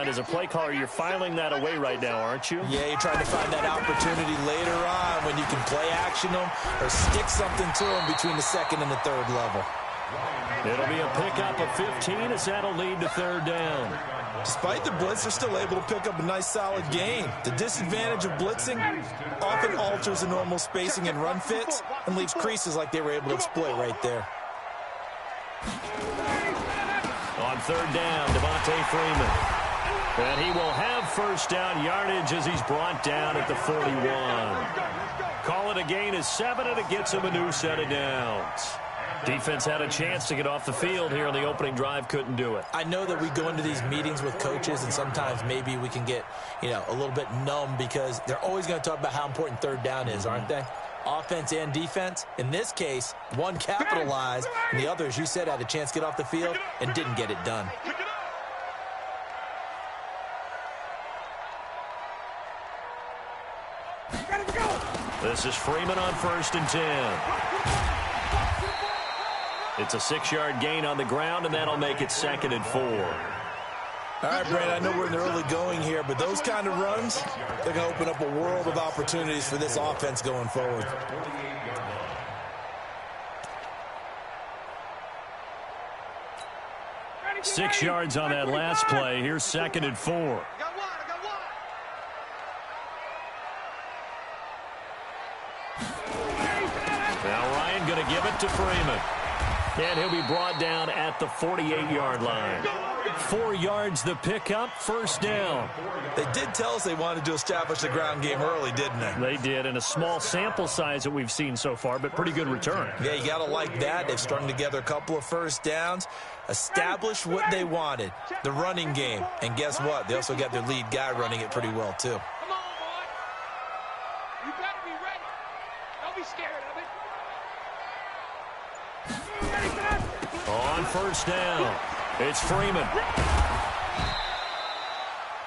sideline. As a play caller, you're filing that away right now, aren't you? Yeah, you're trying to find that opportunity later on when you can play action them or stick something to them between the second and the third level. It'll be a pickup of 15 as that'll lead to third down. Despite the blitz, they're still able to pick up a nice, solid gain. The disadvantage of blitzing often alters the normal spacing and run fits and leaves creases like they were able to exploit right there. On third down, Devontae Freeman. And he will have first down yardage as he's brought down at the 41. Call it a gain of 7, and it gets him a new set of downs. Defense had a chance to get off the field here in the opening drive, couldn't do it. I know that we go into these meetings with coaches, and sometimes maybe we can get, a little bit numb because they're always going to talk about how important third down is, aren't they? Offense and defense. In this case, one capitalized, and the other, as you said, had a chance to get off the field and didn't get it done. This is Freeman on 1st and 10. It's a 6-yard gain on the ground, and that'll make it 2nd and 4. All right, Brandon, I know we're in the early going here, but those kind of runs, they're going to open up a world of opportunities for this offense going forward. Six yards on that last play. Here's 2nd and 4. Now Ryan going to give it to Freeman. And he'll be brought down at the 48-yard line. 4 yards the pickup, first down. They did tell us they wanted to establish the ground game early, didn't they? They did, in a small sample size that we've seen so far, but pretty good return. Yeah, you got to like that. They've strung together a couple of first downs, established what they wanted, the running game. And guess what? They also got their lead guy running it pretty well, too. Come on, boy. You got to be ready. Don't be scared of it. On first down, it's Freeman.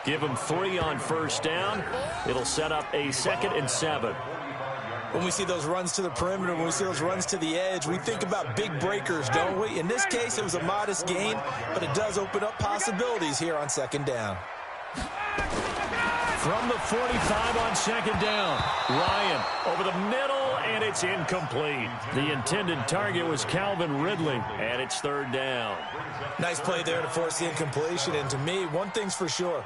Give him 3 on first down. It'll set up a 2nd and 7. When we see those runs to the perimeter, when we see those runs to the edge, we think about big breakers, don't we? In this case, it was a modest gain, but it does open up possibilities here on 2nd down. From the 45 on 2nd down, Ryan over the middle, and it's incomplete. The intended target was Calvin Ridley, and it's 3rd down. Nice play there to force the incompletion, and to me, one thing's for sure.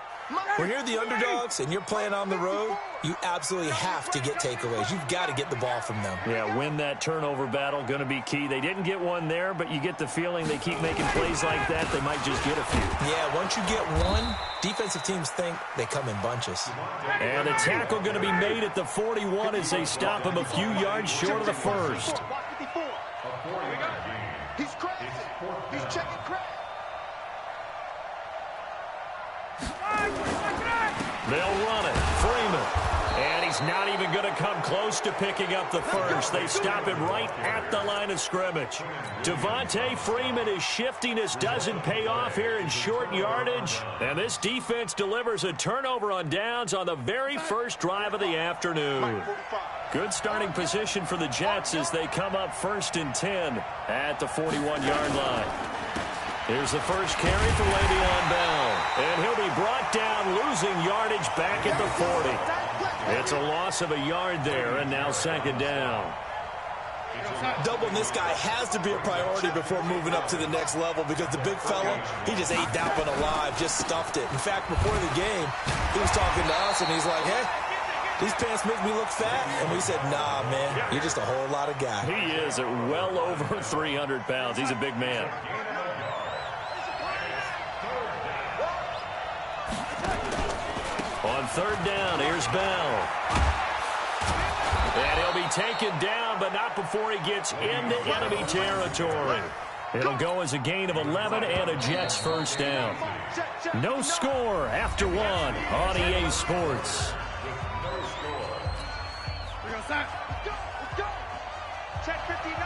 When you're the underdogs and you're playing on the road, you absolutely have to get takeaways. You've got to get the ball from them. Yeah, win that turnover battle, going to be key. They didn't get one there, but you get the feeling they keep making plays like that, they might just get a few. Yeah, once you get one, defensive teams think they come in bunches. And a tackle going to be made at the 41 as they stop him a few yards short of the first. He's crazy. He's checking crazy. They'll run it. Freeman. And he's not even going to come close to picking up the first. They stop him right at the line of scrimmage. Devontae Freeman is shifting. This doesn't pay off here in short yardage. And this defense delivers a turnover on downs on the very first drive of the afternoon. Good starting position for the Jets as they come up 1st and 10 at the 41-yard line. Here's the first carry for Le'Veon Bell. And he'll be brought down, losing yardage back at the 40. It's a loss of a yard there, and now 2nd down. Doubling this guy has to be a priority before moving up to the next level because the big fella, he just ate that one alive, just stuffed it. In fact, before the game, he was talking to us, and he's like, hey, these pants make me look fat. And we said, nah, man, you're just a whole lot of guy. He is at well over 300 pounds. He's a big man. On 3rd down, here's Bell. And he'll be taken down, but not before he gets into enemy territory. It'll go as a gain of 11 and a Jets first down. No score after 1 on EA Sports. Let's go. Check 59.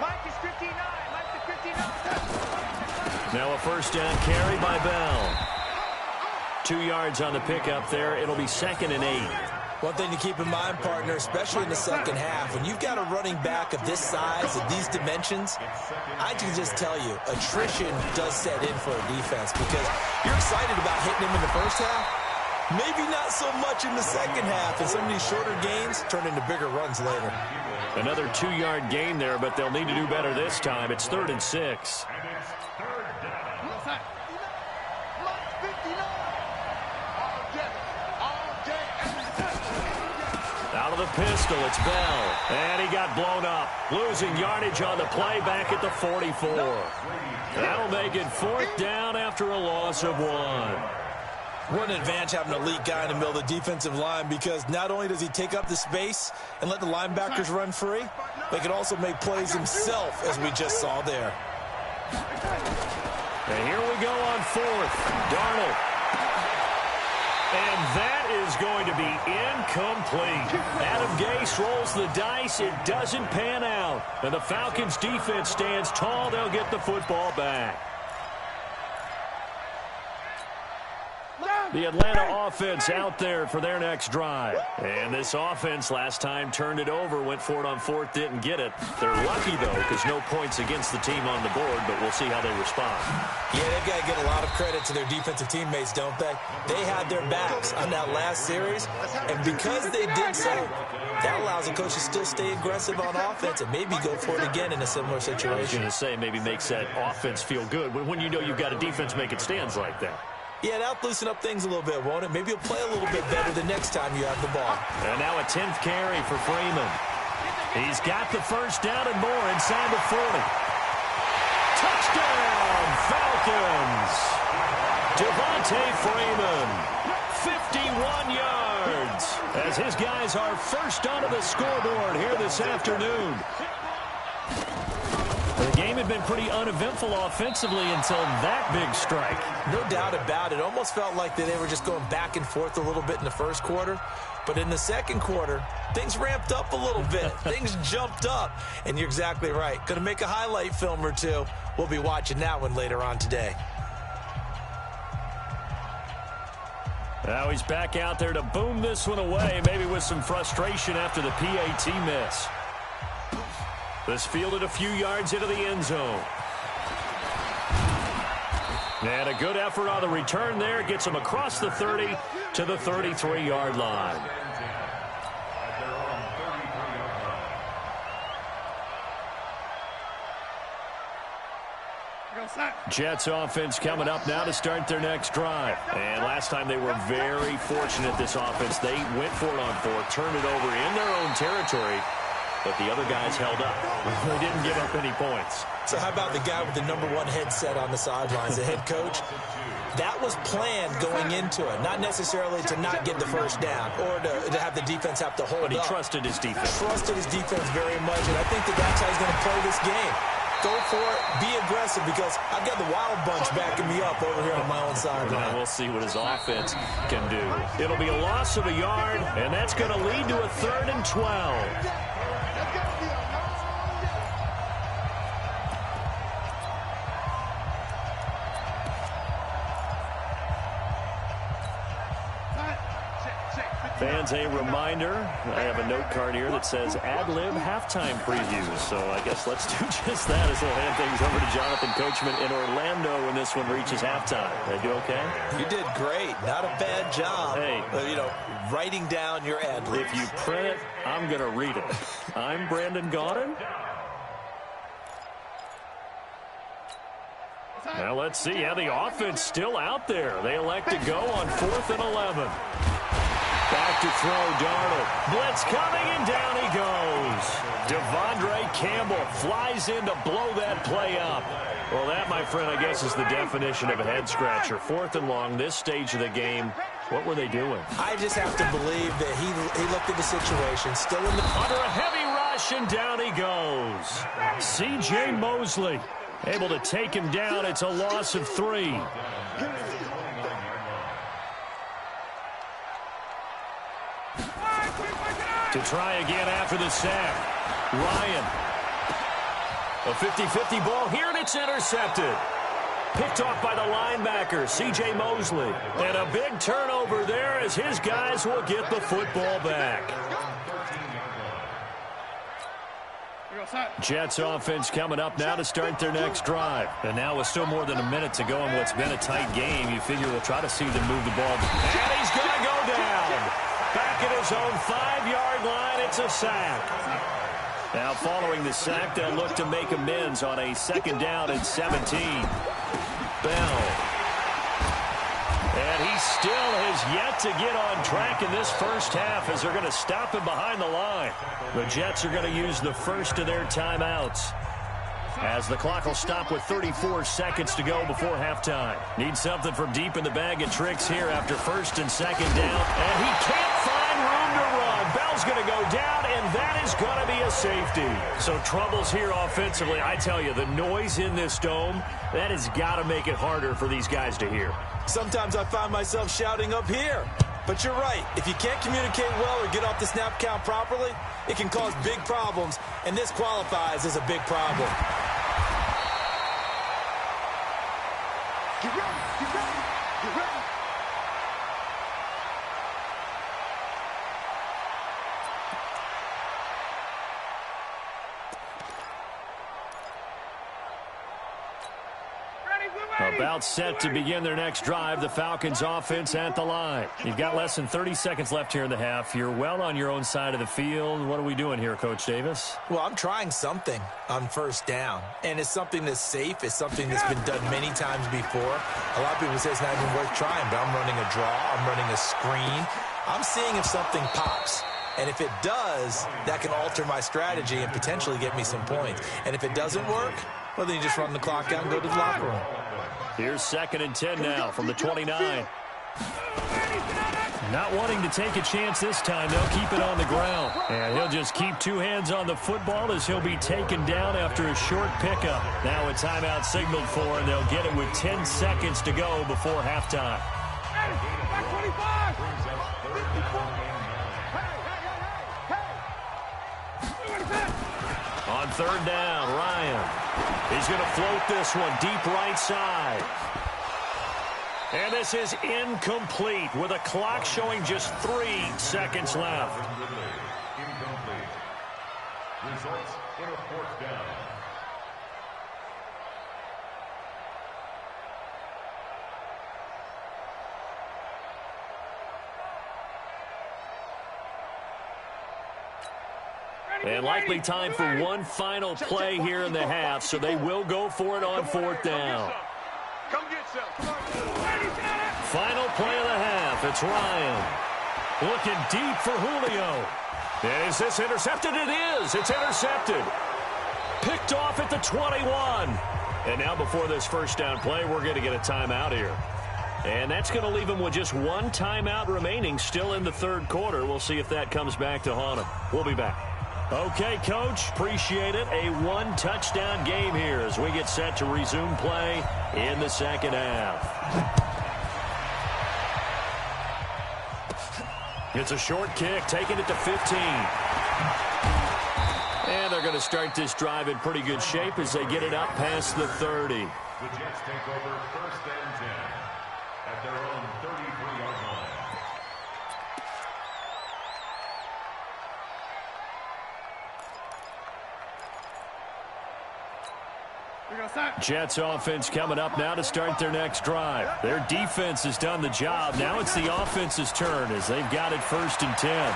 Mike is 59. Mike is 59. Now a first down carry by Bell. 2 yards on the pickup there. It'll be 2nd and 8. One thing to keep in mind, partner, especially in the second half, when you've got a running back of this size and these dimensions, I can just tell you, attrition does set in for a defense because you're excited about hitting him in the first half. Maybe not so much in the second half, and some of these shorter gains turn into bigger runs later. Another 2-yard gain there, but they'll need to do better this time. It's 3rd and 6. Out of the pistol, it's Bell. And he got blown up. Losing yardage on the play back at the 44. That'll make it 4th down after a loss of 1. What an advantage having an elite guy in the middle of the defensive line, because not only does he take up the space and let the linebackers run free, but he can also make plays himself, as we just saw there. And here we go on 4th. Darnold. And that is going to be incomplete. Adam Gase rolls the dice. It doesn't pan out. And the Falcons defense stands tall. They'll get the football back. The Atlanta offense out there for their next drive. And this offense last time turned it over, went for it on 4th, didn't get it. They're lucky, though, because no points against the team on the board, but we'll see how they respond. Yeah, they've got to get a lot of credit to their defensive teammates, don't they? They had their backs on that last series, and because they did so, that allows the coach to still stay aggressive on offense and maybe go for it again in a similar situation. I was going to say, maybe makes that offense feel good when you know you've got a defense making stands like that. Yeah, that'll loosen up things a little bit, won't it? Maybe you'll play a little bit better the next time you have the ball. And now a 10th carry for Freeman. He's got the first down and more inside the 40. Touchdown, Falcons! Devontae Freeman, 51 yards, as his guys are first onto the scoreboard here this afternoon. The game had been pretty uneventful offensively until that big strike. No doubt about it. Almost felt like they were just going back and forth a little bit in the first quarter. But in the second quarter, things ramped up a little bit. Things jumped up. And you're exactly right. Going to make a highlight film or two. We'll be watching that one later on today. Now he's back out there to boom this one away, maybe with some frustration after the PAT miss. This fielded a few yards into the end zone. And a good effort on the return there. Gets him across the 30 to the 33-yard line. Jets offense coming up now to start their next drive. And last time they were very fortunate, this offense. They went for it on 4th, turned it over in their own territory. But the other guys held up. They didn't give up any points. So how about the guy with the #1 headset on the sidelines, the head coach? That was planned going into it. Not necessarily to not get the first down or to have the defense have to hold up. But he trusted his defense. Trusted his defense very much, and I think that's how he's going to play this game. Go for it, be aggressive, because I've got the wild bunch backing me up over here on my own sideline. We'll see what his offense can do. It'll be a loss of a yard, and that's going to lead to a 3rd and 12. Fans, a reminder, I have a note card here that says ad-lib halftime previews. So I guess let's do just that as we'll hand things over to Jonathan Coachman in Orlando when this one reaches halftime. Did I do okay? You did great. Not a bad job. Hey. Writing down your ad-libs. If you print it, I'm going to read it. I'm Brandon Gaudin. Now let's see how the offense still out there. They elect to go on 4th and 11. Back to throw, Darnold. Blitz coming, and down he goes. Devondre Campbell flies in to blow that play up. Well, that, my friend, I guess is the definition of a head-scratcher. 4th and long, this stage of the game. What were they doing? I just have to believe that he looked at the situation, still in the... Under a heavy rush, and down he goes. C.J. Mosley able to take him down. It's a loss of 3. To try again after the sack. Ryan. A 50-50 ball here, and it's intercepted. Picked off by the linebacker, C.J. Mosley. And a big turnover there as his guys will get the football back. Jets offense coming up now to start their next drive. And now with still more than a minute to go in what's been a tight game, you figure we'll try to see them move the ball. And he's going to go down. Back at his own 5-yard line, it's a sack. Now following the sack, they'll look to make amends on a 2nd down and 17. Bell. And he still has yet to get on track in this first half as they're going to stop him behind the line. The Jets are going to use the first of their timeouts as the clock will stop with 34 seconds to go before halftime. Need something from deep in the bag of tricks here after 1st and 2nd down. And he can't find room to run. Bell's going to go down, and that is going to be a safety. So troubles here offensively. I tell you, the noise in this dome, that has got to make it harder for these guys to hear. Sometimes I find myself shouting up here. But you're right. If you can't communicate well or get off the snap count properly, it can cause big problems, and this qualifies as a big problem. Get ready, get ready, get ready. About set to begin their next drive, the Falcons offense at the line. You've got less than 30 seconds left here in the half. You're well on your own side of the field. What are we doing here, Coach Davis? Well, I'm trying something on 1st down, and it's something that's safe. It's something that's been done many times before. A lot of people say it's not even worth trying, but I'm running a draw. I'm running a screen. I'm seeing if something pops. And if it does, that can alter my strategy and potentially get me some points. And if it doesn't work, well, then you just run the clock out and go to the locker room. Here's 2nd and 10 now from the 29. Not wanting to take a chance this time. They'll keep it on the ground. And he'll just keep 2 hands on the football as he'll be taken down after a short pickup. Now a timeout signaled for, and they'll get it with 10 seconds to go before halftime. On 3rd down, Ryan. He's going to float this one deep right side. And this is incomplete with a clock showing just 3 seconds left. Incomplete. Results in a 4th down. And likely time for one final play here in the half, so they will go for it on 4th down. Come get some. Final play of the half. It's Ryan. Looking deep for Julio. And is this intercepted? It is. It's intercepted. Picked off at the 21. And now before this 1st down play, we're going to get a timeout here. And that's going to leave them with just 1 timeout remaining still in the 3rd quarter. We'll see if that comes back to haunt them. We'll be back. Okay, Coach, appreciate it. A 1-touchdown game here as we get set to resume play in the 2nd half. It's a short kick, taking it to 15. And they're going to start this drive in pretty good shape as they get it up past the 30. The Jets take over 1st and 10 at their own 33-yard line. Jets offense coming up now to start their next drive. Their defense has done the job. Now it's the offense's turn as they've got it 1st and 10.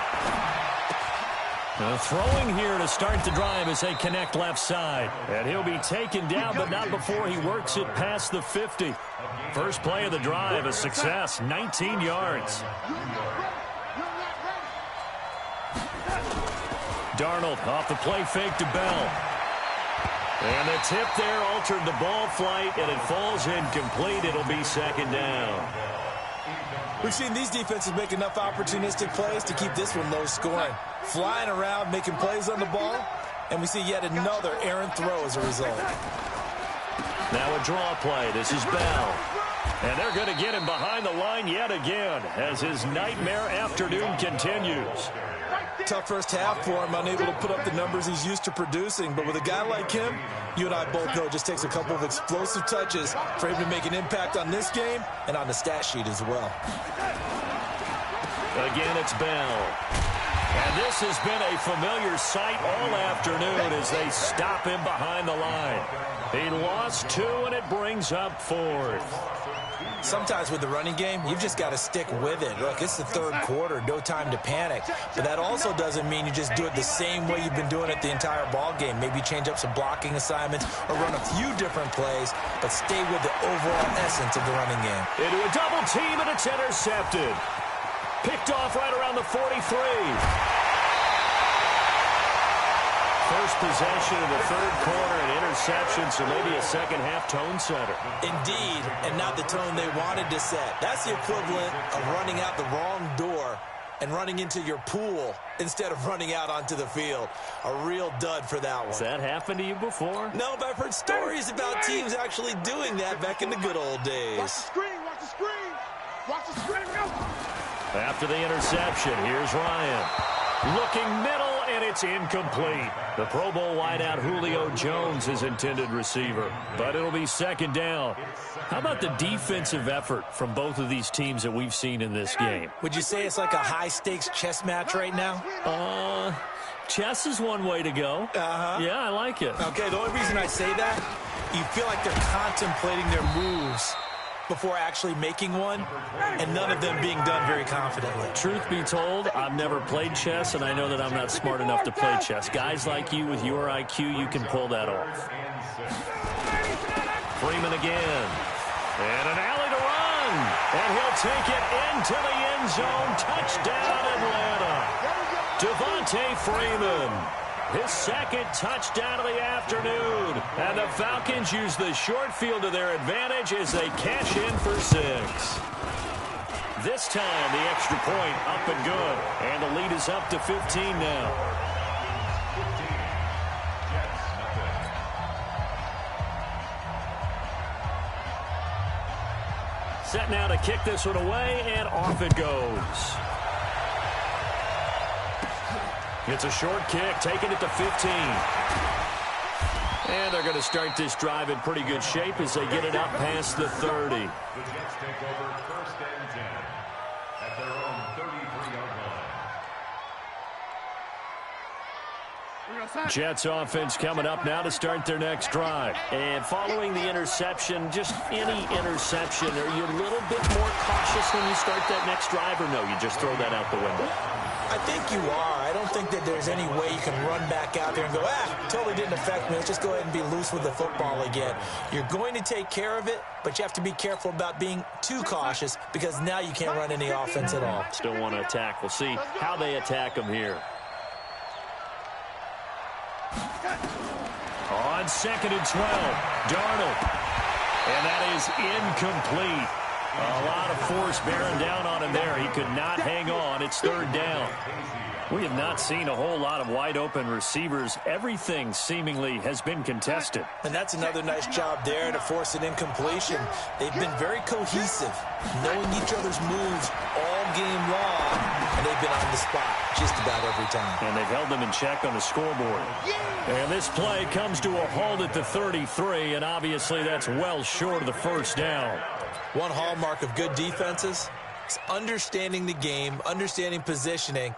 Throwing here to start the drive as they connect left side. And he'll be taken down, but not before he works it past the 50. First play of the drive, a success, 19 yards. Darnold off the play fake to Bell. And the tip there altered the ball flight, and it falls incomplete. It'll be 2nd down. We've seen these defenses make enough opportunistic plays to keep this one low scoring. Flying around, making plays on the ball, and we see yet another errant throw as a result. Now a draw play. This is Bell. And they're going to get him behind the line yet again as his nightmare afternoon continues. Tough first half for him, unable to put up the numbers he's used to producing. But with a guy like him, you and I both know it just takes a couple of explosive touches for him to make an impact on this game and on the stat sheet as well. Again, it's Bell. And this has been a familiar sight all afternoon as they stop him behind the line. He lost 2, and it brings up 4th. Sometimes with the running game, you've just got to stick with it. Look, it's the third quarter, no time to panic. But that also doesn't mean you just do it the same way you've been doing it the entire ball game. Maybe change up some blocking assignments or run a few different plays, but stay with the overall essence of the running game. Into a double team, and it's intercepted. Picked off right around the 43. First possession of the third quarter, an interception, so maybe a second-half tone setter. Indeed, and not the tone they wanted to set. That's the equivalent of running out the wrong door and running into your pool instead of running out onto the field. A real dud for that one. Has that happened to you before? No, but I've heard stories about teams actually doing that back in the good old days. Watch the screen, watch the screen. Watch the screen, go. After the interception, here's Ryan. Looking middle, and it's incomplete. The Pro Bowl wideout Julio Jones is intended receiver, but it'll be second down. How about the defensive effort from both of these teams that we've seen in this game? Would you say it's like a high-stakes chess match right now? Chess is one way to go. Yeah, I like it. Okay, the only reason I say that, you feel like they're contemplating their moves before actually making one, and none of them being done very confidently. Truth be told, I've never played chess, and I know that I'm not smart enough to play chess. Guys like you with your IQ, you can pull that off. Freeman again. And an alley to run. And he'll take it into the end zone. Touchdown, Atlanta. Devontae Freeman. His second touchdown of the afternoon. And the Falcons use the short field to their advantage as they cash in for 6. This time, the extra point up and good. And the lead is up to 15 now. Set now to kick this one away, and off it goes. It's a short kick, taking it to 15. And they're going to start this drive in pretty good shape as they get it up past the 30. The Jets take over first and 10 at their own 33-yard line. Jets offense coming up now to start their next drive. And following the interception, just any interception, are you a little bit more cautious when you start that next drive, or no, you just throw that out the window? I think you are. I don't think that there's any way you can run back out there and go, totally didn't affect me. Let's just go ahead and be loose with the football again. You're going to take care of it, but you have to be careful about being too cautious because now you can't run any offense at all. Still want to attack. We'll see how they attack them here. On 2nd and 12, Darnold. And that is incomplete. A lot of force bearing down on him there. He could not hang on. It's 3rd down. We have not seen a whole lot of wide-open receivers. Everything seemingly has been contested. And that's another nice job there to force an incompletion. They've been very cohesive, knowing each other's moves all game long, and they've been on the spot just about every time. And they've held them in check on the scoreboard. And this play comes to a halt at the 33, and obviously that's well short of the first down. One hallmark of good defenses is understanding the game, understanding positioning,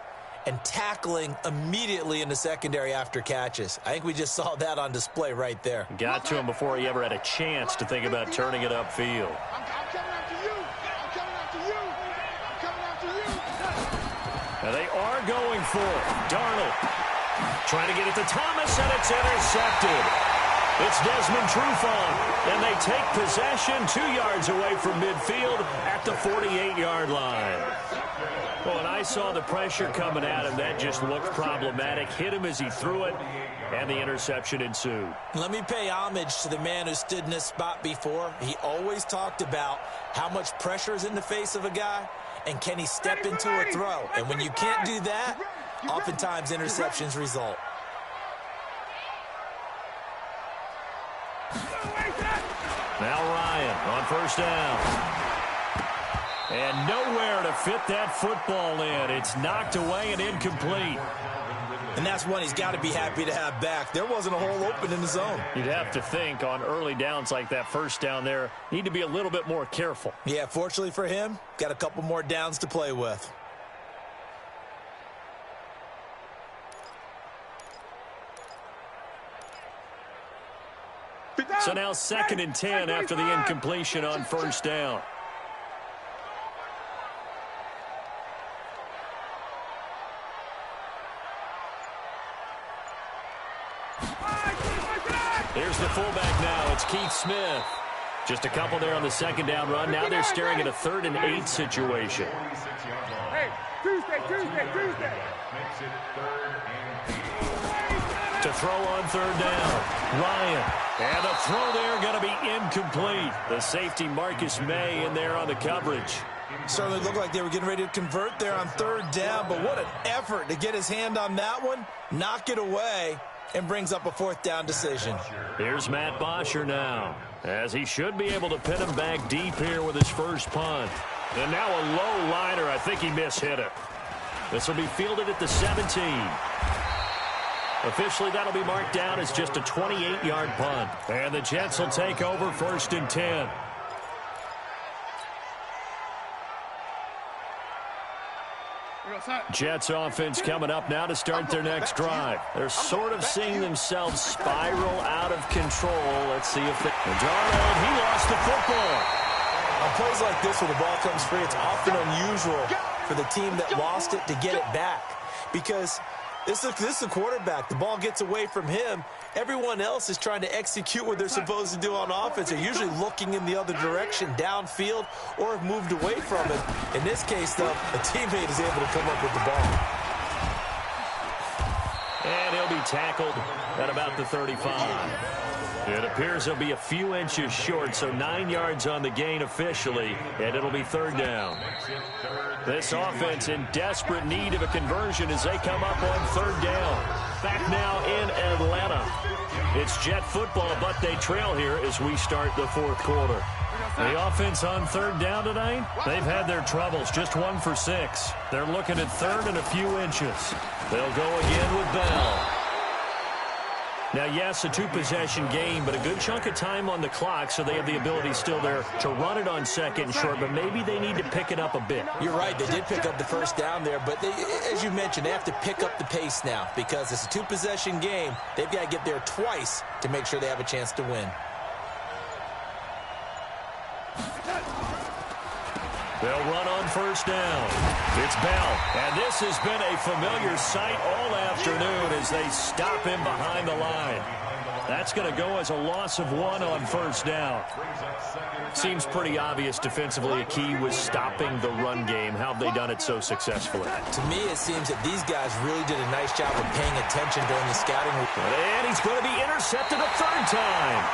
and tackling immediately in the secondary after catches. I think we just saw that on display right there. Got to him before he ever had a chance to think about turning it upfield. I'm coming after you. I'm coming after you. I'm coming after you. Now they are going for it. Darnold trying to get it to Thomas, and it's intercepted. It's Desmond Trufant, and they take possession 2 yards away from midfield at the 48-yard line. Well, when I saw the pressure coming at him, that just looked problematic. Hit him as he threw it, and the interception ensued. Let me pay homage to the man who stood in this spot before. He always talked about how much pressure is in the face of a guy, and can he step into a throw. And when you can't do that, oftentimes interceptions result. Now Ryan on 1st down. And nowhere to fit that football in. It's knocked away and incomplete. And that's one he's got to be happy to have back. There wasn't a hole open in the zone. You'd have to think on early downs like that first down there, need to be a little bit more careful. Yeah, fortunately for him, got a couple more downs to play with. So now 2nd and 10 after the incompletion on first down. Here's the fullback now. It's Keith Smith. Just a couple there on the 2nd down run. Now they're staring at a 3rd and 8 situation. Hey, Tuesday. Makes it 3rd and 8. To throw on 3rd down. Ryan. And the throw there going to be incomplete. The safety Marcus May in there on the coverage. Certainly looked like they were getting ready to convert there on 3rd down, but what an effort to get his hand on that one, knock it away, and brings up a 4th down decision. Here's Matt Bosher now, as he should be able to pin him back deep here with his first punt. And now a low liner. I think he mishit it. This will be fielded at the 17. Officially, that'll be marked down as just a 28-yard punt. And the Jets will take over 1st and 10. Jets offense coming up now to start their next drive. They're sort of seeing themselves spiral out of control. Let's see if they... Darnold, he lost the football. On plays like this where the ball comes free, it's often unusual for the team that lost it to get it back. Because this is a quarterback. The ball gets away from him. Everyone else is trying to execute what they're supposed to do on offense. They're usually looking in the other direction, downfield, or have moved away from it. In this case, though, a teammate is able to come up with the ball. And he'll be tackled at about the 35. It appears he'll be a few inches short, so 9 yards on the gain officially, and it'll be 3rd down. This offense in desperate need of a conversion as they come up on 3rd down. Back now in Atlanta. It's Jet football, but they trail here as we start the 4th quarter. The offense on 3rd down tonight, they've had their troubles, just 1 for 6. They're looking at 3rd and a few inches. They'll go again with Bell. Now, yes, a 2-possession game, but a good chunk of time on the clock, so they have the ability still there to run it on 2nd and short, but maybe they need to pick it up a bit. You're right. They did pick up the 1st down there, but as you mentioned, they have to pick up the pace now because it's a 2-possession game. They've got to get there twice to make sure they have a chance to win. They'll run on 1st down. It's Bell, and this has been a familiar sight all afternoon as they stop him behind the line. That's going to go as a loss of 1 on 1st down. Seems pretty obvious defensively a key was stopping the run game. How have they done it so successfully? To me, it seems that these guys really did a nice job of paying attention during the scouting report. And he's going to be intercepted a 3rd time.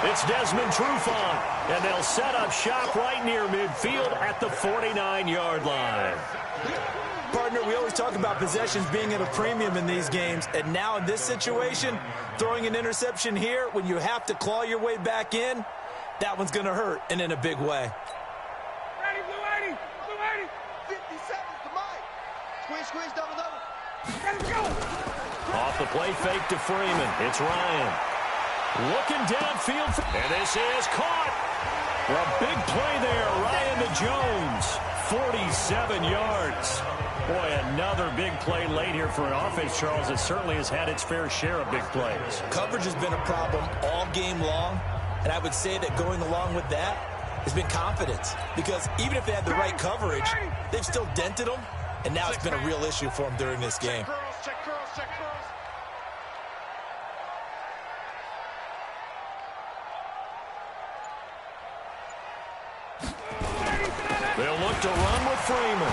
It's Desmond Trufant, and they'll set up shop right near midfield at the 49-yard line. Partner, we always talk about possessions being at a premium in these games, and now in this situation, throwing an interception here when you have to claw your way back in, that one's going to hurt, and in a big way. Ready, Blue 80, Blue 80. 50 seconds to Mike. Squeeze, double. Let's go. Off the play fake to Freeman. It's Ryan. Looking downfield, and this is caught. A big play there, Ryan to Jones, 47 yards. Boy, another big play late here for an offense, Charles, that certainly has had its fair share of big plays. Coverage has been a problem all game long, and I would say that going along with that has been confidence. Because even if they had the right coverage, they've still dented them, and now it's been a real issue for them during this game. Check curls. They'll look to run with Freeman.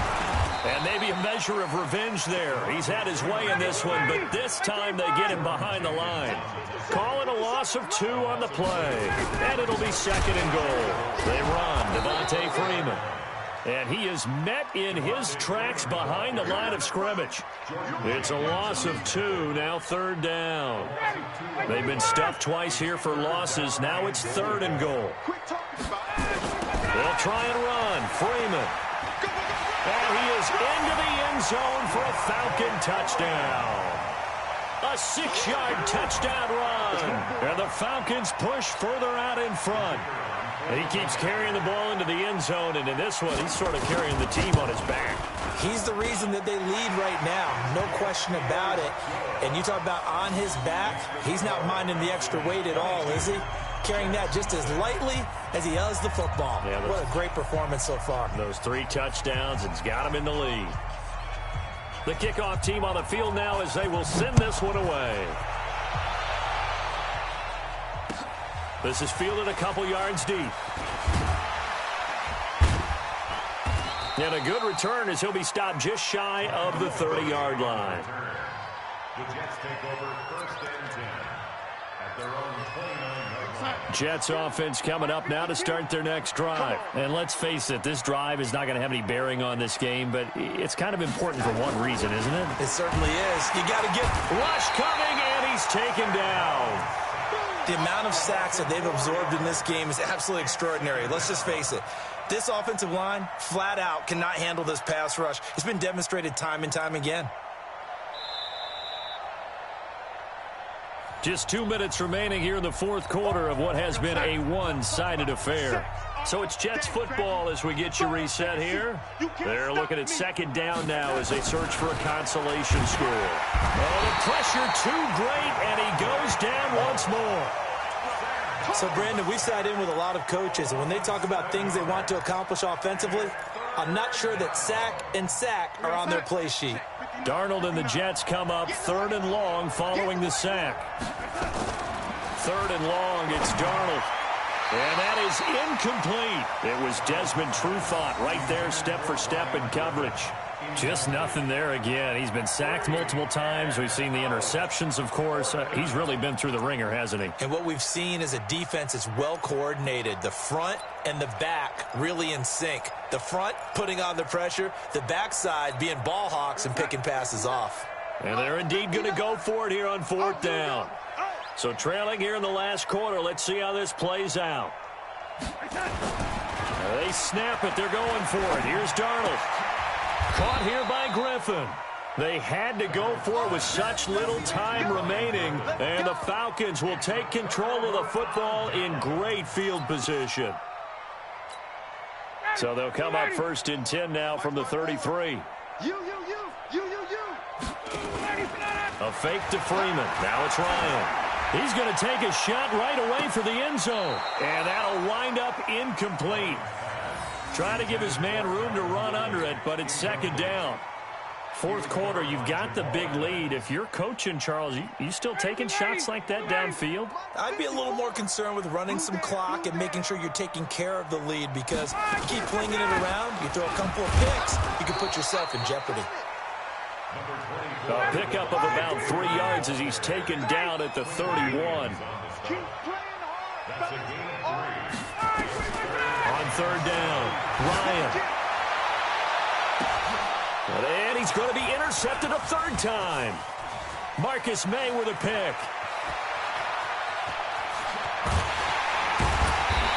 And maybe a measure of revenge there. He's had his way in this one, but this time they get him behind the line. Call it a loss of 2 on the play. And it'll be 2nd and goal. They run, Devontae Freeman. And he is met in his tracks behind the line of scrimmage. It's a loss of 2, now 3rd down. They've been stuffed twice here for losses. Now it's 3rd and goal. They'll try and run. Freeman. And he is into the end zone for a Falcon touchdown. A 6-yard touchdown run. And the Falcons push further out in front. He keeps carrying the ball into the end zone, and in this one, he's sort of carrying the team on his back. He's the reason that they lead right now, no question about it. And you talk about on his back, he's not minding the extra weight at all, is he? Carrying that just as lightly as he does the football. Yeah, what a great performance so far. Those 3 touchdowns, it's got him in the lead. The kickoff team on the field now as they will send this one away. This is fielded a couple yards deep. And a good return as he'll be stopped just shy of the 30-yard line. The Jets take over first and 10 at their own 29-yard line. Jets offense coming up now to start their next drive. And let's face it, this drive is not going to have any bearing on this game, but it's kind of important for one reason, isn't it? It certainly is. You got to get rush coming, and he's taken down. The amount of sacks that they've absorbed in this game is absolutely extraordinary. Let's just face it. This offensive line, flat out, cannot handle this pass rush. It's been demonstrated time and time again. Just 2 minutes remaining here in the fourth quarter of what has been a one-sided affair. So it's Jets football as we get you reset here. They're looking at second down now as they search for a consolation score. Oh, the pressure too great, and he goes down once more. So, Brandon, we sat in with a lot of coaches, and when they talk about things they want to accomplish offensively, I'm not sure that sack and sack are on their play sheet. Darnold and the Jets come up 3rd and long following the sack. 3rd and long, it's Darnold. And that is incomplete. It was Desmond Trufant right there, step for step in coverage. Just nothing there again. He's been sacked multiple times. We've seen the interceptions, of course. He's really been through the ringer, hasn't he? And what we've seen is a defense that's well coordinated. The front and the back really in sync. The front putting on the pressure. The backside being ball hawks and picking passes off. And they're indeed going to go for it here on 4th down. So trailing here in the last quarter. Let's see how this plays out. They snap it. They're going for it. Here's Darnold. Caught here by Griffin. They had to go for it with such little time remaining. And the Falcons will take control of the football in great field position. So they'll come up 1st and 10 now from the 33. A fake to Freeman. Now it's Ryan. He's going to take a shot right away for the end zone. And that'll wind up incomplete. Trying to give his man room to run under it, but it's 2nd down. 4th quarter, you've got the big lead. If you're coaching, Charles, you still taking shots like that downfield? I'd be a little more concerned with running some clock and making sure you're taking care of the lead, because you keep flinging it around, you throw a couple of picks, you can put yourself in jeopardy. A pickup of about 3 yards as he's taken down at the 31. On 3rd down, Ryan. And he's going to be intercepted a 3rd time. Marcus May with a pick.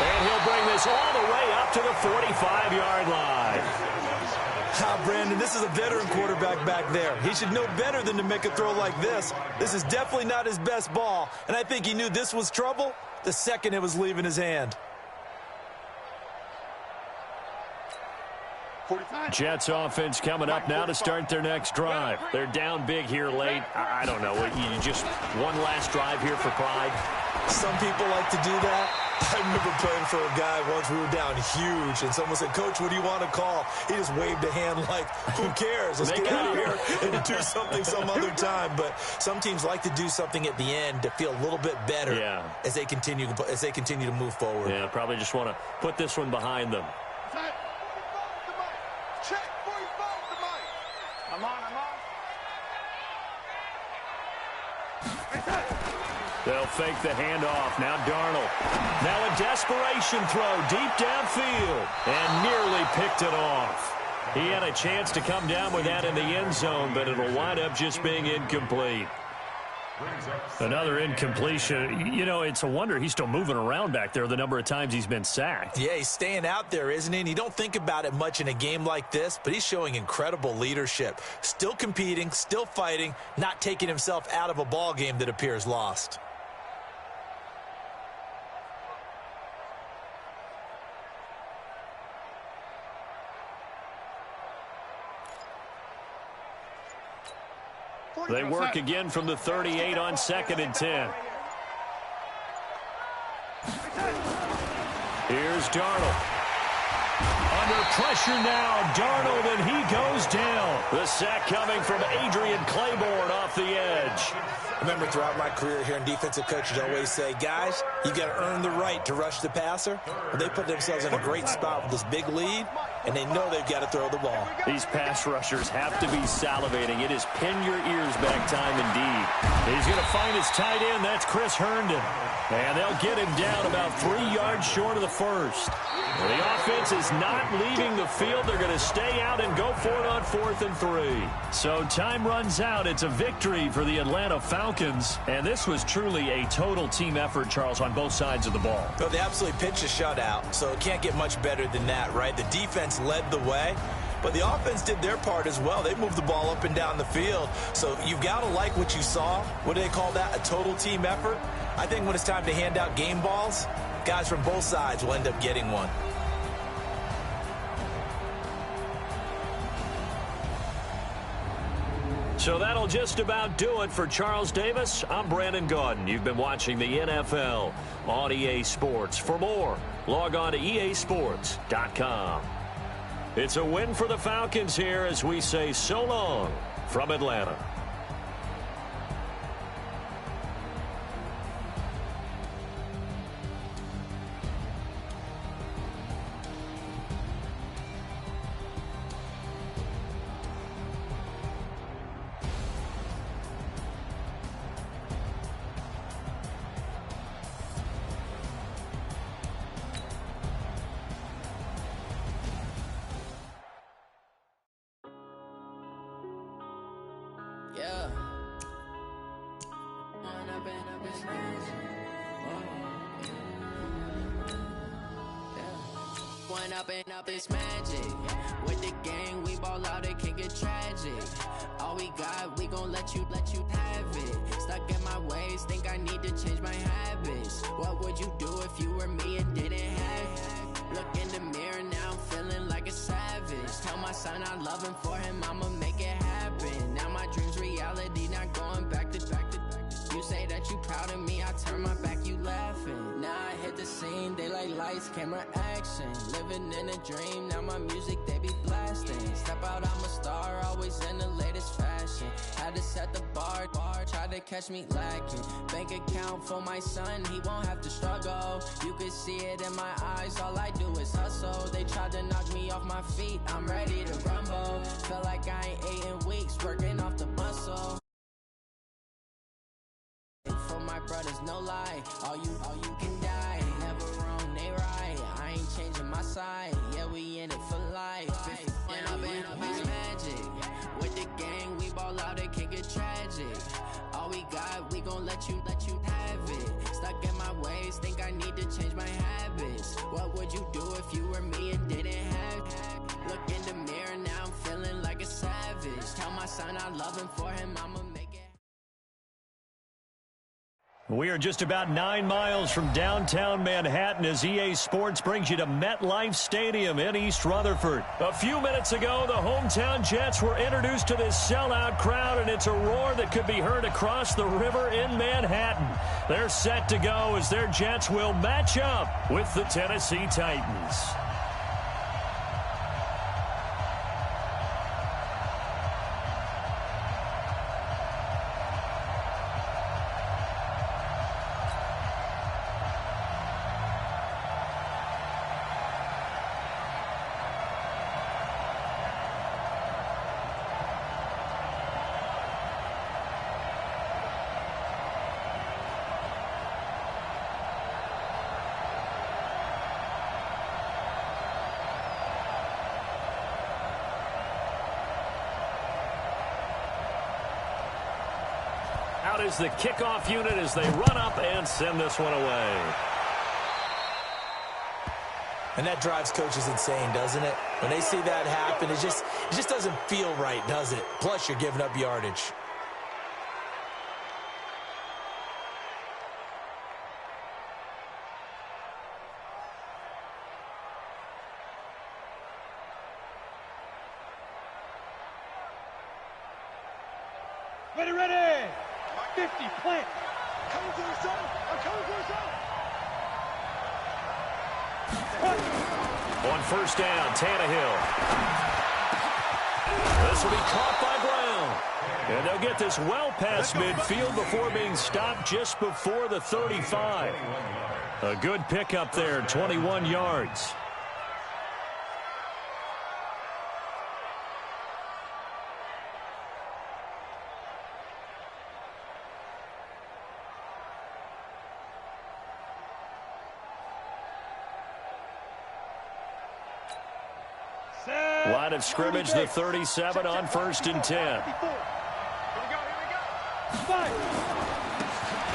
And he'll bring this all the way up to the 45-yard line. Brandon, this is a veteran quarterback back there. He should know better than to make a throw like this. This is definitely not his best ball, and I think he knew this was trouble the second it was leaving his hand. Jets offense coming up now to start their next drive. They're down big here late. I don't know. You just one last drive here for pride? Some people like to do that. I remember playing for a guy once. We were down huge, and someone said, "Coach, what do you want to call?" He just waved a hand like, "Who cares? Let's get out of here and do something some other time." But some teams like to do something at the end to feel a little bit better as they continue to move forward. Yeah, probably just want to put this one behind them. They'll fake the handoff. Now Darnold. Now a desperation throw deep downfield. And nearly picked it off. He had a chance to come down with that in the end zone, but it'll wind up just being incomplete. Another incompletion. You know, it's a wonder he's still moving around back there the number of times he's been sacked. Yeah, he's staying out there, isn't he? And you don't think about it much in a game like this, but he's showing incredible leadership. Still competing, still fighting, not taking himself out of a ball game that appears lost. They work again from the 38 on 2nd and 10. Here's Darnold. Under pressure now, Darnold, and he goes down. The sack coming from Adrian Claiborne off the edge. I remember throughout my career hearing defensive coaches always say, guys, you got to earn the right to rush the passer. Well, they put themselves in a great spot with this big lead, and they know they've got to throw the ball. These pass rushers have to be salivating. It is pin your ears back time indeed. He's going to find his tight end. That's Chris Herndon. And they'll get him down about 3 yards short of the first. Well, the offense is not leaving the field. They're going to stay out and go for it on 4th and 3. So time runs out. It's a victory for the Atlanta Falcons. And this was truly a total team effort, Charles, on both sides of the ball. Well, they absolutely pitched a shutout, so it can't get much better than that, right? The defense led the way, but the offense did their part as well. They moved the ball up and down the field. So you've got to like what you saw. What do they call that? A total team effort? I think when it's time to hand out game balls, guys from both sides will end up getting one. So that'll just about do it for Charles Davis. I'm Brandon Gaudin. You've been watching the NFL on EA Sports. For more, log on to easports.com. It's a win for the Falcons here as we say so long from Atlanta. Yeah. One up and up is magic. With the gang, we ball out, it can get tragic. All we got, we gon' let you have it. Stuck in my ways, think I need to change my habits. What would you do if you were me and didn't have it? Look in the mirror, now I'm feeling like a savage. Tell my son I love him, for him I'ma make it happen. Now my dream's reality, not going back to back to back. You say that you proud of me, I turn my back, you laughing. Now I hit the scene, they like lights, camera, action. Living in a dream, now my music, they be blasting. Step out, I'm a star, always in the latest fashion. Had to set the bar, try to catch me lacking. Bank account for my son, he won't have to struggle. You can see it in my eyes, all I do is hustle. They tried to knock me off my feet, I'm ready to rumble. Feel like I ain't ate in weeks, working off the muscle. For my brothers, no lie, all you can die. Never wrong, they right, I ain't changing my side. Yeah, we in it for life. And up is magic. With the gang, we ball out, it can get tragic. All we got, we gon' let you have it. Stuck in my ways, think I need to change my habits. What would you do if you were me and didn't have it? Look in the mirror, now I'm feeling like a savage. Tell my son I love him, for him I'ma make it. We are just about 9 miles from downtown Manhattan as EA Sports brings you to MetLife Stadium in East Rutherford. A few minutes ago, the hometown Jets were introduced to this sellout crowd, and it's a roar that could be heard across the river in Manhattan. They're set to go as their Jets will match up with the Tennessee Titans. out is the kickoff unit as they run up and send this one away. And that drives coaches insane, doesn't it? When they see that happen, it just doesn't feel right, does it? Plus, you're giving up yardage. Ready, ready. 50, plant. Coming to the zone. I'm coming to the zone. On first down, Tannehill. This will be caught by Brown. And they'll get this well past midfield before being stopped just before the 35. A good pickup there, 21 yards. Line of scrimmage, the 37 on first and 10. Here we go.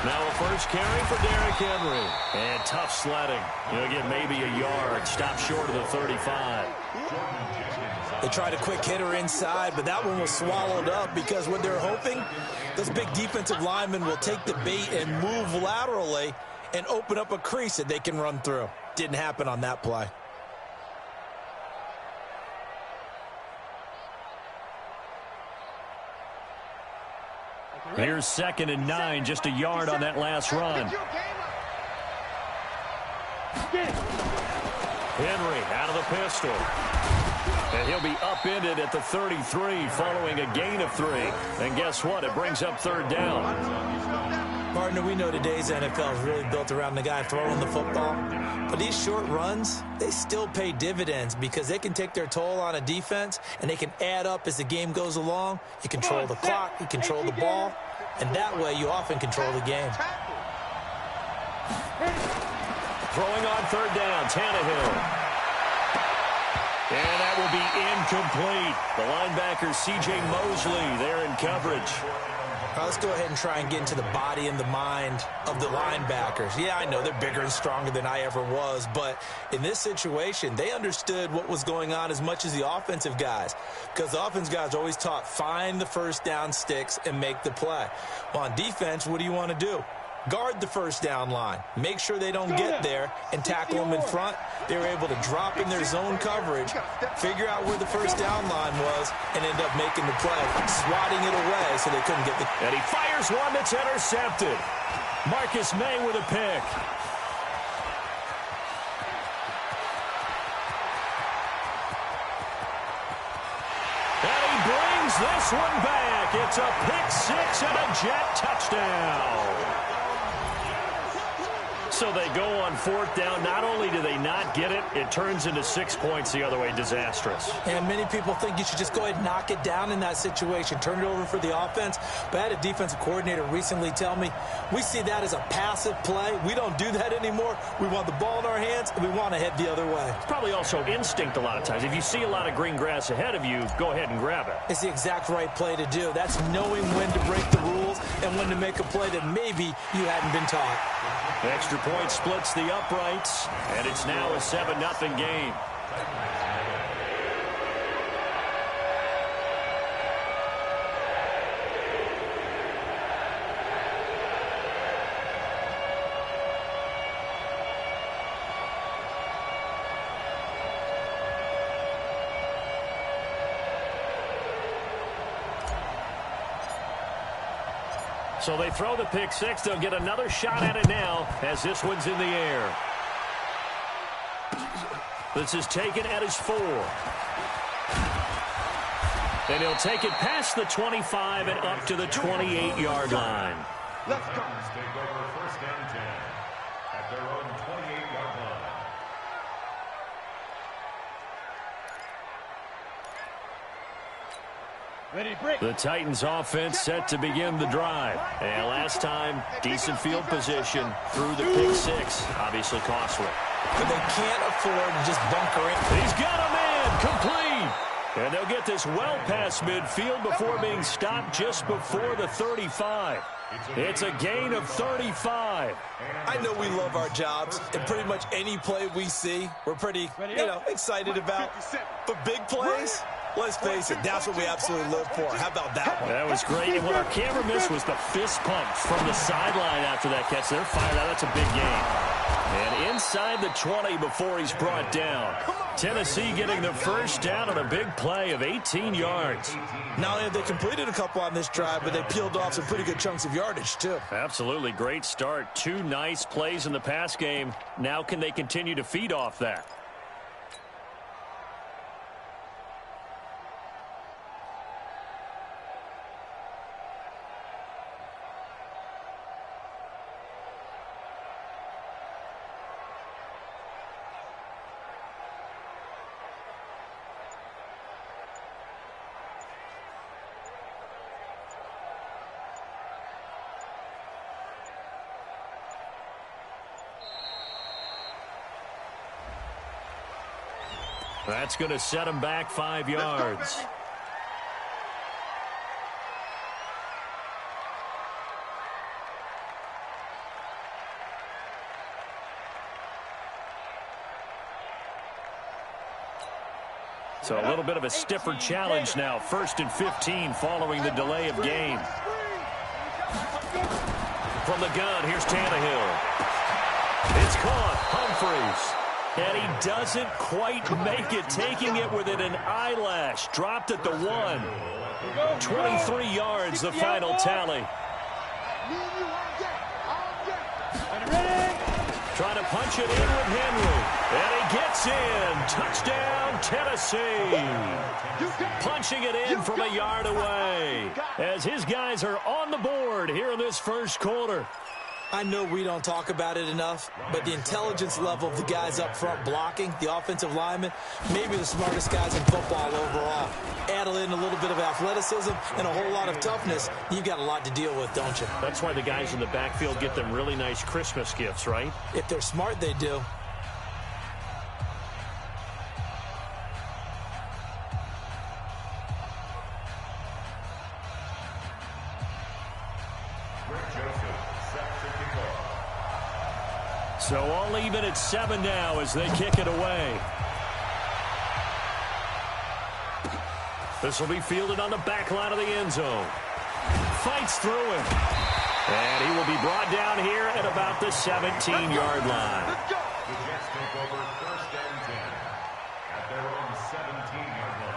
Now a first carry for Derrick Henry. And tough sledding. He'll get maybe a yard. Stop short of the 35. They tried a quick hitter inside, but that one was swallowed up because what they're hoping, those big defensive linemen will take the bait and move laterally and open up a crease that they can run through. Didn't happen on that play. Here's 2nd and 9, just a yard on that last run. Henry out of the pistol. And he'll be upended at the 33 following a gain of 3. And guess what? It brings up 3rd down. Partner, we know today's NFL is really built around the guy throwing the football. But these short runs, they still pay dividends because they can take their toll on a defense and they can add up as the game goes along. You control the clock, you control the ball, and that way you often control the game. Throwing on 3rd down, Tannehill. And that will be incomplete. The linebacker, C.J. Mosley, there in coverage. All right, let's go ahead and try and get into the body and the mind of the linebackers. Yeah, I know they're bigger and stronger than I ever was, but in this situation, they understood what was going on as much as the offensive guys, because the offensive guys are always taught, find the first down sticks and make the play. Well, on defense, what do you want to do? Guard the first down line. Make sure they don't get there and tackle them in front. They were able to drop in their zone coverage, figure out where the first down line was, and end up making the play, swatting it away so they couldn't get the... And he fires one that's intercepted. Marcus May with a pick. And he brings this one back. It's a pick 6 and a Jet touchdown. So they go on 4th down. Not only do they not get it, it turns into 6 points the other way. Disastrous. And many people think you should just go ahead and knock it down in that situation. Turn it over for the offense. But I had a defensive coordinator recently tell me, we see that as a passive play. We don't do that anymore. We want the ball in our hands, and we want to head the other way. It's probably also instinct a lot of times. If you see a lot of green grass ahead of you, go ahead and grab it. It's the exact right play to do. That's knowing when to break the rules and when to make a play that maybe you hadn't been taught. Extra point splits the uprights, and it's now a 7-0 game. So they throw the pick 6. They'll get another shot at it now as this one's in the air. This is taken at his 4. And he'll take it past the 25 and up to the 28-yard line. Let's go. Take over 1st and 10 at their own 28-yard line. The Titans offense set to begin the drive. And last time, decent field position through the pick 6. Obviously costly. But they can't afford to just bunker in. He's got a man complete. And they'll get this well past midfield before being stopped just before the 35. It's a gain of 35. I know we love our jobs, and pretty much any play we see, we're pretty, excited about. But big plays, let's face it, that's what we absolutely live for. How about that one? That was great. And what our camera missed was the fist pump from the sideline after that catch. They're fired out. That's a big gain. And inside the 20 before he's brought down. Tennessee getting the first down on a big play of 18 yards. Not only have they completed a couple on this drive, but they peeled off some pretty good chunks of yardage, too. Absolutely. Great start. 2 nice plays in the pass game. Now can they continue to feed off that? That's going to set him back 5 yards. So a little bit of a stiffer challenge now. 1st and 15 following the delay of game. From the gun, here's Tannehill. It's caught. Humphreys. And he doesn't quite make it, taking it within an eyelash. Dropped at the 1. 23 yards, the final tally. Trying to punch it in with Henry. And he gets in. Touchdown, Tennessee. Punching it in from a yard away. As his guys are on the board here in this first quarter. I know we don't talk about it enough, but the intelligence level of the guys up front blocking, the offensive linemen, maybe the smartest guys in football overall. Add in a little bit of athleticism and a whole lot of toughness, you've got a lot to deal with, don't you? That's why the guys in the backfield get them really nice Christmas gifts, right? If they're smart, they do. So all even at 7 now as they kick it away. This will be fielded on the back line of the end zone. Fights through him. And he will be brought down here at about the 17-yard line. The Jets take over 1st and 10 at their own 17-yard line.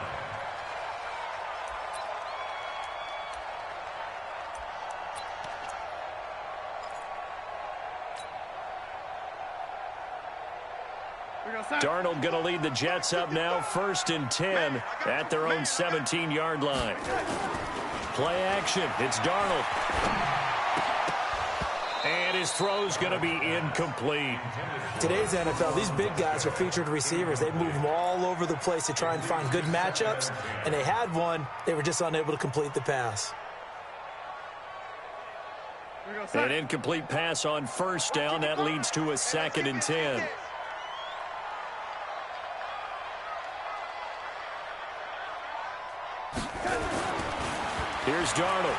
Darnold going to lead the Jets up now, 1st and 10 at their own 17-yard line. Play action. It's Darnold. And his throw's going to be incomplete. Today's NFL, these big guys are featured receivers. They move them all over the place to try and find good matchups, and they had one. They were just unable to complete the pass. An incomplete pass on 1st down. That leads to a 2nd and 10. Here's Darnold.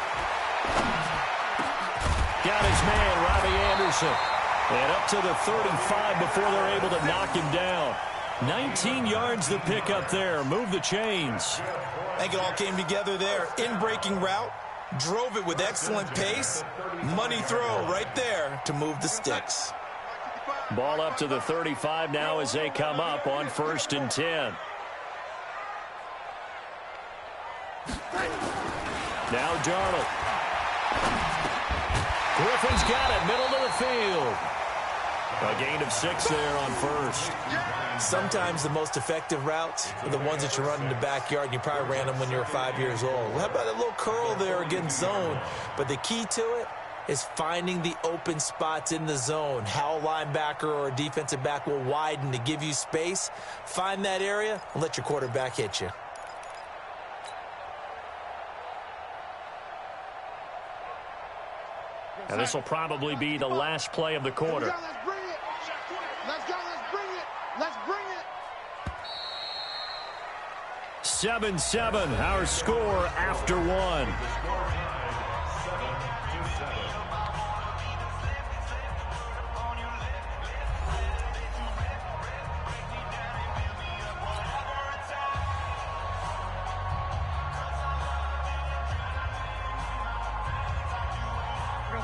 Got his man, Robbie Anderson. And up to the 35 before they're able to knock him down. 19 yards the pick up there. Move the chains. I think it all came together there. In-breaking route. Drove it with excellent pace. Money throw right there to move the sticks. Ball up to the 35 now as they come up on 1st and 10. Now Darnold. Griffin's got it, middle of the field. A gain of 6 there on 1st. Sometimes the most effective routes are the ones that you run in the backyard. You probably ran them when you were 5 years old. How about a little curl there against zone? But the key to it is finding the open spots in the zone. How a linebacker or a defensive back will widen to give you space. Find that area and let your quarterback hit you. And this will probably be the last play of the quarter. Let's bring it. Let's go. Let's bring it. Let's bring it. 7-7, our score after 1.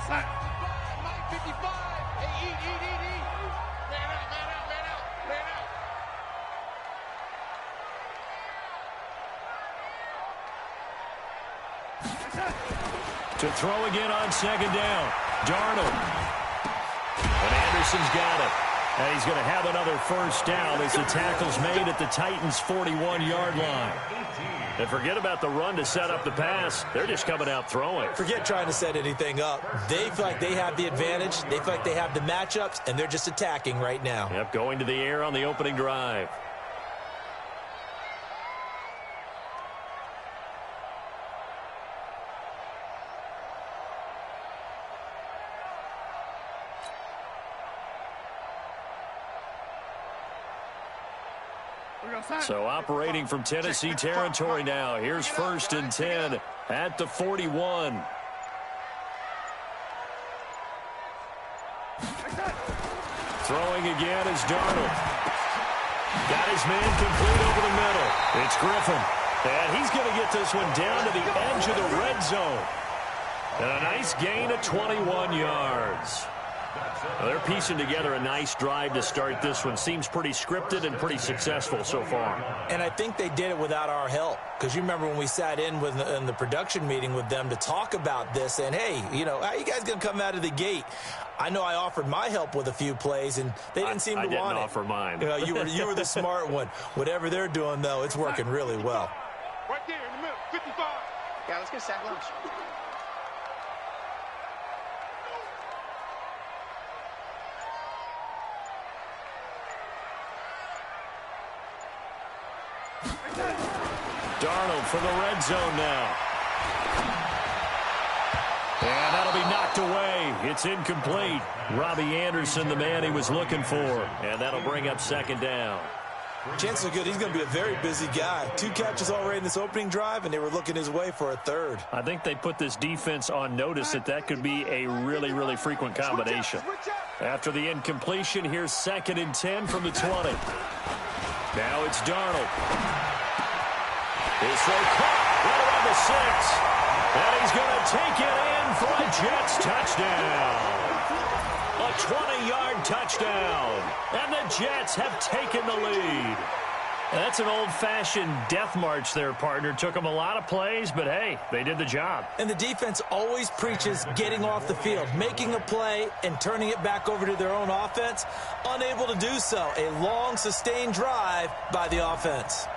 Mike 55. Hey, eat. Man out. To throw again on second down. Darnold. And Anderson's got it. And he's going to have another first down as the tackle's made at the Titans' 41-yard line. And forget about the run to set up the pass. They're just coming out throwing. Forget trying to set anything up. They feel like they have the advantage. They feel like they have the matchups, and they're just attacking right now. Yep, going to the air on the opening drive. So operating from Tennessee territory now. Here's 1st and 10 at the 41. Throwing again is Darnold. Got his man complete over the middle. It's Griffin. And he's going to get this one down to the edge of the red zone. And a nice gain of 21 yards. Well, they're piecing together a nice drive to start this one. Seems pretty scripted and pretty successful so far. And I think they did it without our help. Because you remember when we sat in the production meeting with them to talk about this. And, hey, you know, how are you guys going to come out of the gate? I know I offered my help with a few plays, and they didn't seem to want it. I didn't offer mine. You know, you were the smart one. Whatever they're doing, though, it's working really well. Right there in the middle, 55. Yeah, let's get sack lunch. Darnold for the red zone now. And that'll be knocked away. It's incomplete. Robbie Anderson, the man he was looking for. And that'll bring up 2nd down. Chances are good he's going to be a very busy guy. 2 catches already in this opening drive, and they were looking his way for a 3rd. I think they put this defense on notice that could be a really, really frequent combination. After the incompletion, here's 2nd and 10 from the 20. Now it's Darnold. His throw caught right around the 6. And he's going to take it in for a Jets touchdown. A 20-yard touchdown. And the Jets have taken the lead. That's an old-fashioned death march there, partner. Took them a lot of plays, but, hey, they did the job. And the defense always preaches getting off the field, making a play, and turning it back over to their own offense. Unable to do so. A long, sustained drive by the offense.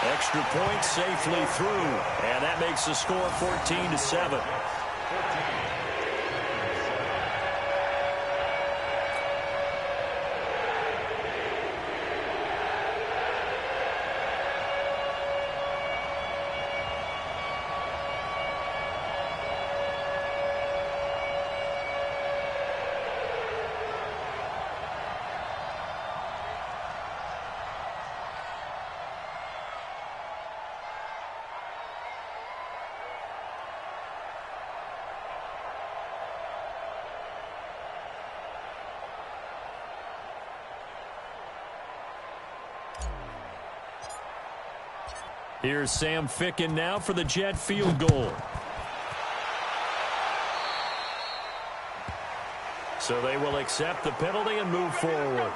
Extra point safely through, and that makes the score 14-7. Here's Sam Ficken now for the Jet field goal. So they will accept the penalty and move forward.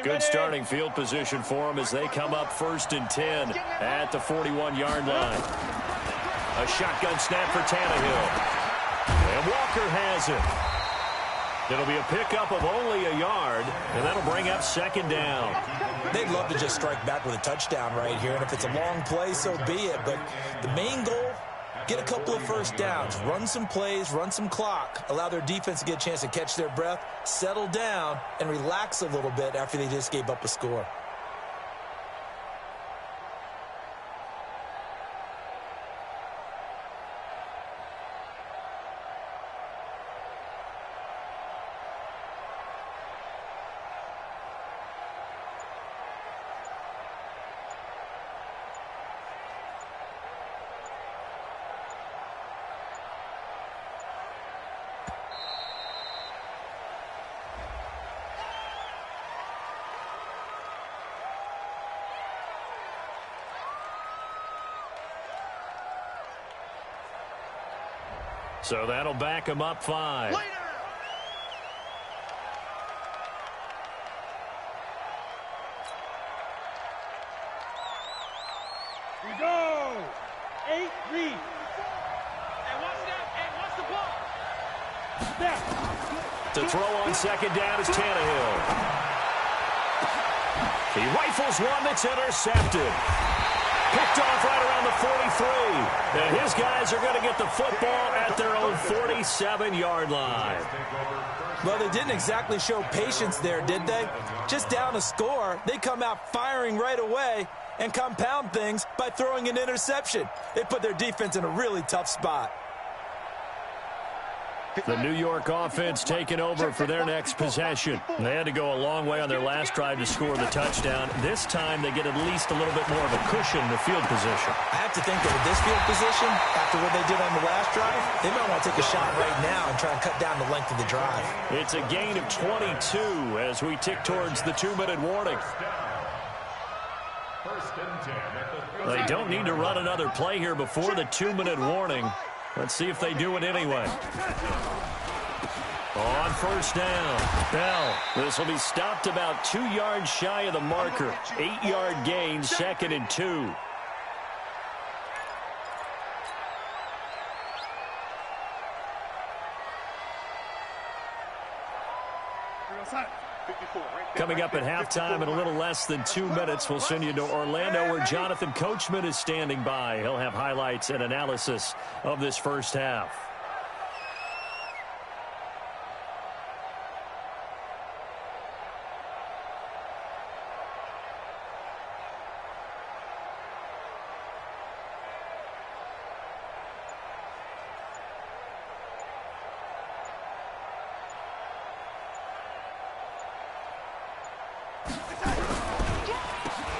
Good starting field position for them as they come up 1st and 10 at the 41-yard line. A shotgun snap for Tannehill. And Walker has it. It'll be a pickup of only a yard, and that'll bring up 2nd down. They'd love to just strike back with a touchdown right here, and if it's a long play, so be it. But the main goal, get a couple of first downs, run some plays, run some clock, allow their defense to get a chance to catch their breath, settle down, and relax a little bit after they just gave up a score. So that'll back him up 5. We go. 8 lead. And watch the ball. Step. To throw on second down is Tannehill. He rifles one that's intercepted. Picked off right around the 43. And his guys are going to get the football at their own 47-yard line. Well, they didn't exactly show patience there, did they? Just down a score, they come out firing right away and compound things by throwing an interception. They put their defense in a really tough spot. The New York offense taking over for their next possession. They had to go a long way on their last drive to score the touchdown. This time they get at least a little bit more of a cushion in the field position. I have to think that with this field position, after what they did on the last drive, they might want to take a shot right now and try and cut down the length of the drive. It's a gain of 22 as we tick towards the 2-minute warning. They don't need to run another play here before the 2-minute warning. Let's see if they do it anyway. On first down, Bell. This will be stopped about 2 yards shy of the marker. 8-yard gain, 2nd and 2. Coming up at halftime in a little less than 2 minutes, we'll send you to Orlando where Jonathan Coachman is standing by. He'll have highlights and analysis of this first half.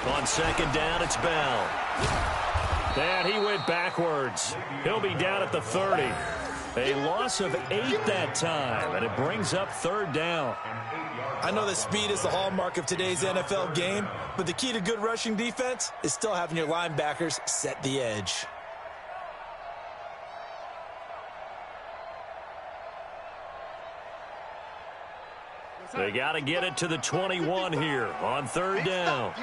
On second down, it's Bell. And he went backwards. He'll be down at the 30. A loss of 8 that time, and it brings up 3rd down. I know that speed is the hallmark of today's NFL game, but the key to good rushing defense is still having your linebackers set the edge. They got to get it to the 21 here on 3rd down.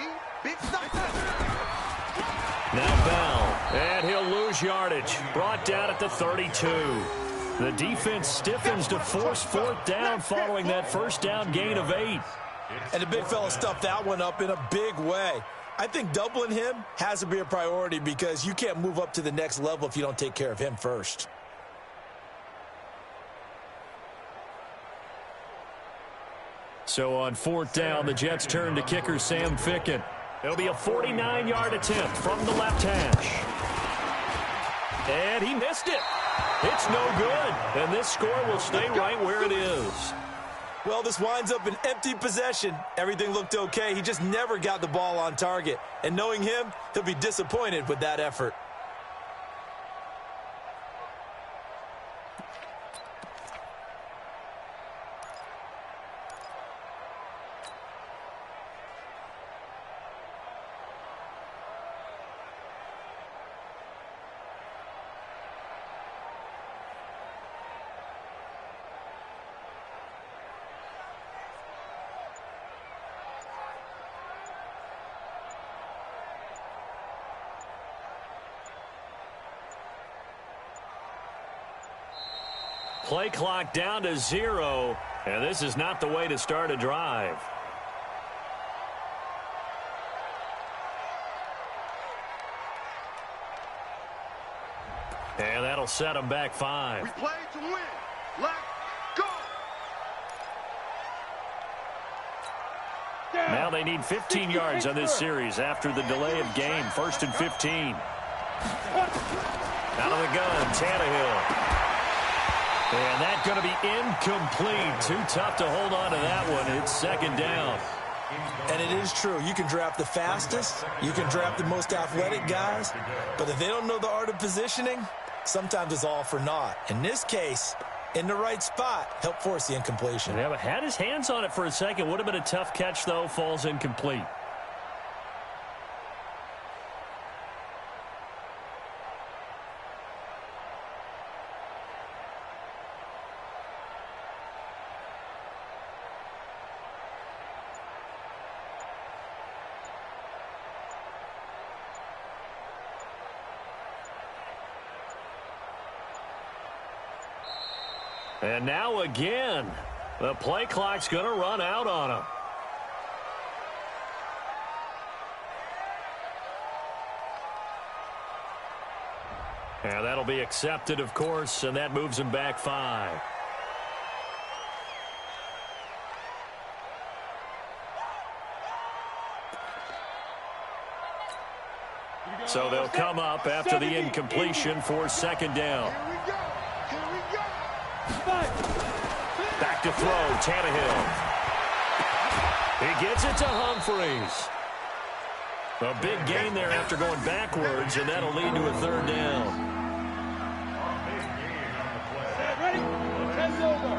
Now Bell, and he'll lose yardage. Brought down at the 32. The defense stiffens to force 4th down following that first down gain of 8. And the big fella stuffed that one up in a big way. I think doubling him has to be a priority because you can't move up to the next level if you don't take care of him first. So on 4th down, the Jets turn to kicker Sam Ficken. It'll be a 49-yard attempt from the left hash. And he missed it. It's no good. And this score will stay right where it is. Well, this winds up an empty possession. Everything looked okay. He just never got the ball on target. And knowing him, he'll be disappointed with that effort. Play clock down to 0, and this is not the way to start a drive. And that'll set them back 5. We play to win. Let's go. Now they need 15 yards on this series after the delay of game. 1st and 15. Out of the gun, Tannehill. And that's going to be incomplete. Too tough to hold on to that one. It's 2nd down. And it is true. You can draft the fastest. You can draft the most athletic guys. But if they don't know the art of positioning, sometimes it's all for naught. In this case, in the right spot, help force the incompletion. Yeah, but had his hands on it for a second. Would have been a tough catch, though. Falls incomplete. And now again, the play clock's going to run out on him. And that'll be accepted, of course, and that moves him back 5. So they'll come up after the incompletion for 2nd down. Back to throw, Tannehill. He gets it to Humphries. A big gain there after going backwards, and that'll lead to a 3rd down. Ready? 10 over.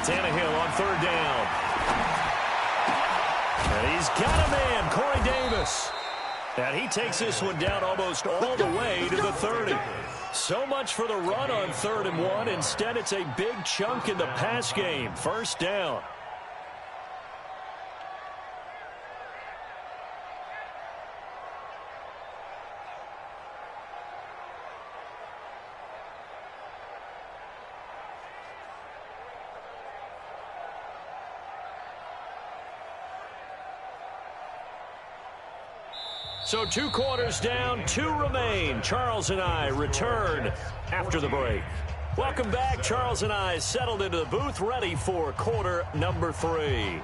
Tannehill on 3rd down. And he's got a man, Corey Davis. And he takes this one down almost all the way to the 30. So much for the run on 3rd and 1. Instead, it's a big chunk in the pass game. 1st down. So 2 quarters down, 2 remain. Charles and I return after the break. Welcome back. Charles and I settled into the booth, ready for quarter number 3.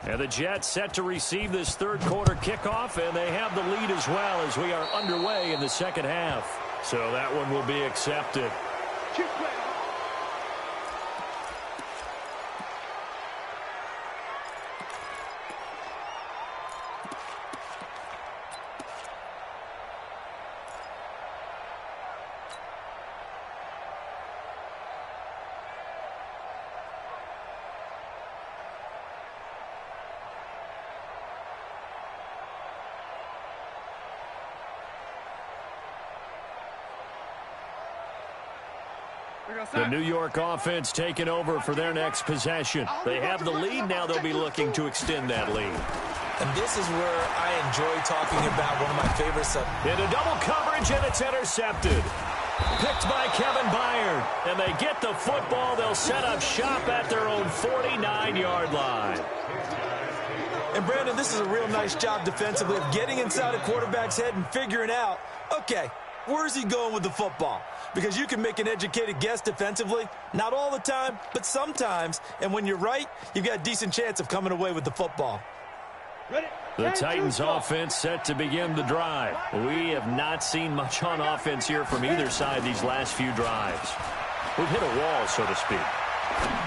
And the Jets set to receive this 3rd quarter kickoff, and they have the lead as well as we are underway in the 2nd half. So that one will be accepted. The New York offense taking over for their next possession. They have the lead. Now they'll be looking to extend that lead. And this is where I enjoy talking about one of my favorites. Into double coverage, and it's intercepted. Picked by Kevin Byard. And they get the football. They'll set up shop at their own 49-yard line. And, Brandon, this is a real nice job defensively of getting inside a quarterback's head and figuring out, okay, where's he going with the football? Because you can make an educated guess defensively. Not all the time, but sometimes. And when you're right, you've got a decent chance of coming away with the football. The Titans offense set to begin the drive. We have not seen much on offense here from either side these last few drives. We've hit a wall, so to speak.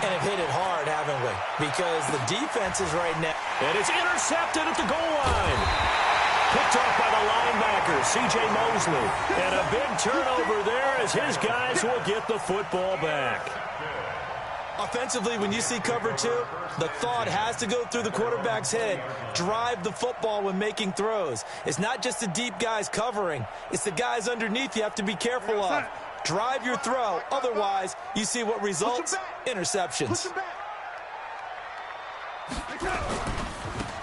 And have hit it hard, haven't we? Because the defense is right now. And it's intercepted at the goal line. Picked off by the linebacker, C.J. Mosley. And a big turnover there as his guys will get the football back. Offensively, when you see cover 2, the thought has to go through the quarterback's head. Drive the football when making throws. It's not just the deep guys covering. It's the guys underneath you have to be careful of. Drive your throw. Otherwise, you see what results? Interceptions.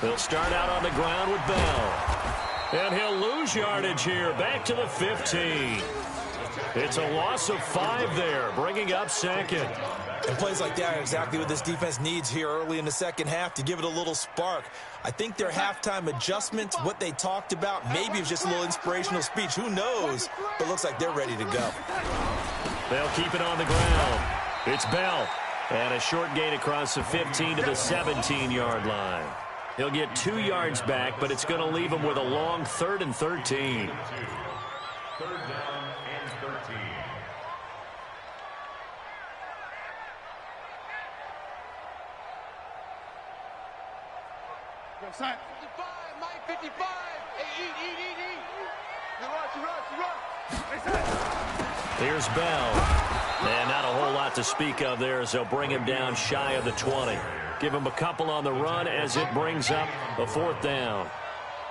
They'll start out on the ground with Bell. And he'll lose yardage here, back to the 15. It's a loss of 5 there, bringing up 2nd. And plays like that are exactly what this defense needs here early in the 2nd half to give it a little spark. I think their halftime adjustments, what they talked about, maybe it was just a little inspirational speech. Who knows? But looks like they're ready to go. They'll keep it on the ground. It's Bell. And a short gain across the 15 to the 17-yard line. He'll get 2 yards back, but it's going to leave him with a long 3rd and 13. 3rd down and 13. Go, son. 55, Mike, 55. Hey, eat. You run. Hey, son. Here's Bell. And not a whole lot to speak of there as they'll bring him down shy of the 20. Give him a couple on the run as it brings up a 4th down.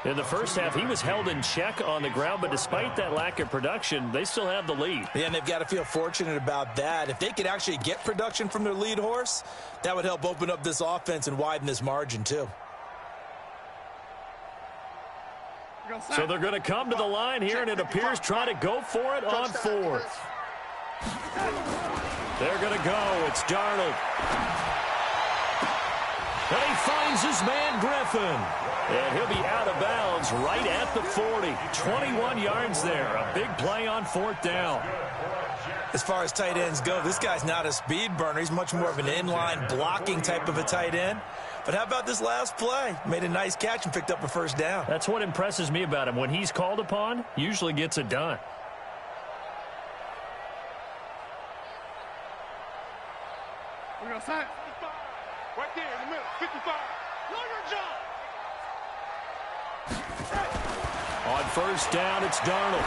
In the first half, he was held in check on the ground, but despite that lack of production, they still have the lead. Yeah, and they've got to feel fortunate about that. If they could actually get production from their lead horse, that would help open up this offense and widen this margin too. So they're going to come to the line here, and it appears trying to go for it on 4th. They're going to go. It's Darnold. And he finds his man, Griffin. And he'll be out of bounds right at the 40. 21 yards there. A big play on 4th down. As far as tight ends go, this guy's not a speed burner. He's much more of an inline blocking type of a tight end. But how about this last play? Made a nice catch and picked up a 1st down. That's what impresses me about him. When he's called upon, usually gets it done. We're going to sign. Right there in the middle. 55. Know your job. On 1st down, it's Darnold.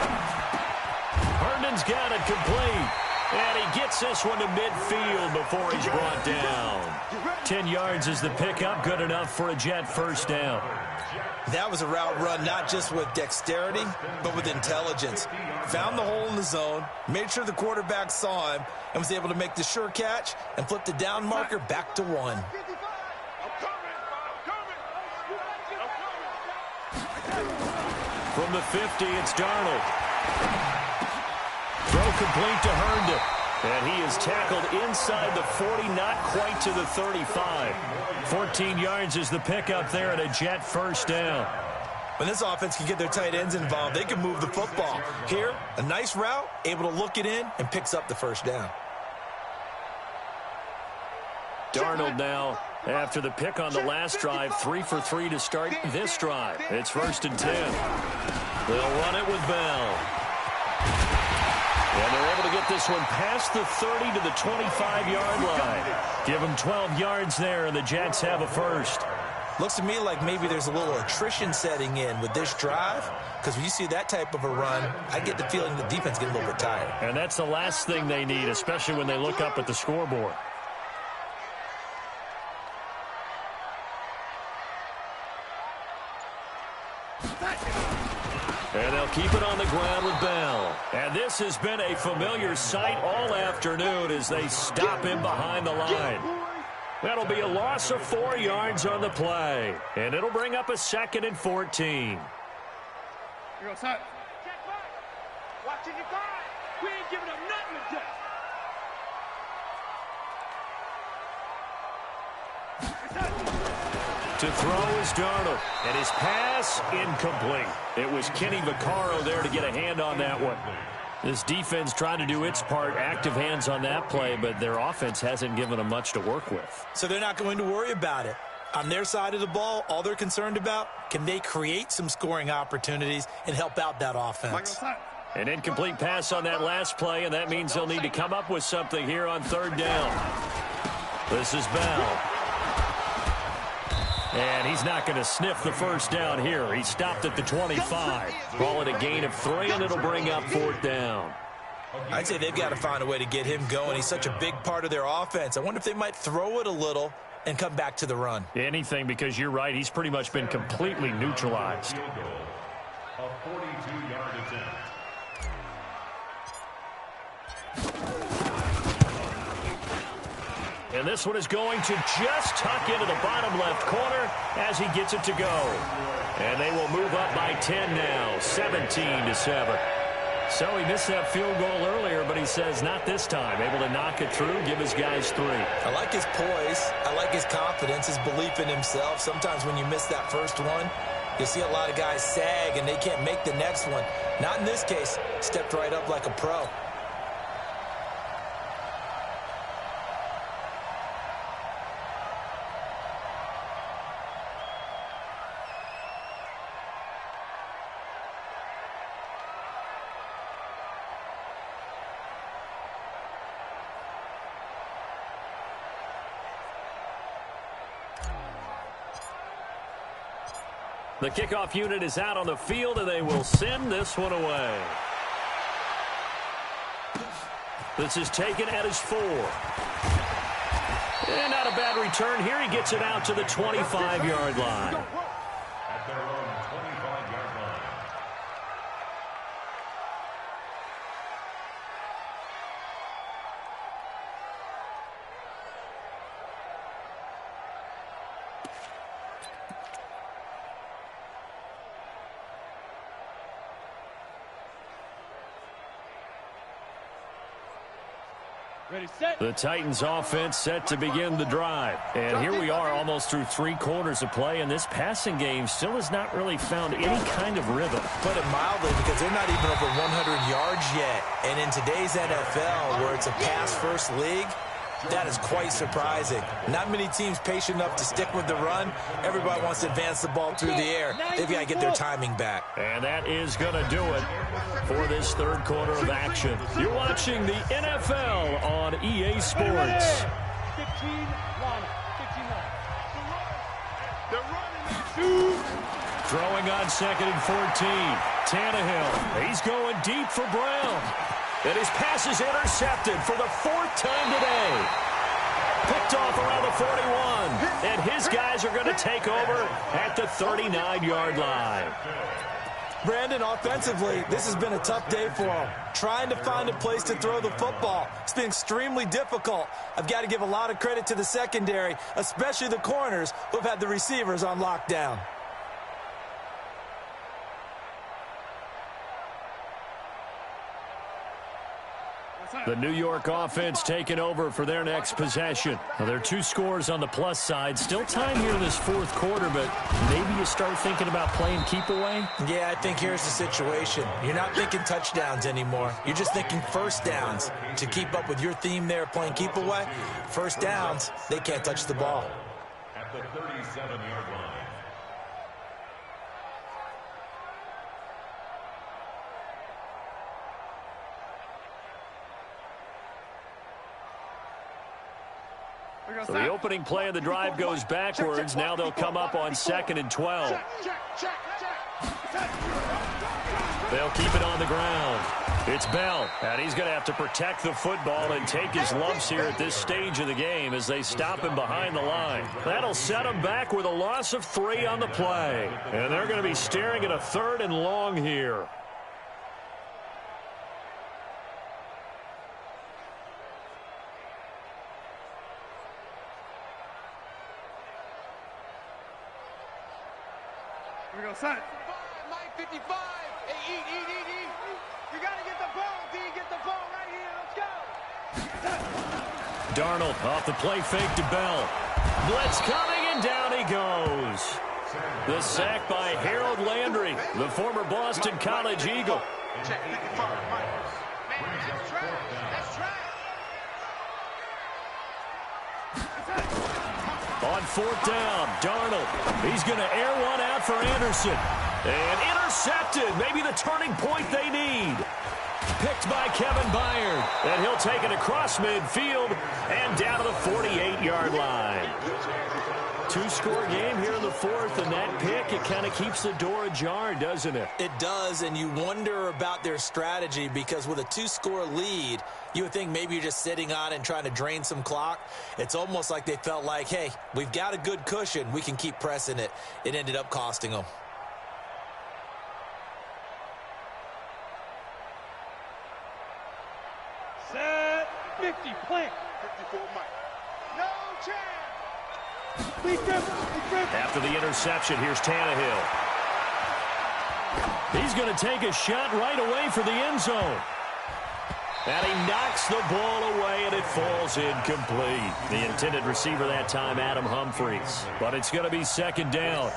Herndon's got it complete. And he gets this one to midfield before he's brought down. 10 yards is the pickup. Good enough for a Jet 1st down. That was a route run not just with dexterity, but with intelligence. Found the hole in the zone, made sure the quarterback saw him, and was able to make the sure catch and flip the down marker back to 1. From the 50, it's Darnold. Throw complete to Herndon. And he is tackled inside the 40, not quite to the 35. 14 yards is the pickup there at a Jet 1st down. When this offense can get their tight ends involved, they can move the football. Here, a nice route, able to look it in, and picks up the 1st down. Darnold now, after the pick on the last drive, 3 for 3 to start this drive. It's 1st and 10. They'll run it with Bell. And they're able to get this one past the 30 to the 25-yard line. Give them 12 yards there, and the Jets have a 1st. Looks to me like maybe there's a little attrition setting in with this drive, because when you see that type of a run, I get the feeling the defense getting a little bit tired. And that's the last thing they need, especially when they look up at the scoreboard. And they'll keep it on the ground with Bell. And this has been a familiar sight all afternoon as they stop him behind the line. That'll be a loss of 4 yards on the play. And it'll bring up a 2nd and 14. Here goes, son. Check back. Watching your guard. We ain't giving up nothing today. To throw is Darnold. And his pass incomplete. It was Kenny Vaccaro there to get a hand on that one. This defense trying to do its part, active hands on that play, but their offense hasn't given them much to work with. So they're not going to worry about it. On their side of the ball, all they're concerned about, can they create some scoring opportunities and help out that offense? An incomplete pass on that last play, and that means they'll need to come up with something here on 3rd down. This is Bell. And he's not going to sniff the 1st down here. He stopped at the 25. Call it a gain of 3, and it'll bring up 4th down. I'd say they've got to find a way to get him going. He's such a big part of their offense. I wonder if they might throw it a little and come back to the run. Anything, because you're right. He's pretty much been completely neutralized. A 42-yard attempt. And this one is going to just tuck into the bottom left corner as he gets it to go. And they will move up by 10 now, 17-7. So he missed that field goal earlier, but he says not this time. Able to knock it through, give his guys 3. I like his poise. I like his confidence, his belief in himself. Sometimes when you miss that first one, you see a lot of guys sag and they can't make the next one. Not in this case. Stepped right up like a pro. The kickoff unit is out on the field, and they will send this one away. This is taken at his 4. And not a bad return here. He gets it out to the 25-yard line. At their own 25-yard line. The Titans offense set to begin the drive. And here we are almost through 3 quarters of play, and this passing game still has not really found any kind of rhythm. Put it mildly, because they're not even over 100 yards yet. And in today's NFL, where it's a pass-first league, that is quite surprising. Not many teams patient enough to stick with the run. Everybody wants to advance the ball through the air. They've got to get their timing back. And that is going to do it for this third quarter of action. You're watching the NFL on EA Sports. 15-1. Throwing on 2nd and 14. Tannehill. He's going deep for Brown. And his pass is intercepted for the 4th time today. Picked off around the 41. And his guys are going to take over at the 39-yard line. Brandon, offensively, this has been a tough day for him. Trying to find a place to throw the football. It's been extremely difficult. I've got to give a lot of credit to the secondary, especially the corners who have had the receivers on lockdown. The New York offense taking over for their next possession. Now, there are 2 scores on the plus side. Still time here in this 4th quarter, but maybe you start thinking about playing keep away? Yeah, I think here's the situation. You're not thinking touchdowns anymore. You're just thinking first downs. To keep up with your theme there, playing keep away, first downs, they can't touch the ball. At the 37-yard line. So the opening play of the drive goes backwards. Now they'll come up on 2nd and 12. They'll keep it on the ground. It's Bell, and he's going to have to protect the football and take his lumps here at this stage of the game as they stop him behind the line. That'll set him back with a loss of 3 on the play. And they're going to be staring at a 3rd and long here. Here we go, son. Mike 55. Hey, eat. You got to get the ball, D. Get the ball right here. Let's go. Darnold off the play fake to Bell. Blitz coming, and down he goes. The sack by Harold Landry, the former Boston College Eagle. Check 55, Mike. Man, that's trash. That's trash. On 4th down, Darnold. He's going to air one out for Anderson. And intercepted. Maybe the turning point they need. Picked by Kevin Byard. And he'll take it across midfield and down to the 48-yard line. 2-score game here in the 4th, and that pick, it kind of keeps the door ajar, doesn't it? It does, and you wonder about their strategy because with a 2-score lead, you would think maybe you're just sitting on it and trying to drain some clock. It's almost like they felt like, hey, we've got a good cushion. We can keep pressing it. It ended up costing them. Set 50, plant. 54, Mike. No chance. After the interception, here's Tannehill. He's going to take a shot right away for the end zone. And he knocks the ball away, and it falls incomplete. The intended receiver that time, Adam Humphries. But it's going to be 2nd down.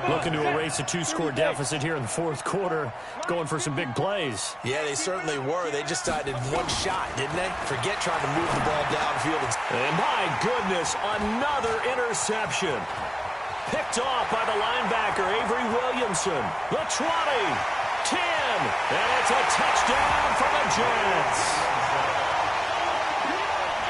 Looking to erase a 2-score deficit here in the 4th quarter. Going for some big plays. Yeah, they certainly were. They just decided one shot, didn't they? Forget trying to move the ball downfield. And my goodness, another interception. Picked off by the linebacker, Avery Williamson. The 20, 10, and it's a touchdown for the Jets.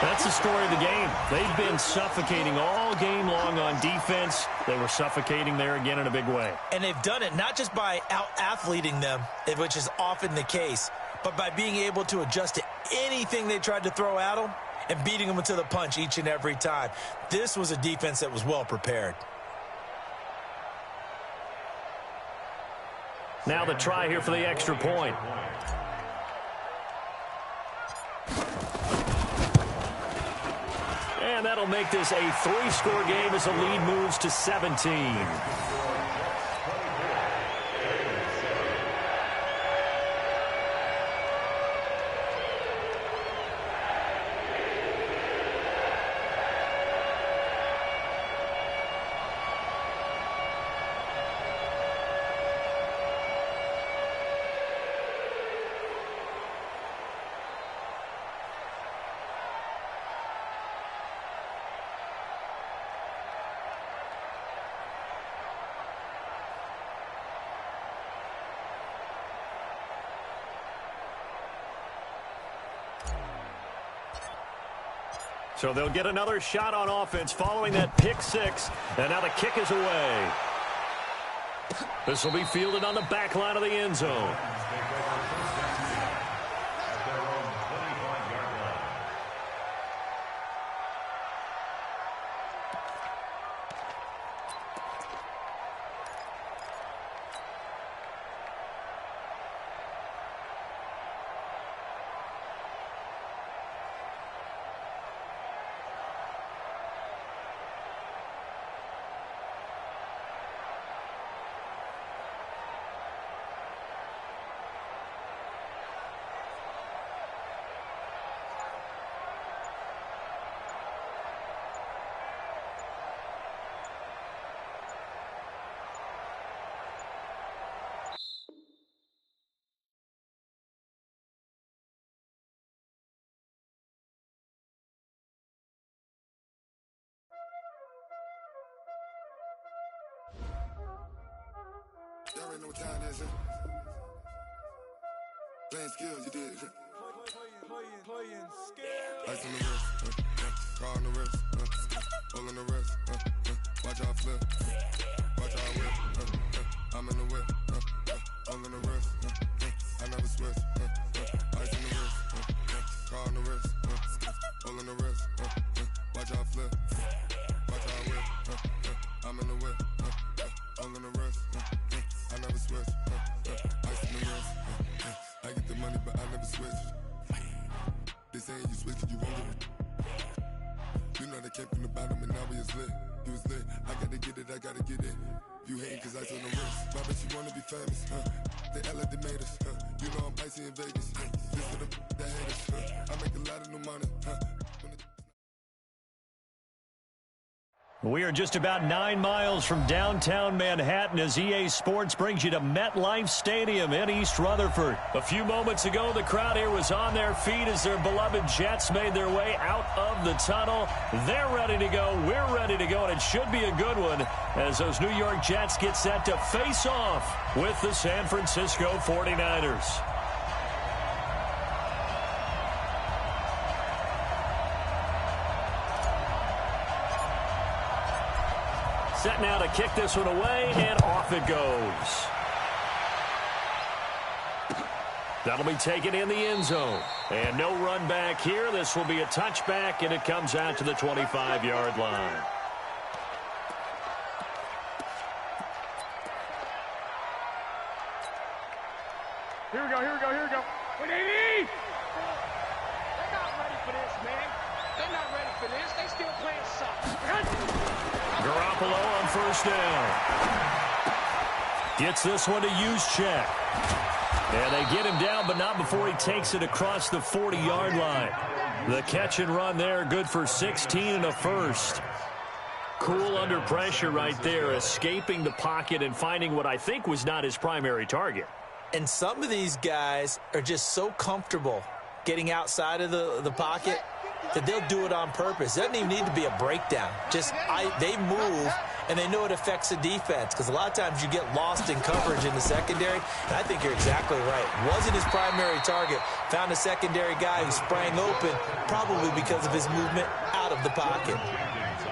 That's the story of the game. They've been suffocating all game long on defense. They were suffocating there again in a big way. And they've done it not just by out-athleting them, which is often the case, but by being able to adjust to anything they tried to throw at them and beating them to the punch each and every time. This was a defense that was well prepared. Now the try here for the extra point. And that'll make this a 3-score game as the lead moves to 17. So they'll get another shot on offense following that pick six. And now the kick is away. This will be fielded on the back line of the end zone. Y'all already know what time it is, huh? Playing skills, you did, huh? Playing skills. Ice on the wrist, car on the wrist, hole on the wrist, watch out flip, watch out whip, I'm in the whip, hole on the wrist, I never switch, ice on the wrist, car on the wrist, hole on the wrist, watch out flip, watch out whip, I'm in the whip, hole on the wrist, I never switch, ice on the wrist, I get the money but I never switch. They saying you switch 'cause you won't get it. You know they came from the bottom and now we is lit. You was lit, I gotta get it, I gotta get it. You hating 'cause ice on the wrist. Why bet you wanna be famous, They act like they made us, You know I'm icy in Vegas, This for the that hate us, I make a lot of new money, We are just about 9 miles from downtown Manhattan as EA Sports brings you to MetLife Stadium in East Rutherford. A few moments ago, the crowd here was on their feet as their beloved Jets made their way out of the tunnel. They're ready to go. We're ready to go, and it should be a good one as those New York Jets get set to face off with the San Francisco 49ers. Set now to kick this one away, and off it goes. That'll be taken in the end zone. And no run back here. This will be a touchback, and it comes out to the 25-yard line. Here we go, here we go, here we go. What they need? They're not ready for this, man. They're not ready for this. They still playing soft. Garoppolo on first down. Gets this one to Juszczyk. And they get him down, but not before he takes it across the 40-yard line. The catch and run there, good for 16 and a first. Cool under pressure right there, escaping the pocket and finding what I think was not his primary target. And some of these guys are just so comfortable getting outside of the pocket that they'll do it on purpose. It doesn't even need to be a breakdown. Just they move and they know it affects the defense because a lot of times you get lost in coverage in the secondary, and I think you're exactly right. Wasn't his primary target. Found a secondary guy who sprang open, probably because of his movement out of the pocket.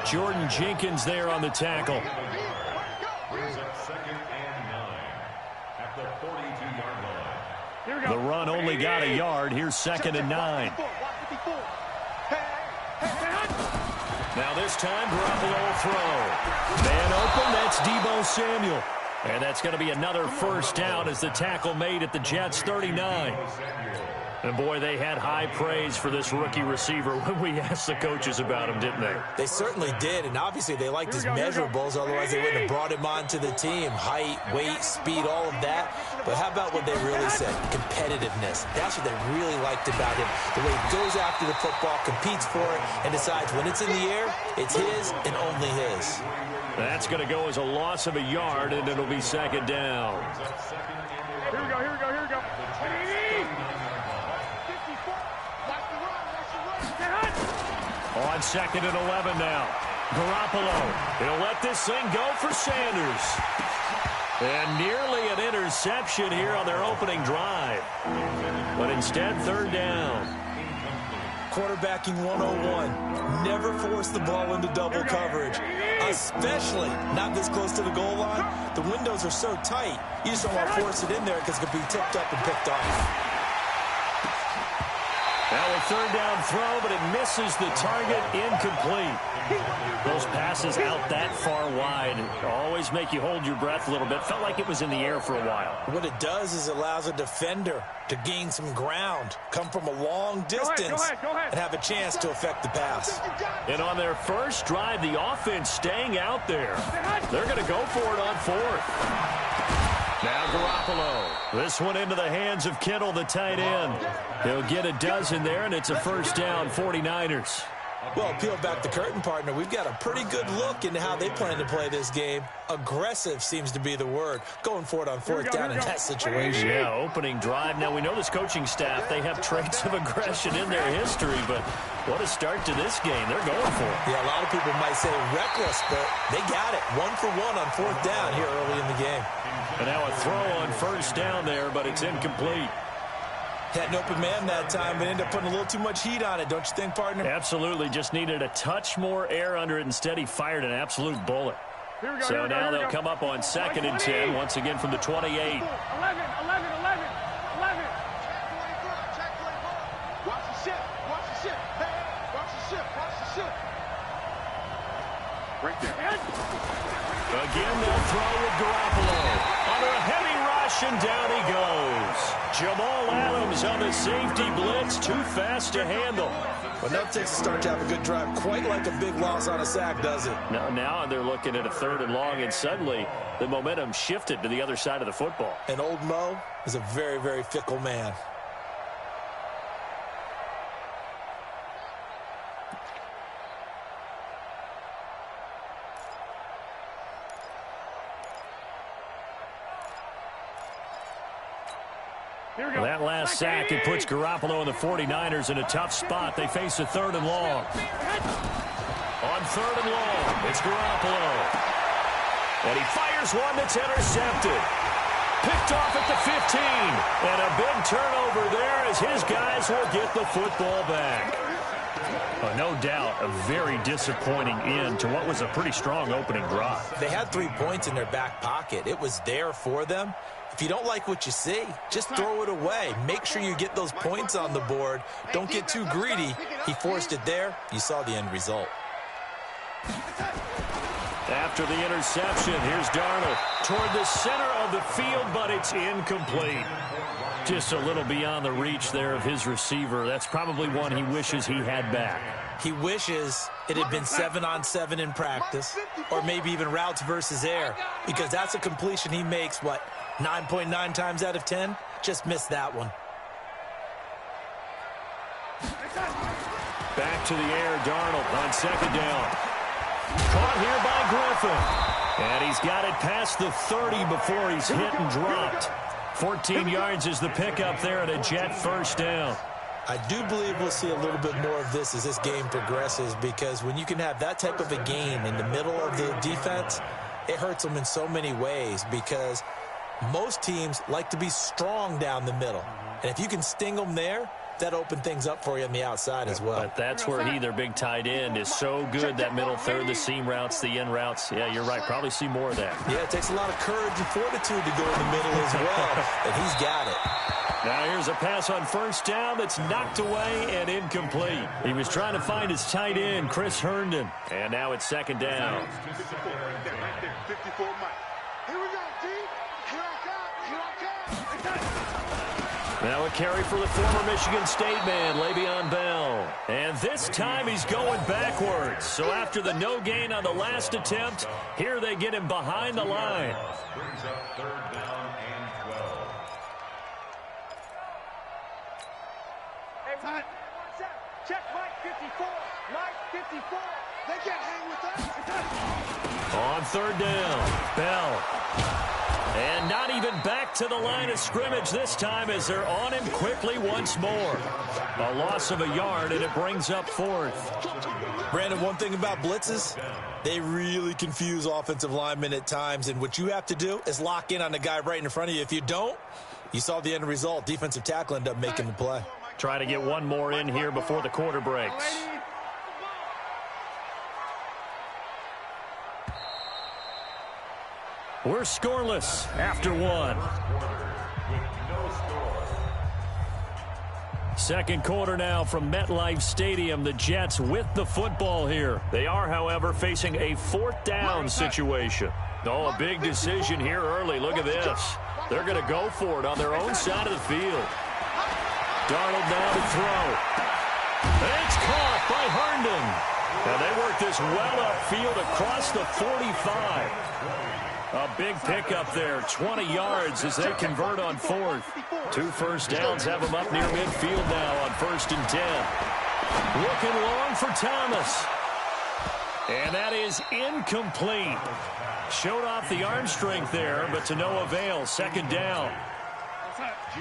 Jordan Jenkins there on the tackle. The run only got a yard. Here's 2nd and 9. Now this time, Garoppolo will throw. Man open, that's Deebo Samuel. And that's going to be another first down as the tackle made at the Jets' 39. And, boy, they had high praise for this rookie receiver when we asked the coaches about him, didn't they? They certainly did, and obviously they liked his measurables, otherwise they wouldn't have brought him onto the team. Height, weight, speed, all of that. But how about what they really said? Competitiveness. That's what they really liked about him. The way he goes after the football, competes for it, and decides when it's in the air, it's his and only his. That's going to go as a loss of a yard, and it'll be 2nd down. Here we go, here we go, here we go. On 2nd and 11 now. Garoppolo. He'll let this thing go for Sanders. And nearly an interception here on their opening drive. But instead, 3rd down. Quarterbacking 101. Never force the ball into double coverage, especially not this close to the goal line. The windows are so tight, you just don't want to force it in there because it could be tipped up and picked off. Now a 3rd down throw, but it misses the target, incomplete. Those passes out that far wide always make you hold your breath a little bit. Felt like it was in the air for a while. What it does is it allows a defender to gain some ground, come from a long distance, and have a chance to affect the pass. And on their first drive, the offense staying out there. They're going to go for it on 4th. Now Garoppolo. This one into the hands of Kittle, the tight end. He'll get a dozen there, and it's a first down, 49ers. Well, peel back the curtain, partner. We've got a pretty good look into how they plan to play this game. Aggressive seems to be the word. Going for it on 4th down in that situation. Yeah, opening drive. Now, we know this coaching staff, they have traits of aggression in their history, but what a start to this game. They're going for it. Yeah, a lot of people might say reckless, but they got it. 1 for 1 on 4th down here early in the game. And now a throw on first down there, but it's incomplete. Had an open man that time, but ended up putting a little too much heat on it, don't you think, partner? Absolutely. Just needed a touch more air under it. Instead, he fired an absolute bullet. So now they'll come up on 2nd and 10, once again from the 28. 11. Watch the ship. Watch the ship. Hey, watch the ship. Watch the ship. Right there. Again, they'll throw with Garoppolo. Under a heavy rush, and down he goes. Jamal Adams on the safety blitz. Too fast to handle. Well, that takes a start to have a good drive. Quite like a big loss on a sack, does it? Now they're looking at a 3rd and long, and suddenly the momentum shifted to the other side of the football. And old Mo is a very, very fickle man. Well, that last sack, it puts Garoppolo and the 49ers in a tough spot. They face a 3rd and long. On 3rd and long, it's Garoppolo. And he fires one that's intercepted. Picked off at the 15. And a big turnover there as his guys will get the football back. No doubt a very disappointing end to what was a pretty strong opening drive. They had 3 points in their back pocket. It was there for them. If you don't like what you see, just throw it away. Make sure you get those points on the board. Don't get too greedy. He forced it there. You saw the end result. After the interception, here's Darnold toward the center of the field, but it's incomplete. Just a little beyond the reach there of his receiver. That's probably one he wishes he had back. He wishes it had been 7-on-7 in practice, or maybe even routes versus air, because that's a completion he makes, 9.9 times out of 10? Just missed that one. Back to the air, Darnold on 2nd down. Caught here by Griffin. And he's got it past the 30 before he's hit and dropped. 14 yards is the pickup there at a Jet first down. I do believe we'll see a little bit more of this as this game progresses, because when you can have that type of a game in the middle of the defense, it hurts them in so many ways, because most teams like to be strong down the middle. And if you can sting them there, that opens things up for you on the outside as well. But that's where he, their big tight end, is so good, that middle third, the seam routes, the in routes. Yeah, you're right. Probably see more of that. Yeah, it takes a lot of courage and fortitude to go in the middle as well, and he's got it. Now here's a pass on first down that's knocked away and incomplete. He was trying to find his tight end, Chris Herndon. And now it's second down. 54 Mike. Here we go, D. Here I come. Now a carry for the former Michigan State man, Le'Veon Bell. And this time he's going backwards. So after the no gain on the last attempt, here they get him behind the line. Brings up third down and 12. Hey, check Mike 54. Mike 54. They can't hang with us. On third down, Bell. And not even back to the line of scrimmage this time, as they're on him quickly once more. A loss of a yard, and it brings up fourth. Brandon, one thing about blitzes, they really confuse offensive linemen at times, and what you have to do is lock in on the guy right in front of you. If you don't, you saw the end result. Defensive tackle ended up making the play. Try to get one more in here before the quarter breaks. We're scoreless after one. Second quarter now from MetLife Stadium. The Jets with the football here. They are, however, facing a fourth down situation. Oh, a big decision here early. Look at this. They're going to go for it on their own side of the field. Darnold now to throw. It's caught by Herndon. And they work this well upfield across the 45. A big pickup there, 20 yards as they convert on fourth. 2 first downs have them up near midfield now on 1st and 10. Looking long for Thomas. And that is incomplete. Showed off the arm strength there, but to no avail. 2nd down.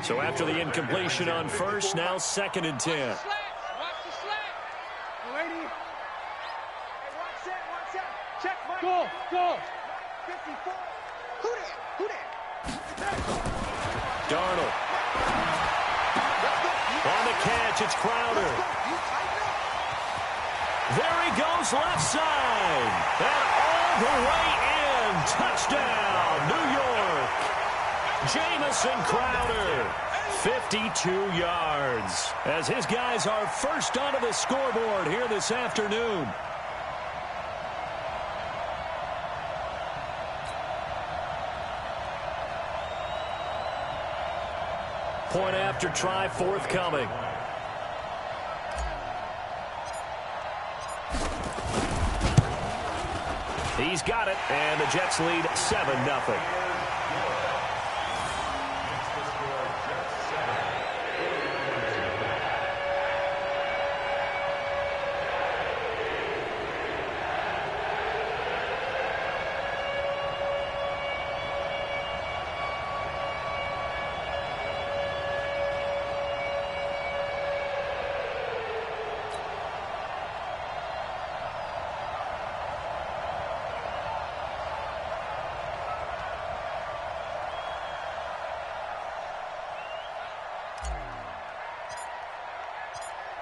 So after the incompletion on first, now 2nd and 10. Watch the slant. Lady. Hey, watch that. Check Mike. Go. 54. Who that? Darnold. On the catch, it's Crowder. There he goes, left side. And all the way in. Touchdown, New York. Jamison Crowder, 52 yards, as his guys are first onto the scoreboard here this afternoon. Point after try forthcoming. He's got it, and the Jets lead 7-0.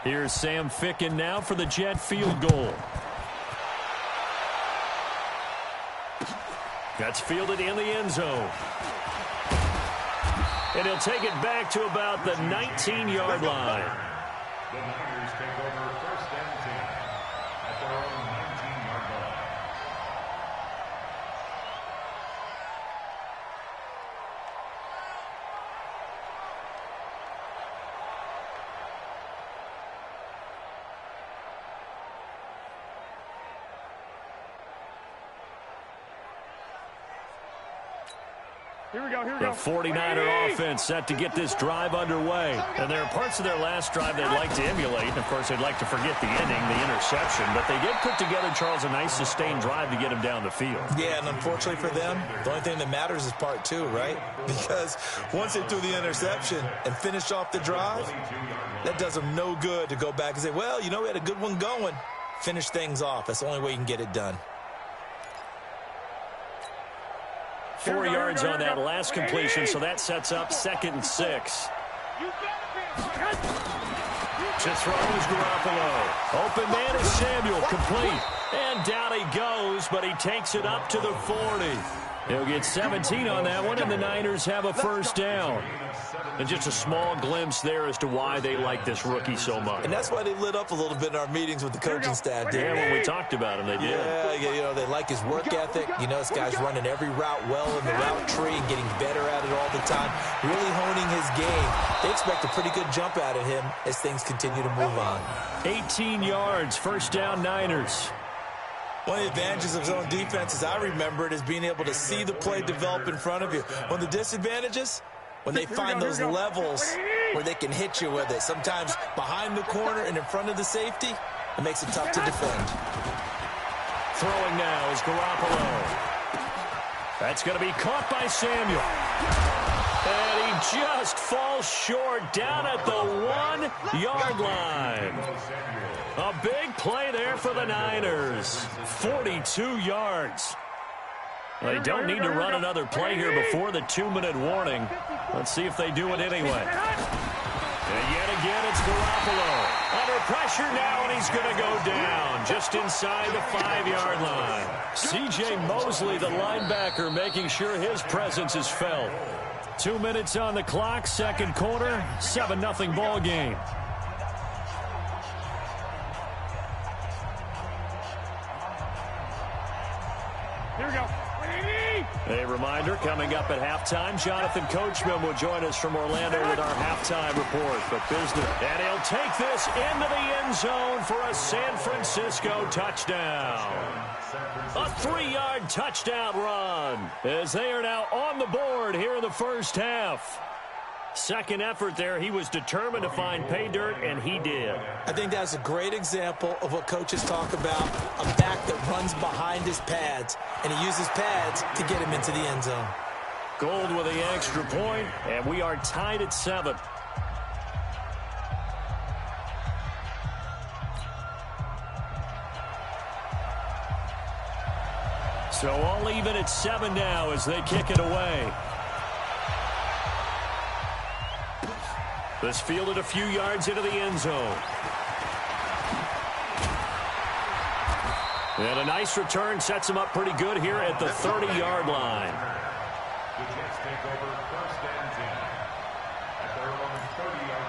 Here's Sam Ficken now for the Jet field goal. That's fielded in the end zone. And he'll take it back to about the 19-yard line. The Niners take over 1st and 10 at their own 19-yard line. Here we go, here we The go. 49er offense set to get this drive underway. And there are parts of their last drive they'd like to emulate. And, of course, they'd like to forget the ending, the interception. But they did put together, Charles, a nice sustained drive to get him down the field. Yeah, and unfortunately for them, the only thing that matters is part two, right? Because once they threw the interception and finished off the drive, that does them no good to go back and say, well, you know, we had a good one going. Finish things off. That's the only way you can get it done. 4 yards on that last completion, so that sets up 2nd and 6. To throw is Garoppolo. Open man is Samuel, complete. And down he goes, but he takes it up to the 40. He'll get 17 on that one, and the Niners have a first down. And just a small glimpse there as to why they like this rookie so much. And that's why they lit up a little bit in our meetings with the coaching staff. Yeah, when we talked about him, they did. Yeah, you know, they like his work ethic. You know, this guy's running every route well in the route tree and getting better at it all the time, really honing his game. They expect a pretty good jump out of him as things continue to move on. 18 yards, first down Niners. One of the advantages of zone defense, as I remember it, is being able to see the play develop in front of you. One of the disadvantages, when they find those levels where they can hit you with it, sometimes behind the corner and in front of the safety, it makes it tough to defend. Throwing now is Garoppolo. That's going to be caught by Samuel. And he just falls short down at the 1-yard line. A big play there for the Niners. 42 yards. They don't need to run another play here before the 2-minute warning. Let's see if they do it anyway. And yet again, it's Garoppolo. Under pressure now, and he's going to go down just inside the 5-yard line. C.J. Mosley, the linebacker, making sure his presence is felt. 2 minutes on the clock, second quarter, 7-0 ball game. Here we go. A reminder, coming up at halftime, Jonathan Coachman will join us from Orlando with our halftime report. But business, and he'll take this into the end zone for a San Francisco touchdown. A 3-yard touchdown run as they are now on the board here in the first half. Second effort there, he was determined to find pay dirt, and he did. I think that's a great example of what coaches talk about, a back that runs behind his pads, and he uses pads to get him into the end zone. Gold with the extra point, and we are tied at 7. So all even at 7 now as they kick it away. This fielded a few yards into the end zone. And a nice return sets him up pretty good here at the 30-yard line. The Jets take over first and 10 at their own 30-yard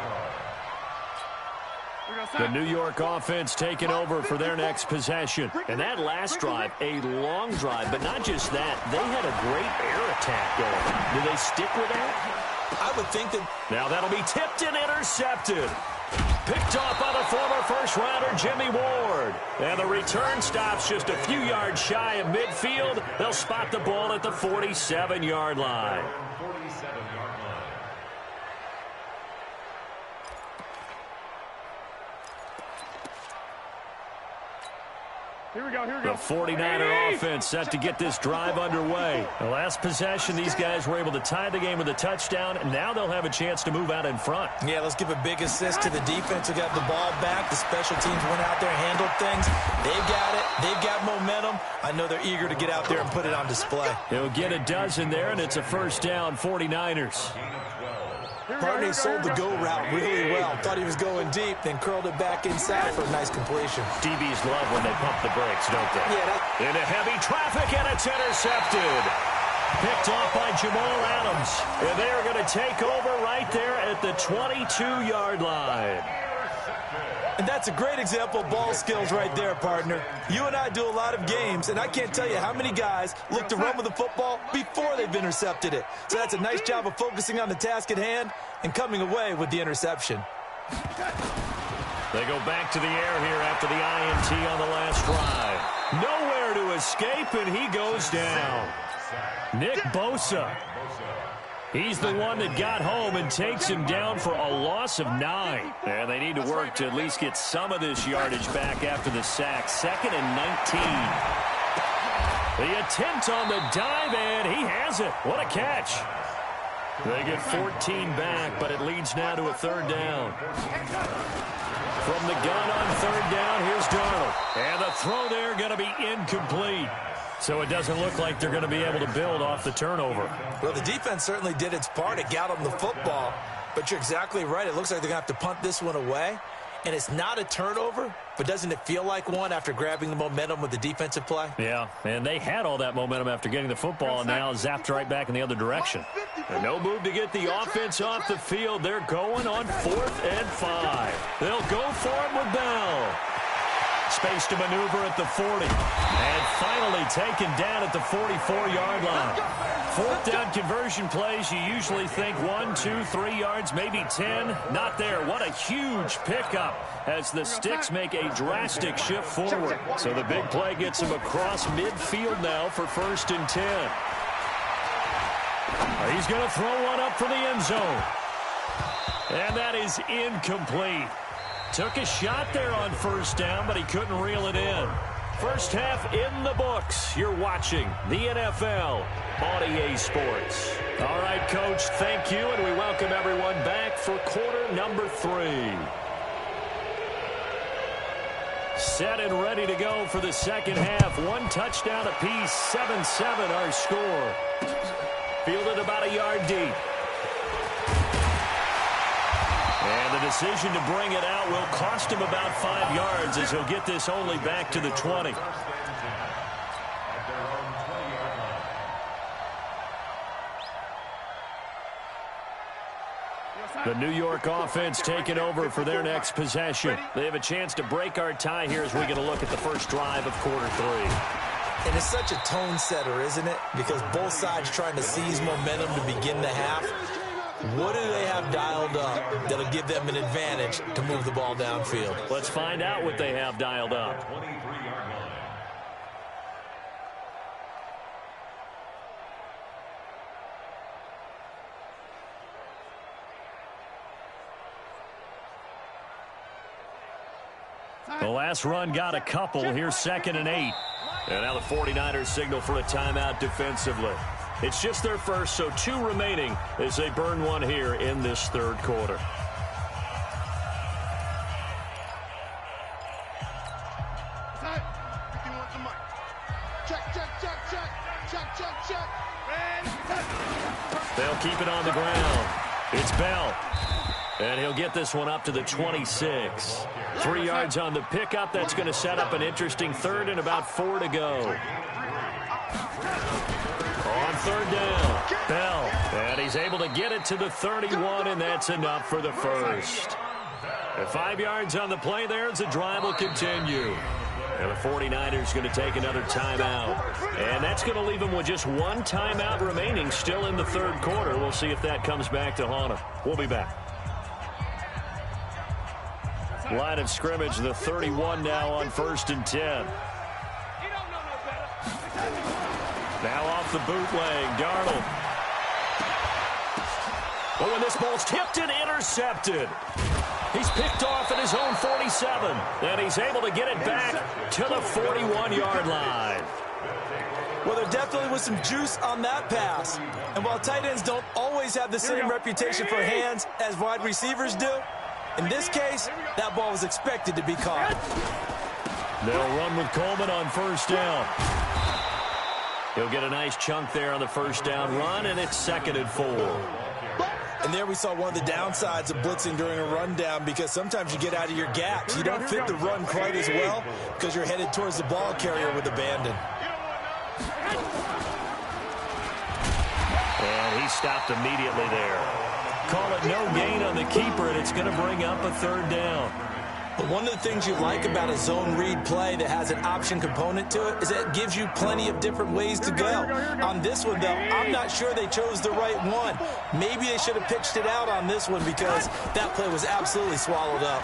line. The New York offense taking over for their next possession. And that last drive, a long drive, but not just that. They had a great air attack going. Do they stick with that? I would think that... Now that'll be tipped and intercepted. Picked off by the former first-rounder Jimmy Ward. And the return stops just a few yards shy of midfield. They'll spot the ball at the 47-yard line. 47-yard line. Here we go, here we The go. 49er offense set to get this drive underway. The last possession, these guys were able to tie the game with a touchdown, and now they'll have a chance to move out in front. Yeah, let's give a big assist to the defense who got the ball back. The special teams went out there and handled things. They've got it. They've got momentum. I know they're eager to get out there and put it on display. They'll get a dozen there, and it's a first down, 49ers. Barney sold the go route really well. Thought he was going deep, then curled it back inside for a nice completion. DBs love when they pump the brakes, don't they? Yeah. Into heavy traffic, and it's intercepted. Picked off by Jamal Adams. And they are going to take over right there at the 22-yard line. And that's a great example of ball skills right there, partner. You and I do a lot of games, and I can't tell you how many guys look to run with the football before they've intercepted it. So that's a nice job of focusing on the task at hand and coming away with the interception. They go back to the air here after the INT on the last drive. Nowhere to escape, and he goes down. Nick Bosa. He's the one that got home and takes him down for a loss of 9. And they need to work to at least get some of this yardage back after the sack. 2nd and 19. The attempt on the dive, and he has it. What a catch. They get 14 back, but it leads now to a 3rd down. From the gun on 3rd down, here's Darnold. And the throw there going to be incomplete. So it doesn't look like they're going to be able to build off the turnover. Well, the defense certainly did its part. It got them the football. But you're exactly right. It looks like they're going to have to punt this one away. And it's not a turnover, but doesn't it feel like one after grabbing the momentum with the defensive play? Yeah, and they had all that momentum after getting the football, and now zapped right back in the other direction. And no move to get the offense off the field. They're going on 4th and 5. They'll go for it with Bell. Space to maneuver at the 40. And finally taken down at the 44-yard line. 4th down conversion plays, you usually think 1, 2, 3 yards, maybe 10. Not there. What a huge pickup as the Sticks make a drastic shift forward. So the big play gets him across midfield now for 1st and 10. He's going to throw one up for the end zone. And that is incomplete. Took a shot there on 1st down, but he couldn't reel it in. First half in the books. You're watching the NFL on EA Sports. All right, Coach, thank you, and we welcome everyone back for quarter number 3. Set and ready to go for the second half. 1 touchdown apiece, 7-7 our score. Fielded about a yard deep. And the decision to bring it out will cost him about 5 yards as he'll get this only back to the 20. The New York offense taking over for their next possession. They have a chance to break our tie here as we get a look at the first drive of quarter 3. And it's such a tone setter, isn't it? Because both sides trying to seize momentum to begin the half. What do they have dialed up that'll give them an advantage to move the ball downfield? Let's find out what they have dialed up. The last run got a couple. Here's 2nd and 8. And now the 49ers signal for a timeout defensively. It's just their first, so 2 remaining as they burn one here in this 3rd quarter. They'll keep it on the ground. It's Bell. And he'll get this one up to the 26. 3 yards on the pickup. That's going to set up an interesting 3rd and about 4 to go. On 3rd down, Bell. And he's able to get it to the 31, and that's enough for the first. And 5 yards on the play there as the drive will continue. And the 49ers going to take another timeout. And that's going to leave them with just 1 timeout remaining still in the 3rd quarter. We'll see if that comes back to haunt them. We'll be back. Line of scrimmage, the 31 now on 1st and 10. Now off the bootleg, Darnold. Oh, and this ball's tipped and intercepted. He's picked off at his own 47, and he's able to get it back to the 41-yard line. Well, there definitely was some juice on that pass. And while tight ends don't always have the same reputation for hands as wide receivers do, in this case, that ball was expected to be caught. They'll run with Coleman on 1st down. He'll get a nice chunk there on the 1st down run, and it's 2nd and 4. And there we saw one of the downsides of blitzing during a rundown, because sometimes you get out of your gaps. You don't fit the run quite as well because you're headed towards the ball carrier with abandon. And he stopped immediately there. Call it no gain on the keeper, and it's going to bring up a 3rd down. But one of the things you like about a zone read play that has an option component to it is that it gives you plenty of different ways to go. On this one, though, I'm not sure they chose the right one. Maybe they should have pitched it out on this one because that play was absolutely swallowed up.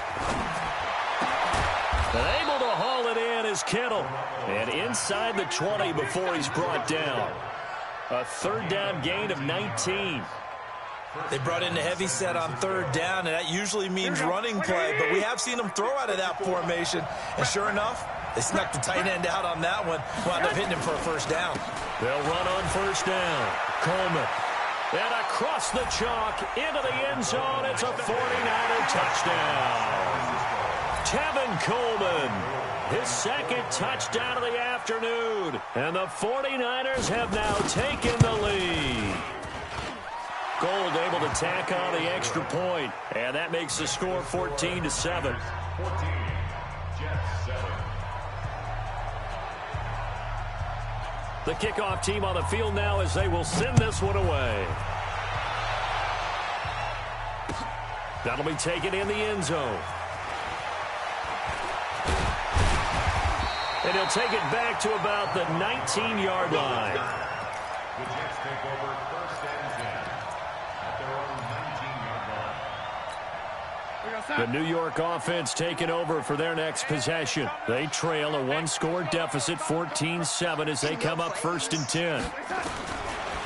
And able to haul it in is Kittle. And inside the 20 before he's brought down. A third down gain of 19. They brought in the heavy set on third down, and that usually means running play, but we have seen them throw out of that formation, and sure enough, they snuck the tight end out on that one, wound up hitting him for a first down. They'll run on first down. Coleman. And across the chalk into the end zone. It's a 49er touchdown. Tevin Coleman, his second touchdown of the afternoon. And the 49ers have now taken the lead. Gold able to tack on the extra point, and that makes the score 14-7. 14, Jets 7. The kickoff team on the field now as they will send this one away. That'll be taken in the end zone. And he'll take it back to about the 19-yard line. The Jets take over first and 10 at their own 19-yard line. The New York offense taking over for their next possession. They trail a one-score deficit, 14-7, as they come up first and 10.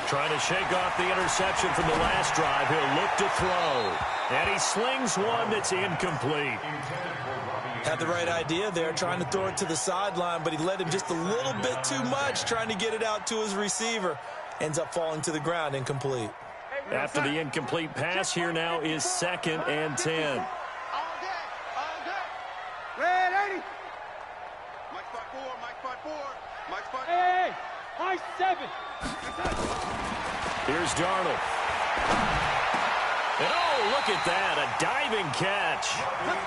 Trying to shake off the interception from the last drive. He'll look to throw. And he slings one that's incomplete. Had the right idea there, trying to throw it to the sideline, but he led him just a little bit too much, trying to get it out to his receiver. Ends up falling to the ground, incomplete. After the incomplete pass, here now is 2nd and 10. All day. Red 80. Mike spot 4. Hey, I 7. Here's Darnold. And oh, look at that, a diving catch.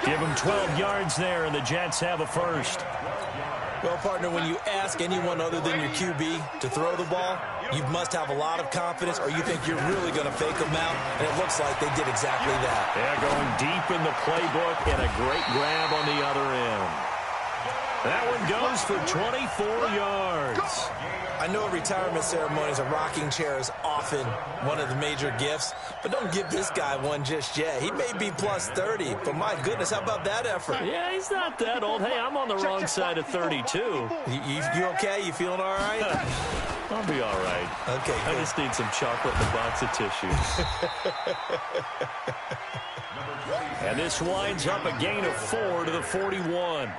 Give him 12 yards there, and the Jets have a first. Well, partner, when you ask anyone other than your QB to throw the ball, you must have a lot of confidence, or you think you're really going to fake them out, and it looks like they did exactly that. Yeah, going deep in the playbook, and a great grab on the other end. That one goes for 24 yards. I know retirement ceremonies, a rocking chair is often one of the major gifts, but don't give this guy one just yet. He may be plus 30, but my goodness, how about that effort? Yeah, he's not that old. Hey, I'm on the wrong side of 32. You okay? You feeling all right? I'll be all right. Okay, I good. just need some chocolate and a box of tissues. And this winds up a gain of 4 to the 41.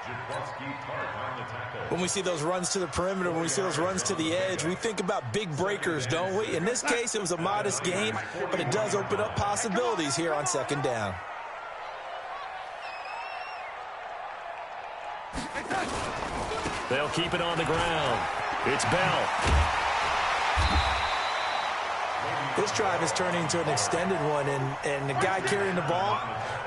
When we see those runs to the perimeter, when we see those runs to the edge, we think about big breakers, don't we? In this case, it was a modest gain, but it does open up possibilities here on 2nd down. They'll keep it on the ground. It's Bell. This drive is turning into an extended one, and the guy carrying the ball,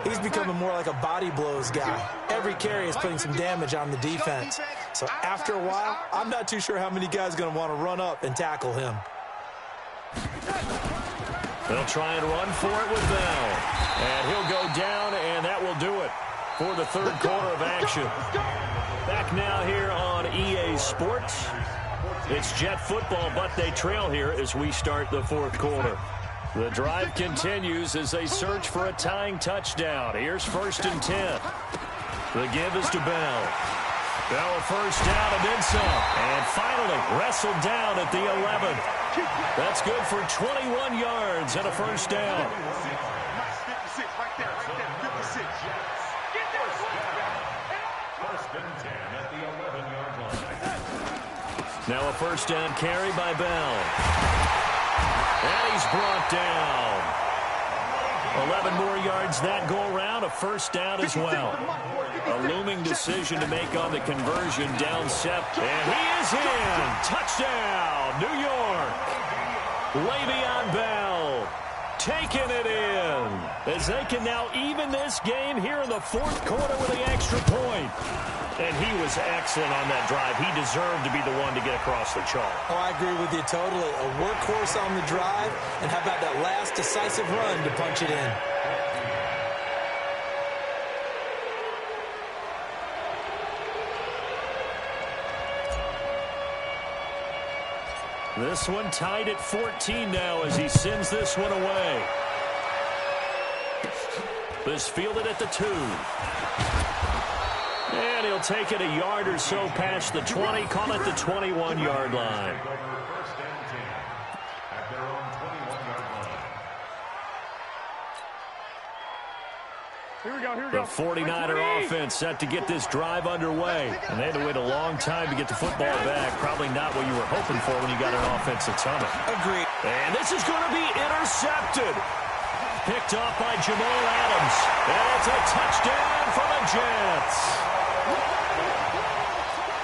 he's becoming more like a body blows guy. Every carry is putting some damage on the defense. So after a while, I'm not too sure how many guys are going to want to run up and tackle him. They'll try and run for it with Bell. And he'll go down, and that will do it for the third quarter of action. Back now here on EA Sports. It's Jet football, but they trail here as we start the fourth quarter. The drive continues as they search for a tying touchdown. Here's 1st and 10. The give is to Bell. Bell a first down and then some. And finally wrestled down at the 11. That's good for 21 yards and a first down. 56 right there, 56. First and 10 at the 11-yard line. Now a first down carry by Bell. And he's brought down. 11 more yards that go around, a first down as well. A looming decision to make on the conversion, down 7. And he is in. Touchdown, New York. Le'Veon Bell taking it in as they can now even this game here in the fourth quarter with the extra point. And he was excellent on that drive. He deserved to be the one to get across the chalk. Oh, I agree with you totally. A workhorse on the drive, and how about that last decisive run to punch it in? This one tied at 14 now as he sends this one away. This fielded at the 2. And he'll take it a yard or so past the 20, call it the 21-yard line. The 49er offense set to get this drive underway. And they had to wait a long time to get the football back. Probably not what you were hoping for when you got an offensive tunnel. Agreed. And this is going to be intercepted. Picked off by Jamal Adams. And it's a touchdown for the Jets.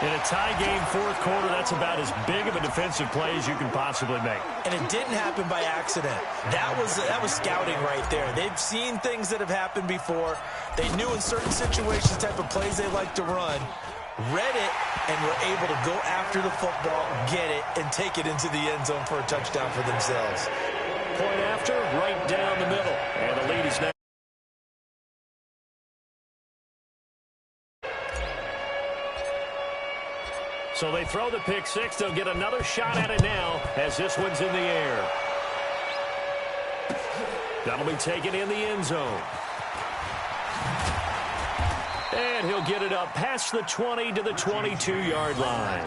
In a tie game, fourth quarter, that's about as big of a defensive play as you can possibly make. And it didn't happen by accident. That was scouting right there. They've seen things that have happened before. They knew in certain situations the type of plays they like to run, read it, and were able to go after the football, get it, and take it into the end zone for a touchdown for themselves. Point after, right down the middle. And the lead is now. So they throw the pick six. They'll get another shot at it now as this one's in the air. That'll be taken in the end zone. And he'll get it up past the 20 to the 22-yard line.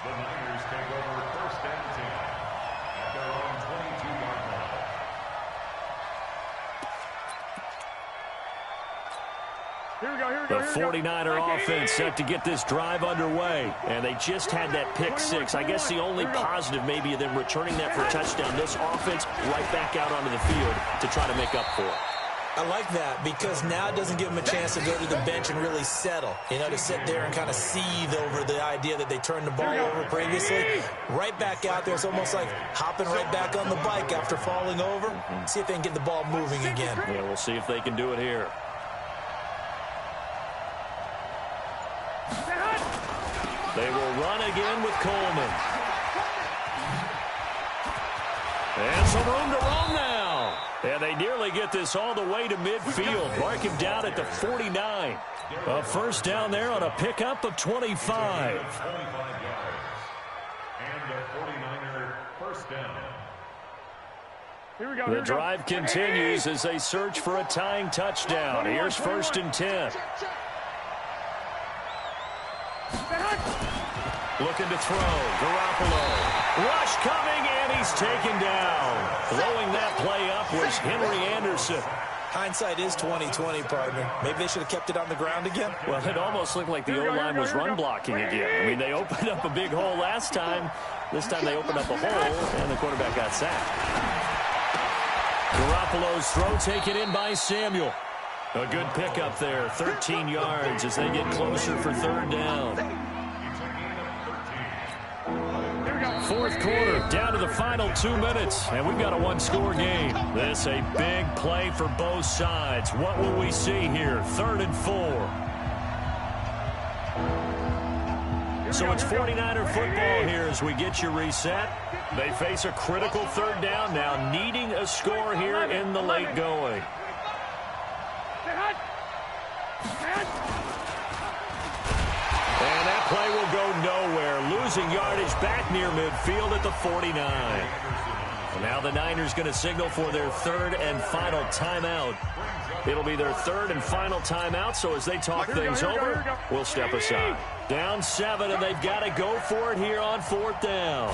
The Niners take over first and 10 at their own 22-yard line. The 49er offense set to get this drive underway. And they just had that pick six. I guess the only positive maybe of them returning that for a touchdown. This offense right back out onto the field to try to make up for it. I like that because now it doesn't give them a chance to go to the bench and really settle. You know, to sit there and kind of seethe over the idea that they turned the ball over previously. Right back out there. It's almost like hopping right back on the bike after falling over. See if they can get the ball moving again. Yeah, we'll see if they can do it here. They will run again with Coleman. And some room to run now. And they nearly get this all the way to midfield. Mark him down at the 49. A first down there on a pickup of 25. 25 yards. And the 49er first down. The drive continues as they search for a tying touchdown. Here's first and 10. Looking to throw. Garoppolo. Rush coming, and he's taken down. Blowing that play up was Henry Anderson. Hindsight is 20/20, partner. Maybe they should have kept it on the ground again. Well, it almost looked like the O-line was run blocking again. I mean, they opened up a big hole last time. This time they opened up a hole, and the quarterback got sacked. Garoppolo's throw taken in by Samuel. A good pickup there, 13 yards as they get closer for third down. Fourth quarter, down to the final 2 minutes, and we've got a one-score game. This a big play for both sides. What will we see here? 3rd and 4. So it's 49er football here as we get you reset. They face a critical third down now, needing a score here in the late going. And that play will go nowhere. Losing yardage back near midfield at the 49. Now the Niners going to signal for their third and final timeout. It'll be their third and final timeout, so as they talk things over, we'll step aside. Down 7, and they've got to go for it here on 4th down.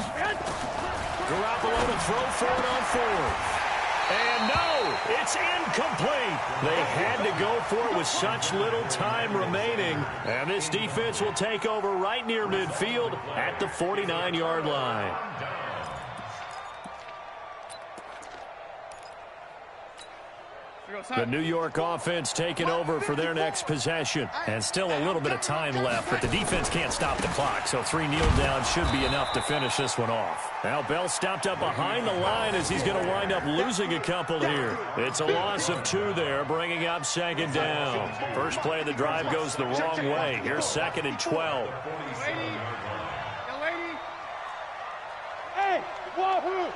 Garoppolo to throw for it on 4th. And no, it's incomplete. They had to go for it with such little time remaining. And this defense will take over right near midfield at the 49-yard line. The New York offense taking over for their next possession. And still a little bit of time left, but the defense can't stop the clock. So 3 kneel downs should be enough to finish this one off. Now Bell stopped up behind the line as he's going to wind up losing a couple here. It's a loss of 2 there, bringing up 2nd down. First play of the drive goes the wrong way. Here's 2nd and 12. Hey, wahoo!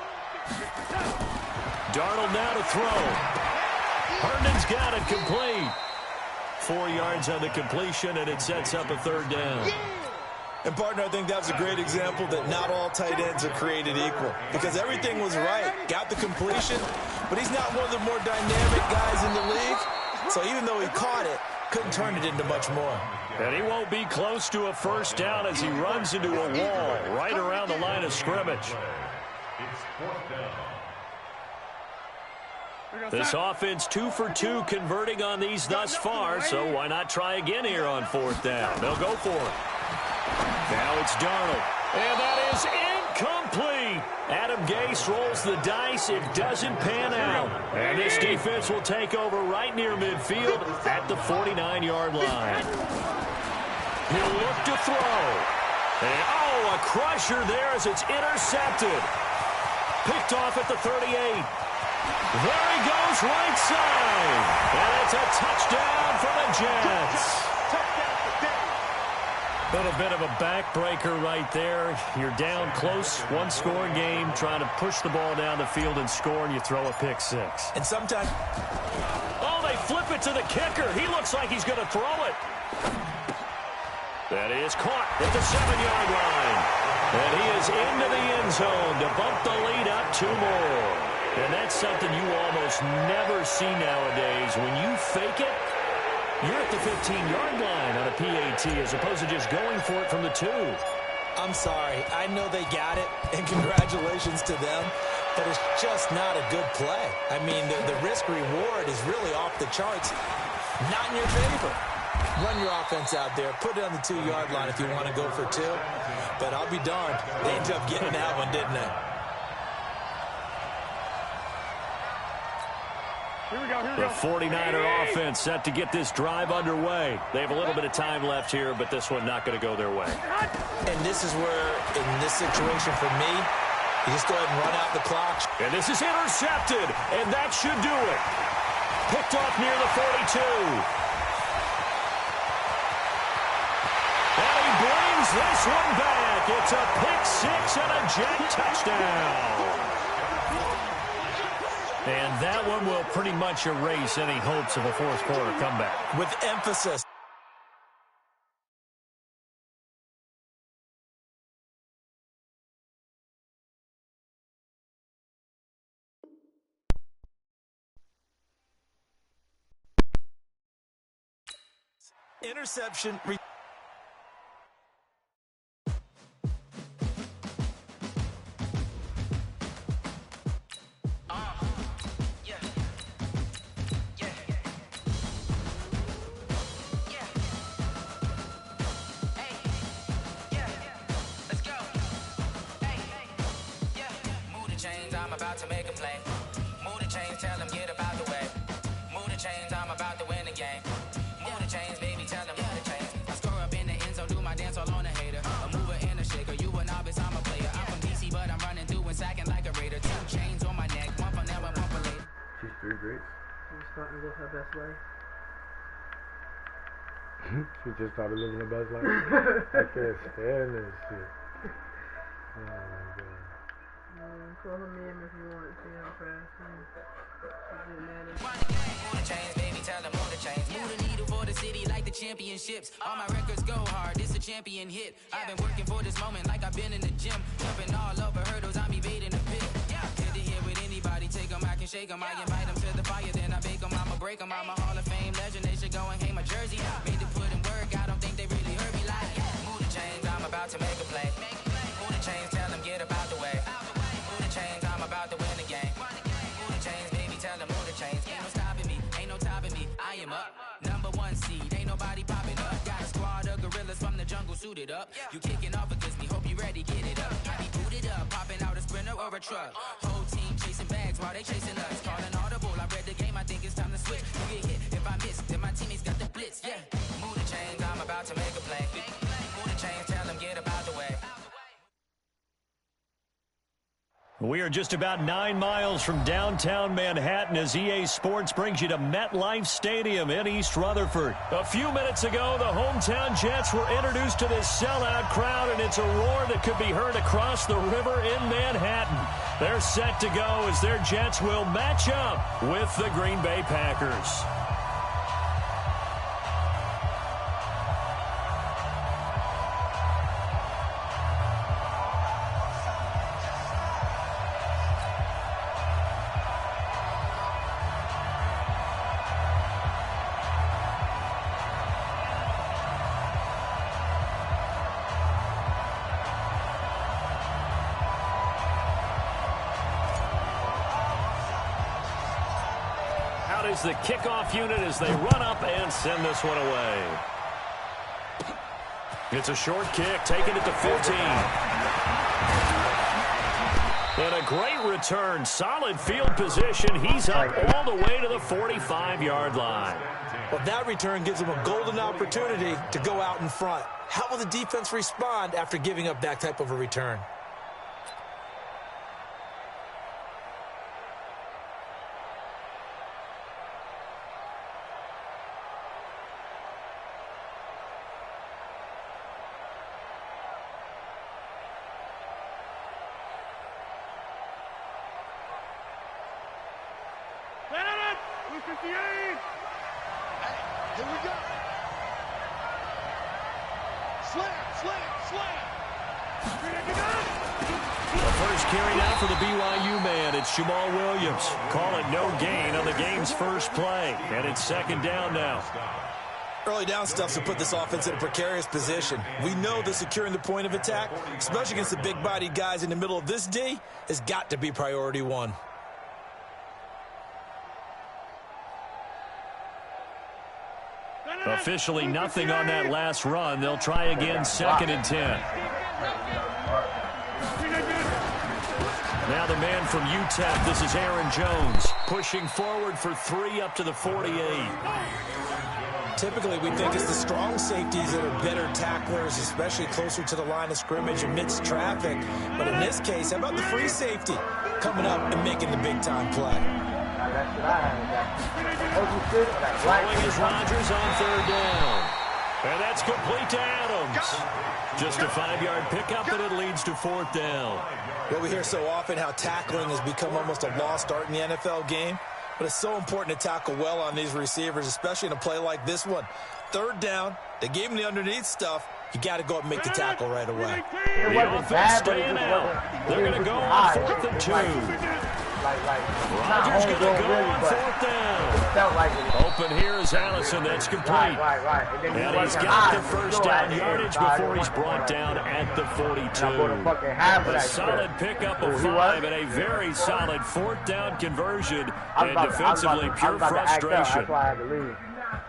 Darnold now to throw. Herndon's got it complete. 4 yards on the completion, and it sets up a 3rd down. And, partner, I think that was a great example that not all tight ends are created equal. Because everything was right. Got the completion, but he's not one of the more dynamic guys in the league. So even though he caught it, couldn't turn it into much more. And he won't be close to a first down as he runs into a wall right around the line of scrimmage. It's 4th down. This offense 2 for 2 converting on these thus far, so why not try again here on 4th down? They'll go for it. Now it's Darnold, and that is incomplete. Adam Gase rolls the dice. It doesn't pan out. And this defense will take over right near midfield at the 49-yard line. He'll look to throw. And, oh, a crusher there as it's intercepted. Picked off at the 38. There he goes, right side. And it's a touchdown for the Jets. A little bit of a backbreaker right there. You're down close, one-score game, trying to push the ball down the field and score, and you throw a pick six. And sometimes... Oh, they flip it to the kicker. He looks like he's going to throw it. That is caught at the 7-yard line. And he is into the end zone to bump the lead up 2 more. And that's something you almost never see nowadays. When you fake it, you're at the 15-yard line on a PAT as opposed to just going for it from the 2. I'm sorry. I know they got it, and congratulations to them, but it's just not a good play. I mean, the risk-reward is really off the charts. Not in your favor. Run your offense out there. Put it on the 2-yard line if you want to go for 2. But I'll be darned. They ended up getting that one, didn't they? The 49er offense set to get this drive underway. They have a little bit of time left here, but this one not going to go their way. And this is where, in this situation for me, you just go ahead and run out the clock. And this is intercepted, and that should do it. Picked off near the 42. And he brings this one back. It's a pick six and a Jet touchdown. And that one will pretty much erase any hopes of a fourth quarter comeback. With emphasis. Interception. I'm about to make a play. Move the chains, tell them get about the way. Move the chains, I'm about to win the game. Move the chains, baby, tell them move the chains. I score up in the end zone, do my dance all on a hater. A mover and a shaker, you a novice, I'm a player. I'm from DC, but I'm running through and sacking like a raider. 2 chains on my neck, one for now and one for later. She's 3 greats. She's starting to live her best life. She just started living her best life. I can't stand this shit. Oh my god. Call her ma'am if you want to see how fast she get mad at Move the chains, baby, tell them move the chains. Move the needle for the city like the championships. All my records go hard, it's a champion hit. I've been working for this moment like I've been in the gym. Jumping all over hurdles, I'm evading the pit. Good to hear with anybody, take them, I can shake them. I invite them to the fire, then I bake them, I'ma break them. I'm a Hall of Fame legend, they should go and hang my jersey. Made to put in work, I don't think they really heard me like. Move the chains, I'm about to make a play. Move the chains, tell them get about the way. Chains, I'm about to win the game. Move the chains, baby, tell them move the chains. Ain't no stopping me, ain't no topping me. I am up, #1 seed, ain't nobody popping up. Got a squad of gorillas from the jungle suited up. You kicking off against me, hope you ready, get it up. I be booted up, popping out a sprinter or a truck. Whole team chasing bags while they chasing us. Calling audible, I read the game, I think it's time to switch. You get hit, if I miss, then my teammates got the blitz, yeah. Move the chains, I'm about to make a play. Move the chains, tell them get about the way. We are just about 9 miles from downtown Manhattan as EA Sports brings you to MetLife Stadium in East Rutherford. A few minutes ago, the hometown Jets were introduced to this sellout crowd, and it's a roar that could be heard across the river in Manhattan. They're set to go as their Jets will match up with the Green Bay Packers. is the kickoff unit as they run up and send this one away. It's a short kick, taking it to 15. And a great return, solid field position. He's up all the way to the 45-yard line. Well, that return gives them a golden opportunity to go out in front. How will the defense respond after giving up that type of a return? Here we go. Slam. The first carry now for the BYU man. It's Jamal Williams. Call it no gain on the game's first play. And it's second down now. Early down stuff to put this offense in a precarious position. We know that securing the point of attack, especially against the big-bodied guys in the middle of this D, has got to be priority one. Officially nothing on that last run. They'll try again, 2nd and 10. Now the man from UTEP, this is Aaron Jones, pushing forward for 3 up to the 48. Typically, we think it's the strong safeties that are better tacklers, especially closer to the line of scrimmage amidst traffic. But in this case, how about the free safety coming up and making the big-time play? Throwing is Rodgers on 3rd down. And that's complete to Adams. Just a 5-yard pickup, and it leads to 4th down. Well, we hear so often how tackling has become almost a lost art in the NFL game. But it's so important to tackle well on these receivers, especially in a play like this one. 3rd down, they gave him the underneath stuff. You got to go up and make the tackle right away. The offense staying out. They're going to go on 4th and 2. Rodgers going to go on 4th down. Open here is Allison. That's complete. And he's got the first down yardage before he's brought down at the 42. A solid pickup of 5 and a very solid 4th down conversion. And defensively, pure frustration. That's why I had to leave.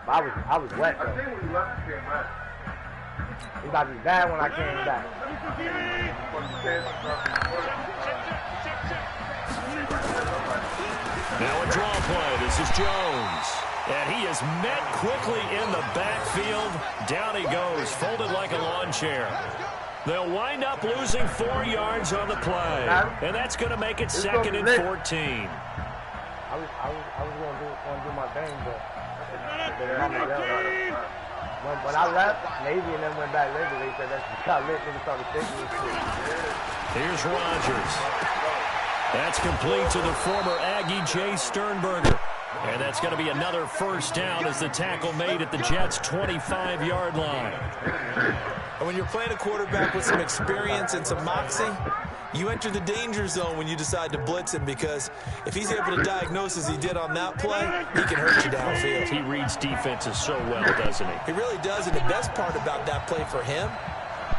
I was wet, though. It was about to be bad when I came back. Now a draw play. This is Jones. And he is met quickly in the backfield. Down he goes, folded like a lawn chair. They'll wind up losing 4 yards on the play. And that's going to make it 2nd and 14. I was going to do my thing, but when I left, Navy and then went back later, they said that's got lit, niggas started thinking this shit. Here's Rodgers. That's complete to the former Aggie Jay Sternberger. And that's going to be another first down as the tackle made at the Jets' 25-yard line. And when you're playing a quarterback with some experience and some moxie, you enter the danger zone when you decide to blitz him, because if he's able to diagnose as he did on that play, he can hurt you downfield. He reads defenses so well, doesn't he? He really does, and the best part about that play for him,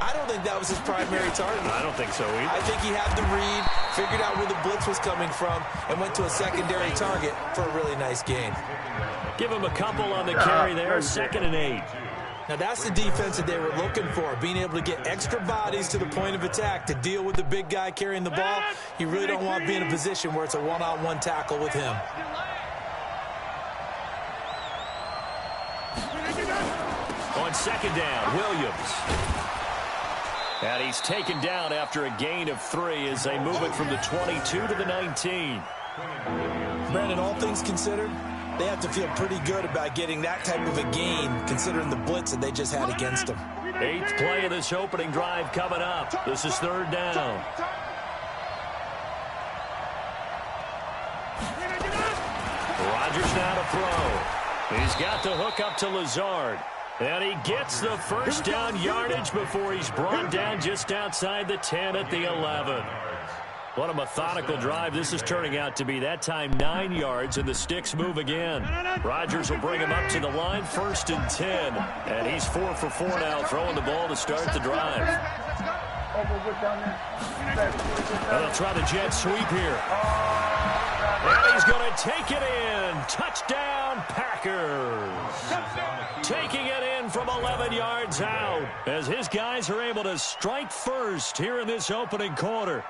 I don't think that was his primary target. I don't think so either. I think he had the read, figured out where the blitz was coming from, and went to a secondary target for a really nice gain. Give him a couple on the carry there, 2nd and 8. Now that's the defense that they were looking for, being able to get extra bodies to the point of attack to deal with the big guy carrying the ball. You really don't want to be in a position where it's a one-on-one tackle with him. On 2nd down, Williams. And he's taken down after a gain of 3 as they move it from the 22 to the 19. Brandon, all things considered, they have to feel pretty good about getting that type of a gain, considering the blitz that they just had against them. 8th play of this opening drive coming up. This is 3rd down. Rodgers now to throw. He's got the hook up to Lazard. And he gets the first down yardage before he's brought down just outside the 10 at the 11. What a methodical drive this is turning out to be. That time 9 yards, and the sticks move again. Rodgers will bring him up to the line, 1st and 10. And he's 4 for 4 now, throwing the ball to start the drive. And they'll try the jet sweep here. And he's going to take it in. Touchdown, touchdown, Packers. Taking it in from 11 yards out as his guys are able to strike first here in this opening quarter.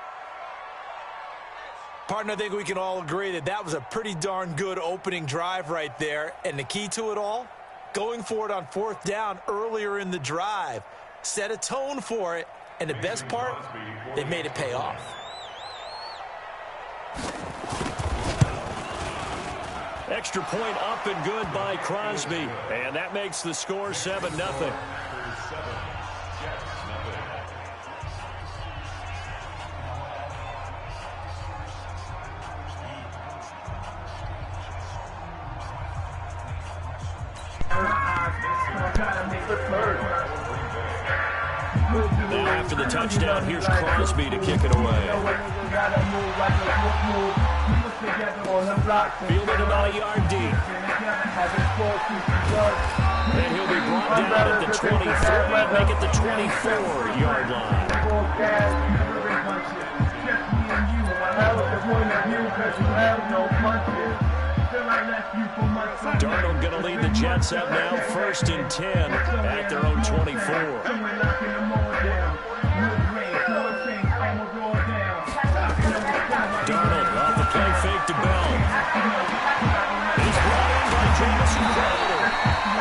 Partner, I think we can all agree that that was a pretty darn good opening drive right there. And the key to it all, going for it on 4th down earlier in the drive. Set a tone for it. And the best part, they made it pay off. Extra point up and good by Crosby. And that makes the score 7-0. Now after the touchdown, here's Crosby to kick it away. Fielded about a yard deep. And he'll be brought down at the 23, make it the 24-yard line. Darnold going to lead the Jets up now, 1st and 10 at their own 24. Darnold off the play fake to Bell. He's brought in by Jamison Crowder.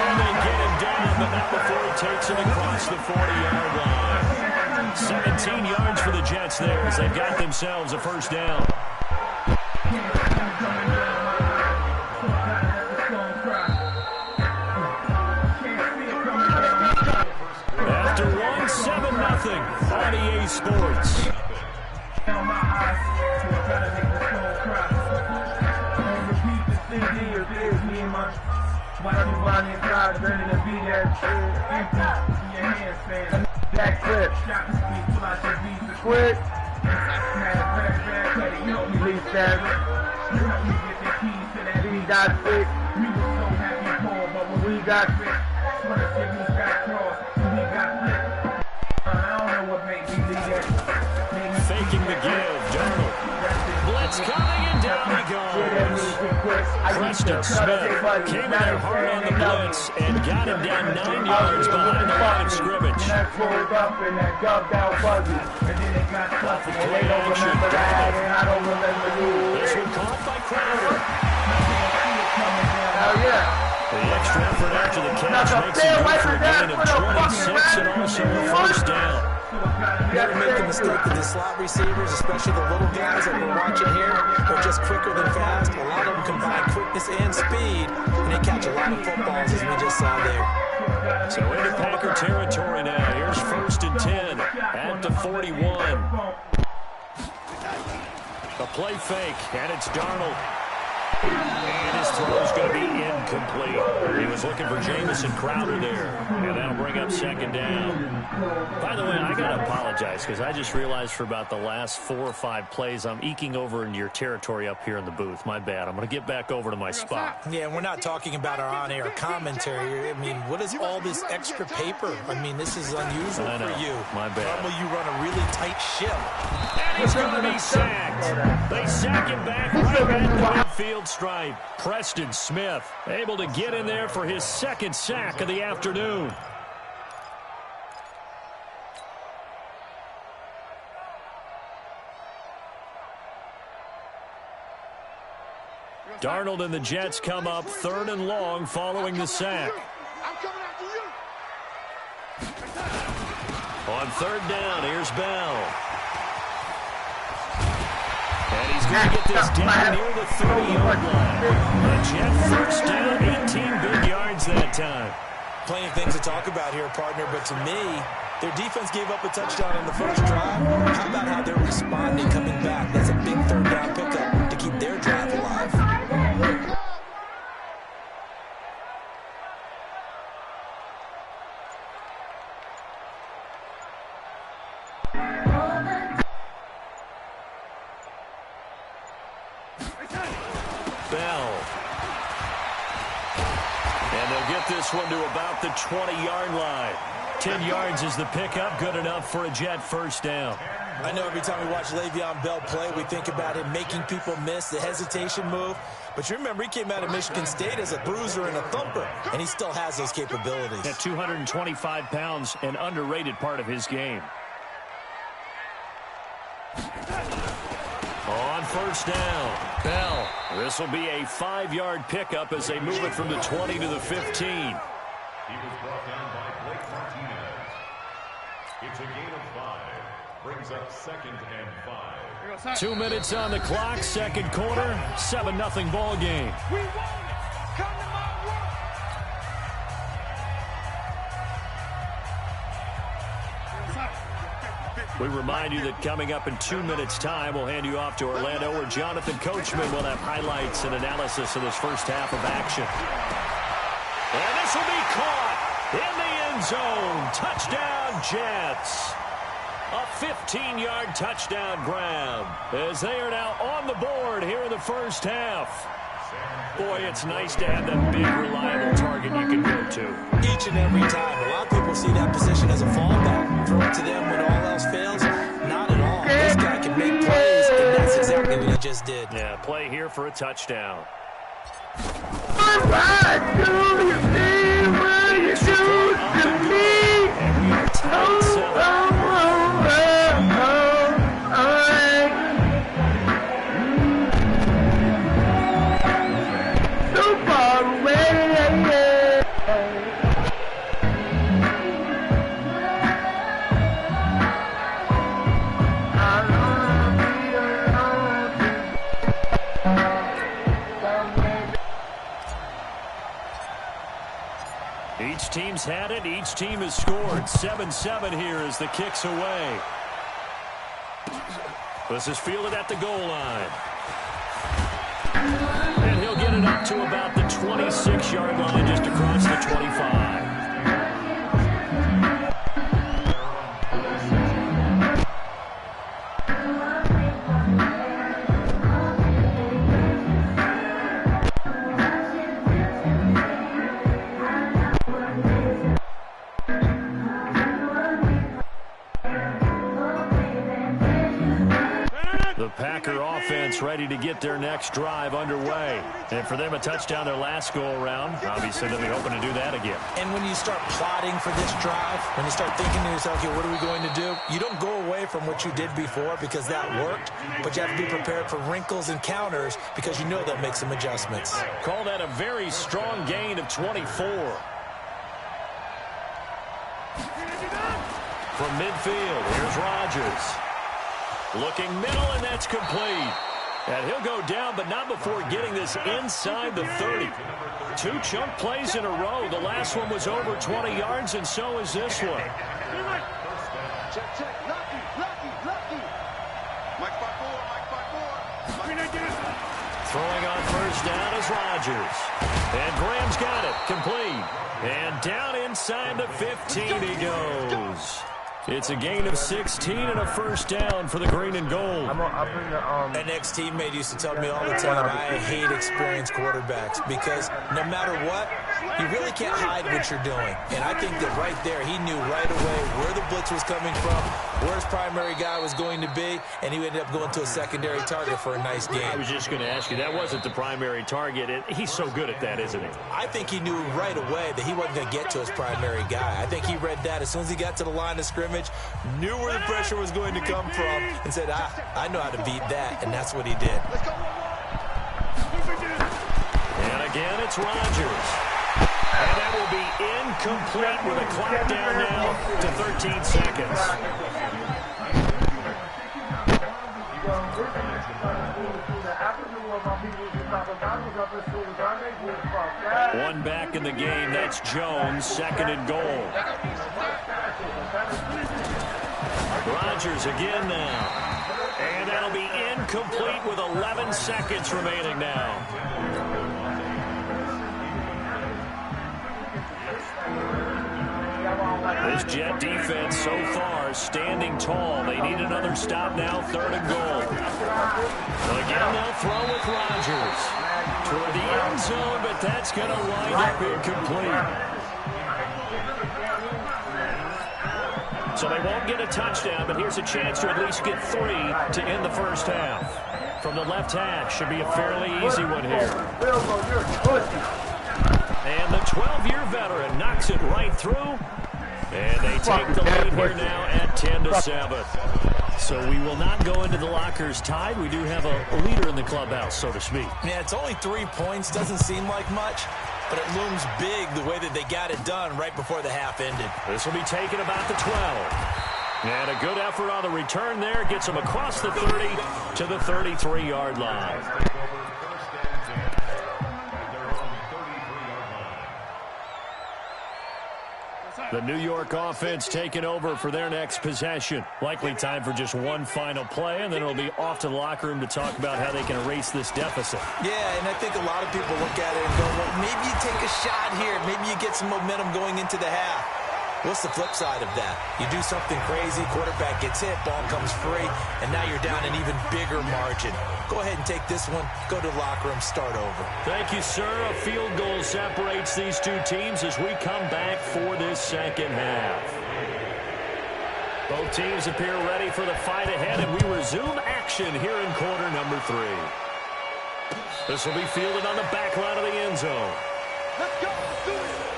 And they get him down, but not before he takes it across the 40-yard line. 17 yards for the Jets there as they've got themselves a 1st down. After 1-7-0 on EA Sports. Quick. We got 6. We got 6. Faking the give, Darnold. Blitz coming, and down he goes. Preston Smith came in there hard on the blitz and got him down 9 yards behind the line of scrimmage. Off of play action, this one caught by Crowder. The extra effort after the catch makes it good for a gain of 26 and also a 1st down. You never make the mistake that the slot receivers, especially the little guys that we're watching here, are just quicker than fast. A lot of them combine quickness and speed, and they catch a lot of footballs, as we just saw there. So into Packer territory now. Here's 1st and 10 at the 41. A play fake, and it's Darnold. And his throw is going to be incomplete. He was looking for Jamison Crowder there, and that'll bring up 2nd down. By the way, I got to apologize because I just realized for about the last 4 or 5 plays, I'm eking over into your territory up here in the booth. My bad. I'm going to get back over to my spot. Yeah, we're not talking about our on-air commentary. I mean, what is all this extra paper? I mean, this is unusual for you. My bad. Normally you run a really tight ship. And he's going to be sacked. They sack him back right at the midfield stripe. Preston Smith able to get in there for his 2nd sack of the afternoon. Darnold and the Jets come up 3rd and long following the sack. I'm coming after you. On 3rd down, here's Bell. And he's going to get this down near the 30-yard line. A Jet 1st down, 18 big yards that time. Plenty of things to talk about here, partner, but to me, their defense gave up a touchdown on the 1st drive. How about how they're responding coming back? That's a big 3rd down pickup to keep their drive alive. Bell. And they'll get this one to about the 20-yard line. 10 yards is the pickup, good enough for a Jet 1st down. I know every time we watch Le'Veon Bell play, we think about him making people miss, the hesitation move. But you remember, he came out of Michigan State as a bruiser and a thumper, and he still has those capabilities. At 225 pounds, an underrated part of his game. On first down, Bell. This will be a 5-yard pickup as they move it from the 20 to the 15. He was brought down by Blake Martinez. It's a gain of 5. Brings up 2nd and 5. 2 minutes on the clock, second quarter, 7-0 ball game. We want it. Come to my work. We remind you that coming up in 2 minutes' time, we'll hand you off to Orlando, where Jonathan Coachman will have highlights and analysis of this first half of action. And this will be caught in the end zone. Touchdown, Jets. A 15-yard touchdown grab as they are now on the board here in the first half. Boy, it's nice to have that big, reliable target you can go to. Each and every time. A lot of people see that position as a fallback. Throw it to them when all else fails. Not at all. This guy can make plays, and that's exactly what he just did. Yeah, play here for a touchdown. All right, do you see what you do to me? So far away. Each team's had it. Each team has scored. 7-7 here as the kick's away. This is fielded at the goal line. And he'll get it up to about the 26-yard line, just across the 25. Packer offense ready to get their next drive underway. And for them, a touchdown their last go-around. Obviously, they'll be hoping to do that again. And when you start plotting for this drive, when you start thinking to yourself, okay, what are we going to do? You don't go away from what you did before because that worked, but you have to be prepared for wrinkles and counters because you know they'll make some adjustments. Call that a very strong gain of 24. From midfield, here's Rodgers. Looking middle, and that's complete. And he'll go down, but not before getting this inside the 30. 2 chunk plays in a row. The last one was over 20 yards, and so is this one. Check, check. Lucky, lucky, lucky. Mike by 4, Mike by 4. Throwing on first down is Rodgers. And Graham's got it. Complete. And down inside the 15 he goes. It's a gain of 16 and a first down for the green and gold. An ex-teammate used to tell me all the time, I hate experienced quarterbacks because no matter what, you really can't hide what you're doing. And I think that right there, he knew right away where the blitz was coming from, where his primary guy was going to be, and he ended up going to a secondary target for a nice game. I was just going to ask you, that wasn't the primary target, and he's so good at that, isn't he? I think he knew right away that he wasn't going to get to his primary guy. I think he read that as soon as he got to the line of scrimmage, knew where the pressure was going to come from, and said, I know how to beat that, and that's what he did. And again, it's Rodgers. And that will be incomplete with a clock down now to 13 seconds. One back in the game. That's Jones, 2nd and goal. Rodgers again now. And that'll be incomplete with 11 seconds remaining now. This Jet defense so far standing tall. They need another stop now, 3rd and goal. Again, they'll throw with Rodgers toward the end zone, but that's going to wind up incomplete. So they won't get a touchdown, but here's a chance to at least get 3 to end the first half. From the left hash, should be a fairly easy one here. And the 12-year veteran knocks it right through. And they take the lead here now at 10-7. So we will not go into the lockers tied. We do have a leader in the clubhouse, so to speak. Yeah, it's only 3 points. Doesn't seem like much, but it looms big the way that they got it done right before the half ended. This will be taken about the 12. And a good effort on the return there. Gets them across the 30 to the 33-yard line. The New York offense taking over for their next possession. Likely time for just one final play, and then it'll be off to the locker room to talk about how they can erase this deficit. Yeah, and I think a lot of people look at it and go, well, maybe you take a shot here. Maybe you get some momentum going into the half. What's the flip side of that? You do something crazy, quarterback gets hit, ball comes free, and now you're down an even bigger margin. Go ahead and take this one, go to the locker room, start over. Thank you, sir. A field goal separates these two teams as we come back for this second half. Both teams appear ready for the fight ahead, and we resume action here in quarter number 3. This will be fielded on the back line of the end zone. Let's go. Let's do it.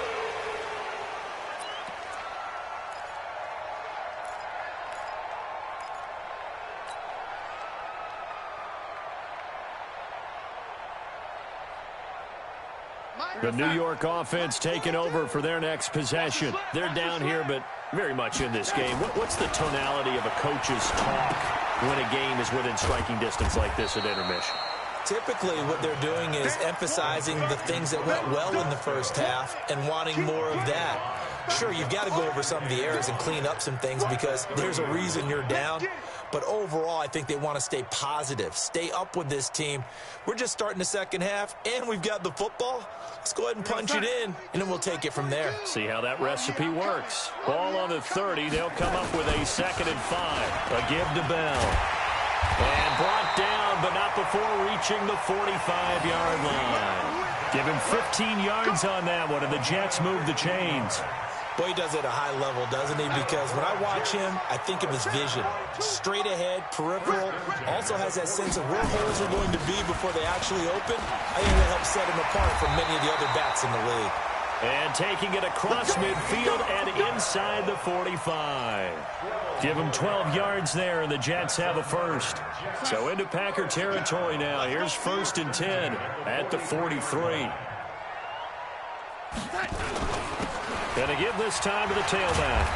The New York offense taking over for their next possession. They're down here, but very much in this game. What's the tonality of a coach's talk when a game is within striking distance like this at intermission? Typically, what they're doing is emphasizing the things that went well in the first half and wanting more of that. Sure, you've got to go over some of the errors and clean up some things because there's a reason you're down. But overall, I think they want to stay positive, stay up with this team. We're just starting the second half, and we've got the football. Let's go ahead and punch it in, and then we'll take it from there. See how that recipe works. Ball on the 30. They'll come up with a 2nd and 5. A give to Bell. And brought down, but not before reaching the 45-yard line. Give him 15 yards on that one, and the Jets move the chains. Boy, he does it at a high level, doesn't he? Because when I watch him, I think of his vision. Straight ahead, peripheral. Also has that sense of where holes are going to be before they actually open. I think that helps set him apart from many of the other backs in the league. And taking it across midfield and inside the 45. Give him 12 yards there, and the Jets have a first. So into Packer territory now. Here's 1st and 10 at the 43. Gonna give this time to the tailback.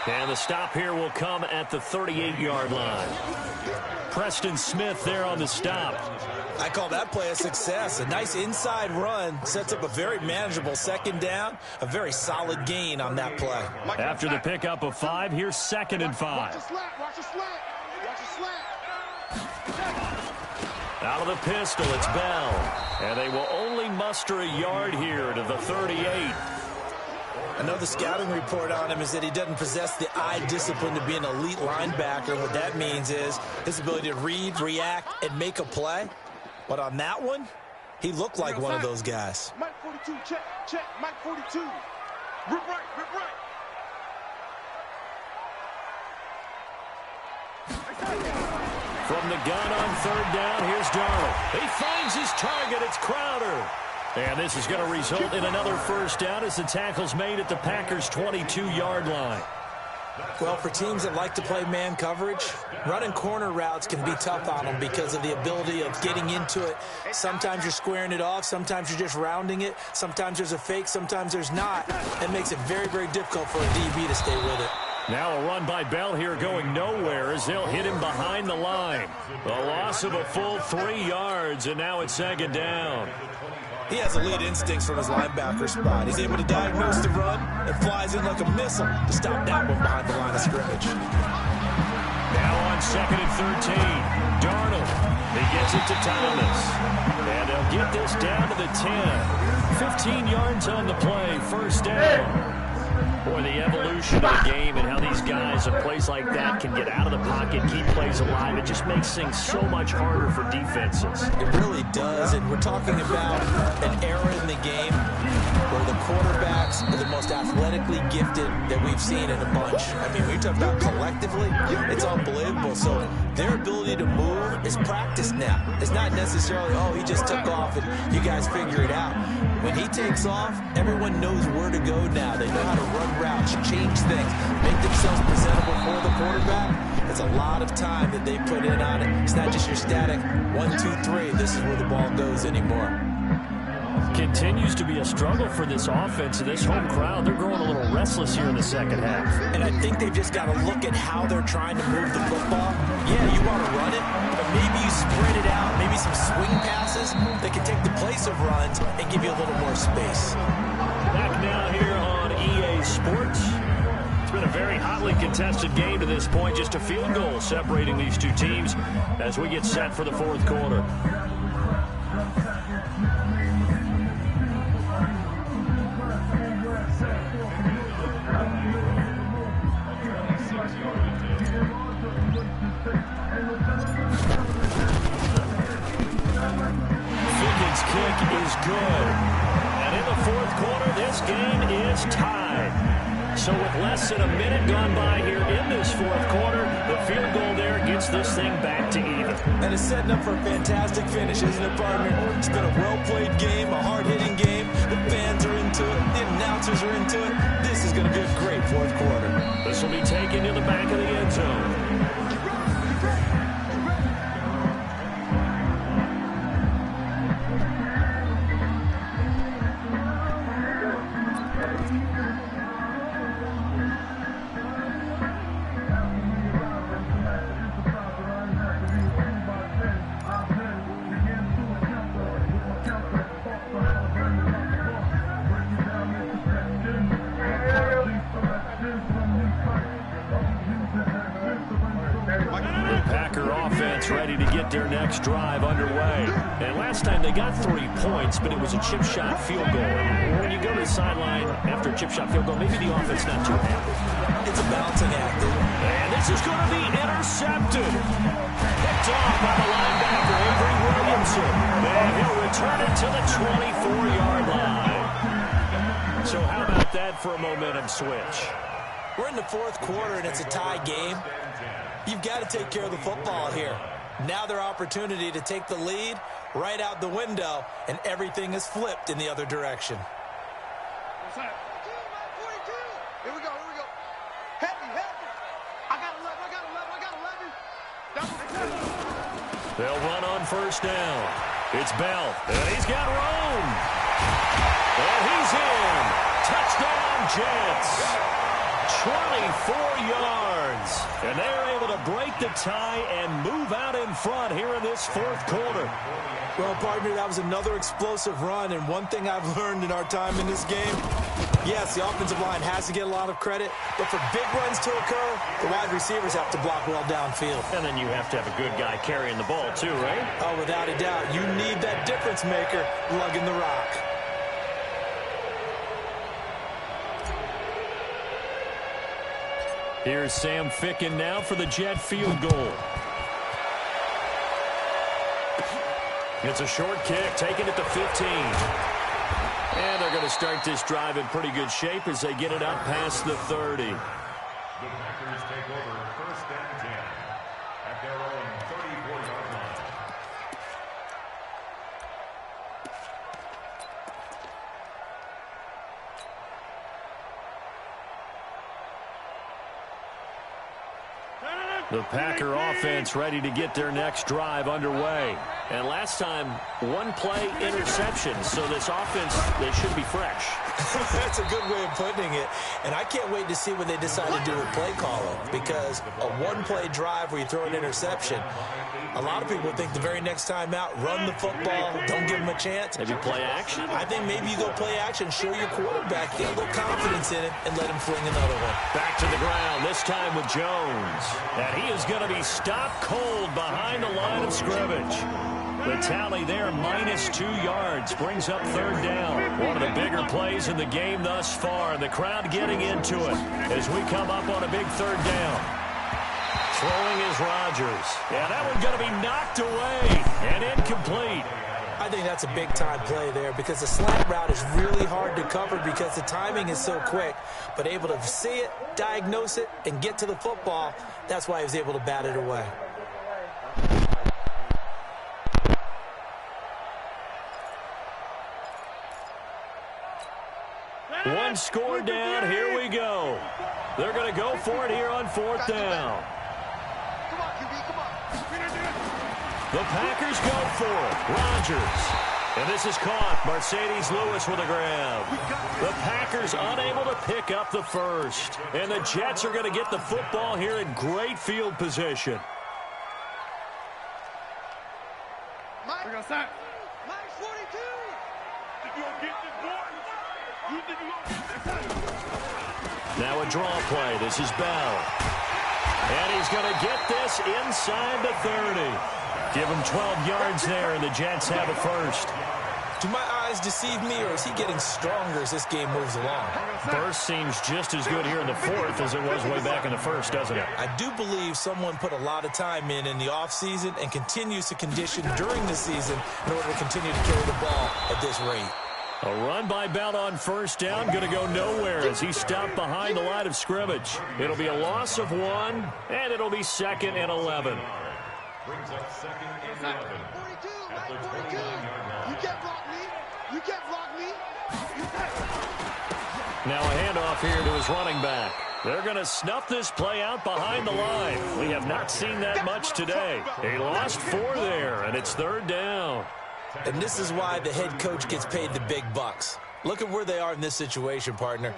And the stop here will come at the 38-yard line. Preston Smith there on the stop. I call that play a success. A nice inside run sets up a very manageable 2nd down. A very solid gain on that play. After the pickup of 5, here's 2nd and 5. Watch the slant. Watch the slant. Watch the slant. Out of the pistol, it's Bell. And they will only muster a yard here to the 38. I know the scouting report on him is that he doesn't possess the eye discipline to be an elite linebacker. What that means is his ability to read, react, and make a play. But on that one, he looked like one of those guys. Mike 42, check, check, Mike 42. Rip right, rip right. From the gun on 3rd down, here's Darnold. He finds his target. It's Crowder. And this is going to result in another 1st down as the tackle's made at the Packers' 22-yard line. Well, for teams that like to play man coverage, running corner routes can be tough on them because of the ability of getting into it. Sometimes you're squaring it off. Sometimes you're just rounding it. Sometimes there's a fake. Sometimes there's not. That makes it very, very difficult for a DB to stay with it. Now a run by Bell here going nowhere as they'll hit him behind the line. The loss of a full 3 yards, and now it's 2nd down. He has elite instincts from his linebacker spot. He's able to diagnose the run and flies in like a missile to stop that one behind the line of scrimmage. Now on 2nd and 13, Darnold. He gets it to Thomas. And they'll get this down to the 10. 15 yards on the play, 1st down. Boy, the evolution of the game and how these guys in plays like that can get out of the pocket, keep plays alive, it just makes things so much harder for defenses. It really does, and we're talking about an era in the game where the quarterbacks are the most athletically gifted that we've seen in a bunch. I mean, when you talk about collectively, it's unbelievable. So their ability to move is practiced now. It's not necessarily, oh, he just took off and you guys figure it out. When he takes off, everyone knows where to go now. They know how to run routes, change things, make themselves presentable for the quarterback. It's a lot of time that they put in on it. It's not just your static 1, 2, 3. This is where the ball goes anymore. Continues to be a struggle for this offense and this home crowd. They're growing a little restless here in the second half. And I think they've just got to look at how they're trying to move the football. Yeah, you want to run it, but maybe you spread it out, maybe some swing passes that can take the place of runs and give you a little more space. Back now here on EA Sports. It's been a very hotly contested game to this point. Just a field goal separating these two teams as we get set for the fourth quarter. Kick is good. And in the fourth quarter, this game is tied. So with less than a minute gone by here in this fourth quarter, the field goal there gets this thing back to even. And it's setting up for a fantastic finish, isn't it, partner? It's been a well-played game, a hard-hitting game. The fans are into it. The announcers are into it. This is going to be a great fourth quarter. This will be taken to the back of the end zone. Ready to get their next drive underway. And last time they got 3 points, but it was a chip shot field goal. And when you go to the sideline after a chip shot field goal, maybe the offense not too happy. It's a balancing act. And this is going to be intercepted. Picked off by the linebacker, Avery Williamson. And he'll return it to the 24-yard line. So how about that for a momentum switch? We're in the fourth quarter, and it's a tie game. You've got to take care of the football here. Now their opportunity to take the lead right out the window, and everything is flipped in the other direction. What's that? 42. Here we go. Heavy. I got 11. They'll run on first down. It's Bell, and he's got room. And he's in. Touchdown, Jets. 24 yards. And they're able to break the tie and move out in front here in this fourth quarter. Well, partner, that was another explosive run. And one thing I've learned in our time in this game, yes, the offensive line has to get a lot of credit. But for big runs to occur, the wide receivers have to block well downfield. And then you have to have a good guy carrying the ball too, right? Oh, without a doubt. You need that difference maker lugging the rock. Here's Sam Ficken now for the Jet field goal. It's a short kick, taking it to 15. And they're going to start this drive in pretty good shape as they get it up past the 30. The Packers take over first and 10 at their own 34-yard line. The Packer offense ready to get their next drive underway. And last time, one play interception. So this offense, they should be fresh. That's a good way of putting it. And I can't wait to see what they decide to do with play calling. Because a one-play drive where you throw an interception, a lot of people think the very next time out, run the football, don't give them a chance. Maybe play action? I think maybe you go play action, show your quarterback, get a little confidence in it, and let him fling another one. Back to the ground, this time with Jones. And he is going to be stopped cold behind the line of scrimmage. The tally there, -2 yards, brings up third down. One of the bigger plays in the game thus far. The crowd getting into it as we come up on a big third down. Throwing is Rodgers. Yeah, that one's going to be knocked away and incomplete. I think that's a big-time play there because the slant route is really hard to cover because the timing is so quick. But able to see it, diagnose it, and get to the football, that's why he was able to bat it away. One score down. Here we go. They're going to go for it here on 4th down. Come on, QB, come on. The Packers go for it. Rodgers. And this is caught. Mercedes Lewis with a grab. The Packers unable to pick up the first. And the Jets are going to get the football here in great field position. Mike, We got sack. Mike 42. You gonna get this boy? You think you gonna get this? Now a draw play. This is Bell. And he's going to get this inside the 30. Give him 12 yards there, and the Jets have a first. Do my eyes deceive me, or is he getting stronger as this game moves along? First seems just as good here in the 4th as it was way back in the 1st, doesn't it? I do believe someone put a lot of time in the offseason and continues to condition during the season in order to continue to carry the ball at this rate. A run by Bell on 1st down, going to go nowhere as he stopped behind the line of scrimmage. It'll be a loss of 1, and it'll be 2nd and 11. Brings up 2nd and 11. 42, At the Mike 42. 29-yard line. You can't block me. You can't block me. You can't. Now a handoff here to his running back. They're going to snuff this play out behind the line. We have not seen that much today. He lost 4 there, and it's 3rd down. And this is why the head coach gets paid the big bucks. Look at where they are in this situation, partner.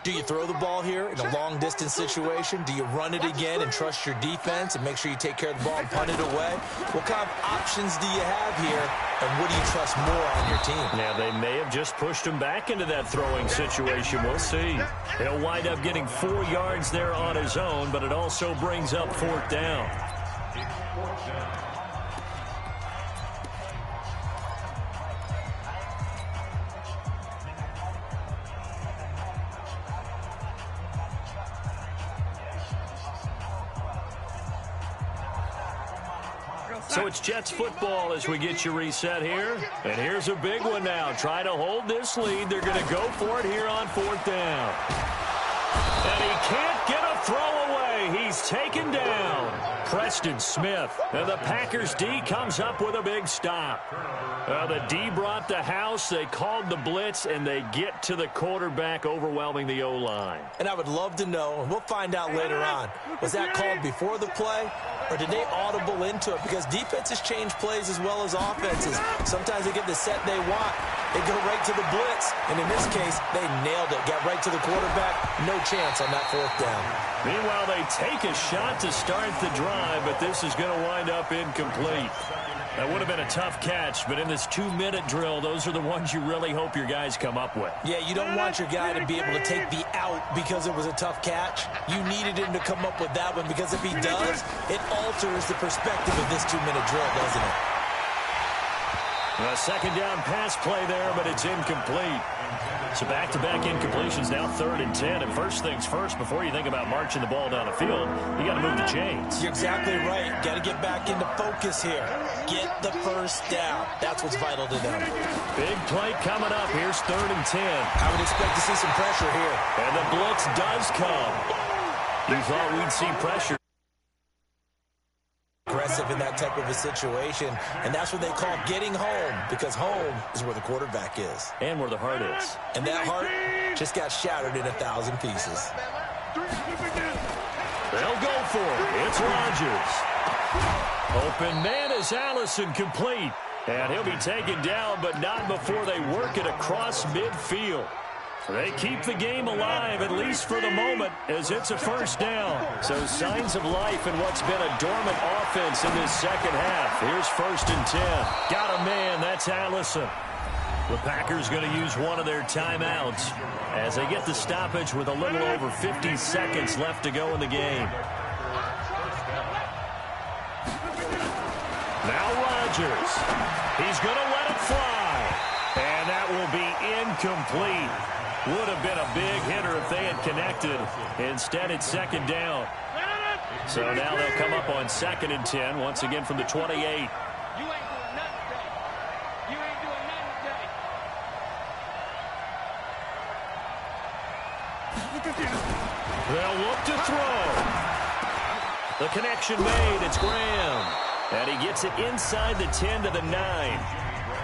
Do you throw the ball here in a long-distance situation? Do you run it again and trust your defense and make sure you take care of the ball and punt it away? What kind of options do you have here, and what do you trust more on your team? Now, they may have just pushed him back into that throwing situation. We'll see. He'll wind up getting 4 yards there on his own, but it also brings up 4th down. So it's Jets football as we get you reset here. And here's a big one now. Try to hold this lead. They're going to go for it here on 4th down. And he can't get a throw away. He's taken down. Preston Smith. And the Packers D comes up with a big stop. The D brought the house. They called the blitz, and they get to the quarterback, overwhelming the O-line. And I would love to know, and we'll find out later on, was that called before the play, or did they audible into it? Because defenses change plays as well as offenses. Sometimes they get the set they want. They go right to the blitz. And in this case, they nailed it. Got right to the quarterback. No chance on that 4th down. Meanwhile, they take a shot to start the drive, but this is going to wind up incomplete. That would have been a tough catch, but in this 2-minute drill, those are the ones you really hope your guys come up with. Yeah, you don't want your guy to be able to take the out because it was a tough catch. You needed him to come up with that one because if he does, it alters the perspective of this 2-minute drill, doesn't it? A 2nd down pass play there, but it's incomplete. So back-to-back incompletions, now 3rd and 10. And first things first, before you think about marching the ball down the field, you got to move the chains. You're exactly right. Got to get back into focus here. Get the first down. That's what's vital to them. Big play coming up. Here's 3rd and 10. I would expect to see some pressure here. And the blitz does come. You thought we'd see pressure. Aggressive in that type of a situation, and that's what they call getting home, because home is where the quarterback is. And where the heart is. And that heart just got shattered in 1,000 pieces. They'll go for it. It's Rodgers. Open man is Allison, complete. And he'll be taken down, but not before they work it across midfield. They keep the game alive, at least for the moment, as it's a 1st down. So signs of life in what's been a dormant offense in this 2nd half. Here's 1st and 10. Got a man, that's Allison. The Packers going to use one of their timeouts as they get the stoppage with a little over 50 seconds left to go in the game. Now Rodgers. He's going to let it fly. And that will be incomplete. Would have been a big hitter if they had connected. Instead, it's 2nd down. So now they'll come up on 2nd and 10, once again from the 28. They'll look to throw. The connection made. It's Graham. And he gets it inside the 10 to the 9.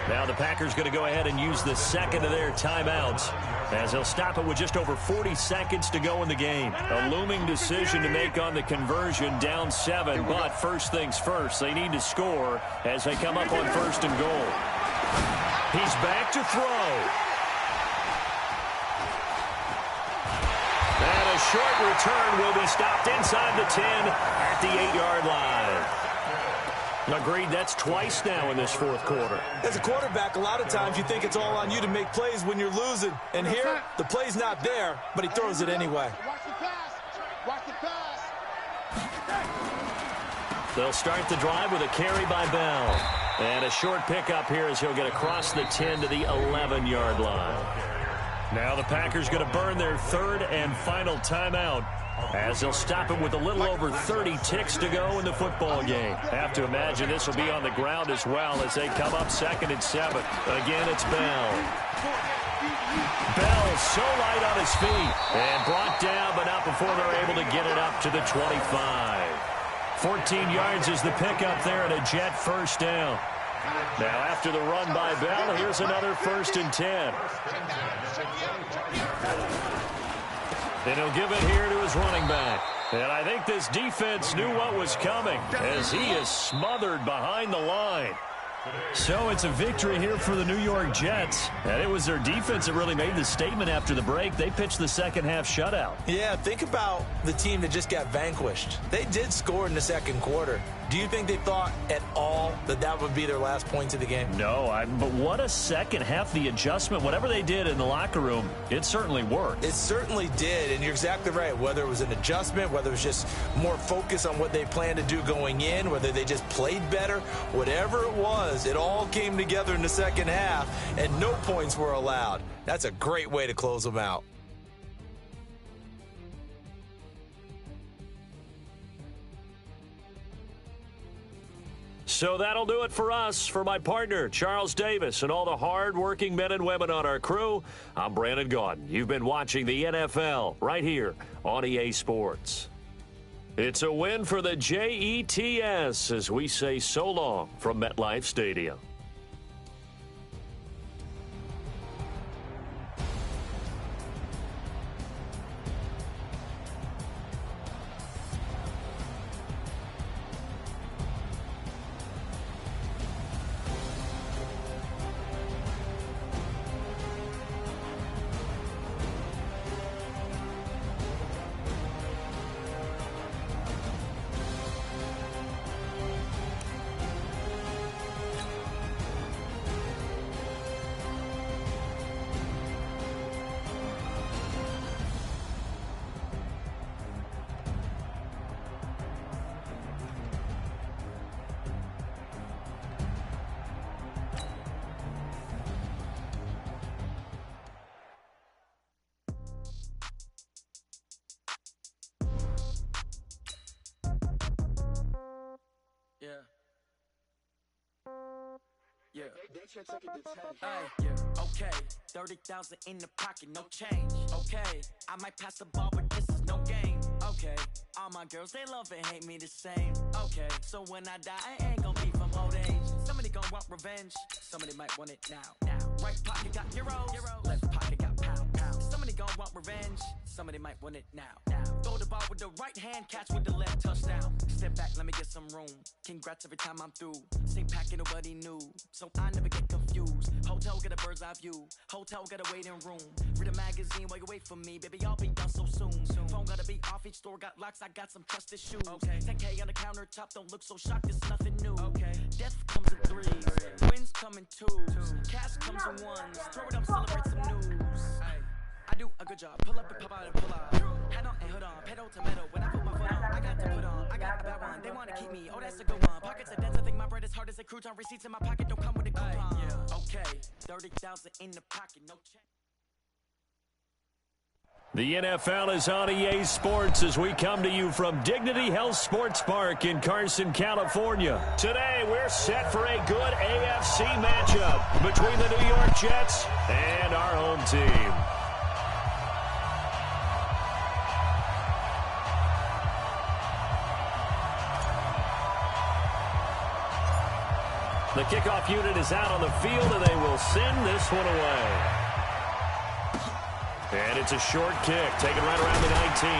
Now the Packers going to go ahead and use the second of their timeouts as they'll stop it with just over 40 seconds to go in the game. A looming decision to make on the conversion, down 7. But first things first, they need to score as they come up on first and goal. He's back to throw. And a short return will be stopped inside the 10 at the 8-yard line. Agreed, that's twice now in this fourth quarter. As a quarterback, a lot of times you think it's all on you to make plays when you're losing. And here, the play's not there, but he throws it anyway. Watch the pass. Watch the pass. They'll start the drive with a carry by Bell. And a short pickup here as he'll get across the 10 to the 11-yard line. Now the Packers going to burn their third and final timeout as they'll stop it with a little over 30 ticks to go in the football game. Have to imagine this will be on the ground as well as they come up 2nd and 7. Again, it's Bell. Bell so light on his feet and brought down, but not before they're able to get it up to the 25. 14 yards is the pickup there and a Jet first down. Now after the run by Bell, here's another 1st and 10. And he'll give it here to his running back. And I think this defense knew what was coming as he is smothered behind the line. So it's a victory here for the New York Jets. And it was their defense that really made the statement after the break. They pitched the second-half shutout. Yeah, think about the team that just got vanquished. They did score in the second quarter. Do you think they thought at all that that would be their last points of the game? No, but what a second half. The adjustment, whatever they did in the locker room, it certainly worked. It certainly did, and you're exactly right. Whether it was an adjustment, whether it was just more focus on what they planned to do going in, whether they just played better, whatever it was, it all came together in the second half, and no points were allowed. That's a great way to close them out. So that'll do it for us. For my partner, Charles Davis, and all the hard-working men and women on our crew, I'm Brandon Gaudin. You've been watching the NFL right here on EA Sports. It's a win for the Jets as we say so long from MetLife Stadium. Yeah. Yeah. Okay. 30,000 in the pocket, no change. Okay. I might pass the ball, but this is no game. Okay. All my girls, they love and hate me the same. Okay. So when I die, I ain't gonna be from old age. Somebody gonna want revenge. Somebody might want it now. Right pocket got euros. Left pocket got pound. Somebody gonna want revenge. Somebody might want it now. Throw the ball with the right hand, catch with the left, touchdown. Step back, let me get some room. Congrats every time I'm through. Same packet, nobody knew, so I never get confused. Hotel got a bird's eye view. Hotel got a waiting room. Read a magazine while you wait for me, baby. I'll be done so soon. Phone gotta be off. Each store got locks. I got some trusted shoes. 10K on the countertop. Don't look so shocked. It's nothing new. Death comes in threes. Wins come in twos. Cash comes in ones. Throw it up, celebrate some news. I do a good job. Pull up and pop out and pull out. Head on and hood on. Pedal to metal. When I put my foot on, I got to put on. I got a bad one. They want to keep me. Oh, that's a good one. Pockets are dense. I think my bread is hard as a crouton. Receipts in my pocket don't come with a coupon. Okay. 30,000 in the pocket. No check. The NFL is on EA Sports as we come to you from Dignity Health Sports Park in Carson, California. Today, we're set for a good AFC matchup between the New York Jets and our home team. The kickoff unit is out on the field, and they will send this one away. And it's a short kick, taken right around the 19.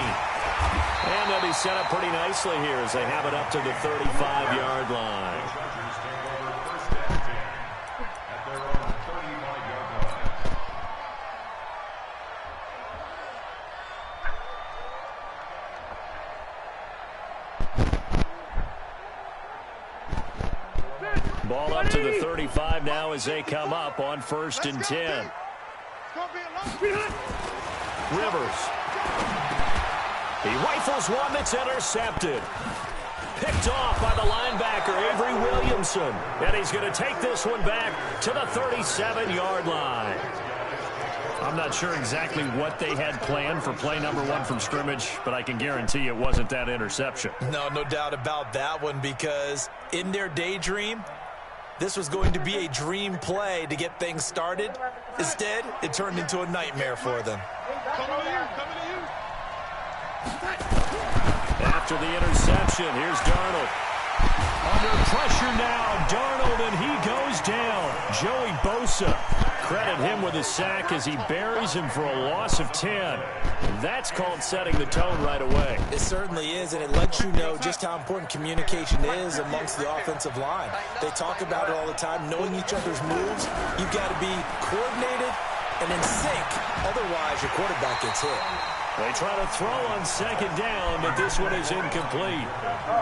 And they'll be set up pretty nicely here as they have it up to the 35-yard line. Ball up to the 35 now as they come up on 1st and 10. Rivers. He rifles one that's intercepted. Picked off by the linebacker, Avery Williamson. And he's going to take this one back to the 37-yard line. I'm not sure exactly what they had planned for play number 1 from scrimmage, but I can guarantee it wasn't that interception. No doubt about that one, because in their daydream, this was going to be a dream play to get things started. Instead, it turned into a nightmare for them. Coming to you. After the interception, here's Darnold. Under pressure now, Darnold, and he goes down. Joey Bosa, credit him with a sack as he buries him for a loss of 10. That's called setting the tone right away. It certainly is, and it lets you know just how important communication is amongst the offensive line. They talk about it all the time, knowing each other's moves. You've got to be coordinated and in sync. Otherwise, your quarterback gets hit. They try to throw on 2nd down, but this one is incomplete.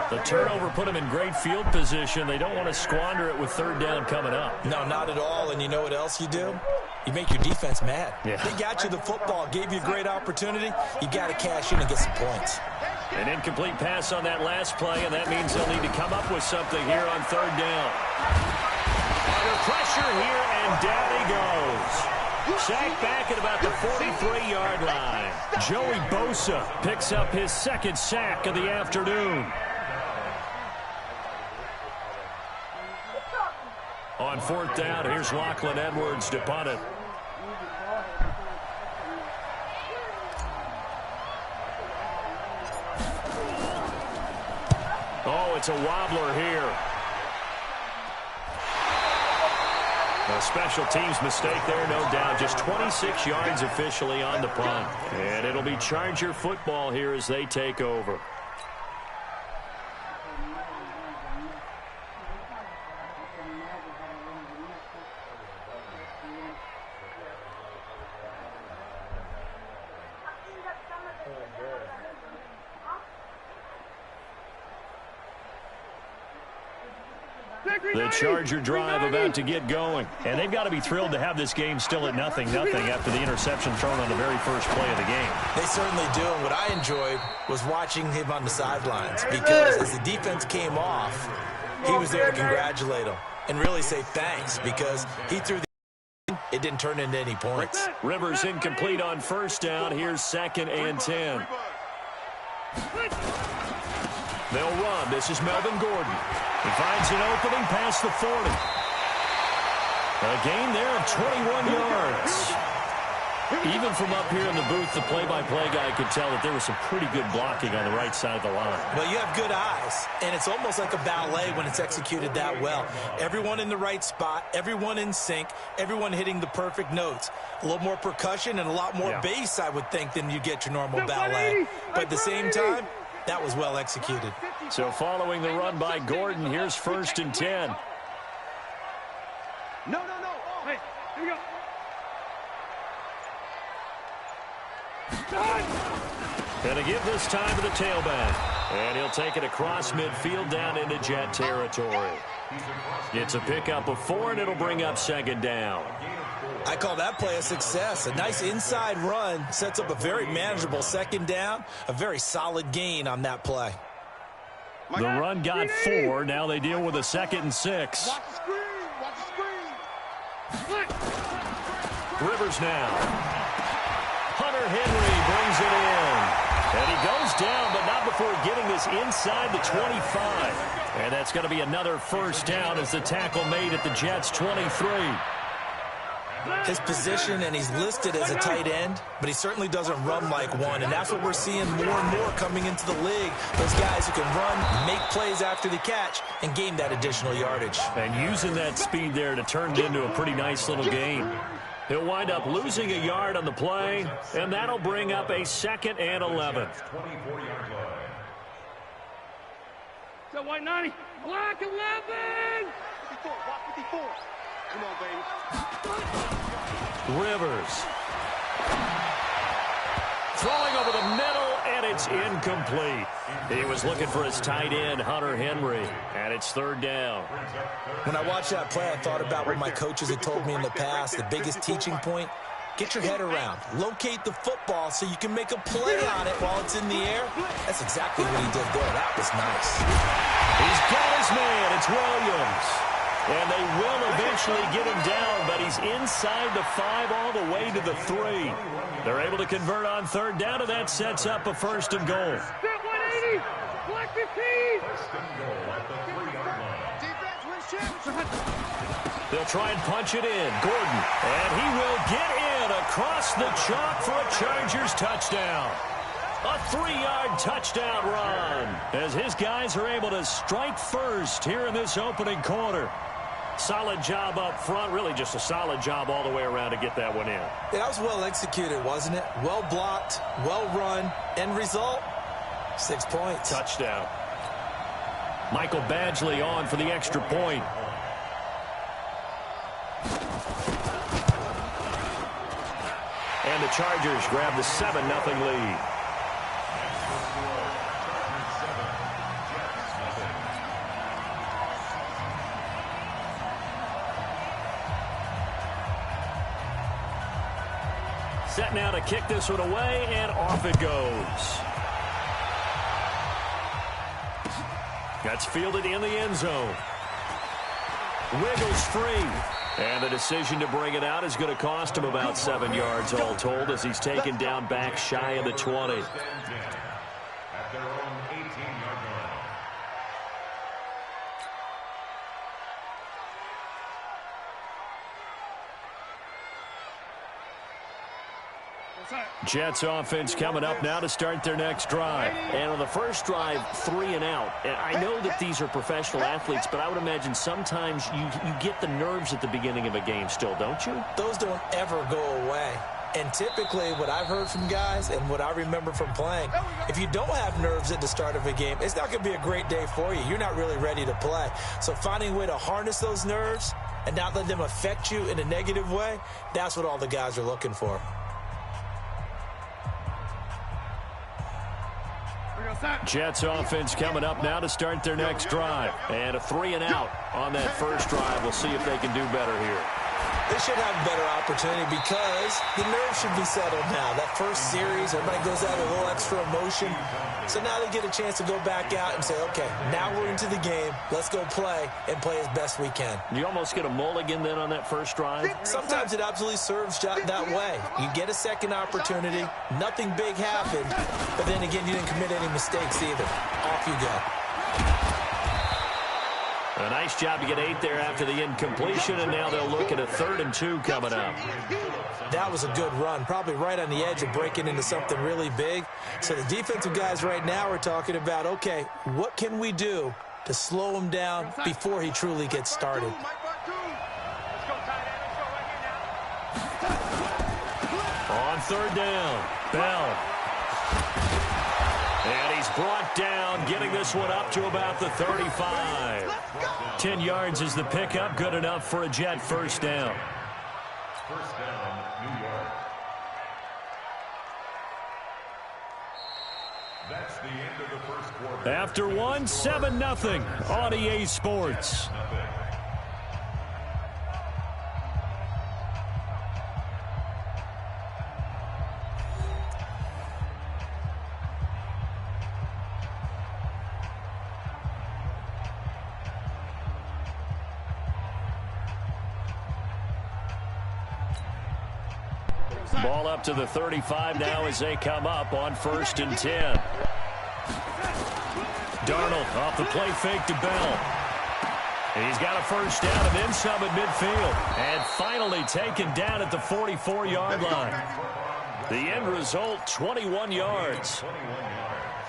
The turnover put them in great field position. They don't want to squander it with 3rd down coming up. No, not at all. And you know what else you do? You make your defense mad. Yeah. They got you the football, gave you a great opportunity. You got to cash in and get some points. An incomplete pass on that last play, and that means they'll need to come up with something here on 3rd down. Under pressure here, and down he goes. Sacked back at about the 43-yard line. Joey Bosa picks up his 2nd sack of the afternoon. On 4th down, here's Lachlan Edwards to punt it. Oh, it's a wobbler here. A special teams mistake there, no doubt. Just 26 yards officially on the punt. And it'll be Charger football here as they take over. The Charger drive about to get going. And they've got to be thrilled to have this game still at 0-0 after the interception thrown on the very first play of the game. They certainly do. And what I enjoyed was watching him on the sidelines, because as the defense came off, he was there to congratulate them and really say thanks, because he threw the it didn't turn into any points. Rivers incomplete on 1st down. Here's 2nd and 10. They'll run. This is Melvin Gordon. He finds an opening past the 40. A gain there of 21 yards. Even from up here in the booth, the play-by-play guy could tell that there was some pretty good blocking on the right side of the line. Well, you have good eyes, and it's almost like a ballet when it's executed that well. Everyone in the right spot, everyone in sync, everyone hitting the perfect notes. A little more percussion and a lot more bass, I would think, than you get your normal ballet. But at the same time, that was well executed. So following the run by Gordon, here's 1st and 10. No. Hey, here we go. And to give this time to the tailback. And he'll take it across midfield down into Jet territory. It's a pickup of 4, and it'll bring up 2nd down. I call that play a success. A nice inside run sets up a very manageable 2nd down. A very solid gain on that play. The run got 4. Now they deal with a 2nd and 6. Watch the screen. Rivers now. Hunter Henry brings it in. And he goes down, but not before getting this inside the 25. And that's going to be another 1st down as the tackle made at the Jets' 23. his position, and he's listed as a tight end, but he certainly doesn't run like one, and that's what we're seeing more and more coming into the league. Those guys who can run, make plays after the catch, and gain that additional yardage. And using that speed there to turn it into a pretty nice little gain. He'll wind up losing a yard on the play, and that'll bring up a 2nd and 11. So white 90, black 11. 54, block 54. Come on, baby. Rivers. Throwing over the middle, and it's incomplete. He was looking for his tight end, Hunter Henry, and it's 3rd down. When I watched that play, I thought about what my coaches had told me in the past. The biggest teaching point, get your head around. Locate the football so you can make a play on it while it's in the air. That's exactly what he did there. That was nice. He's got his man. It's Williams. And they will eventually get him down, but he's inside the 5 all the way to the 3. They're able to convert on 3rd down, and that sets up a 1st and goal. Step 180, black 15. They'll try and punch it in. Gordon, and he will get in across the chalk for a Chargers touchdown. A 3-yard touchdown run as his guys are able to strike first here in this opening quarter. Solid job up front, really just a solid job all the way around to get that one in. That was well executed, wasn't it? Well blocked, well run. End result, 6 points. Touchdown. Michael Badgley on for the extra point. And the Chargers grab the 7-0 lead. Set now to kick this one away, and off it goes. That's fielded in the end zone. Wiggles free. And the decision to bring it out is going to cost him about 7 yards all told as he's taken down back shy of the 20. At their own 18-yard line. Jets offense coming up now to start their next drive. And on the first drive, 3 and out. And I know that these are professional athletes, but I would imagine sometimes you get the nerves at the beginning of a game still, don't you? Those don't ever go away. And typically what I've heard from guys and what I remember from playing, if you don't have nerves at the start of a game, it's not going to be a great day for you. You're not really ready to play. So finding a way to harness those nerves and not let them affect you in a negative way, that's what all the guys are looking for. Jets offense coming up now to start their next drive. And a 3 and out on that first drive. We'll see if they can do better here. They should have a better opportunity because the nerves should be settled now. That first series, everybody goes out with a little extra emotion. So now they get a chance to go back out and say, okay, now we're into the game. Let's go play and play as best we can. You almost get a mulligan then on that first drive? Sometimes it absolutely serves that way. You get a second opportunity. Nothing big happened. But then again, you didn't commit any mistakes either. Off you go. A nice job to get 8 there after the incompletion, and now they'll look at a 3rd and 2 coming up. That was a good run, probably right on the edge of breaking into something really big. So the defensive guys right now are talking about, okay, what can we do to slow him down before he truly gets started? On 3rd down, Bell. And he's brought down, getting this one up to about the 35. 10 yards is the pickup, good enough for a Jet first down. First down, New York. That's the end of the first quarter. After one, 7-0 on EA Sports. Ball up to the 35 now as they come up on 1st and 10. Darnold off the play fake to Bell. He's got a first down and then some at midfield. And finally taken down at the 44-yard line. The end result, 21 yards.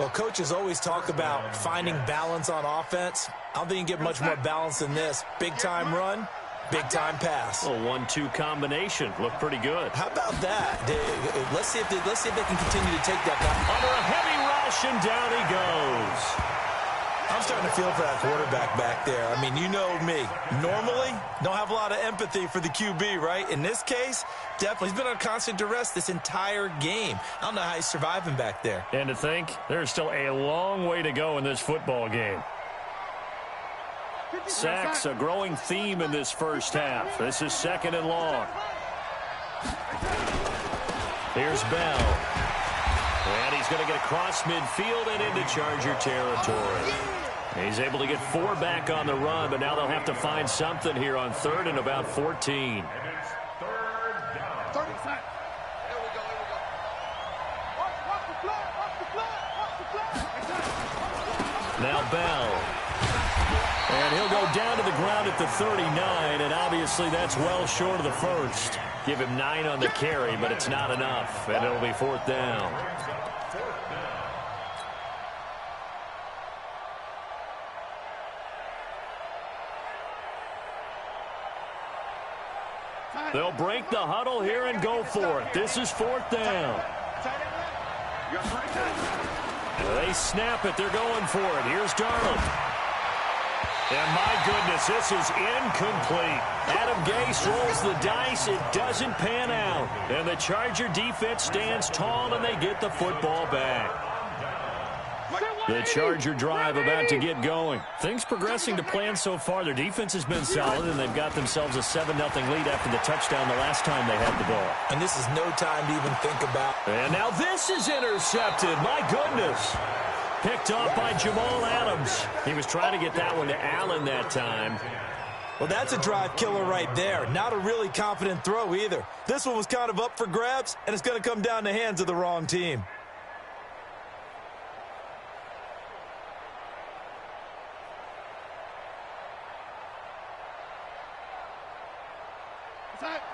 Well, coaches always talk about finding balance on offense. I don't think you can get much more balance than this. Big-time run, big-time pass. A 1-2 combination. Looked pretty good. How about that? Let's see if they can continue to take that back. Under a heavy rush, and down he goes. I'm starting to feel for that quarterback back there. I mean, you know me. Normally, don't have a lot of empathy for the QB, right? In this case, definitely. He's been on constant duress this entire game. I don't know how he's surviving back there. And to think, there's still a long way to go in this football game. Sacks, a growing theme in this first half. This is 2nd and long. Here's Bell. And he's going to get across midfield and into Charger territory. He's able to get 4 back on the run, but now they'll have to find something here on 3rd and about 14. Now Bell. And he'll go down to the ground at the 39, and obviously that's well short of the first. Give him 9 on the carry, but it's not enough, and it'll be 4th down. They'll break the huddle here and go for it. This is 4th down. They snap it. They're going for it. Here's Darnold. And my goodness, this is incomplete. Adam Gase rolls the dice. It doesn't pan out. And the Charger defense stands tall, and they get the football back. The Charger drive about to get going. Things progressing to plan so far. Their defense has been solid, and they've got themselves a 7-0 lead after the touchdown the last time they had the ball. And this is no time to even think about. And now this is intercepted. My goodness. Picked off by Jamal Adams. He was trying to get that one to Allen that time. Well, that's a drive killer right there. Not a really confident throw either. This one was kind of up for grabs, and it's going to come down the hands of the wrong team.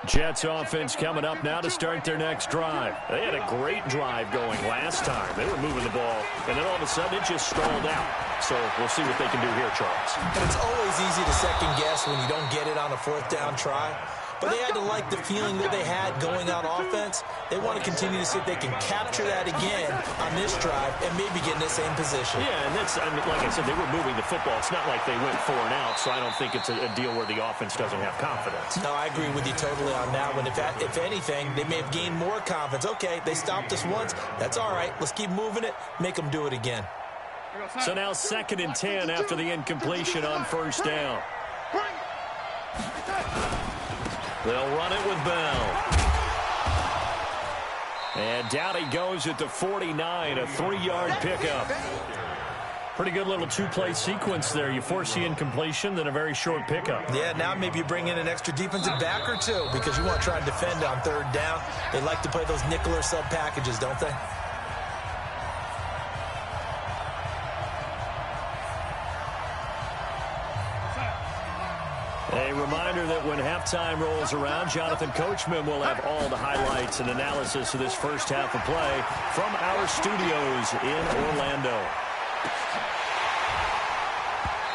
Jets offense coming up now to start their next drive. They had a great drive going last time. They were moving the ball, and then all of a sudden it just stalled out. So we'll see what they can do here, Charles. And it's always easy to second guess when you don't get it on a 4th down try. But they had to like the feeling that they had going out offense. They want to continue to see if they can capture that again on this drive and maybe get in the same position. Yeah, and that's, I mean, like I said, they were moving the football. It's not like they went 4 and out, so I don't think it's a deal where the offense doesn't have confidence. No, I agree with you totally on that one. If anything, they may have gained more confidence. Okay, they stopped us once. That's all right. Let's keep moving it. Make them do it again. So now 2nd and 10 after the incompletion on 1st down. They'll run it with Bell. And down he goes at the 49, a 3-yard pickup. Pretty good little 2-play sequence there. You force the incompletion, then a very short pickup. Yeah, now maybe you bring in an extra defensive back or 2 because you want to try and defend on 3rd down. They like to play those nickel or sub packages, don't they? A reminder that when halftime rolls around, Jonathan Coachman will have all the highlights and analysis of this first half of play from our studios in Orlando.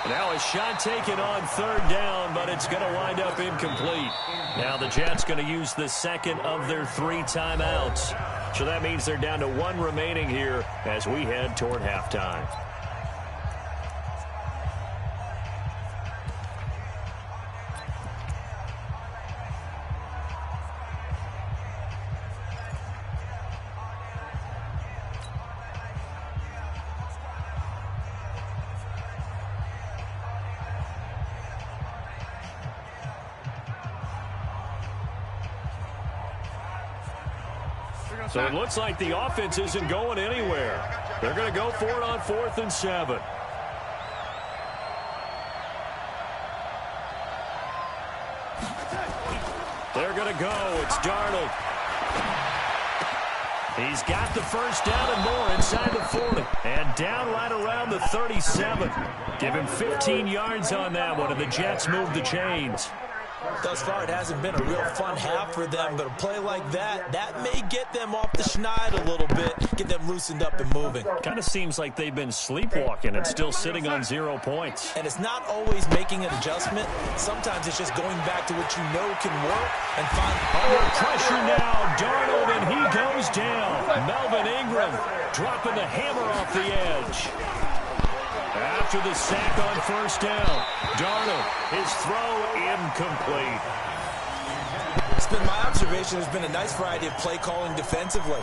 Now a shot taken on 3rd down, but it's going to wind up incomplete. Now the Jets going to use the 2nd of their 3 timeouts. So that means they're down to 1 remaining here as we head toward halftime. So it looks like the offense isn't going anywhere. They're going to go for it on 4th and 7. They're going to go. It's Darnold. He's got the first down and more inside the 40. And down right around the 37. Give him 15 yards on that one, and the Jets move the chains. Thus far, it hasn't been a real fun half for them, but a play like that may get them off the schneid a little bit, get them loosened up and moving. Kind of seems like they've been sleepwalking and still sitting on 0 points. And it's not always making an adjustment. Sometimes it's just going back to what you know can work and find... Under pressure now, Darnold, and he goes down. Melvin Ingram dropping the hammer off the edge. After the sack on first down, Darnold, his throw incomplete. It's been my observation there's been a nice variety of play calling defensively.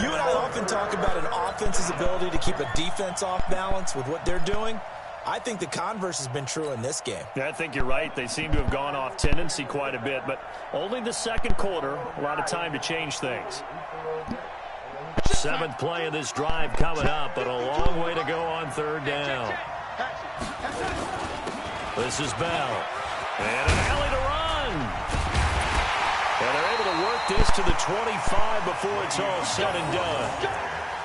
You and I often talk about an offense's ability to keep a defense off balance with what they're doing. I think the converse has been true in this game. Yeah, I think you're right. They seem to have gone off tendency quite a bit, but only the second quarter, a lot of time to change things. 7th play of this drive coming up, but a long way to go on third down. This is Bell. And an alley to run. And they're able to work this to the 25 before it's all said and done.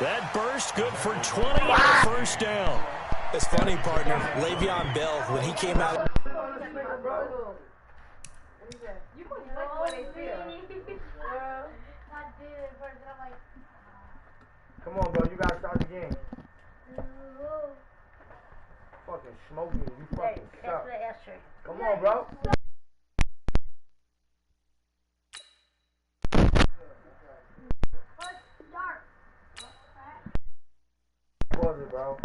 That burst good for 20 on the first down. It's funny, partner. Le'Veon Bell, when he came out... Come on, bro. You gotta start the game. Fucking smoking. You fucking suck. Come on, bro. What was it, bro?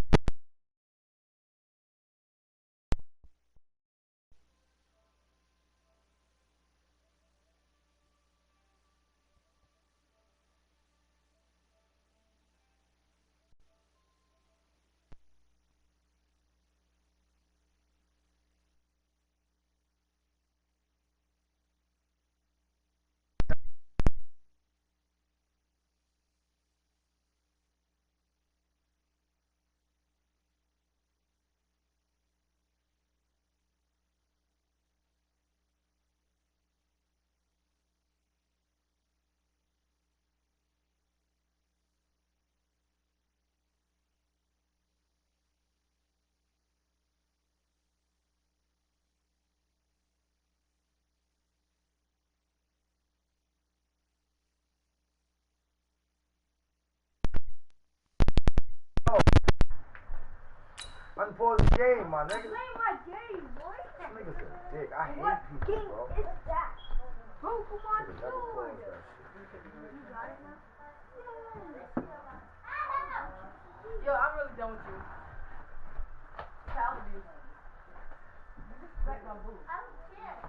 Unpause the game, my nigga. Play my game, boy. Niggas a dick. I hate What people, game bro. is that? Pokemon Niggas never Sword. pause that shit. You got it now? Yo, I'm really done with you. Child abuse. You disrespect my boo. I don't care.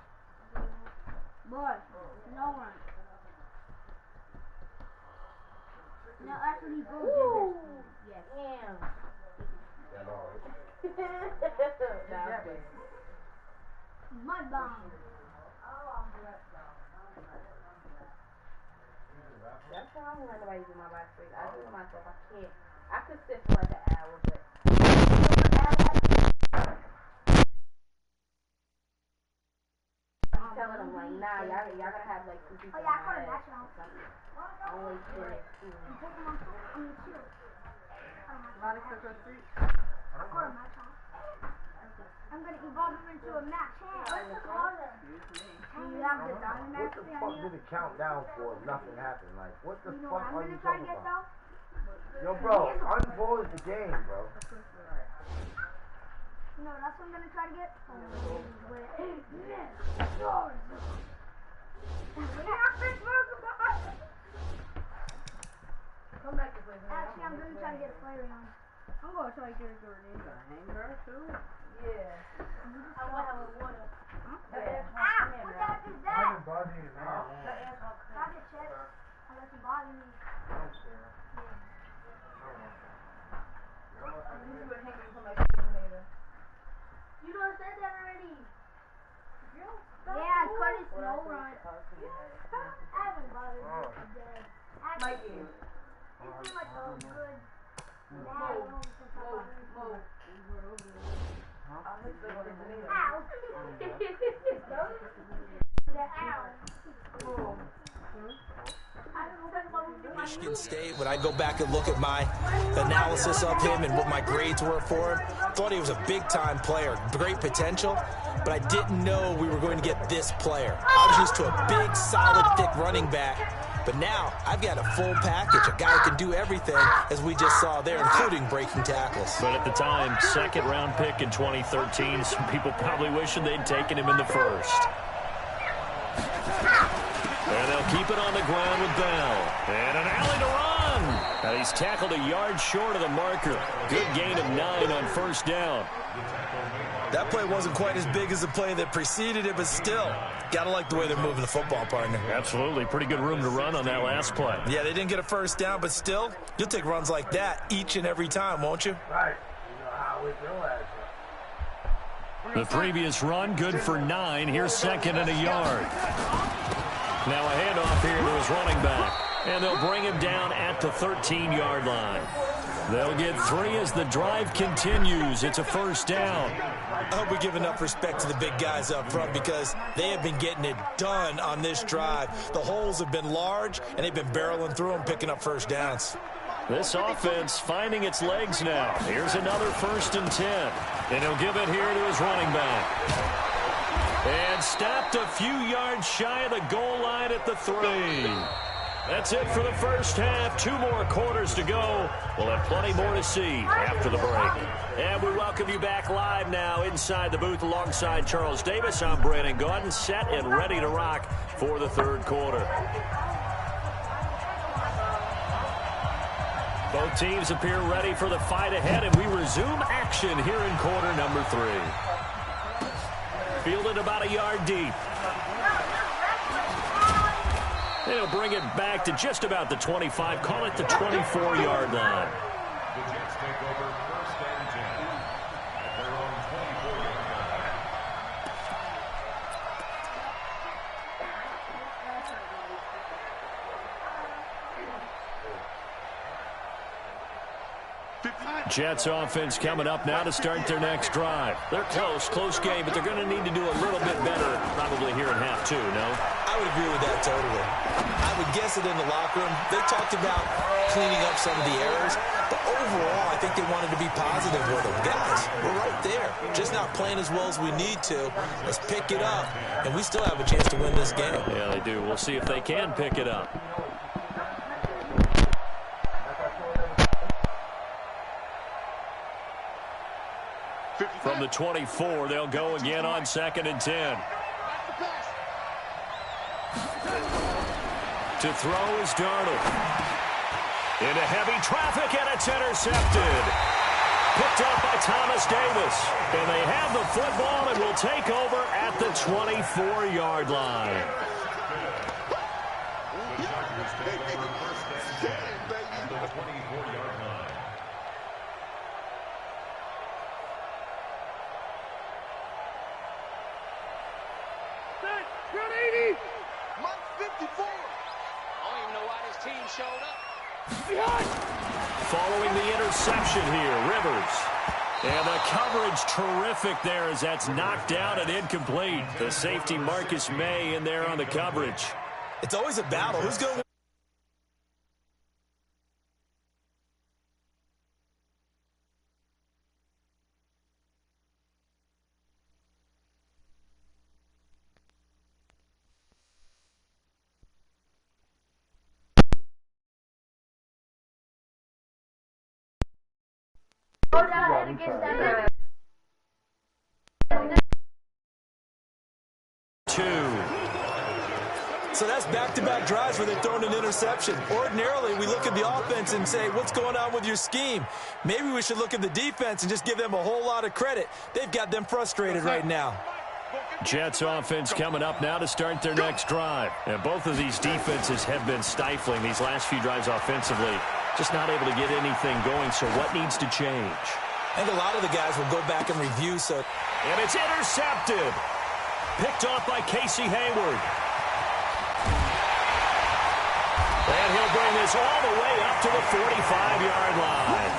Boy, no one. No, actually, go get this. Yes. Damn. Yeah, no. My bomb. That's why I don't like nobody do my life straight. I do it myself. I can't. I could sit for like an hour, but I'm telling them like, nah, y'all gotta have like 2 people. Oh yeah, I caught a match now. Only 2. Pokemon Sword. I'm gonna chill. Monica Cook Street. I caught a match now. I'm gonna evolve him into a match. What's the color? Do you have the diamond What match? the fuck did it count down for if nothing happened? Like, what the You know fuck what I'm are you gonna try to talking get about? though? Yo, bro, unpause the game, bro. You know what else I'm gonna try to get? Come back to play. Actually, I'm gonna try to get a flare on. I'm gonna try to get a grenade. Hanger too? Yeah. I want to have a water. Huh? Ah! What the heck is that? I didn't bother you, man. Not the chest. Unless you bother me. I don't care. You would hang come back to play later. You don't said that already. Yeah, I cut his snow run. I haven't bothered you today. Mikey. It's been like a good Move. Ow. The owl. Move. Michigan State, when I go back and look at my analysis of him and what my grades were for him, thought he was a big-time player, great potential, but I didn't know we were going to get this player. I was used to a big, solid, thick running back, but now I've got a full package, a guy who can do everything, as we just saw there, including breaking tackles. But at the time, second-round pick in 2013, some people probably wishing they'd taken him in the first. And they'll keep it on the ground with Bell. And an alley to run. And he's tackled a yard short of the marker. Good gain of 9 on first down. That play wasn't quite as big as the play that preceded it, but still, got to like the way they're moving the football, partner. Absolutely. Pretty good room to run on that last play. Yeah, they didn't get a first down, but still, you'll take runs like that each and every time, won't you? Right. You know how we feel at it. The previous run, good for 9. Here's second and a yard. Now a handoff here to his running back. And they'll bring him down at the 13-yard line. They'll get 3 as the drive continues. It's a first down. I hope we give enough respect to the big guys up front because they have been getting it done on this drive. The holes have been large, and they've been barreling through them, picking up first downs. This offense finding its legs now. Here's another 1st and 10. And he'll give it here to his running back. And stopped a few yards shy of the goal line at the 3. That's it for the first half. 2 more quarters to go. We'll have plenty more to see after the break. And we welcome you back live now inside the booth alongside Charles Davis. I'm Brandon Gordon, set and ready to rock for the third quarter. Both teams appear ready for the fight ahead, and we resume action here in quarter number 3. Fielded about a yard deep. They'll bring it back to just about the 25, call it the 24-yard line. The Jets take over 1st and 10 at their own 24-yard line. Jets offense coming up now to start their next drive. They're close game, but they're going to need to do a little bit better probably here in half 2, no? I would agree with that totally. I would guess it in the locker room. They talked about cleaning up some of the errors, but overall, I think they wanted to be positive with them. Guys, we're right there. Just not playing as well as we need to. Let's pick it up, and we still have a chance to win this game. Yeah, they do. We'll see if they can pick it up. From the 24, they'll go again on 2nd and 10. To throw is Darnold. Into heavy traffic, and it's intercepted. Picked up by Thomas Davis. And they have the football and will take over at the 24-yard line. The Chargers take over 1st and 10 at the 24-yard line. Mark 54. I don't even know why this team showed up. Following the interception here, Rivers. And the coverage terrific there as that's knocked down and incomplete. The safety Marcus May in there on the coverage. It's always a battle. Who's going to So that's back-to-back drives where they're throwing an interception. Ordinarily, we look at the offense and say, what's going on with your scheme? Maybe we should look at the defense and just give them a whole lot of credit. They've got them frustrated right now. Jets offense coming up now to start their next drive. And both of these defenses have been stifling these last few drives offensively. Just not able to get anything going, so what needs to change? I think a lot of the guys will go back and review. And it's intercepted. Picked off by Casey Hayward. And he'll bring this all the way up to the 45-yard line.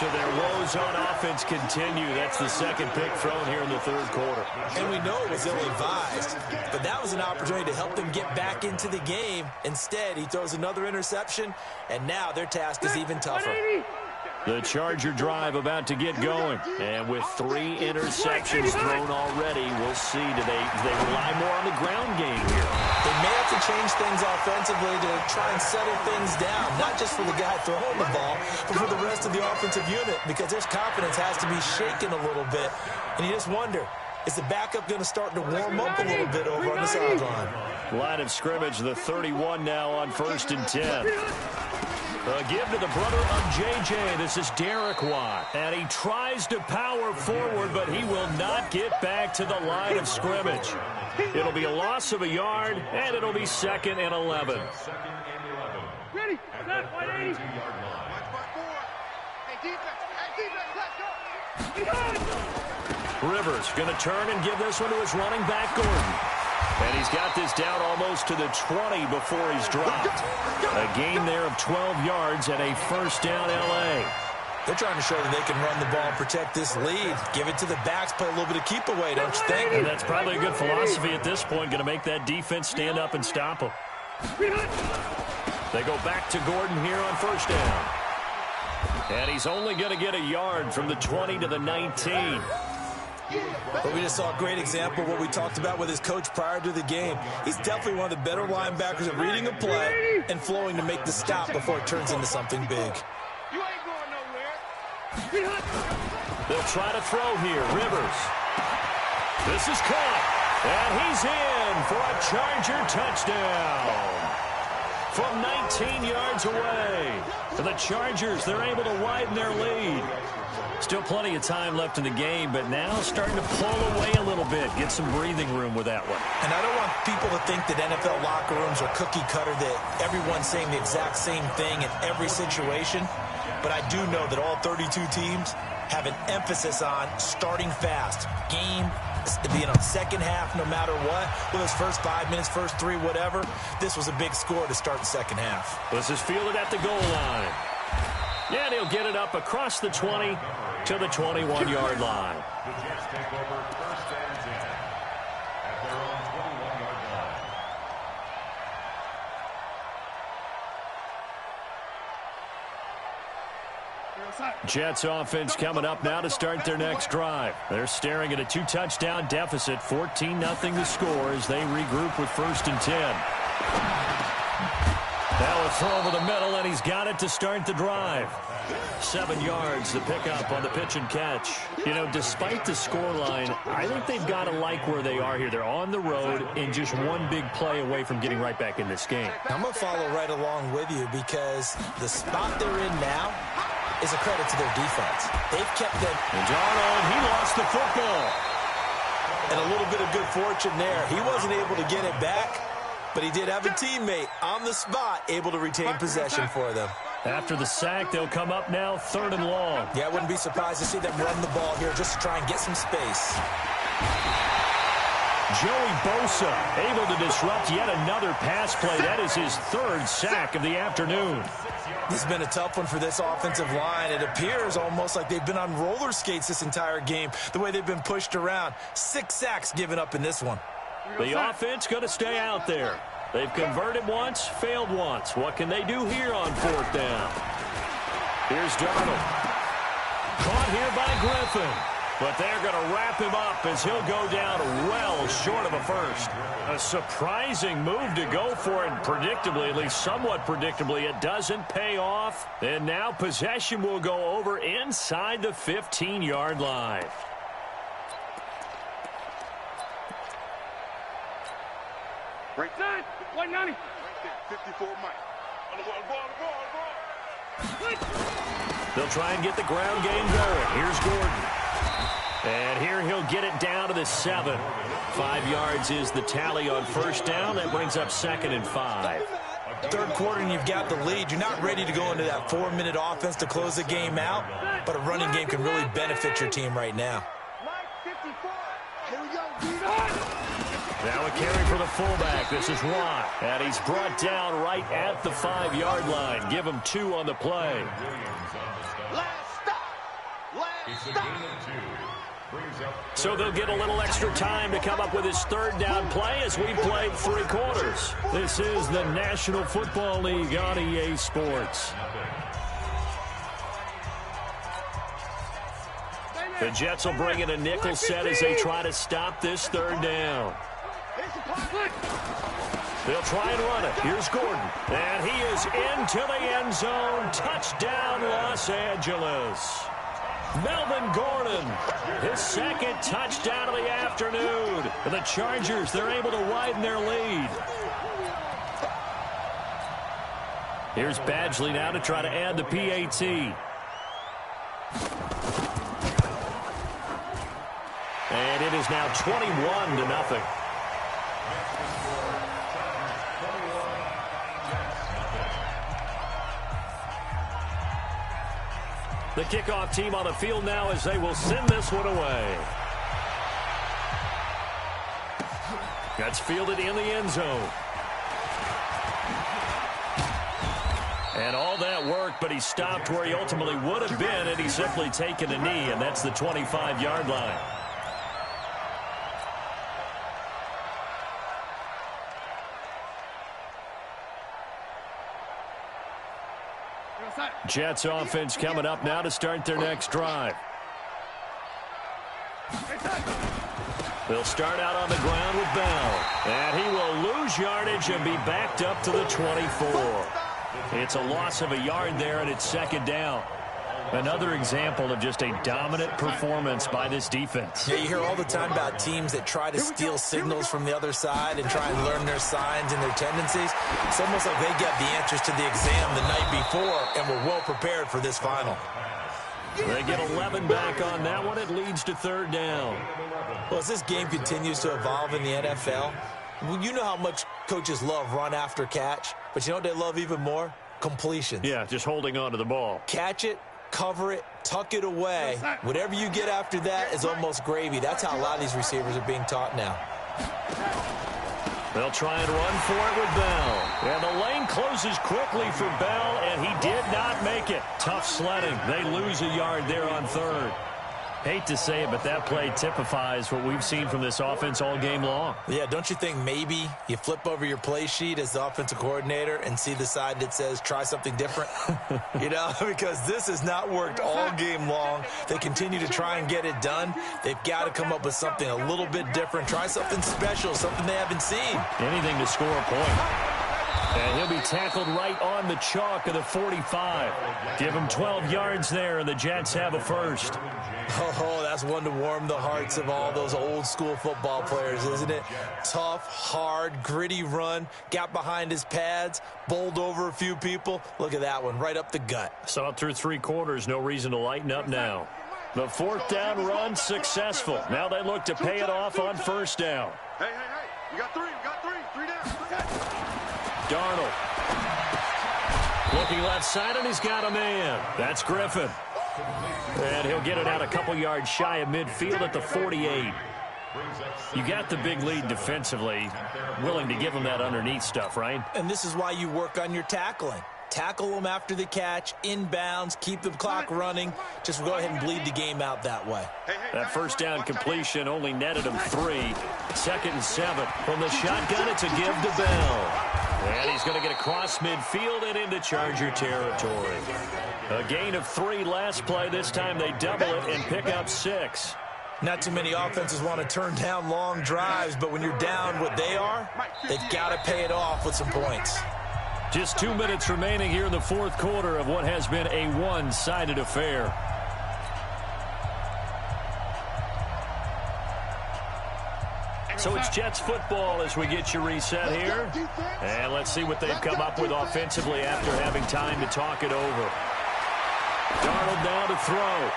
So their woes on offense continue. That's the second pick thrown here in the third quarter. And we know it was ill-advised, but that was an opportunity to help them get back into the game. Instead, he throws another interception, and now their task is even tougher. The Charger drive about to get going. And with 3 interceptions thrown already, we'll see. Do they rely more on the ground game here? They may have to change things offensively to try and settle things down, not just for the guy throwing the ball, but for the rest of the offensive unit, because their confidence has to be shaken a little bit. And you just wonder, is the backup going to start to warm up a little bit over on the sideline? Line of scrimmage, the 31 now on 1st and 10. A give to the brother of J.J. This is Derek Watt. And he tries to power forward, but he will not get back to the line of scrimmage. It'll be a loss of a yard, and it'll be 2nd and 11. Ready, set, 180. Rivers going to turn and give this one to his running back, Gordon. And he's got this down almost to the 20 before he's dropped. A gain there of 12 yards and a first down L.A. They're trying to show that they can run the ball and protect this lead. Give it to the backs, play a little bit of keep away, don't you think? And that's probably a good philosophy at this point, going to make that defense stand up and stop them. They go back to Gordon here on first down. And he's only going to get a yard from the 20 to the 19. But we just saw a great example of what we talked about with his coach prior to the game. He's definitely one of the better linebackers at reading a play and flowing to make the stop before it turns into something big. You ain't going nowhere. They'll try to throw here. Rivers. This is caught. And he's in for a Charger touchdown. From 19 yards away. For the Chargers, they're able to widen their lead. Still plenty of time left in the game, but now starting to pull away a little bit. Get some breathing room with that one. And I don't want people to think that NFL locker rooms are cookie cutter, that everyone's saying the exact same thing in every situation. But I do know that all 32 teams have an emphasis on starting fast. Game, being on second half no matter what. Whether it's first 5 minutes, first 3, whatever. This was a big score to start the second half. This is fielded at the goal line. Yeah, and he'll get it up across the 20 to the 21-yard line. The Jets take over first and 10 at their own 21-yard line. Jets offense coming up now to start their next drive. They're staring at a 2-touchdown deficit, 14-0 the score as they regroup with 1st and 10. Now a throw over the middle, and he's got it to start the drive. 7 yards, the pickup on the pitch and catch. You know, despite the scoreline, I think they've got to like where they are here. They're on the road and just one big play away from getting right back in this game. I'm going to follow right along with you because the spot they're in now is a credit to their defense. They've kept them. And Darnold, he lost the football. And a little bit of good fortune there. He wasn't able to get it back, but he did have a teammate on the spot able to retain possession for them. After the sack, they'll come up now 3rd and long. Yeah, I wouldn't be surprised to see them run the ball here just to try and get some space. Joey Bosa able to disrupt yet another pass play. That is his 3rd sack of the afternoon. This has been a tough one for this offensive line. It appears almost like they've been on roller skates this entire game, the way they've been pushed around. 6 sacks given up in this one. The offense going to stay out there. They've converted once, failed once. What can they do here on 4th down? Here's Darnold. Caught here by Griffin. But they're going to wrap him up as he'll go down well short of a first. A surprising move to go for it. Predictably, at least somewhat predictably, it doesn't pay off. And now possession will go over inside the 15-yard line. Break time. 190. 54 Mike. On the ball. They'll try and get the ground game going. Here's Gordon. And here he'll get it down to the 7. 5 yards is the tally on 1st down. That brings up 2nd and 5. Third quarter and you've got the lead. You're not ready to go into that 4-minute offense to close the game out, but a running game can really benefit your team right now. Now a carry for the fullback. This is Watt. And he's brought down right at the 5-yard line. Give him 2 on the play. Last stop. It's a gain of 2. Brings up So they'll get a little extra time to come up with his third down play as we played 3 quarters. This is the National Football League on EA Sports. The Jets will bring in a nickel set as they try to stop this third down. They'll try and run it. Here's Gordon. And he is into the end zone. Touchdown, Los Angeles. Melvin Gordon, his second touchdown of the afternoon. The Chargers, they're able to widen their lead. Here's Badgley now to try to add the PAT. And it is now 21-0. The kickoff team on the field now as they will send this one away. That's fielded in the end zone. And all that worked, but he stopped where he ultimately would have been, and he's simply taken a knee, and that's the 25-yard line. Jets offense coming up now to start their next drive. They'll start out on the ground with Bell. And he will lose yardage and be backed up to the 24. It's a loss of a yard there, and it's second down. Another example of just a dominant performance by this defense. Yeah, you hear all the time about teams that try to steal signals from the other side and try and learn their signs and their tendencies. It's almost like they get the answers to the exam the night before and were well prepared for this final. They get 11 back on that one. It leads to third down. Well, as this game continues to evolve in the NFL, you know how much coaches love run after catch, but you know what they love even more? Completions. Yeah, just holding on to the ball. Catch it, cover it, tuck it away. Whatever you get after that is almost gravy. That's how a lot of these receivers are being taught now. They'll try and run for it with Bell. And the lane closes quickly for Bell, and he did not make it. Tough sledding. They lose a yard there on third. Hate to say it, but that play typifies what we've seen from this offense all game long. Yeah, don't you think maybe you flip over your play sheet as the offensive coordinator and see the side that says try something different? You know, because this has not worked all game long. They continue to try and get it done. They've got to come up with something a little bit different. Try something special, something they haven't seen. Anything to score a point. And he'll be tackled right on the chalk of the 45. Give him 12 yards there, and the Jets have a first. Oh, that's one to warm the hearts of all those old school football players, isn't it? Tough, hard, gritty run. Got behind his pads, bowled over a few people. Look at that one, right up the gut. Saw it through 3 quarters. No reason to lighten up now. The fourth down run successful. Now they look to pay it off on first down. Hey. You got 3. Three down. Darnold. Looking left side, and he's got a man. That's Griffin. And he'll get it out a couple yards shy of midfield at the 48. You got the big lead defensively. Willing to give him that underneath stuff, right? And this is why you work on your tackling. Tackle them after the catch, inbounds, keep the clock running. Just go ahead and bleed the game out that way. That first down completion only netted him 3. 2nd and 7. From the shotgun, it's a give to Bell. And he's going to get across midfield and into Charger territory. A gain of 3 last play. This time they double it and pick up 6. Not too many offenses want to turn down long drives, but when you're down what they are, they've got to pay it off with some points. Just 2 minutes remaining here in the fourth quarter of what has been a one-sided affair. So it's Jets football as we get you reset here. And let's see what they've come up with offensively after having time to talk it over. Darnold now to throw.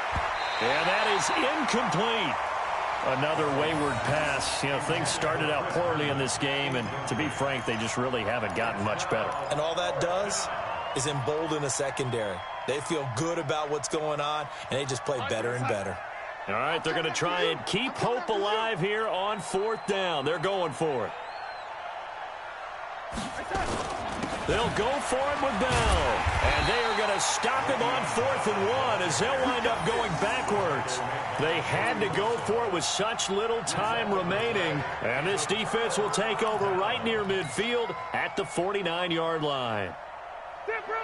And that is incomplete. Another wayward pass. You know, things started out poorly in this game, and to be frank, they just really haven't gotten much better. And all that does is embolden a secondary. They feel good about what's going on, and they just play better and better. All right, they're going to try and keep hope alive here on 4th down. They're going for it. They'll go for it with Bell. And they are going to stop him on 4th and 1 as they'll wind up going backwards. They had to go for it with such little time remaining. And this defense will take over right near midfield at the 49-yard line.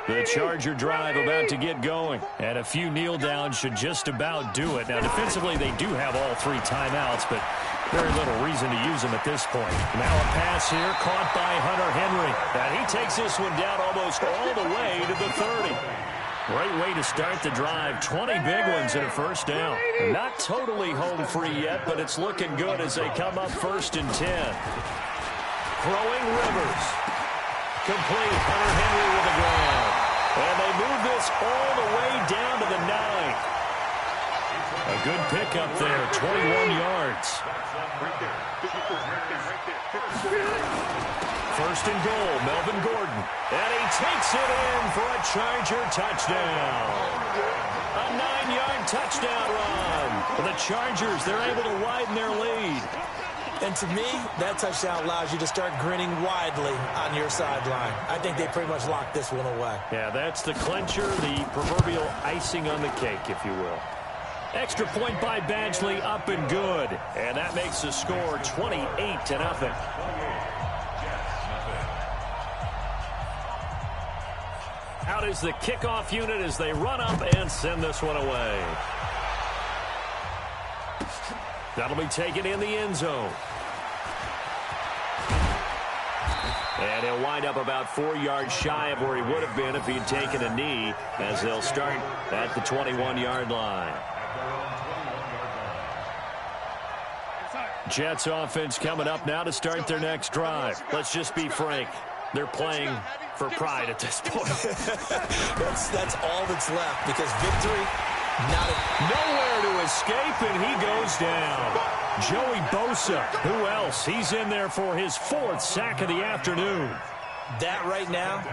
The Charger drive about to get going. And a few kneel downs should just about do it. Now, defensively, they do have all 3 timeouts, but very little reason to use them at this point. Now a pass here, caught by Hunter Henry. And he takes this one down almost all the way to the 30. Great way to start the drive. 20 big ones and a first down. Not totally home free yet, but it's looking good as they come up 1st and 10. Throwing Rivers. Complete. Hunter Henry with the grab. And they move this all the way down to the 9. A good pickup there, 21 yards. First and goal, Melvin Gordon. And he takes it in for a Charger touchdown. A 9-yard touchdown run. For the Chargers, they're able to widen their lead. And to me, that touchdown allows you to start grinning widely on your sideline. I think they pretty much locked this one away. Yeah, that's the clincher, the proverbial icing on the cake, if you will. Extra point by Badgley, up and good. And that makes the score 28-0. Out is the kickoff unit as they run up and send this one away. That'll be taken in the end zone. And he'll wind up about 4 yards shy of where he would have been if he'd taken a knee, as they'll start at the 21-yard line. Jets offense coming up now to start their next drive. Let's just be frank. They're playing for pride at this point. that's all that's left, because victory, nowhere to escape, and he goes down. Joey Bosa, who else? He's in there for his 4th sack of the afternoon. That right now,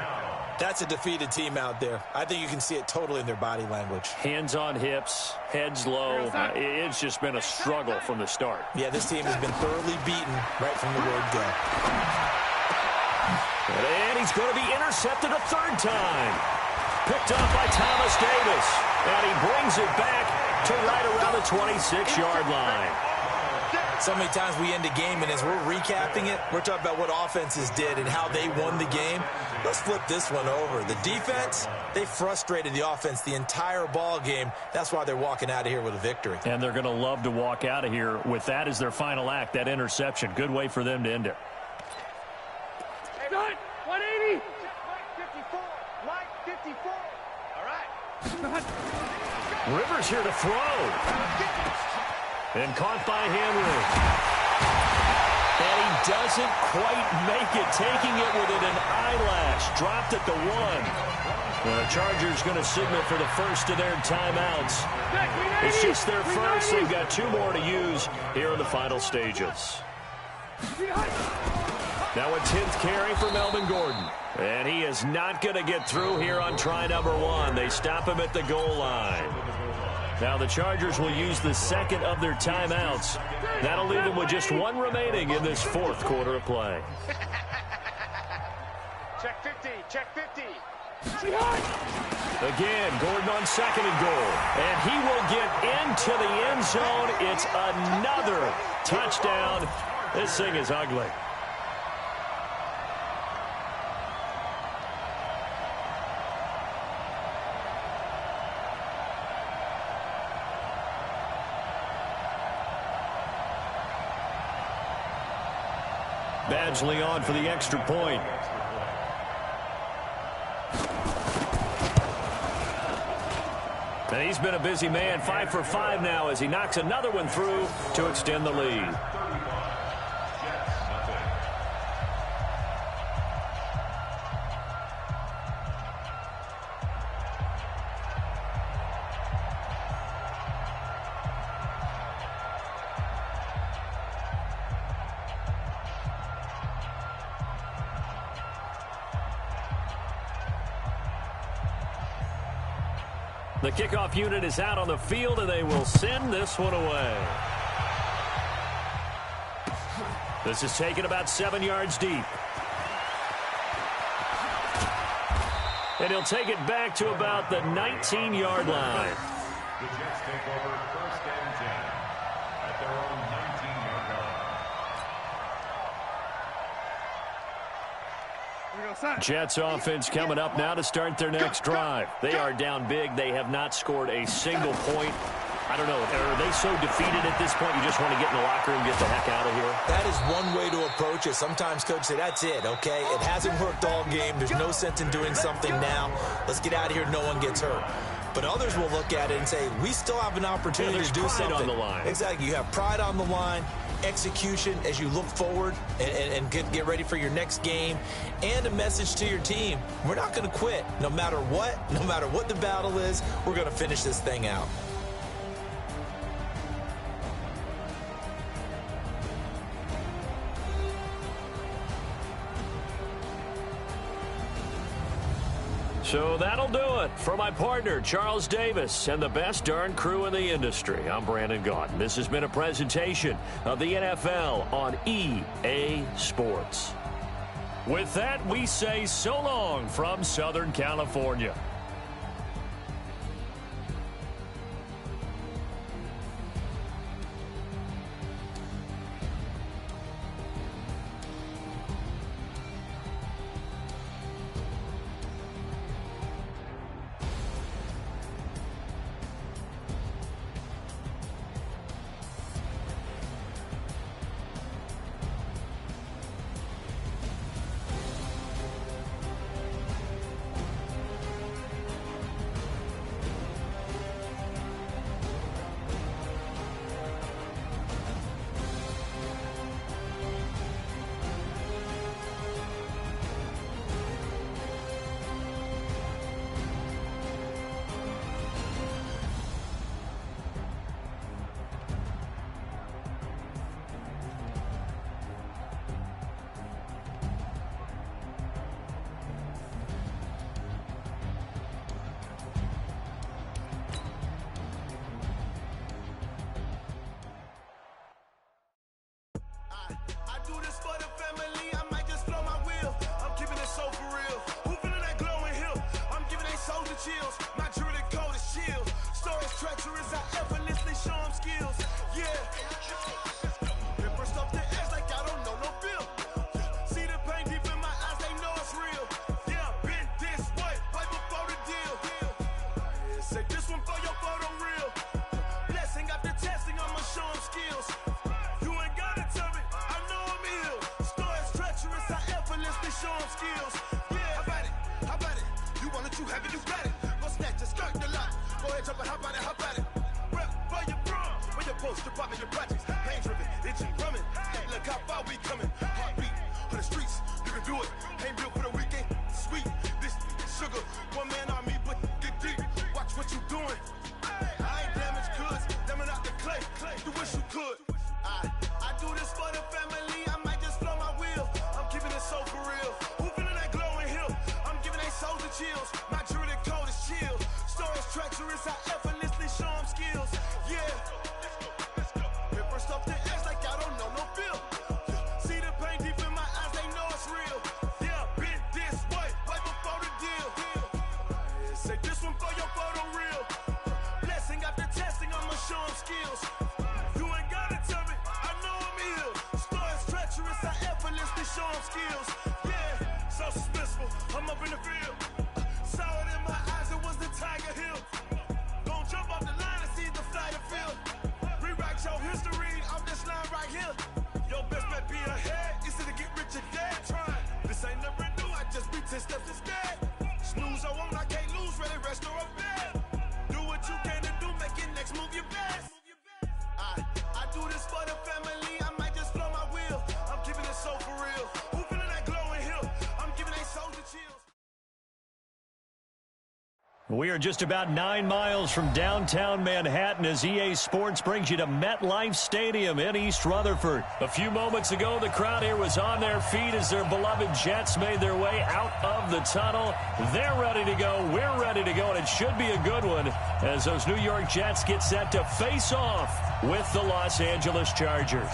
that's a defeated team out there. I think you can see it totally in their body language. Hands on hips, heads low. It's just been a struggle from the start. Yeah, this team has been thoroughly beaten right from the word go. And he's going to be intercepted a 3rd time. Picked up by Thomas Davis. And he brings it back to right around the 26-yard line. So many times we end a game, and as we're recapping it, we're talking about what offenses did and how they won the game. Let's flip this one over. The defense, they frustrated the offense the entire ball game. That's why they're walking out of here with a victory. And they're going to love to walk out of here with that as their final act, that interception. Good way for them to end it. Hey, 180. Mike 54. Mike 54. All right. Rivers here to throw. And caught by Henry. And he doesn't quite make it, taking it within an eyelash. Dropped at the 1. Well, the Chargers going to signal for the first of their timeouts. It's just their first. They've got 2 more to use here in the final stages. Now a 10th carry for Melvin Gordon. And he is not going to get through here on try number 1. They stop him at the goal line. Now the Chargers will use the 2nd of their timeouts. That'll leave them with just 1 remaining in this 4th quarter of play. Check 50. Check 50. Again, Gordon on 2nd and goal. And he will get into the end zone. It's another touchdown. This thing is ugly. Badgley on for the extra point. And he's been a busy man, 5 for 5 now as he knocks another one through to extend the lead. The kickoff unit is out on the field, and they will send this one away. This is taken about 7 yards deep. And he'll take it back to about the 19-yard line. The Jets take over 1st and 10 at their own 19-yard line. Jets offense coming up now to start their next drive. They are down big. They have not scored a single point. I don't know. Are they so defeated at this point you just want to get in the locker room and get the heck out of here? That is one way to approach it. Sometimes coaches say, that's it, okay? It hasn't worked all game. There's no sense in doing something now. Let's get out of here. No one gets hurt. But others will look at it and say, we still have an opportunity to do something. On the line. Exactly. You have pride on the line, execution as you look forward and get ready for your next game, and a message to your team. We're not going to quit. No matter what the battle is, we're going to finish this thing out. So that'll do it for my partner, Charles Davis, and the best darn crew in the industry. I'm Brandon Gaudin. This has been a presentation of the NFL on EA Sports. With that, we say so long from Southern California. We are just about 9 miles from downtown Manhattan as EA Sports brings you to MetLife Stadium in East Rutherford. A few moments ago, the crowd here was on their feet as their beloved Jets made their way out of the tunnel. They're ready to go. We're ready to go, and it should be a good one as those New York Jets get set to face off with the Los Angeles Chargers.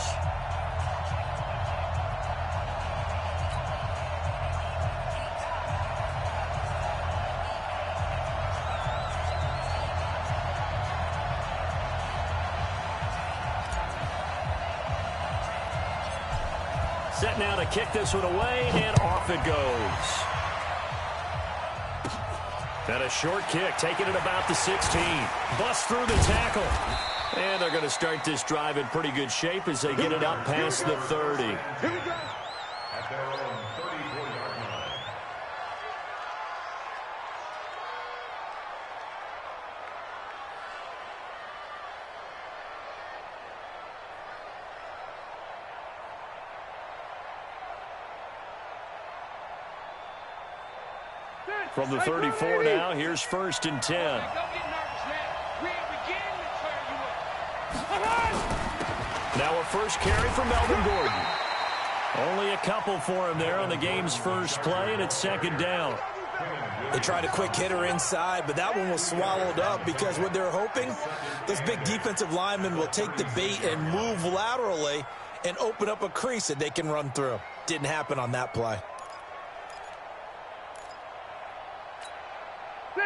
Set now to kick this one away, and off it goes. And a short kick, taking it about the 16. Bust through the tackle. And they're going to start this drive in pretty good shape as they get it up past the 30. Here we go. At their own 34-yard line. From the 34 now, here's 1st and 10. Don't get nervous, man. We ain't beginning to turn you up. Now a first carry for Melvin Gordon. Only a couple for him there on the game's first play, and it's 2nd down. They tried a quick hitter inside, but that one was swallowed up because what they're hoping, those big defensive linemen will take the bait and move laterally and open up a crease that they can run through. Didn't happen on that play.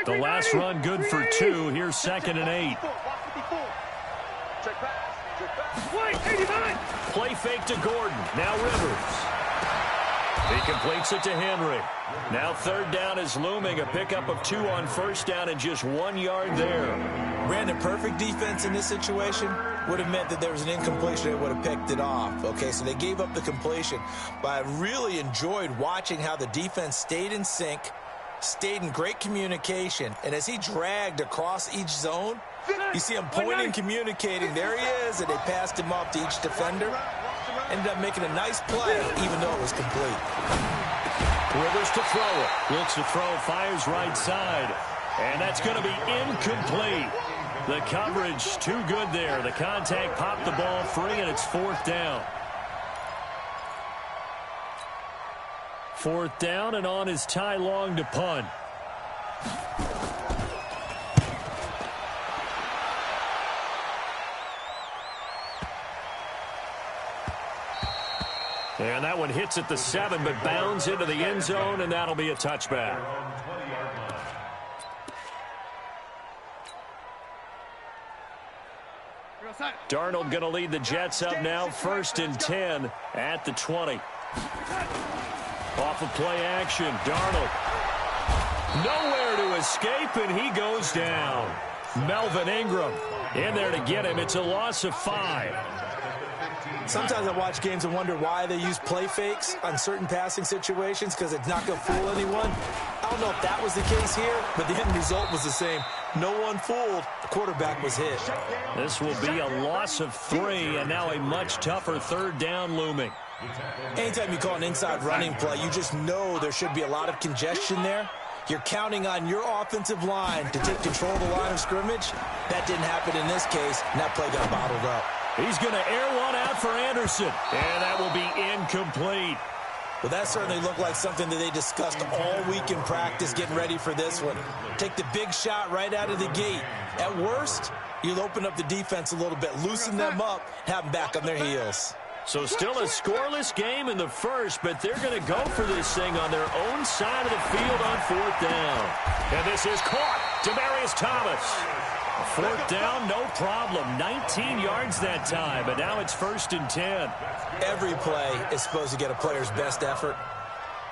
The last run good for 2. Here's 2nd and 8. Play fake to Gordon. Now Rivers. He completes it to Henry. Now 3rd down is looming. A pickup of 2 on 1st down and just 1 yard there. Brandon, perfect defense in this situation would have meant that there was an incompletion. They would have picked it off. Okay, so they gave up the completion. But I really enjoyed watching how the defense stayed in sync, stayed in great communication, and as he dragged across each zone, you see him pointing, communicating. There he is, and they passed him off to each defender. Ended up making a nice play, even though it was complete. Rivers to throw it. Looks to throw, fires right side. And that's going to be incomplete. The coverage too good there. The contact popped the ball free, and it's 4th down. 4th down, and on is Ty Long to punt. And that one hits at the 7, but bounds into the end zone, and that'll be a touchback. Darnold going to lead the Jets up now, 1st and 10 at the 20. Off of play action, Darnold. Nowhere to escape, and he goes down. Melvin Ingram in there to get him. It's a loss of 5. Sometimes I watch games and wonder why they use play fakes on certain passing situations, because it's not going to fool anyone. I don't know if that was the case here, but the end result was the same. No one fooled. The quarterback was hit. This will be a loss of 3, and now a much tougher 3rd down looming. Anytime you call an inside running play, you just know there should be a lot of congestion there. You're counting on your offensive line to take control of the line of scrimmage. That didn't happen in this case, and that play got bottled up. He's going to air one out for Anderson, and that will be incomplete. Well, that certainly looked like something that they discussed all week in practice getting ready for this one. Take the big shot right out of the gate. At worst, you'll open up the defense a little bit, loosen them up, have them back on their heels. So still a scoreless game in the first, but they're going to go for this thing on their own side of the field on 4th down. And this is caught. Demaryius Thomas. 4th down, no problem. 19 yards that time, but now it's 1st and 10. Every play is supposed to get a player's best effort.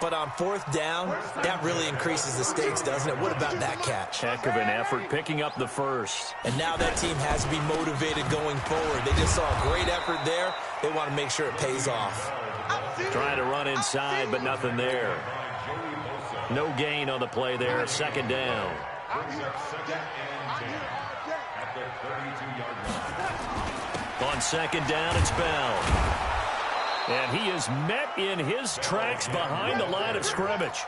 But on 4th down, that really increases the stakes, doesn't it? What about that catch? Heck of an effort picking up the first. And now that team has to be motivated going forward. They just saw a great effort there. They want to make sure it pays off. Trying to run inside, but nothing there. No gain on the play there. 2nd down. On 2nd down, it's Bell. And he is met in his tracks behind the line of scrimmage.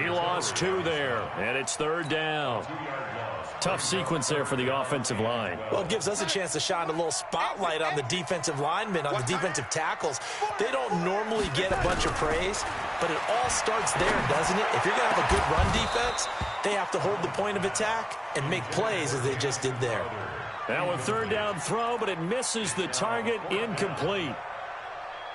He lost 2 there, and it's 3rd down. Tough sequence there for the offensive line. Well, it gives us a chance to shine a little spotlight on the defensive linemen, on the defensive tackles. They don't normally get a bunch of praise, but it all starts there, doesn't it? If you're going to have a good run defense, they have to hold the point of attack and make plays as they just did there. Now a 3rd down throw, but it misses the target, incomplete.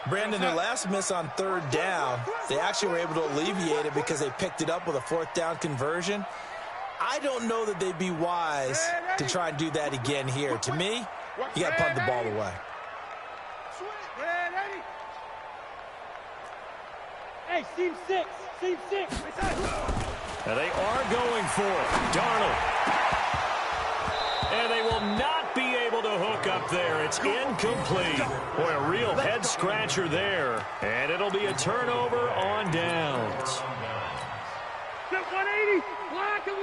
Brandon, their last miss on 3rd down, they actually were able to alleviate it because they picked it up with a 4th down conversion. I don't know that they'd be wise to try and do that again here. To me, you got to punt the ball away. Hey, seam 6. Seam 6. And they are going for it. Darnold. And they will not be able to hook up there. It's incomplete. Boy, a real head-scratcher there. And it'll be a turnover on downs. 180. Block 11.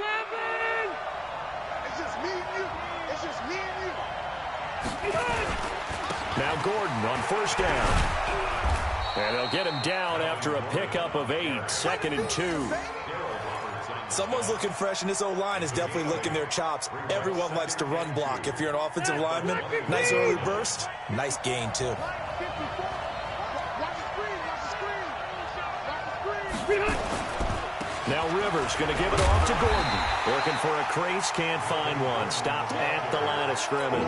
It's just me and you. It's just me and you. Now Gordon on first down. And they'll get him down after a pickup of 8, 2nd and 2. Someone's looking fresh, and this O-line is definitely licking their chops. Everyone likes to run block. If you're an offensive lineman, nice early burst, nice gain, too. Now Rivers going to give it off to Gordon. Looking for a crease, can't find one. Stopped at the line of scrimmage.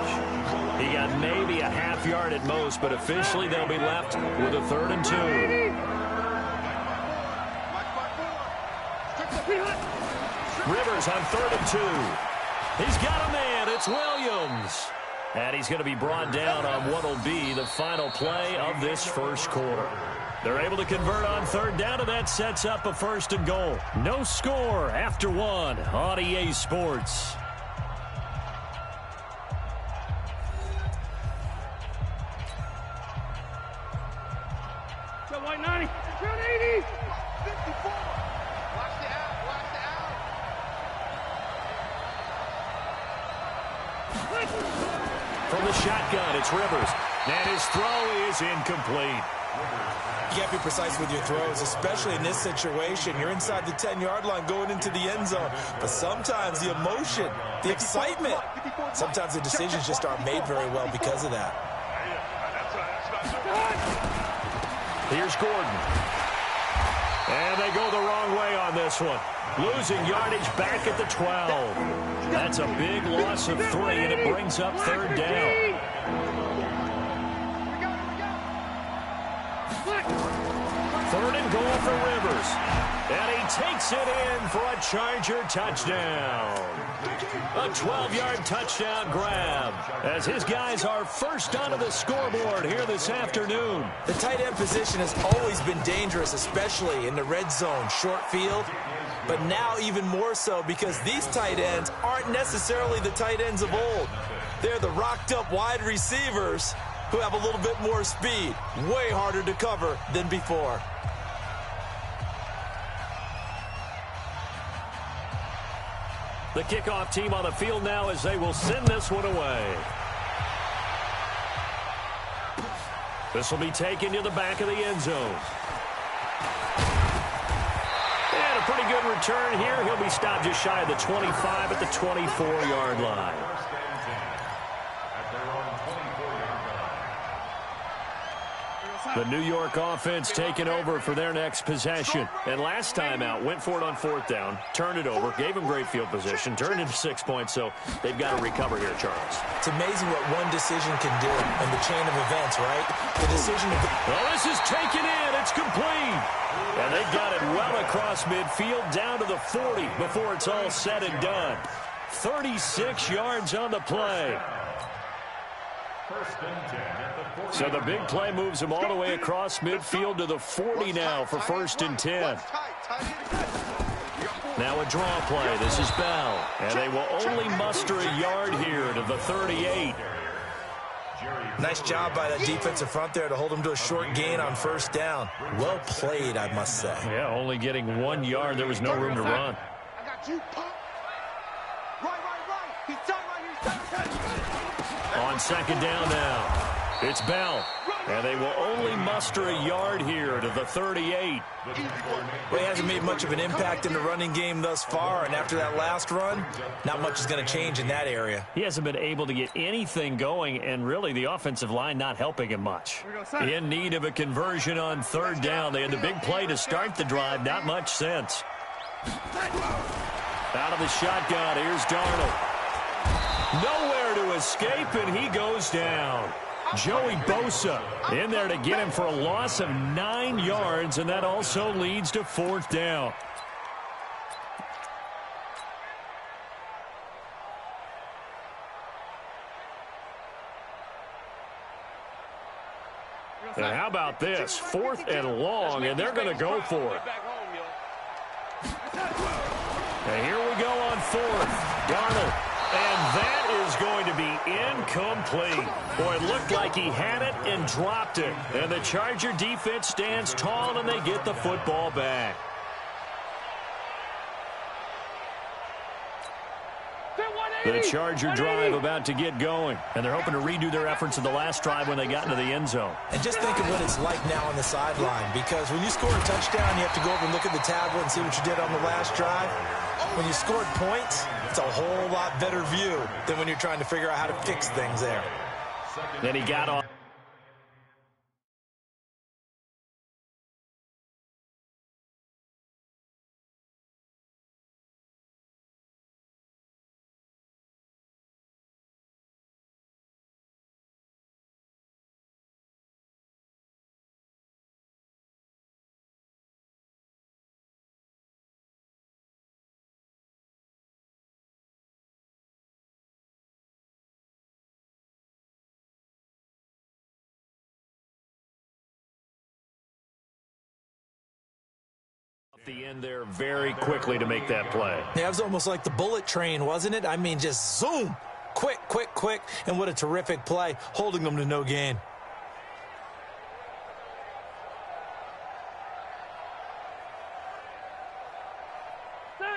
He got maybe a half yard at most, but officially they'll be left with a 3rd and 2. Rivers on 3rd and 2. He's got a man. It's Williams. And he's going to be brought down on what will be the final play of this first quarter. They're able to convert on 3rd down, and that sets up a 1st and goal. No score after 1 on EA Sports. White 90. 80. 54. Watch the out. Watch the out. From the shotgun, it's Rivers. And his throw is incomplete. You got to be precise with your throws, especially in this situation. You're inside the 10-yard line going into the end zone. But sometimes the emotion, the excitement, sometimes the decisions just aren't made very well because of that. Here's Gordon. And they go the wrong way on this one. Losing yardage back at the 12. That's a big loss of 3, and it brings up 3rd down. 3rd and goal for Rivers. And he takes it in for a Charger touchdown. A 12-yard touchdown grab as his guys are first onto the scoreboard here this afternoon. The tight end position has always been dangerous, especially in the red zone, short field. But now even more so because these tight ends aren't necessarily the tight ends of old. They're the rocked-up wide receivers who have a little bit more speed. Way harder to cover than before. The kickoff team on the field now as they will send this one away. This will be taken to the back of the end zone. And a pretty good return here. He'll be stopped just shy of the 25 at the 24-yard line. The New York offense taking over for their next possession. And last time out, went for it on 4th down, turned it over, gave them great field position, turned into 6 points, so they've got to recover here, Charles. It's amazing what one decision can do in the chain of events, right? The decision to... Well, this is taken in. It's complete. And they've got it well across midfield, down to the 40 before it's all said and done. 36 yards on the play. So the big play moves him all the way across midfield to the 40 now for 1st and 10. Now a draw play. This is Bell. And they will only muster a yard here to the 38. Nice job by that defensive front there to hold him to a short gain on 1st down. Well played, I must say. Yeah, only getting 1 yard. There was no room to run. I got you, pump. Right. He's done right here. On 2nd down now. It's Bell. And they will only muster a yard here to the 38. Well, he hasn't made much of an impact in the running game thus far, and after that last run, not much is going to change in that area. He hasn't been able to get anything going, and really the offensive line not helping him much. In need of a conversion on 3rd down. They had the big play to start the drive. Not much sense. Out of the shotgun, here's Darnold. Nowhere to escape, and he goes down. Joey Bosa in there to get him for a loss of 9 yards, and that also leads to 4th down. And how about this? 4th and long, and they're going to go for it. And here we go on 4th. Darnold. And that is going to be incomplete. Boy, it looked like he had it and dropped it. And the Charger defense stands tall, and they get the football back. The Charger drive about to get going, and they're hoping to redo their efforts in the last drive when they got into the end zone. And just think of what it's like now on the sideline, because when you score a touchdown, you have to go over and look at the tablet and see what you did on the last drive. When you scored points, it's a whole lot better view than when you're trying to figure out how to fix things there. Then he got off. The end there very quickly to make that play. Yeah, it was almost like the bullet train, wasn't it? I mean, just zoom. Quick, quick, quick. And what a terrific play, holding them to no gain.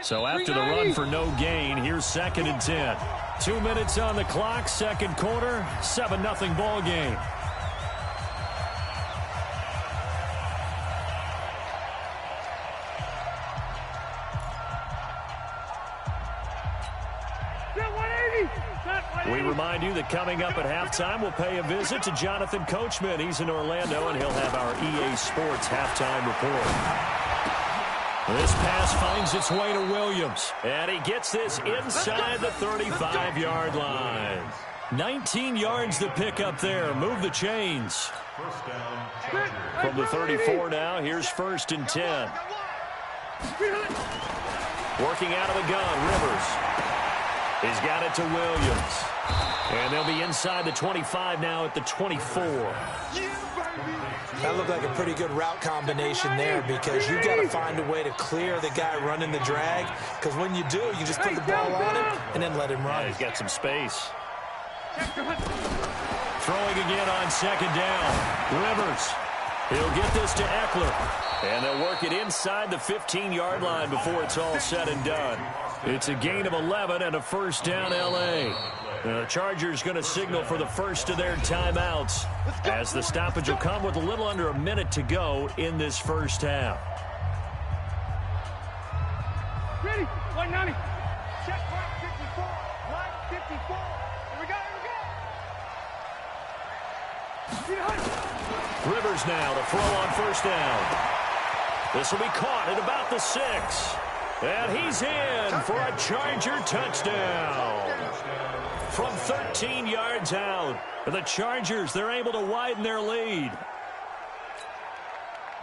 So after the run for no gain, here's 2nd and 10. 2 minutes on the clock, second quarter, 7-0 ball game. We remind you that coming up at halftime, we'll pay a visit to Jonathan Coachman. He's in Orlando, and he'll have our EA Sports halftime report. This pass finds its way to Williams, and he gets this inside the 35-yard line. 19 yards to pick up there. Move the chains. From the 34 now, here's 1st and 10. Working out of the gun, Rivers. He's got it to Williams. And they'll be inside the 25 now at the 24. That looked like a pretty good route combination there, because you've got to find a way to clear the guy running the drag, because when you do, you just put the ball on him and then let him run. Yeah, he's got some space. Throwing again on 2nd down. Rivers. He'll get this to Eckler. And they'll work it inside the 15-yard line before it's all said and done. It's a gain of 11 and a 1st down L.A. The Chargers going to signal for the first of their timeouts, as the stoppage will come with a little under a minute to go in this first half. Ready? 190. Check line 54. Line 54. Here we go. Here we go. Rivers now to throw on 1st down. This will be caught at about the 6. And he's in for a Charger touchdown. From 13 yards out, the Chargers, they're able to widen their lead.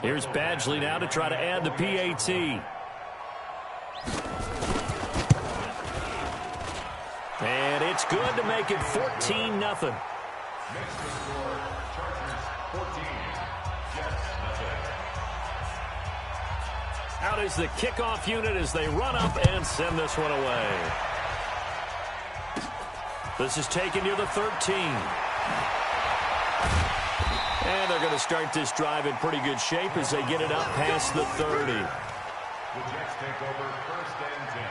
Here's Badgley now to try to add the PAT. And it's good to make it 14-0. Out is the kickoff unit as they run up and send this one away. This is taken near the 13. And they're going to start this drive in pretty good shape as they get it up past the 30. The Jets take over 1st and 10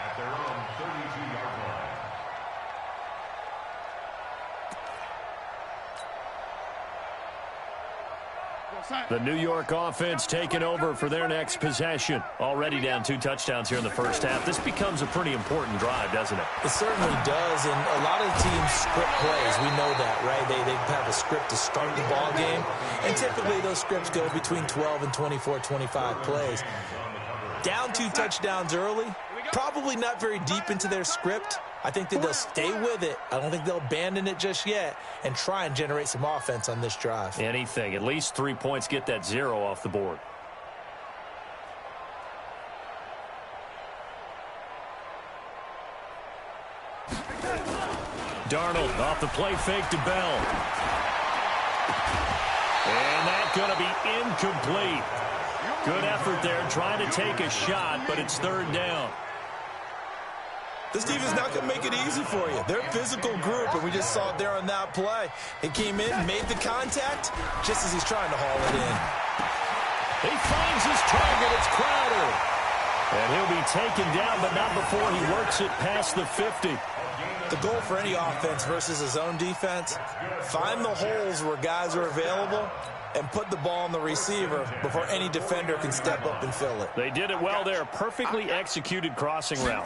at their own 32-yard line. The New York offense taking over for their next possession. Already down 2 touchdowns here in the first half. This becomes a pretty important drive, doesn't it? It certainly does, and a lot of teams script plays. We know that, right? They have a script to start the ball game, and typically those scripts go between 12 and 24, 25 plays. Down 2 touchdowns early, probably not very deep into their script. I think that they'll stay with it. I don't think they'll abandon it just yet and try and generate some offense on this drive. Anything. At least 3 points, get that 0 off the board. Darnold off the play fake to Bell. And that's going to be incomplete. Good effort there trying to take a shot, but it's third down. This defense is not going to make it easy for you. They're a physical group, and we just saw it there on that play. He came in, made the contact, just as he's trying to haul it in. He finds his target. It's Crowder. And he'll be taken down, but not before he works it past the 50. The goal for any offense versus his own defense, find the holes where guys are available and put the ball on the receiver before any defender can step up and fill it. They did it well there. Perfectly executed crossing route.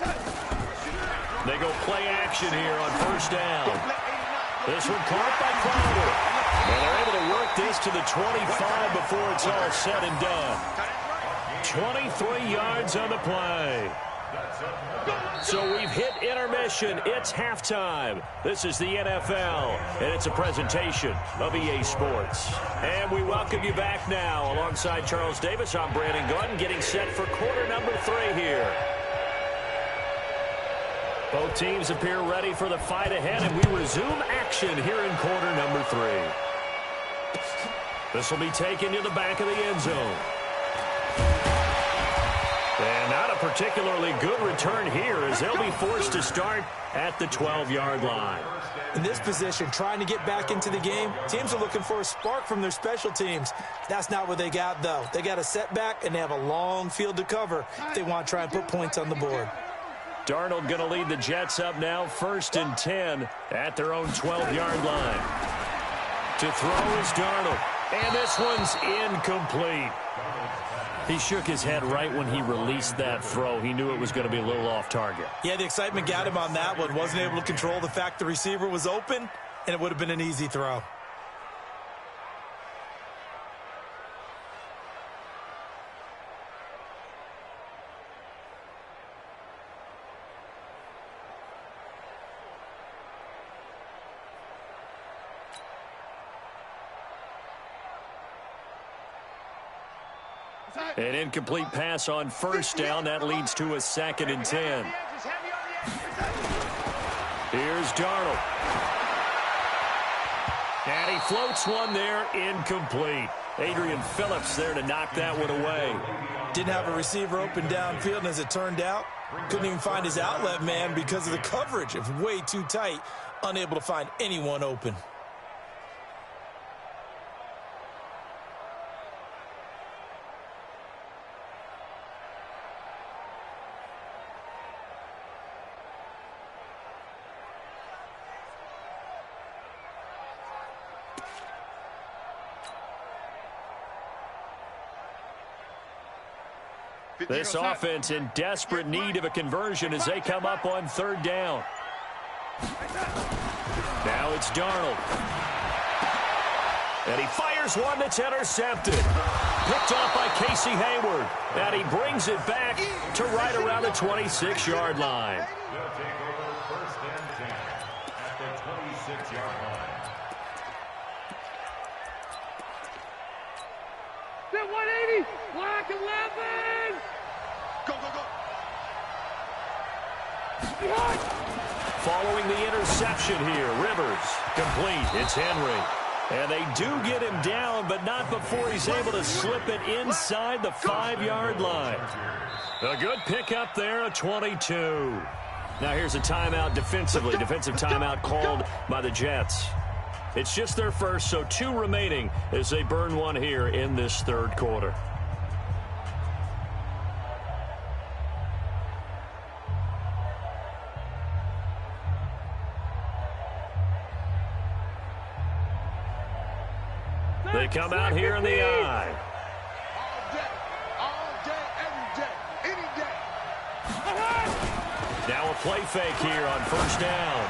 They go play action here on first down. This one caught by Crowder. And they're able to work this to the 25 before it's all said and done. 23 yards on the play. So we've hit intermission. It's halftime. This is the NFL, and it's a presentation of EA Sports. And we welcome you back now. Alongside Charles Davis, I'm Brandon Gordon, getting set for quarter number 3 here. Both teams appear ready for the fight ahead, and we resume action here in quarter number 3. This will be taken to the back of the end zone. And not a particularly good return here, as they'll be forced to start at the 12-yard line. In this position, trying to get back into the game, teams are looking for a spark from their special teams. That's not what they got, though. They got a setback, and they have a long field to cover if they want to try and put points on the board. Darnold going to lead the Jets up now, 1st and 10 at their own 12-yard line. To throw is Darnold, and this one's incomplete. He shook his head right when he released that throw. He knew it was going to be a little off target. Yeah, the excitement got him on that one. Wasn't able to control the fact the receiver was open, and it would have been an easy throw. An incomplete pass on first down. That leads to a 2nd and 10. Here's Darnold. And he floats one there, incomplete. Adrian Phillips there to knock that one away. Didn't have a receiver open downfield, and as it turned out, couldn't even find his outlet man because of the coverage. It's way too tight, unable to find anyone open. This offense in desperate need of a conversion as they come up on 3rd down. Now it's Darnold. And he fires one that's intercepted. Picked off by Casey Hayward. And he brings it back to right around the 26-yard line. They'll take over 1st and 10 at the 26-yard line. Set 180. Block 11. Go, go, go. Following the interception here, Rivers complete. It's Henry. And they do get him down, but not before he's able to slip it inside the 5-yard line. A good pickup there, a 22. Now here's a timeout defensively. Defensive timeout called by the Jets. It's just their first, so 2 remaining as they burn one here in this 3rd quarter. They come out here in the eye. All day, every day, any day. Now a play fake here on 1st down.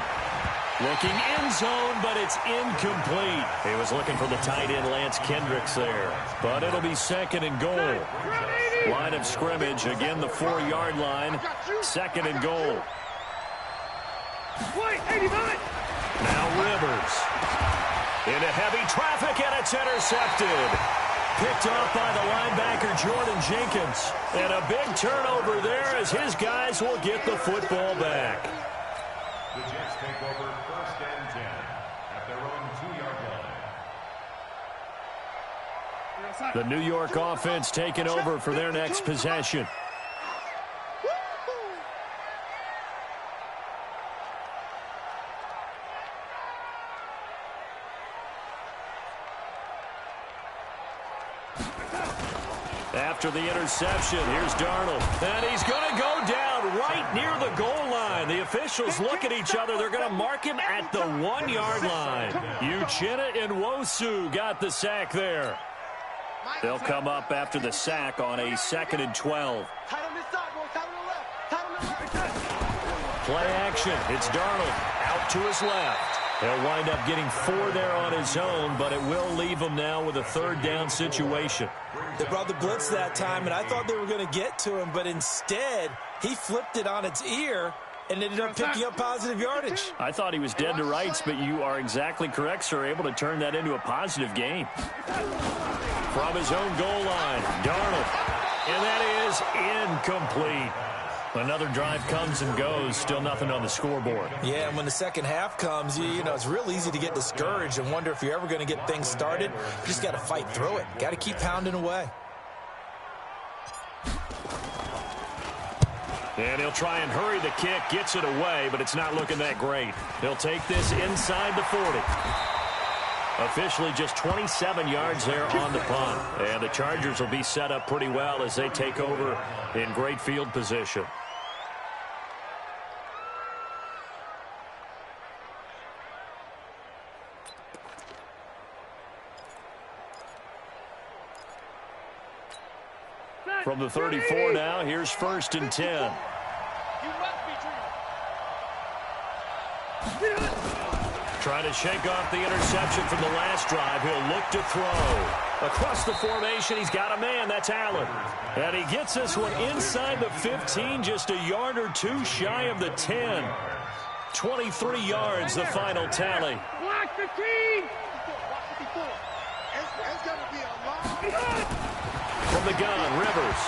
Looking end zone, but it's incomplete. He was looking for the tight end, Lance Kendricks, there. But it'll be 2nd and goal. Line of scrimmage, again the 4-yard line. 2nd and goal. Now Rivers. Into heavy traffic, and it's intercepted. Picked off by the linebacker, Jordan Jenkins. And a big turnover there as his guys will get the football back. The Jets take over 1st and 10 at their own 2-yard line. The New York offense taking over for their next possession. After the interception, here's Darnold. And he's going to go down right near the goal line. The officials look at each other. They're going to mark him at the 1-yard line. Uchenna and Nwosu got the sack there. They'll come up after the sack on a 2nd and 12. Play action. It's Darnold out to his left. He'll wind up getting 4 there on his own, but it will leave him now with a 3rd down situation. They brought the blitz that time, and I thought they were going to get to him, but instead he flipped it on its ear and ended up picking up positive yardage. I thought he was dead to rights, but you are exactly correct, sir. Able to turn that into a positive gain. From his own goal line, Darnold. And that is incomplete. Another drive comes and goes. Still nothing on the scoreboard. Yeah, and when the second half comes, you know, it's real easy to get discouraged and wonder if you're ever going to get things started. You just got to fight through it. Got to keep pounding away. And he'll try and hurry the kick. Gets it away, but it's not looking that great. He'll take this inside the 40. Officially just 27 yards there on the punt. And the Chargers will be set up pretty well as they take over in great field position. From the 34 now, here's 1st and 10. Trying to shake off the interception from the last drive. He'll look to throw. Across the formation, he's got a man. That's Allen. And he gets this one inside the 15, just a yard or 2 shy of the 10. 23 yards, the final tally. Block the team! It's going to be a long... From the gun, Rivers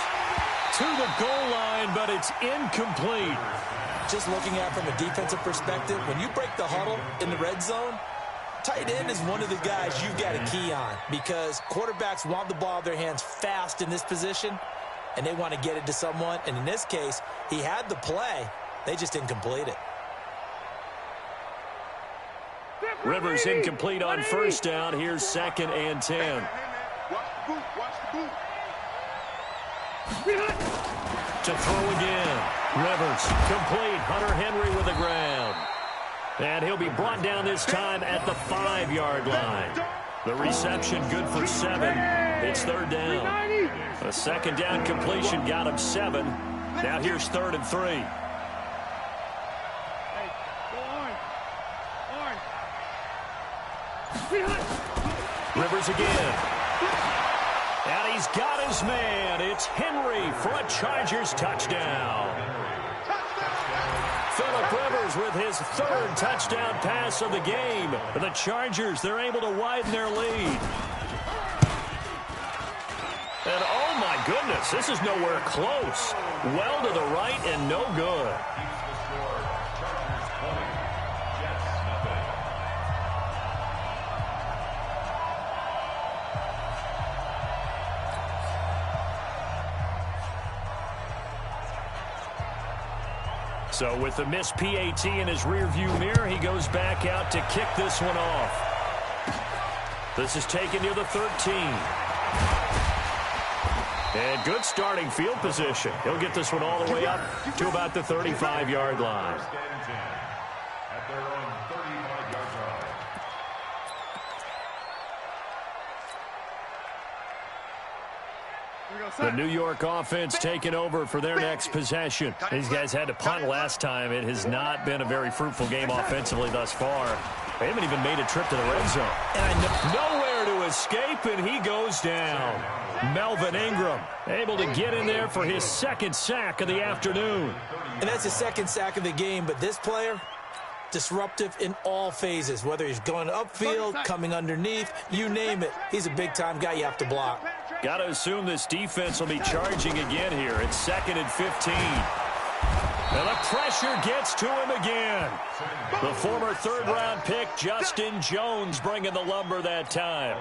to the goal line, but it's incomplete. Just looking at it from a defensive perspective, when you break the huddle in the red zone, tight end is one of the guys you've got to key on because quarterbacks want the ball in their hands fast in this position, and they want to get it to someone. And in this case, he had the play. They just didn't complete it. Rivers incomplete on 1st down. Here's 2nd and 10. Watch the boot, watch the boot. To throw again. Rivers complete. Hunter Henry with the ground. And he'll be brought down this time at the 5-yard line. The reception good for 7. It's 3rd down. A 2nd down completion got him 7. Now here's 3rd and 3. Hey, go on. Rivers again. And he's got his man. It's Henry for a Chargers touchdown. Phillip Rivers with his 3rd touchdown pass of the game. The Chargers, they're able to widen their lead. And oh my goodness, this is nowhere close. Well to the right and no good. So with the missed PAT in his rearview mirror, he goes back out to kick this one off. This is taken near the 13. And good starting field position. He'll get this one all the way up to about the 35-yard line. At their own 35-yard line. The New York offense taking over for their next possession. These guys had to punt last time. It has not been a very fruitful game offensively thus far. They haven't even made a trip to the red zone. And nowhere to escape, and he goes down. Melvin Ingram able to get in there for his 2nd sack of the afternoon. And that's his 2nd sack of the game, but this player, disruptive in all phases, whether he's going upfield, coming underneath, you name it. He's a big-time guy you have to block. Got to assume this defense will be charging again here. It's 2nd and 15. And the pressure gets to him again. The former third-round pick, Justin Jones, bringing the lumber that time.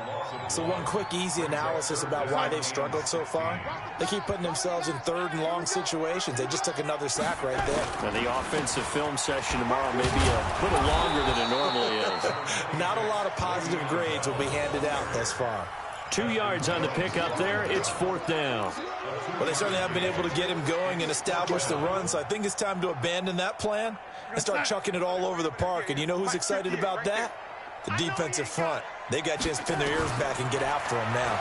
So one quick, easy analysis about why they've struggled so far. They keep putting themselves in third and long situations. They just took another sack right there. And the offensive film session tomorrow may be a little longer than it normally is. Not a lot of positive grades will be handed out thus far. 2 yards on the pickup there. It's 4th down. Well, they certainly have been able to get him going and establish the run, so I think it's time to abandon that plan and start chucking it all over the park. And you know who's excited about that? The defensive front. They got a chance to pin their ears back and get after him now.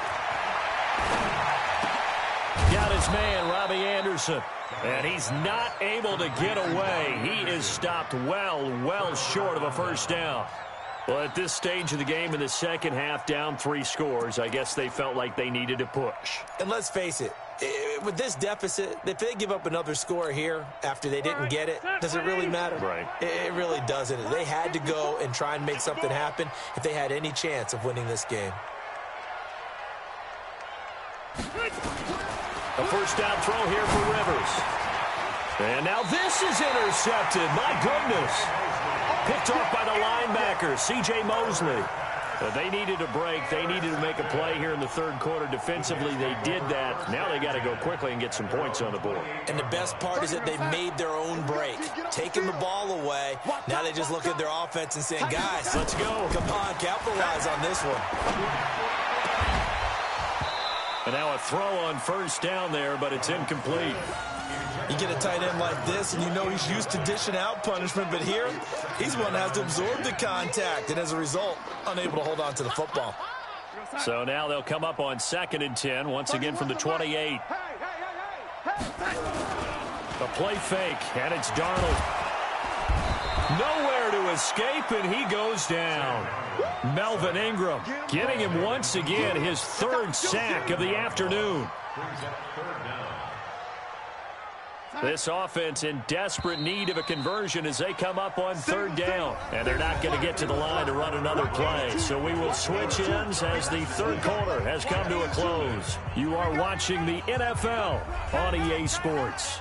Got his man, Robbie Anderson. And he's not able to get away. He is stopped well short of a first down. Well, at this stage of the game in the second half, down 3 scores, I guess they felt like they needed to push. And let's face it, with this deficit, if they give up another score here after they didn't get it, does it really matter? Right. It really doesn't. They had to go and try and make something happen if they had any chance of winning this game. A first down throw here for Rivers. And now this is intercepted. My goodness. Picked off by the linebacker, C.J. Mosley. They needed a break. They needed to make a play here in the third quarter. Defensively, they did that. Now they got to go quickly and get some points on the board. And the best part is that they made their own break, taking the ball away. Now they just look at their offense and saying, guys, let's go. Come on, capitalize on this one. And now a throw on first down there, but it's incomplete. You get a tight end like this, and you know he's used to dishing out punishment, but here, he's one that has to absorb the contact, and as a result, unable to hold on to the football. So now they'll come up on 2nd and 10, once again from the 28. A play fake, and it's Darnold. Nowhere to escape, and he goes down. Melvin Ingram getting him once again his 3rd sack of the afternoon. This offense in desperate need of a conversion as they come up on 3rd down. And they're not going to get to the line to run another play. So we will switch ends as the third quarter has come to a close. You are watching the NFL on EA Sports.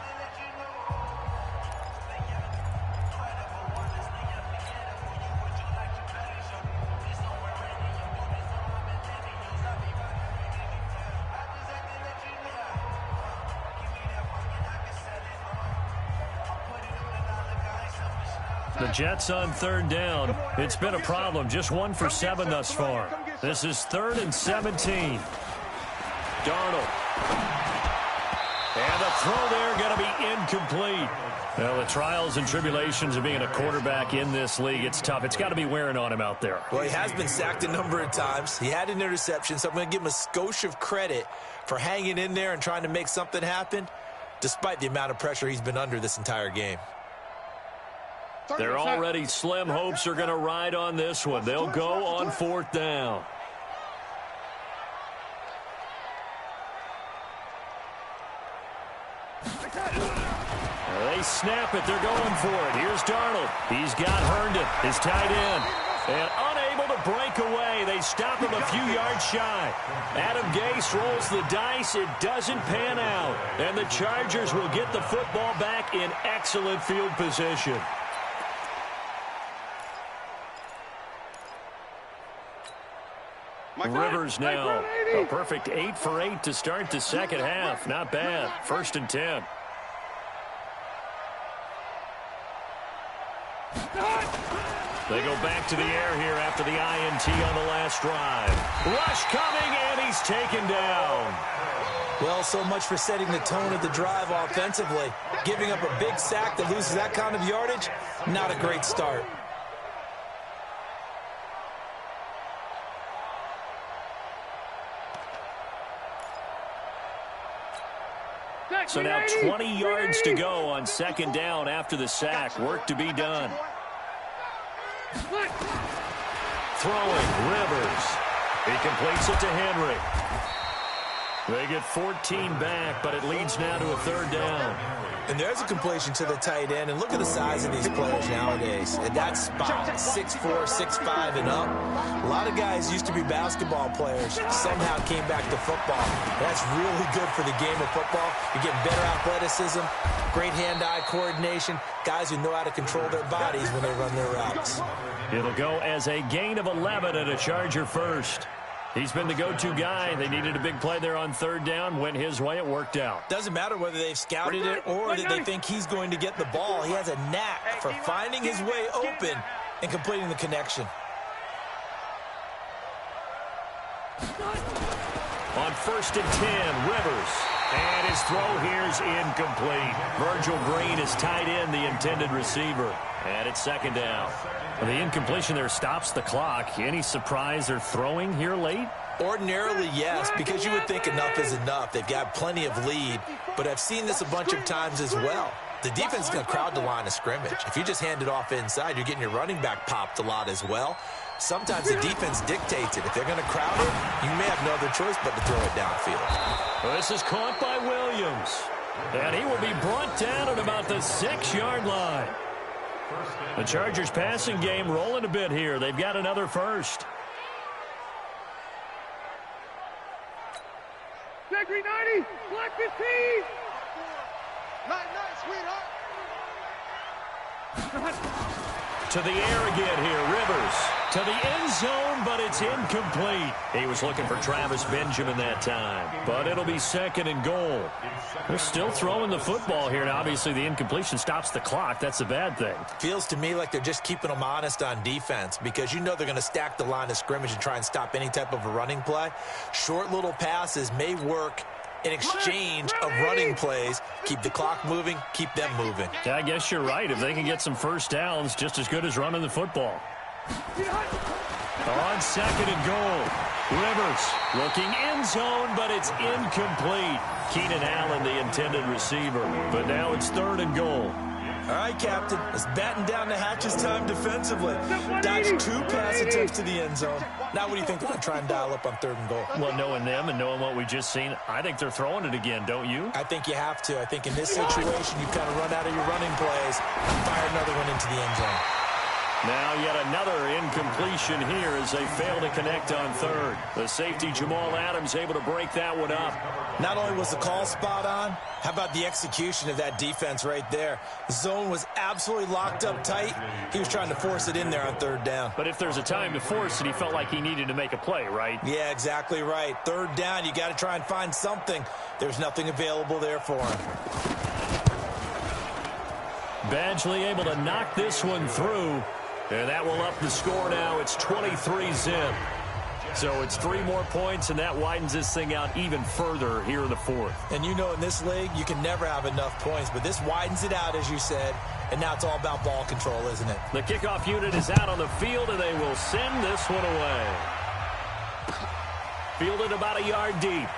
The Jets on 3rd down. It's been a problem. Just 1 for 7 thus far. This is 3rd and 17. Darnold. And the throw there going to be incomplete. Well, the trials and tribulations of being a quarterback in this league, it's tough. It's got to be wearing on him out there. Well, he has been sacked a number of times. He had an interception, so I'm going to give him a skosh of credit for hanging in there and trying to make something happen, despite the amount of pressure he's been under this entire game. Their already slim hopes are going to ride on this one. They'll go on 4th down. They snap it. They're going for it. Here's Darnold. He's got Herndon, his tight end. And unable to break away. They stop him a few yards shy. Adam Gase rolls the dice. It doesn't pan out. And the Chargers will get the football back in excellent field position. Rivers now a perfect 8 for 8 to start the second half. Not bad. 1st and 10. They go back to the air here after the INT on the last drive. Rush coming, and he's taken down. Well, so much for setting the tone of the drive offensively. Giving up a big sack that loses that kind of yardage, not a great start. So now 20 yards to go on 2nd down after the sack. Work to be done. Throwing, Rivers. He completes it to Henry. They get 14 back, but it leads now to a third down. And there's a completion to the tight end. And look at the size of these players nowadays. At that spot, 6'4", 6'5", and up. A lot of guys used to be basketball players, somehow came back to football. That's really good for the game of football. You're getting better athleticism, great hand-eye coordination, guys who know how to control their bodies when they run their routes. It'll go as a gain of 11 and a Charger first. He's been the go-to guy. They needed a big play there on third down. Went his way. It worked out. Doesn't matter whether they've scouted it or that they think he's going to get the ball. He has a knack for finding his way open and completing the connection. On 1st and 10, Rivers. And his throw here's incomplete. Virgil Green is tied in, the intended receiver. And it's second down. The incompletion there stops the clock. Any surprise they're throwing here late? Ordinarily, yes, because you would think enough is enough. They've got plenty of lead, but I've seen this a bunch of times as well. The defense is going to crowd the line of scrimmage. If you just hand it off inside, you're getting your running back popped a lot as well. Sometimes the defense dictates it. If they're going to crowd it, you may have no other choice but to throw it downfield. This is caught by Williams. And he will be brought down at about the 6-yard line. The Chargers passing game rolling a bit here. They've got another first. Gregory 90, black 15. Night, sweetheart. To the air again here, Rivers. To the end zone, but it's incomplete. He was looking for Travis Benjamin that time, but it'll be second and goal. They're still throwing the football here, and obviously the incompletion stops the clock. That's a bad thing. Feels to me like they're just keeping them honest on defense because you know they're going to stack the line of scrimmage and try and stop any type of a running play. Short little passes may work in exchange of running plays. Keep the clock moving, keep them moving. Yeah, I guess you're right. If they can get some first downs, just as good as running the football. On second and goal, Rivers looking end zone, but it's incomplete. Keenan Allen, the intended receiver. But now it's third and goal. All right, Captain, it's batten down the hatches time defensively. Dodged 2 pass attempts to the end zone. Now what do you think they're going to try and dial up on third and goal? Well, knowing them and knowing what we just seen, I think they're throwing it again, don't you? I think you have to. I think in this situation, you kind of run out of your running plays, fire another one into the end zone. Now yet another incompletion here as they fail to connect on third. The safety Jamal Adams able to break that one up. Not only was the call spot on, how about the execution of that defense right there? The zone was absolutely locked up tight. He was trying to force it in there on third down. But if there's a time to force it, he felt like he needed to make a play, right? Yeah, exactly right. Third down, you got to try and find something. There's nothing available there for him. Badgley able to knock this one through. And that will up the score now. It's 23-zip. So it's 3 more points, and that widens this thing out even further here in the fourth. And you know in this league, you can never have enough points, but this widens it out, as you said, and now it's all about ball control, isn't it? The kickoff unit is out on the field, and they will send this one away. Fielded about a yard deep.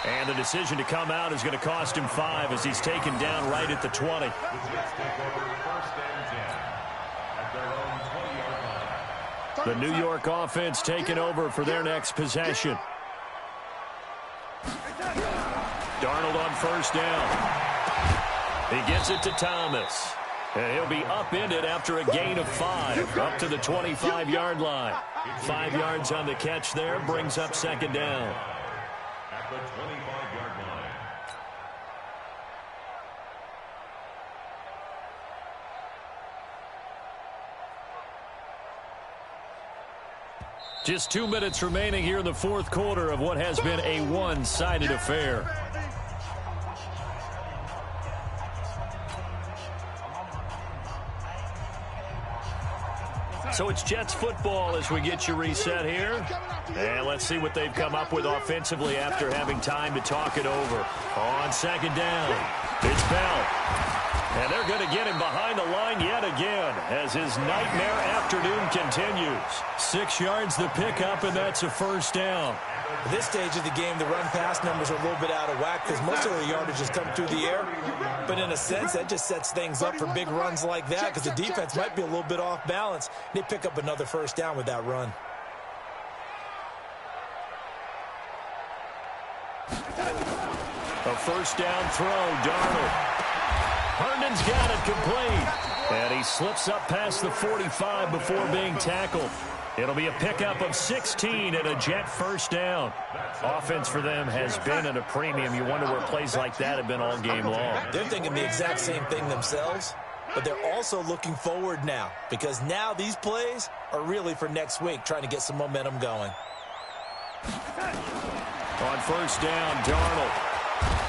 And the decision to come out is going to cost him 5 as he's taken down right at the 20. The New York offense taking over for their next possession. Darnold on first down. He gets it to Thomas. And he'll be upended after a gain of 5, up to the 25-yard line. 5 yards on the catch there, brings up second down. At the 25-yard line. Just 2 minutes remaining here in the fourth quarter of what has been a one-sided affair. So it's Jets football as we get you reset here. And let's see what they've come up with offensively after having time to talk it over. On second down, it's Bell. And they're going to get him behind the line yet again as his nightmare afternoon continues. 6 yards the pickup, and that's a first down. At this stage of the game, the run-pass numbers are a little bit out of whack because most of the yardage has come through the air. But in a sense, that just sets things up for big runs like that because the defense might be a little bit off balance. They pick up another first down with that run. first down throw. Darnold. Herndon's got it complete. And he slips up past the 45 before being tackled. It'll be a pickup of 16 and a Jet first down. Offense for them has been at a premium. You wonder where plays like that have been all game long. They're thinking the exact same thing themselves, but they're also looking forward now because now these plays are really for next week, trying to get some momentum going. On first down, Darnold.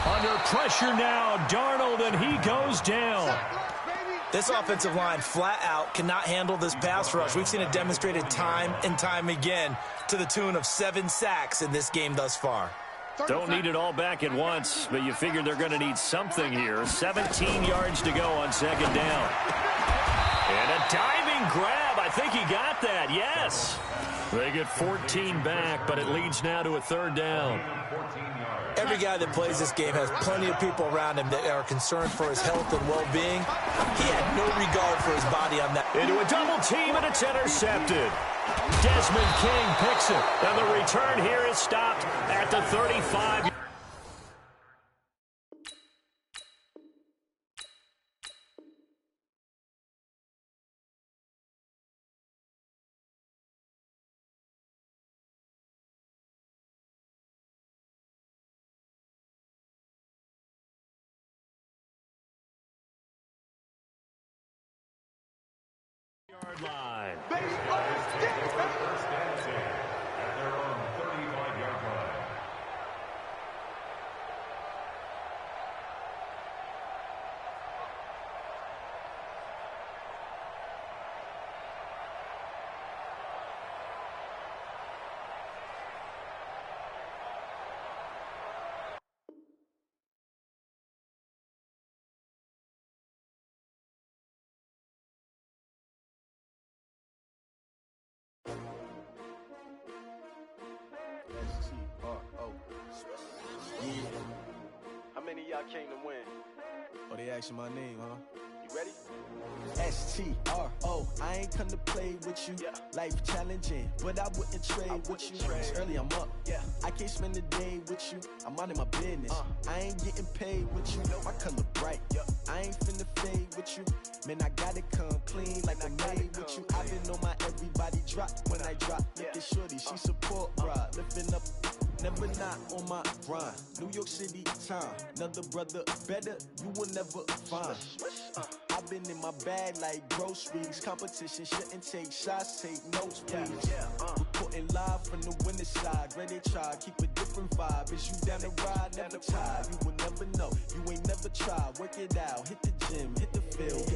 Under pressure now, Darnold, and he goes down. This offensive line flat out cannot handle this pass rush. We've seen it demonstrated time and time again to the tune of 7 sacks in this game thus far. Don't need it all back at once, but you figure they're going to need something here. 17 yards to go on second down. And a diving grab. I think he got that, yes. They get 14 back, but it leads now to a third down. Every guy that plays this game has plenty of people around him that are concerned for his health and well-being. He had no regard for his body on that. Into a double team, and it's intercepted. Desmond King picks it, and the return here is stopped at the 35. Yard line. First and 10 at their own 35-yard line. How many of y'all came to win? Oh, they asking my name, huh? You ready? S-T-R-O, I ain't come to play with you. Yeah. Life challenging, but I wouldn't trade with you. It's early, I'm up. Yeah. I can't spend the day with you. I'm out of my business. I ain't getting paid with you. My color bright. Yeah. I ain't finna fade with you. Man, I gotta come clean like I made with you. I been on my everybody drop when I drop. Look at shorty, she support ride. Lifting up, never not on my grind. New York City time. Another brother better, you will never find. I've been in my bag like groceries. Competition shouldn't take shots, take notes, please. Reporting live from the winning side. Ready to try, keep a different vibe. Is you down the ride, never tired. You will never know, you ain't never tried. Work it out, hit the gym, hit the field.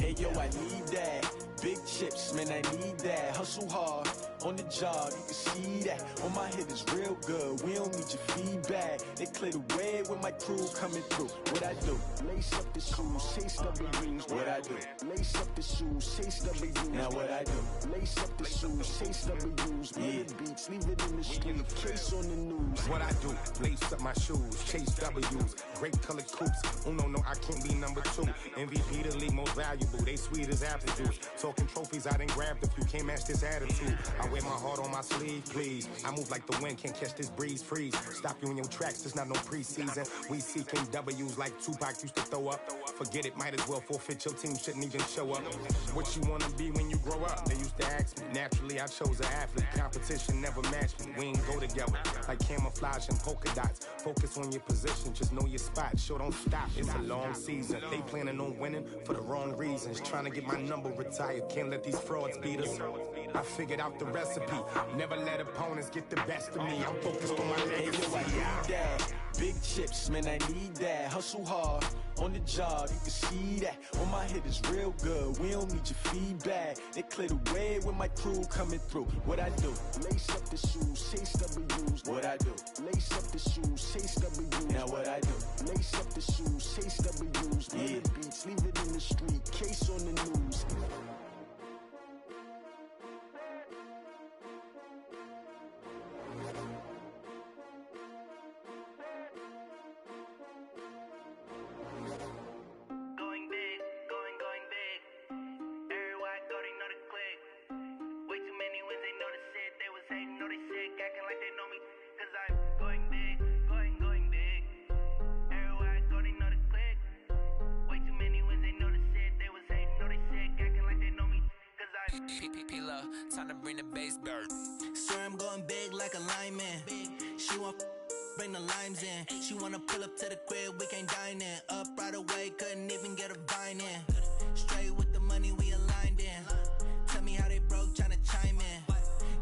Hey yo, I need that. Big chips, man, I need that. Hustle hard, on the job, you can see that. On my head is real good, we don't need your feedback. They clear the way with my crew coming through. What I do? Lace up the shoes, chase W's. What I do? Lace up the shoes, chase W's. Now what I do? Lace up the shoes, chase W's. Yeah, beats, leave it in the street, case on the news. What I do? Lace up my shoes, chase W's. Great colored coops. Oh no, I can't be number 2. MVP the league most valuable. They sweet as apple juice. Talking trophies, I done grabbed a few. Can't match this attitude. I wear my heart on my sleeve, please. I move like the wind, can't catch this breeze. Freeze. Stop you in your tracks. It's not no preseason. We seeking W's like Tupac used to throw up. Forget it, might as well forfeit. Your team shouldn't even show up. What you wanna be when you grow up? They used to ask me. Naturally, I chose an athlete. Competition never matched me. We ain't go together like camouflage and polka dots. Focus on your position, just know your spot. Sure, don't stop. It's a long season. They planning on winning for the wrong reasons. Trying to get my number retired. Can't let these frauds beat us. I figured out the recipe. Never let opponents get the best of me. I'm focused on my legacy. I need that. Big chips, man, I need that. Hustle hard, on the job, you can see that. On my head is real good, we don't need your feedback. They clear the way with my crew coming through. What I do? Lace up the shoes, chase W's. What I do? Lace up the shoes, chase W's. Now what I do? Lace up the shoes, chase W's. Yeah, beats, leave it in the street, case on the news. Time to bring the bass dirt. Swear I'm going big like a lineman. She want bring the limes in. She wanna pull up to the crib, we can't dine in. Up right away, couldn't even get a vine in. Straight with the money we aligned in. Tell me how they broke, tryna chime in.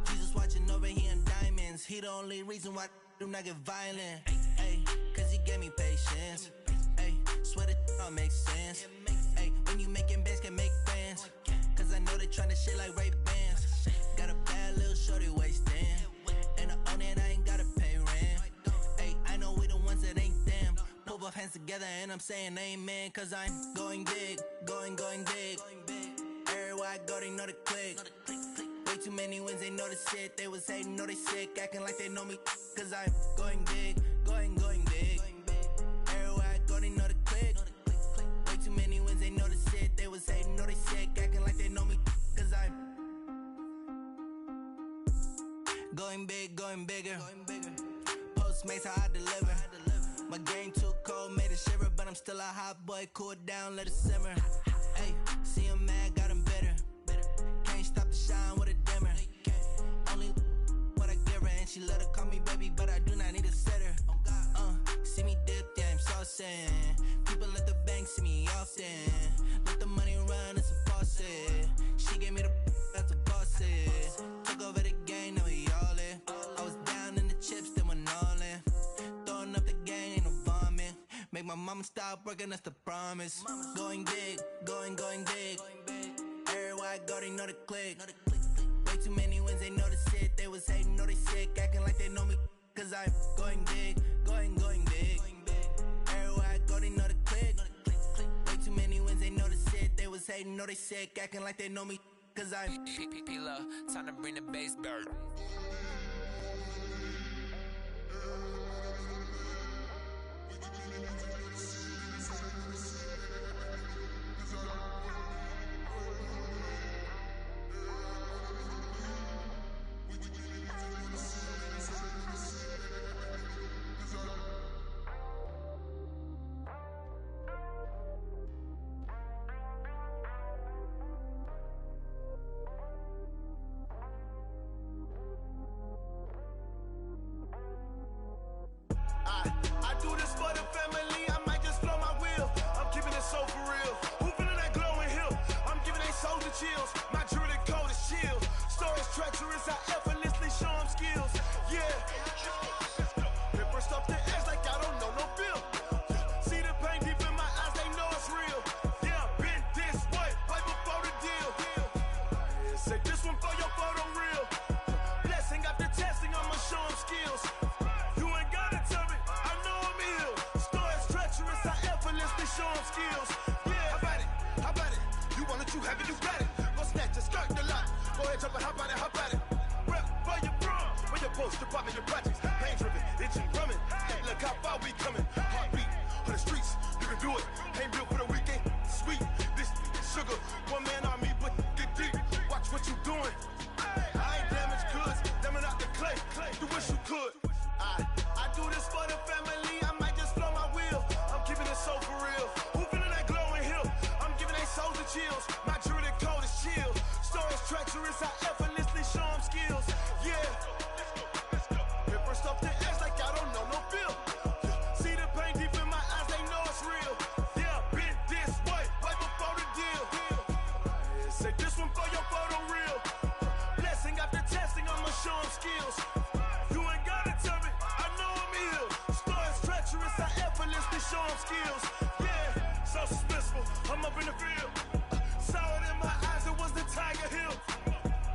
Jesus watching over here in diamonds. He the only reason why do not get violent. Ay, cause he gave me patience. Ay, swear that all makes sense. Ay, when you making bands, can make friends. Cause I know they tryna shit like Ray-Bans. Got a bad little shorty wasting. And I own it, I ain't gotta pay rent. Ay, I know we the ones that ain't them. Pull both hands together and I'm saying amen. Cause I'm going big, going big. Everywhere I go, they know the click. Way too many wins, they know the shit. They was hating, know they sick, acting like they know me. Cause I'm going big, going big. Everywhere I go, they know the click. Way too many wins, they know the shit. They was hating, know they sick, acting like they know me. Cause I'm going big, going bigger. Postmates how I deliver. My game too cold, made it shiver. But I'm still a hot boy, cool it down, let it simmer. Hey, see him mad, got him bitter. Can't stop the shine with a dimmer. Only what I give her, and she let her call me baby, but I do not need a sitter. See me dip, yeah, I'm saucing. People at the bank see me often. Let the money run, it's a faucet. She gave me the that's a faucet. Took over the game, now we all in. I was down in the chips, then went all in. Throwing up the game, ain't no vomit. Make my mama stop working, that's the promise. Going big, going big. Everywhere I go, they know the click. Way too many wins, they know the shit. They was hating, know they sick, acting like they know me. Cause I'm going big, going big. Everywhere I go, they know the click. Way too many wins, they know the shit. They was hating, know they sick, acting like they know me. Cause I'm time to bring the bass dirt. Chills. My jewelry coat is chill. Stories treacherous, I effortlessly show them skills. Yeah. Paper stuff the edge like I don't know no bill. See the pain deep in my eyes, they know it's real. Yeah, been this way, right before the deal. Say this one for your photo real. Blessing after testing, I'ma show them skills. You ain't gotta tell me, I know I'm ill. Stories treacherous, I effortlessly show them skills. Yeah, how about it? You want it, you have it, you got it. Snatch a skirt the lot. Go ahead, jump and hop on it. Rep for your bra. Where your post, department, your projects. Pain driven, itching, drumming. Hey, look how far we coming. Heartbeat on the streets. You can do it. Ain't built for the weekend. Sweet, this sugar. One man army, but get deep. Watch what you doing. I ain't damaged goods. Damn it out the clay. You wish you could. I do this for the family. I might just blow my wheel. I'm keeping it so for real. Who feeling that glowing hill? I'm giving they souls the chills. My jewelry coat is chill. Stories treacherous, I effortlessly show them skills. Yeah. Paper stuff the edge like I don't know no bill. See the pain deep in my eyes, they know it's real. Yeah, been this way, right before the deal. Say this one for your photo real. Blessing after testing, I'ma show them skills. You ain't gotta tell me, I know I'm ill. Stories treacherous, I effortlessly show them skills. Yeah, so suspenseful, I'm up in the field. Saw it in my eyes, it was the Tiger Hill.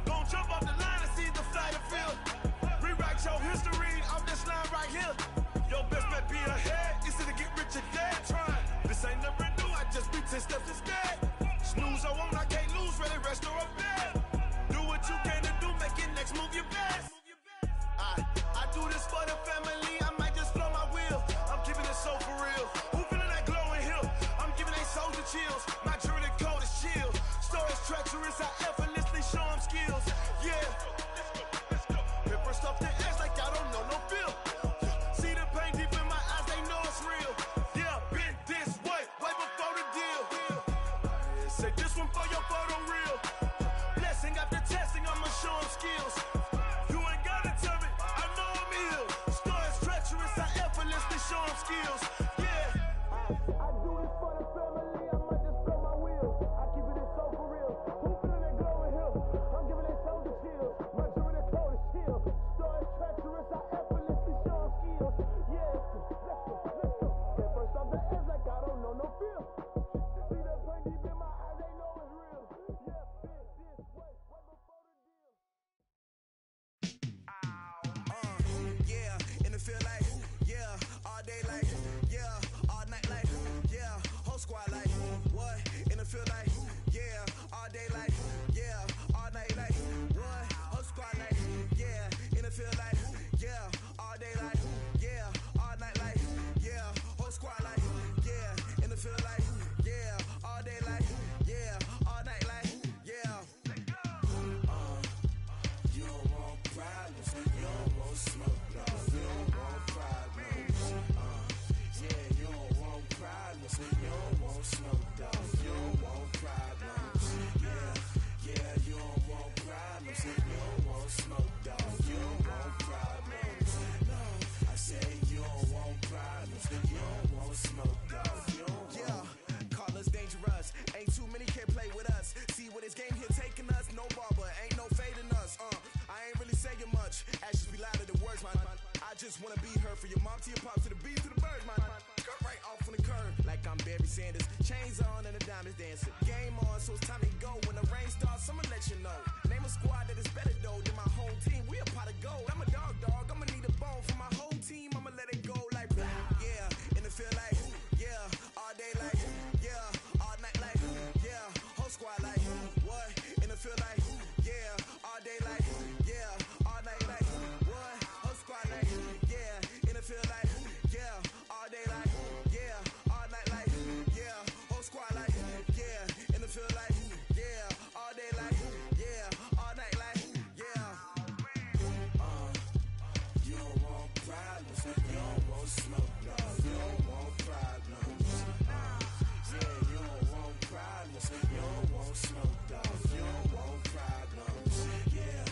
Gon' jump off the line and see the flight of field. Rewrite your history off this line right here. Your best bet be ahead, easy to get rich or dead. Trying, this ain't never new, I just be 10 steps instead. Snooze I won't, I can't lose, ready, rest or a bed. Do what you can to do, make it next move your best. I do this for the family, I might just blow my wheel. I'm keeping it so for real. Who feeling that glowing hill? I'm giving they souls the chills. My jewelry coat is chill. Stories treacherous, I effortlessly show them skills. Yeah. Paper stuff the edge like I don't know no bill. See the pain deep in my eyes, they know it's real. Yeah, been this way, right before the deal. Say this one for your photo real. Blessing feel like, yeah, all day like, yeah, all night like, what? Whole squad like, yeah, in the feel like, yeah, all day like, yeah, all night like, yeah, whole squad like, yeah, in the feel like, yeah, all day like, yeah, all night like, yeah. You don't want problems, you don't want smoke, dog. You don't want problems, yeah, you don't want problems, you don't want smoke, dog. You don't want problems, yeah, you don't want problems, you don't want smoke, dog. You don't want problems, no, I say you don't want problems, you don't want smoke, dog. You don't want. Call us dangerous, ain't too many can play with us. See what this game here taking us, no barber, ain't no fading us. I ain't really saying much, actions be louder than words, man. I just wanna be heard for your mom to your pop to the beat to the birds, man. Cut right off on the curve, like I'm Barry Sanders. Chains on and the diamonds dancing. Game on, so it's time to go. When the rain starts, I'ma let you know. Name a squad that is better though than my home team. We a pot of gold. I'm a dog. I'ma need a bone for my whole team. I'ma let it go like blah. Yeah, and it feel like yeah, all day like yeah, all night like yeah, whole squad like what? And it feel like yeah, all day like yeah, all night like what? Whole squad like yeah, and it feel like yeah, all day like yeah, all night like yeah, whole squad like yeah, and it feel like yeah, all day like yeah, all night like yeah. You don't want problems, you don't want smoke, dog. You don't want problems, yeah, you don't want problems, you don't want smoke, dog. You don't want problems, yeah,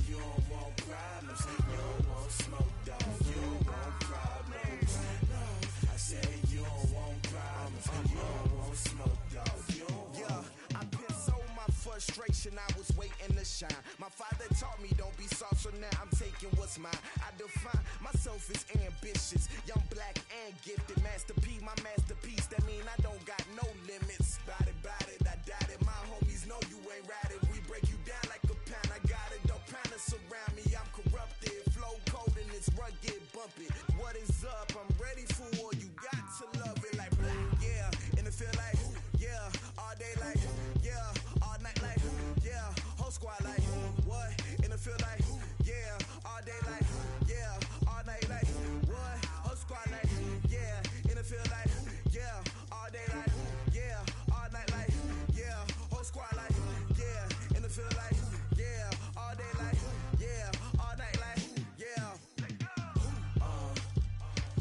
you don't want problems, you don't want smoke, dog. You don't want problems, no, I say you don't want problems, you don't want smoke, dog. You don't want. I pissed so my frustration, I was waiting to shine. My father taught me don't be soft, so now I'm taking what's mine. I define myself as ambitious, young, black, and gifted. Master P, my masterpiece, that mean I don't got no limits. Bout it, I doubt it. My homies know you ain't ratted. We break you down like a pound. I got it, don't pound to surround me. I'm corrupted, flow cold and it's rugged, bump it. What is up? I'm ready for war. You got to love it like blah. Yeah, and it feel like yeah, all day like yeah, all night like yeah, whole squad like what? And it feel like yeah, all day like yeah, all night like what? Whole squad like yeah, and it feel like yeah, all day like yeah, all night like yeah, whole squad like yeah, and it feel like yeah, all day like yeah, all night like yeah.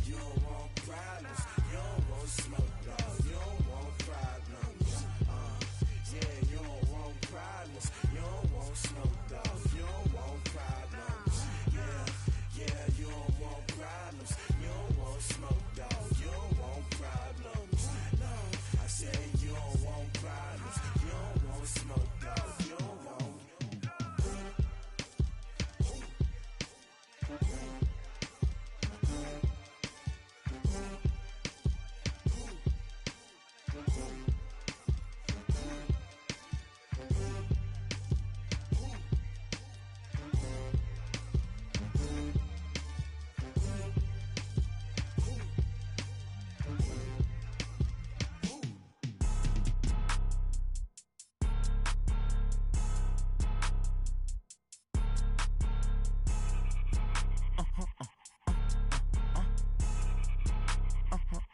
You don't want problems, you don't want smoke, dog. You don't want problems, yeah, you don't want problems, you don't want smoke, dog. You don't want problems, yeah, you don't want problems, you don't want smoke, dog. You don't want problems, no, I say you don't want problems, you don't want smoke, dog. You don't want.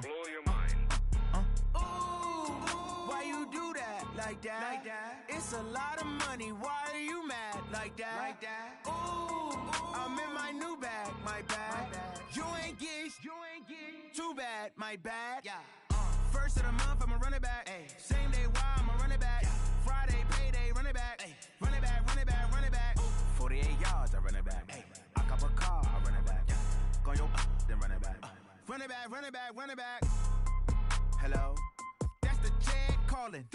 Blow your mind. Why you do that? Like that? It's a lot of money. Why are you mad? Like that? Ooh, I'm in my new bag. My bad. You ain't get. Too bad. My bad. Yeah. First of the month, I'ma run it back. Ay. Same day, why I'ma run it back. Yeah. Friday, payday, run it back. Ay. Run it back, run it back, run it back. Ooh. 48 yards, I run it back. Ay. I cop a car, I run it back. Yeah. Go your then run it back. Run it back, run it back, run it back. Hello? That's the jag calling.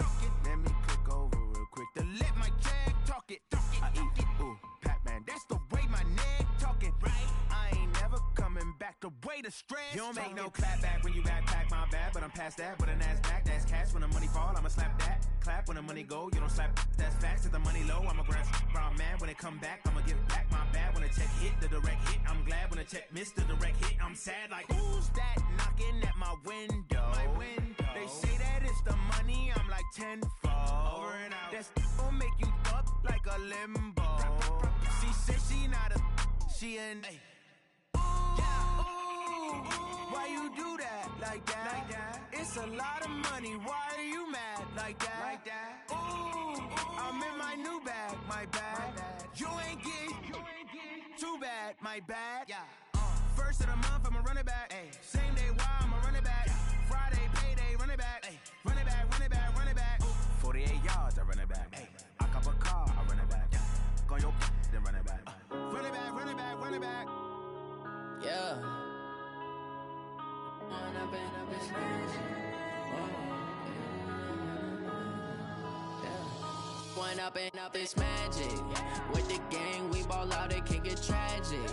Let me click over real quick to let my jag talk it. I eat it, ooh, Pac-Man. That's the way my neck talking. Right? I ain't never coming back the way the stress. You don't make no clap back when you backpack, my bad, but I'm past that. With a NASDAQ, that's cash. When the money fall, I'ma slap that. Clap when the money go, you don't slap. That's facts. If the money low, I'ma grab brown man. When it come back, I'ma give back my bad. When the check hit, the direct hit, I'm glad. When the check missed the direct hit, I'm sad. Like, who's that knocking at my window? My window. They say that it's the money, I'm like, tenfold. Over and out. That's gon' make you up like a limbo. She said she not a, she an A. Why you do that like that? It's a lot of money. Why are you mad like that? Ooh, I'm in my new bag, my bad. You ain't get too bad, my bad. First of the month, I'ma run it back. Same day, why I'ma run it back. Friday, payday, run it back. Run it back, run it back, run it back. 48 yards, I run it back. I cop a car, I run it back. Go your then run it back. Run it back, run it back, run it back. Yeah. One up and up, it's magic. With the gang, we ball out, it can get tragic.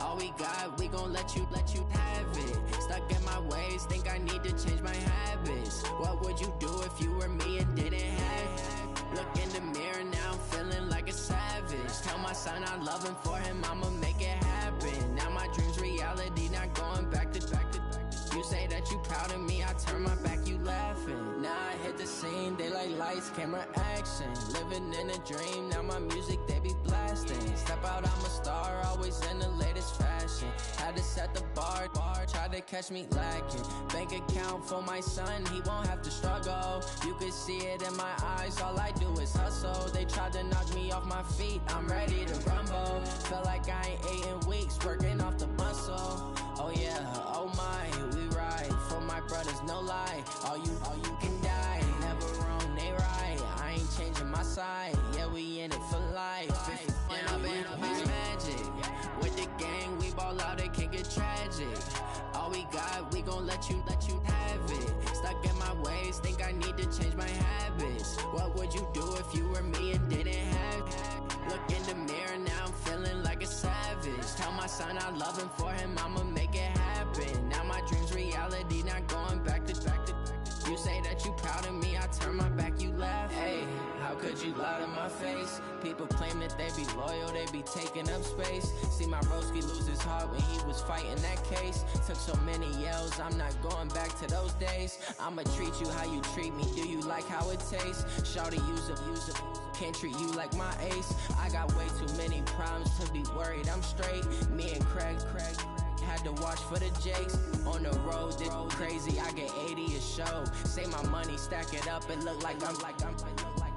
All we got, we gon' let you have it. Stuck in my ways, think I need to change my habits. What would you do if you were me and didn't have it? Look in the mirror now, I'm feeling like a savage. Tell my son I love him, for him I'ma make it happen. Now my dream's reality, not going back to. You say that you proud of me, I turn my back, you laughing. Now I hit the scene, they like lights, camera, action. Living in a dream, now my music, they be blasting. Step out, I'm a star, always in the latest fashion. Had to set the bar, try to catch me lacking. Bank account for my son, he won't have to struggle. You can see it in my eyes, all I do is hustle. They tried to knock me off my feet, I'm ready to rumble. Felt like I ain't ate in weeks, working off the muscle. Oh yeah, oh my, we ride for my brothers, no lie. All you can die, never wrong, they right. I ain't changing my side, yeah, we in it for life. And up and up is magic. With the gang, we ball out, it can get tragic. All we got, we gon' let you have it. Stuck in my ways, think I need to change my habits. What would you do if you were me and didn't have it? Look in the mirror, now I'm feeling like a savage. Tell my son I love him, for him I'ma make it happen. Now my dream's reality, not going back to. You say that you proud of me, I turn my back, you laugh. Hey, how could you lie to my face? People claim that they be loyal, they be taking up space. See my broski lose his heart when he was fighting that case. Took so many yells, I'm not going back to those days. I'ma treat you how you treat me, do you like how it tastes? Shawty, use up, can't treat you like my ace. I got way too many problems to be worried, I'm straight. Me and Craig had to watch for the Jakes. On the road, this crazy, I get 80 a show. Say my money, stack it up, it look like I'm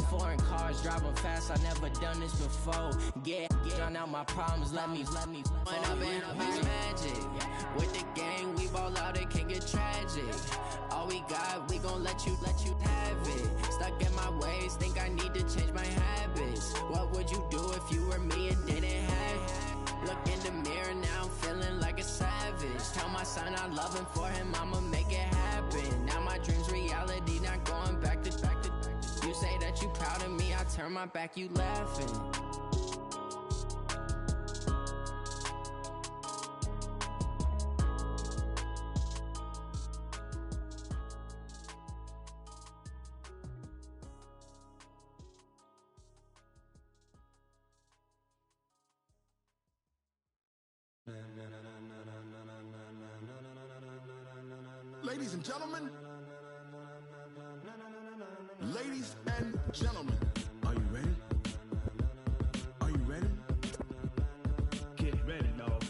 foreign cars, driving fast, I never done this before. Get drown out my problems, let me One up and up is magic. With the gang, we ball out, it can get tragic. All we got, we gon' let you have it. Stuck in my ways, think I need to change my habits. What would you do if you were me and didn't have it? Look in the mirror, now I'm feeling like a savage. Tell my son I love him, for him I'ma make it happen. Now my dream's reality, not going back to. You say that you proud of me, I turn my back, you laughing. Ladies and gentlemen, ladies and gentlemen, are you ready? Are you ready? Get ready, dog.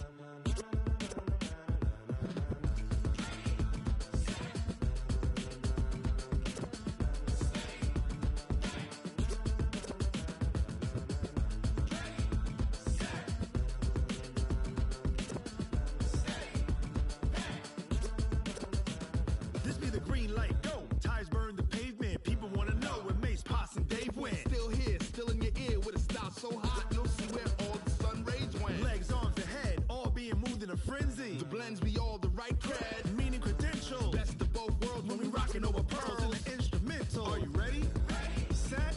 This be the green light, go. Tires burn the pavement. People want to know where Mace, Poss, and Dave went. Still here, still in your ear with a style so hot, you'll see where all the sun rays went. Legs, arms, and head, all being moved in a frenzy. The blends be all the right cred, meaning credentials. Best of both worlds when we rockin' over pearls in the instrumental. Are you ready? Set,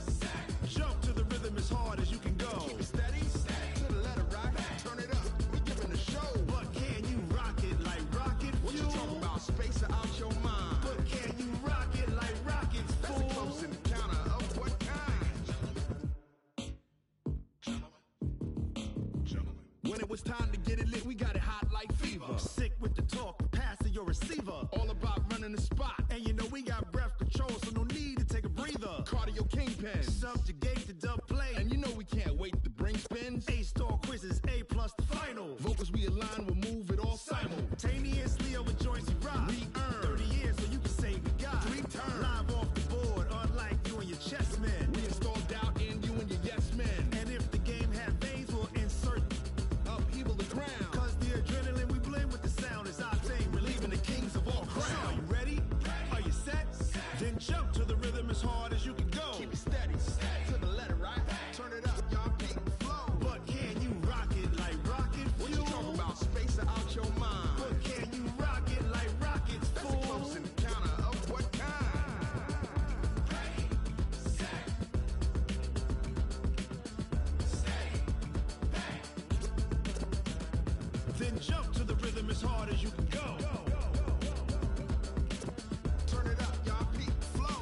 jump to the rhythm as hard as you can go. Keep it steady, to the letter rock, turn it up, we giving a show. But can you rock it like rocket fuel? What you talking about, space or out your mind? But can you rock it like rockets, fool? That's a close encounter of what kind? When it was time to get it lit, we got it hot like fever. Sick with the talk, passing your receiver. All about running the spot. And you know we got breath control, so no need to take a breather. brain pen. Subjugate the dub play. And you know we can't wait to bring spins. A-star quizzes, A+ the final. Vocals we align, we'll move it all simultaneously over joints you rock. We earn 30 years so you can say we got 3 turns. Live off the board, unlike you and your chess men. We install doubt in you and your yes men. And if the game had veins, we'll insert upheaval the ground. Cause the adrenaline we blend with the sound is our thing, relieving the kings of all crowns. So are you ready? Are you set? Then jump to the rhythm as hard as you can go. Keep it steady, to the letter, right? Turn it up, y'all keep the flow. But can you rock it like rocket fuel? What you talking about? Space out your mind. But can you rock it like rockets, fool? That's a close encounter of what kind? Ready, set, steady, bang. Then jump to the rhythm as hard as you can go. Turn it up, y'all peak flow.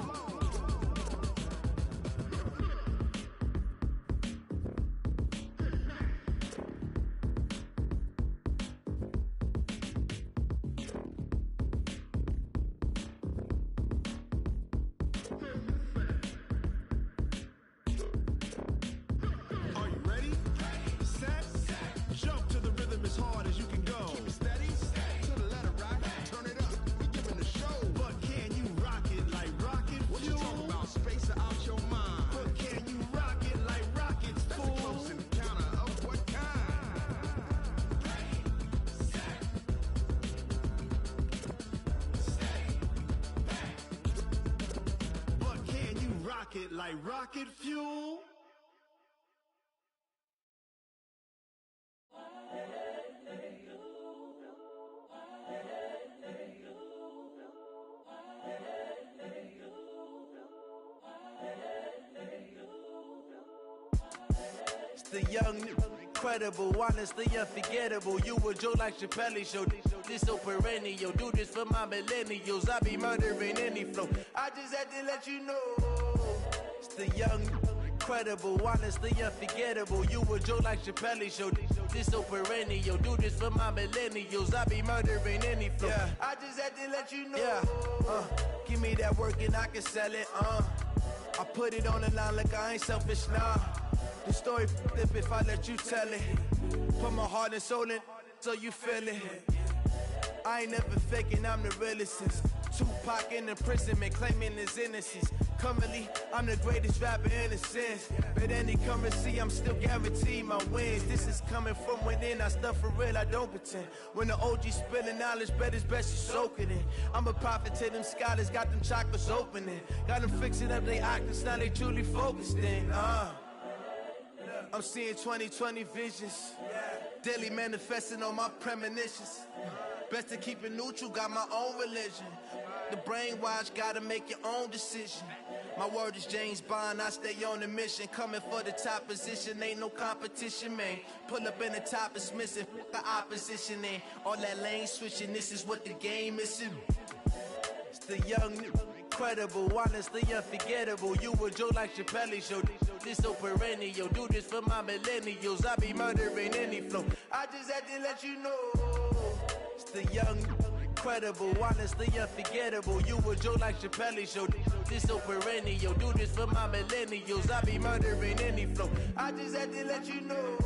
Are you ready? Set, jump to the rhythm as hard as you can go. Keep it steady, to the letter, right? Turn it up, we giving the show. But can you rock it like rocket fuel? What you talking about? Space out your mind. But can you rock it like rockets, fool? That's a close encounter of what kind? Ready, set, steady, bang. But can you rock it like rocket fuel? It's the young, incredible, honestly unforgettable. You a Joe like Chappelle show. This so perennial. Do this for my millennials. I be murdering any flow. I just had to let you know. It's the young, incredible, honestly unforgettable. You a Joe like Chappelle show. This so perennial. Do this for my millennials. I be murdering any flow. Yeah. I just had to let you know. Yeah. Give me that work and I can sell it. I put it on the line like I ain't selfish now. The story flip if I let you tell it. Put my heart and soul in so you feel it. I ain't never faking, I'm the realest since Tupac in imprisonment, claiming his innocence. Currently, I'm the greatest rapper in a sense. But any currency, I'm still guaranteed my wins. This is coming from within, I stuff for real, I don't pretend. When the OG spilling knowledge, bet it's best you soak it in. I'm a prophet to them scholars, got them chakras opening. Got them fixing up they octaves, now they truly focused in. I'm seeing 2020 visions, daily manifesting on my premonitions. Best to keep it neutral, got my own religion. The brainwash, gotta make your own decision. My word is James Bond, I stay on the mission. Coming for the top position, ain't no competition, man. Pull up in the top, it's missing, the opposition, and all that lane switching, this is what the game is. It's the young, incredible, honestly unforgettable. You a Joe like Chappelle show. This so perennial. Do this for my millennials. I be murdering any flow. I just had to let you know. It's the young, incredible, honestly unforgettable. You a Joe like Chappelle show. This so perennial. Do this for my millennials. I be murdering any flow. I just had to let you know.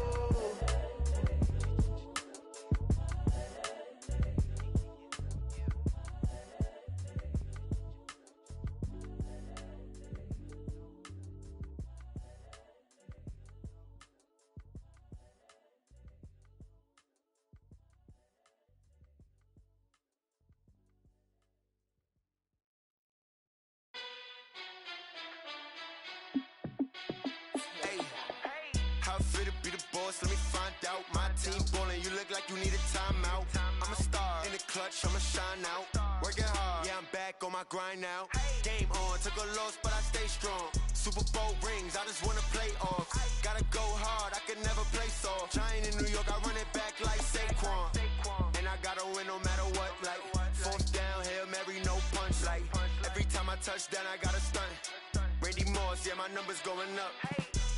Let me find out. My team ballin', you look like you need a timeout. I'm a star in the clutch, I'ma shine out. Working hard, yeah, I'm back on my grind now. Game on, took a loss, but I stay strong. Super Bowl rings, I just wanna play off. Gotta go hard, I can never play soft. Giant in New York, I run it back like Saquon. And I gotta win no matter what, like fourth down, Hail Mary, no punch. Like every time I touch down, I gotta stunt. Randy Moss, yeah, my numbers going up.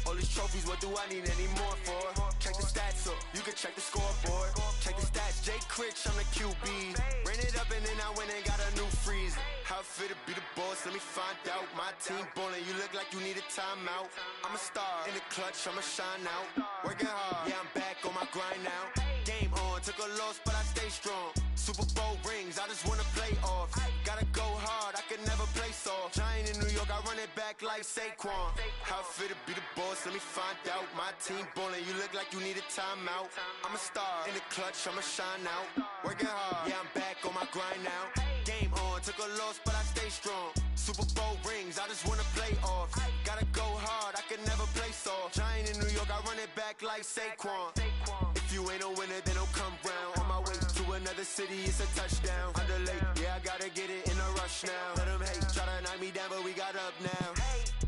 All these trophies, what do I need any more for? Check the stats up, you can check the scoreboard. Check the stats, Jay Critch, I'm the QB. Ran it up and then I went and got a new freeze. How it feel to be the boss, let me find out. My team ballin', you look like you need a timeout. I'm a star, in the clutch, I'ma shine out. Working hard, yeah, I'm back on my grind now. Game on, took a loss, but I stay strong. Super Bowl rings, I just wanna play off. Gotta go hard, I can never play soft. Giant in New York, I run it back like Saquon. How it feel to be the boss, let me find out. My team ballin', you look like you need a timeout. I'm a star, in the clutch, I'ma shine out. Working hard, yeah, I'm back on my grind now. Game on, took a loss, but I stay strong. Super Bowl rings, I just wanna play off. Gotta go hard, I can never play soft. Giant in New York, I run it back like Saquon. If you ain't a winner, then don't come round. On my way to another city, it's a touchdown. Underlay, yeah, I gotta get it in a rush now. Let them hate, try to knock me down, but we got up now.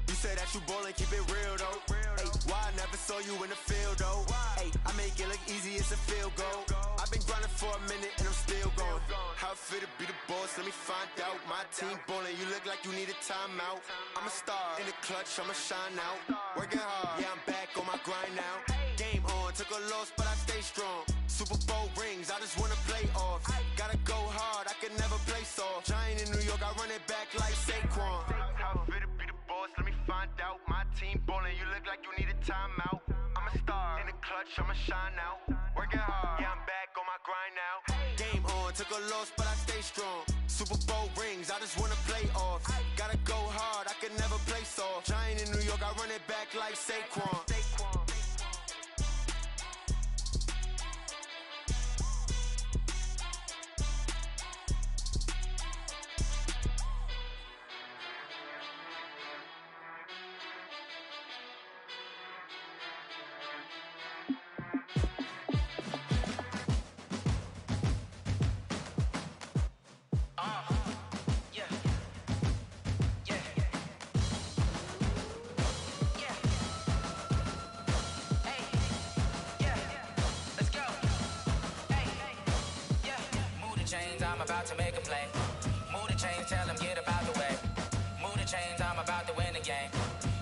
You say that you ballin', keep it real though. Hey, why I never saw you in the field though? Hey, I make it look easy, it's a field goal. I've been grinding for a minute and I'm still going. How it feel to be the boss, let me find out. My team ballin', you look like you need a timeout. I'm a star, in the clutch, I'ma shine out. Working hard, yeah, I'm back on my grind now. Game on, took a loss, but I stay strong. Super Bowl rings, I just wanna play off. Gotta go hard, I can never play soft. Giant in New York, I run it back like Saquon. How it feel to be the boss, let me find out. My team ballin', you look like you need a timeout. I'm a star, in the clutch, I'ma shine out. Working hard, yeah, I'm back on my grind now. Game on, took a loss, but I stay strong. Super Bowl rings, I just wanna play off. Gotta go hard, I can never play soft. Giant in New York, I run it back like Saquon. About to make a play. Move the chains, tell them get up out the way. Move the chains, I'm about to win the game.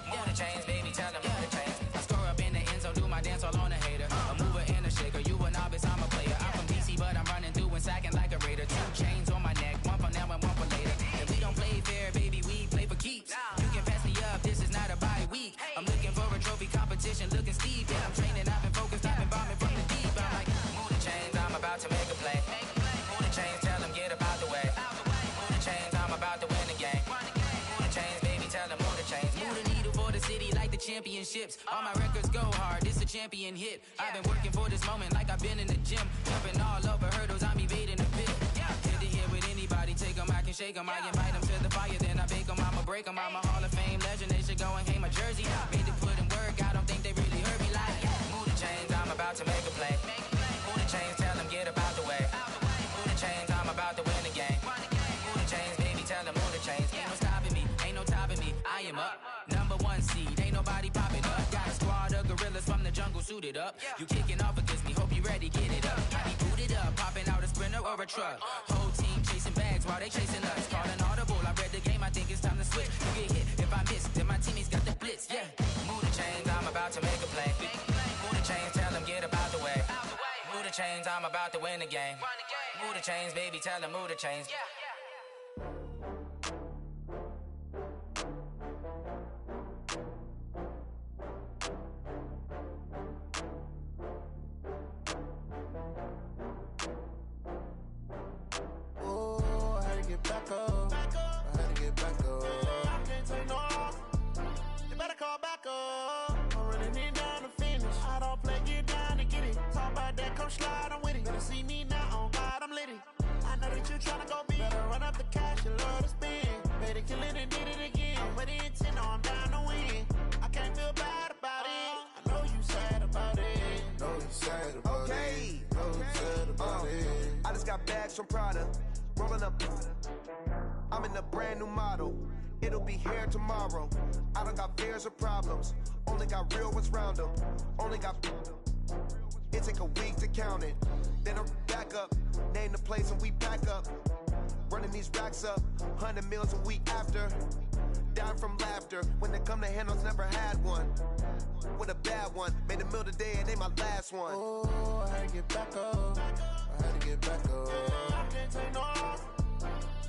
Move the chains, baby, tell them move the chains. I score up in the end zone, do my dance all on a hater. A mover and a shaker, you a novice, I'm a player. I'm from DC, but I'm running through and sacking like a raider. 2 chains on my neck, one for now and one for later. If we don't play fair, baby, we play for keeps. You can pass me up, this is not a bye week. I'm looking for a trophy competition, looking steep. Yeah, I'm training, I've been focused, I've been bombing from the deep. I'm like, move the chains, I'm about to make a play. Move the chains, tell them get up out the way. Move the chains, I'm about to win the game. Move the chains, baby, tell them move the chains. Move the needle for the city like the championships. All my records go hard, this a champion hit. I've been working for this moment like I've been in the gym. Jumping all over hurdles, I'm evading the pit. Hit to hit with anybody, take them, I can shake them. I invite them to the fire, then I bake them, I'ma break them. I'm a Hall of Fame legend, they should go and hang my jersey. Made to put in work, I don't think they really heard me like. Move the chains, I'm about to make a play. Move the chains, tell them get up out the way. Move the chains, I'm about to win the game. Move the chains, baby, tell them move the chains. Ain't no stopping me, ain't no topping me. I am up, #1 seed, ain't nobody popping up. Got a squad of gorillas from the jungle suited up. You kicking off against me, hope you ready, get it up. I be booted up, popping out a sprinter or a truck. Whole team chasing bags while they chasing us. Calling audible, I read the game, I think it's time to switch. You get hit, if I miss, then my teammates got the blitz, yeah. Move the chains, I'm about to make a play. Move the chains, tell them get up out the way. Move the chains, I'm about to win the game. Move the chains, baby, tell them move the chains. Get back up. I had to get back up. I can't take no loss. You better call back up. I'm running it down to finish. I don't play, get down to get it. Talk about that, come slide, I'm with it. Better see me now, on God, I'm litty. I know that you tryna go big. Better run up the cash, you love to spend. Better kill it and did it again. I'm with the intent, no, I'm down to win. I can't feel bad about it. I know you sad about it. Know you sad about it. Know you sad about it. I just got bags from Prada. Rolling up, I'm in a brand new model. It'll be here tomorrow. I don't got fears or problems. Only got real ones round them. Only got. It take a week to count it. Then I back up. Name the place and we back up. Running these racks up. 100 meals a week after. dying from laughter. When they come to handles, never had one. With a bad one, made a meal today and they my last one. Oh, I had to get back up. I had to get back up. I can't take no loss.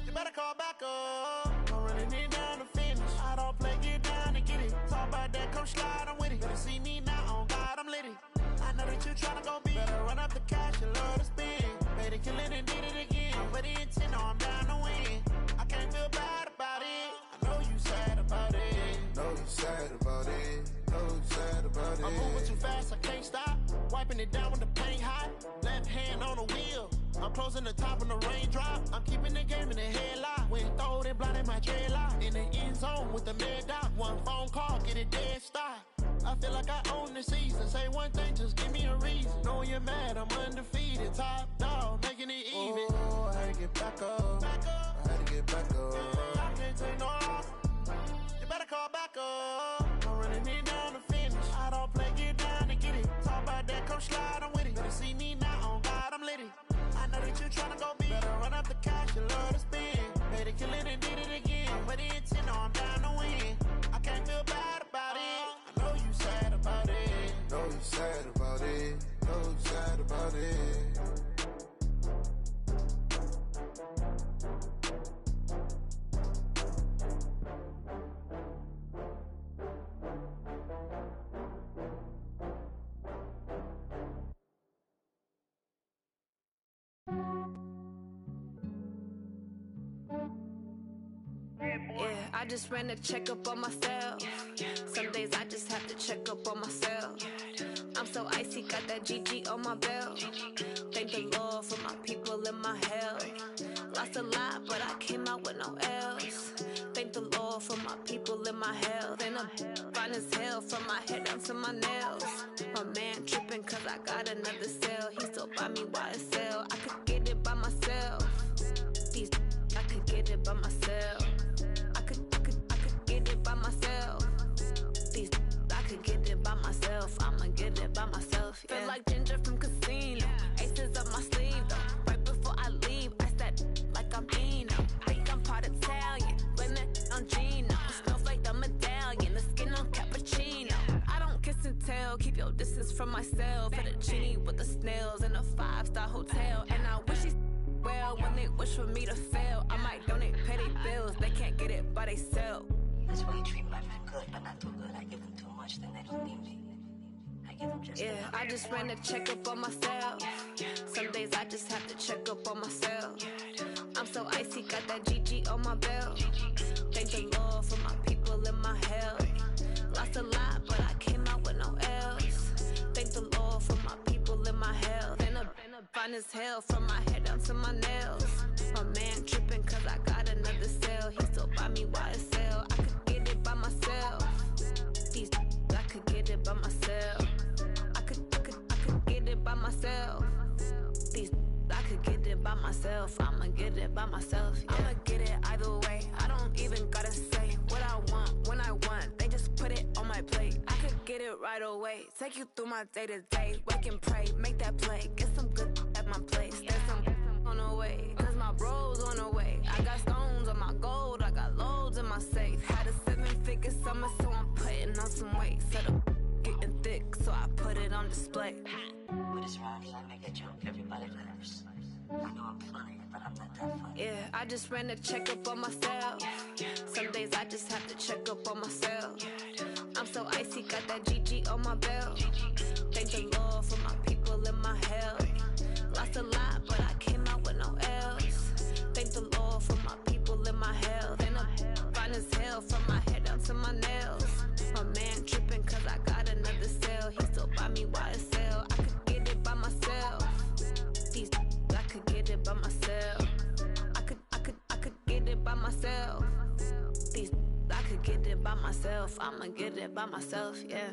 You better call back up. I'm running it down to finish. I don't play, get down and get it. Talk about that, come slide, I'm with it. Better see me now, on God, I'm lit it. I know that you tryna go big. Better run up the cash and love to spend. Made it, kill it, and did it again. But the intent, no, I'm down to win. I can't feel bad about it. I know you sad about it. Know you sad about it. Know you sad about it. I'm moving too fast, I can't stop. Wiping it down when the paint hot. Left hand on the wheel. I'm closing the top when the raindrop. I'm keeping the game in the headlock. When throwed and blinded my dreadlock. In the end zone with the mad dot. One phone call, get it dead stop. I feel like I own the season. Say one thing, just give me a reason. Knowing you're mad, I'm undefeated. Top dog, making it even. Oh, I had to get back up. I had to get back up. I can't take no loss. You better call back up. I'm running it down to finish. I don't play, get down to get it. Talk about that, come slide, I'm with it. Better see me now, on God, I'm lit it. I know that you tryna go big. Better run up the cash and love to spend. Made it, kill it, and did it again. But the intent, no, I'm down to win. I can't feel bad about it. I know you sad about it. Know you sad about it. Know you sad about it. Yeah, I just ran a checkup on myself. Some days I just have to check up on myself. I'm so icy, got that GG on my belt. Thank the Lord for my people in my health. Lost a lot, but I came out with no L's. Thank the Lord for my people in my health. And I'm fine as hell from my head down to my nails. My man tripping cause I got another cell. He still buy me YSL. I could get it by myself. These I could get it by myself. I could get it by myself. These I could get it by myself. I'ma get it by myself. Yeah. Feel like Ginger from Casino. Aces up my sleeve though. Right before I leave, I said like I'm Dino. Think I'm part Italian. Blame it on Gino. Snowflake the medallion. The skin on cappuccino. I don't kiss and tell. Keep your distance from myself. Fettuccine with the snails in a 5-star hotel. And I wish he's well when they wish for me to fail. I might donate, pay their bills. They can't get it by they sell. That's why you treat life good, but not too good. I give them too much, then they don't need me. I give them just yeah, I just ran a checkup on myself. Some days I just have to check up on myself. I'm so icy, got that GG on my belt. Thank the Lord for my people in my health. Lost a lot, but I came out with no L's. Thank the Lord for my people in my health. And I'm fine as hell from my head down to my nails. My man tripping cause I got another cell. He still buy me YSL. I could get it by myself. These I could get it by myself. I could get it by myself. These I could get it by myself. I'ma get it by myself. Yeah. I'ma get it either way. I don't even gotta say what I want when I want. They just put it on my plate. I could get it right away. Take you through my day to day. Wake and pray, make that play. Get some good at my place. There's some on the way. Cause my bros on the way. I got stones on my gold. I got loads in my safe. Had a 7-figure summer, so I'm putting on some weight. Set up getting thick, so I put it on display. With this rhyme, I make a joke, everybody laughs. I know I'm funny, but I'm not that funny. Yeah, I just ran a checkup on myself. Some days I just have to check up on myself. I'm so icy, got that GG on my belt. Thank the Lord for my people in my health. Lost a lot, but I came out with no L's. Thank the Lord for my people in my health. And I'm fine as hell from my head down to my nails. My man tripping cause I got another cell. He still buy me YSL. I could get it by myself. These I could get it by myself. I could get it by myself. These I could get it by myself. I'ma get it by myself, yeah.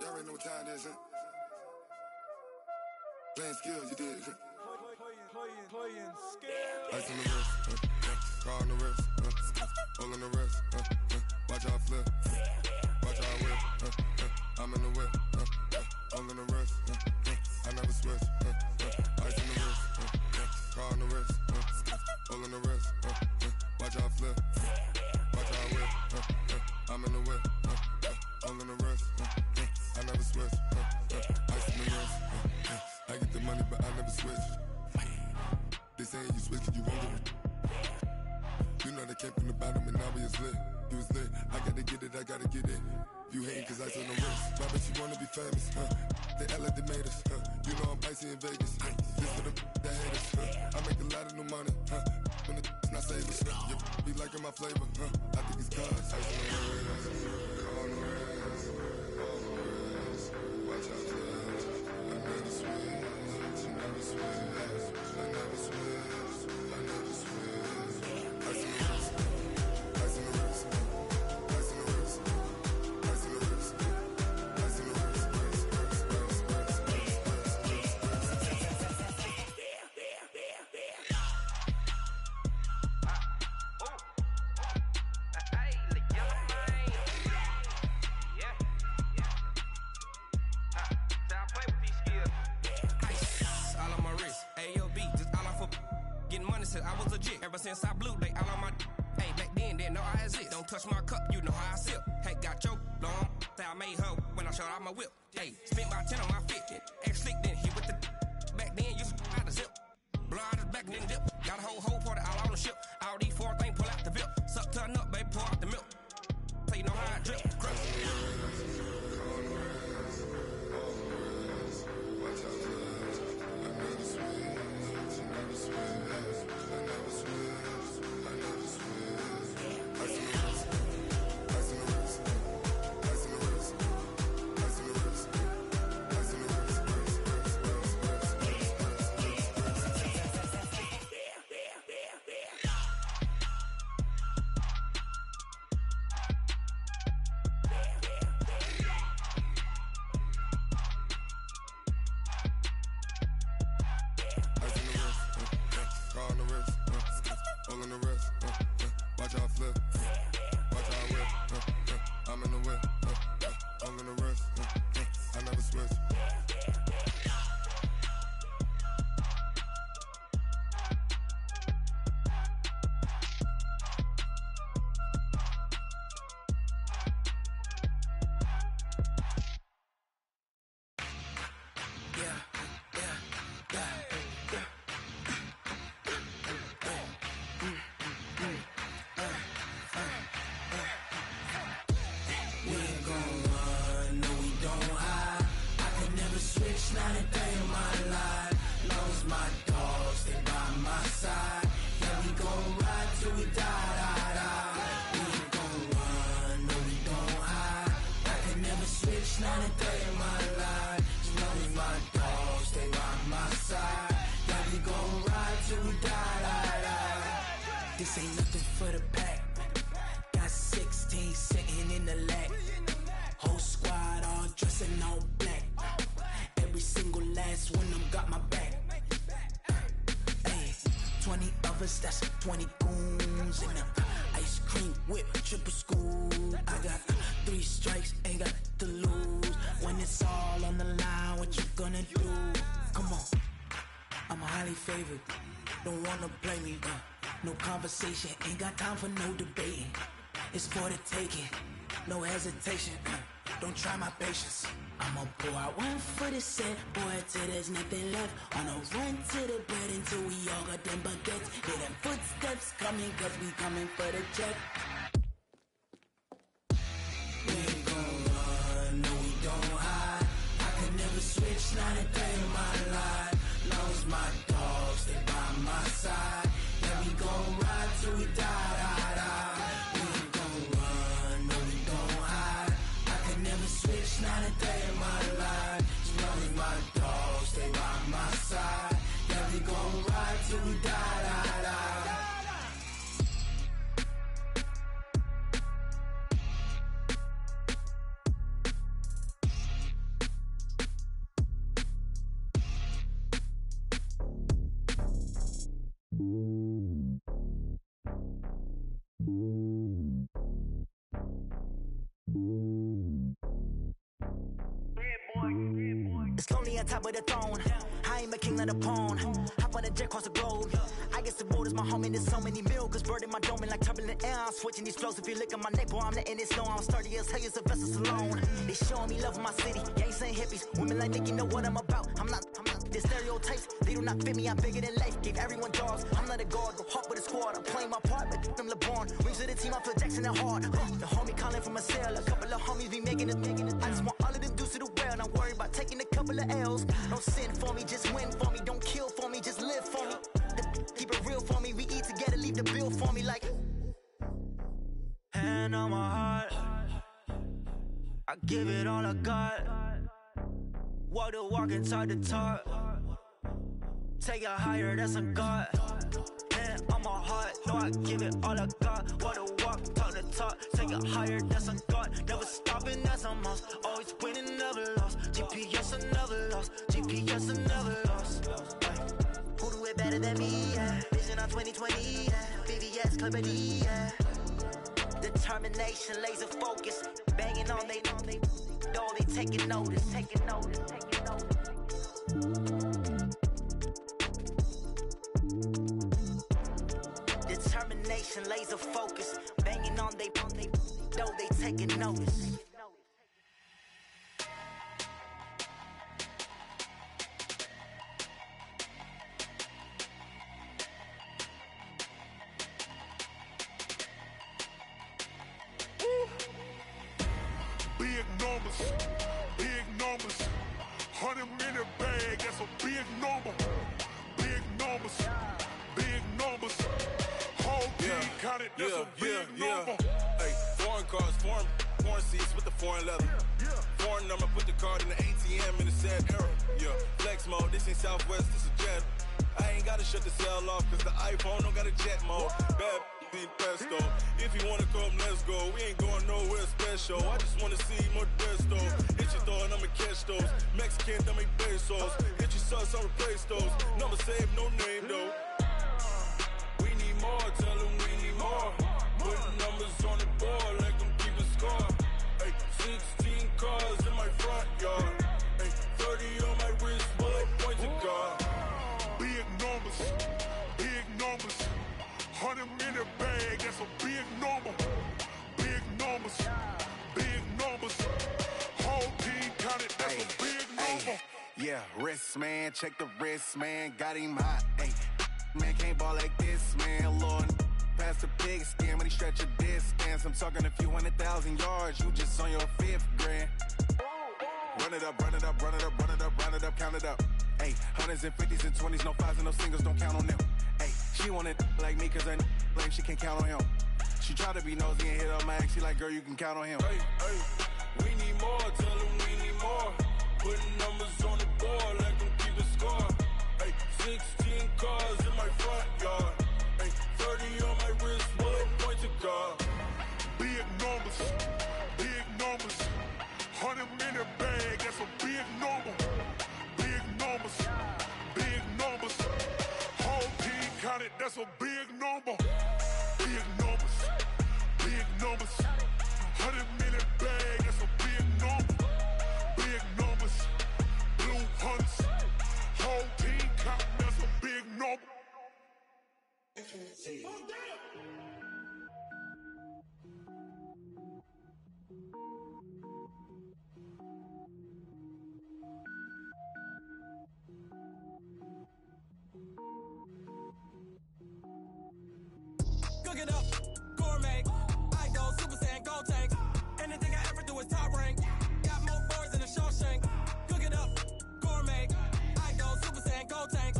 Y'all already know what time it is, huh? Playing skills, you did, huh? Playing skills. Ice on the wrist, car on the wrist, hole on the wrist, watch out flip, watch out whip, I'm in the whip, hole in the wrist, I never switch, ice on the wrist, car on the wrist, hole in the wrist, watch out flip, watch out whip, I'm in the whip, hole in the wrist, I never switch, ice on the wrist, I get the money but I never switch. They saying you switch and you won't get it. You know they came from the bottom and now we is lit. You was lit, I gotta get it, I gotta get it. You hating cause ice on the wrist. Why bet you wanna be famous, huh? They act like they made us, huh? You know I'm icy in Vegas, This for the that hate us, I make a lot of new money, When the not savers, You be liking my flavor, I think it's cause ice on the wrist, on the wrist, on the wrist. Watch out, I never switch, you never switch. I never switch, I never switch. Ice in the wrist, ice in the wrist, ice in the wrist, ice in the wrist, ice in the wrist, I was legit. Ever since I blew, they all on my hey, back then, didn't know I exist. Don't touch my cup, you know how I sip. Hey, got your long, say I made her when I showed out my whip. Hey, spent my 10 on my 50. Ex-slick, then hit with the back then, used to out the zip. Blow out his back and then dip. Got a whole party all on the ship. All these 4 things pull out the VIP. Suck, turn up, baby, pour out the milk. So you know how I drip. Crush. This ain't nothing for the pack. Got 16 sitting in the lag. Whole squad all dressing all black. Every single last one of them got my back. Hey, 20 of us, that's 20 goons in the ice cream whip, triple school. I got 3 strikes, ain't got to lose. When it's all on the line, what you gonna do? Come on, I'm highly favored. Don't wanna play me, no conversation, ain't got time for no debating. It's for the taking, no hesitation. Don't try my patience. I'ma pour out one for the set, boy, till there's nothing left. On a run to the bread until we all got them baguettes. Hear them footsteps coming, cause we coming for the check. We ain't gon' run, no we don't hide. I could never switch, not a day in my life. Long as my dogs, they by my side. Yeah, we gon' ride till we die, die, die. We ain't gon' run, no we don't hide. I could never switch, not a day in my life. As long as my dogs, they by my side. Yeah, we gon' ride till we die, die, die. It's lonely on top of the throne. I ain't a king of the pawn. Hop on a jet across the globe. I guess the road is my home and there's so many milk. Bird in my dome and like turbulent air. I'm switching these flows. If you look at my neck, boy, I'm letting it slow. I'm sturdy as hell as a vessel alone. They showing me love in my city. Gangs saying hippies. Women like Nick, you know what I'm about. I'm not. The stereotypes, they do not fit me. I'm bigger than life. Gave everyone dogs. I'm not a guard, but hawk with a squad. I'm playing my part, but I'm LeBron. Wings of the team, I feel Jackson and hard. The homie calling from a cell. A couple of homies be making it. I just want all of them dudes to the well. Not worry about taking a couple of L's. Don't sin for me, just win for me. Don't kill for me, just live for me. Keep it real for me. We eat together, leave the bill for me like. Hand on my heart, I give it all I got. Walk the walk and talk the talk. Take it higher, that's a God. Hand on my heart, no, I give it all I got. Walk the walk, talk the talk. Take it higher, that's a God. Never stopping, that's a must. Always winning, never lost. GPS, I never lost. GPS, I never lost. Who do it better than me? Yeah. Vision on 2020. Yeah. VVS, Clarity. Yeah. Determination, laser focus. Banging on they door, they taking notice. Taking notice, taking notice. Determination, laser focus. Banging on they door, they taking notice. Big numbers, 100-minute bag, that's a big number. Big numbers, whole team counted, that's a big number. Hey, foreign cars, foreign seats with the foreign leather. Foreign number, put the card in the ATM in the sad era. Yeah, flex mode, this ain't Southwest, this is Jet. I ain't gotta shut the cell off, cause the iPhone don't got a jet mode. Bad pesto. If you wanna come, let's go. We ain't going nowhere special. I just wanna see more desto. Hit your thought, I'ma catch those. Mexican, dummy pesos. Hit your sauce, I'll replace those. Number save, no name though. We need more, tell them we need more. Putting numbers on the board, like them keep a score. Hey, 16 cars in my front yard. Hey, 30 on my wrist, while I point to God. Big numbers, 100-minute bag, that's a big number. Big numbers, whole team counted, that's a big number. Yeah, wrist man, check the wrist man, got him hot. Ay, man can't ball like this, man. Lord, past the pig skin when he stretch a distance. I'm talking a few 100,000 yards, you just on your 5th grand. Run it up, count it up. Ay, 100s and 50s and 20s, no 5s and no singles, don't count on them. Ay, she want it like me, cause her like she can't count on him. She try to be nosy and hit up my ex, she like, girl, you can count on him. Hey, we need more, tell them we need more. Putting numbers on the board, like them keep a score. Hey, 16 cars in my front yard. Hey, 30 on my wrist, while I point to God. Big numbers, 100-minute bag, that's a big number. Big numbers, whole team counted, that's a big number. Big numbers, 100-minute bag, that's a big number. Big numbers, blue hunts, whole team counted, that's a big number. Cook it up, gourmet. I go Super Saiyan, gold tank. Anything I ever do is top rank. Got more boards than a Shawshank. Cook it up, gourmet. I go Super Saiyan, gold tank.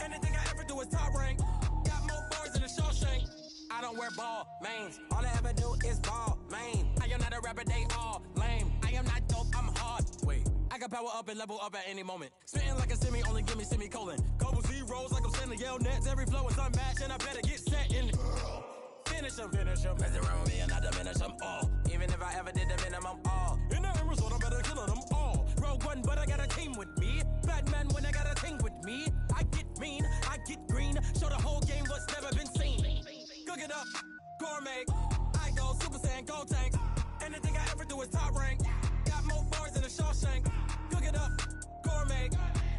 Anything I ever do is top rank. Got more boards than a Shawshank. I don't wear ball mains. All I ever do is ball main. I am not a rapper, they all lame. I am not dope, I'm hard. Wait, I can power up and level up at any moment. Spitting like a semi, only give me semicolon. Couple zeros like I'm sending yell nets. Every flow is unmatched and I better get set in. Finish them. Mess around with me and I diminish them all. Even if I ever did the minimum all. In the end result, I better kill them all. Rogue One, but I got a team with me. Batman when I got a team with me. I get mean, I get green. Show the whole game what's never been seen. Cook it up, gourmet. I go Super Saiyan, go tank. Anything I ever do is top rank. Got more bars than a Shawshank. Cook it up, gourmet.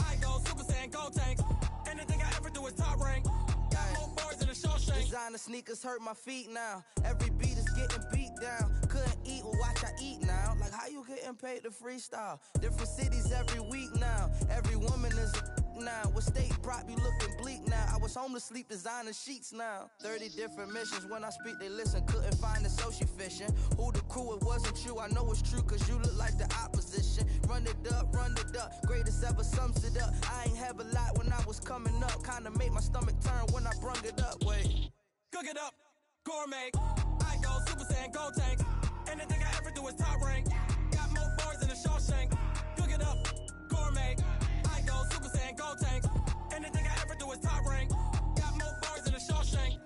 I go Super Saiyan, go tank. Anything I ever do is top rank. Got more bars than a Shawshank. Designer sneakers hurt my feet now. Every beat is getting beat down. Couldn't eat, well watch I eat now. Like how you getting paid to freestyle? Different cities every week now. Every woman is a now. What state prop you looking bleak now? I was home to sleep designer sheets now. 30 different missions. When I speak they listen. Couldn't find it so she fishing. Who the crew, it wasn't you. I know it's true cause you look like the opposition. Run it up, greatest ever sums it up. I ain't have a lot when I was coming up. Kinda made my stomach turn when I brung it up. Wait. Cook it up, gourmet. I go Super Saiyan, go tank. Anything I ever do is top rank. Got more bars than a Shawshank. Cook it up, gourmet. I go Super Saiyan, go tank. Anything I ever do is top rank. Got more bars than a Shawshank.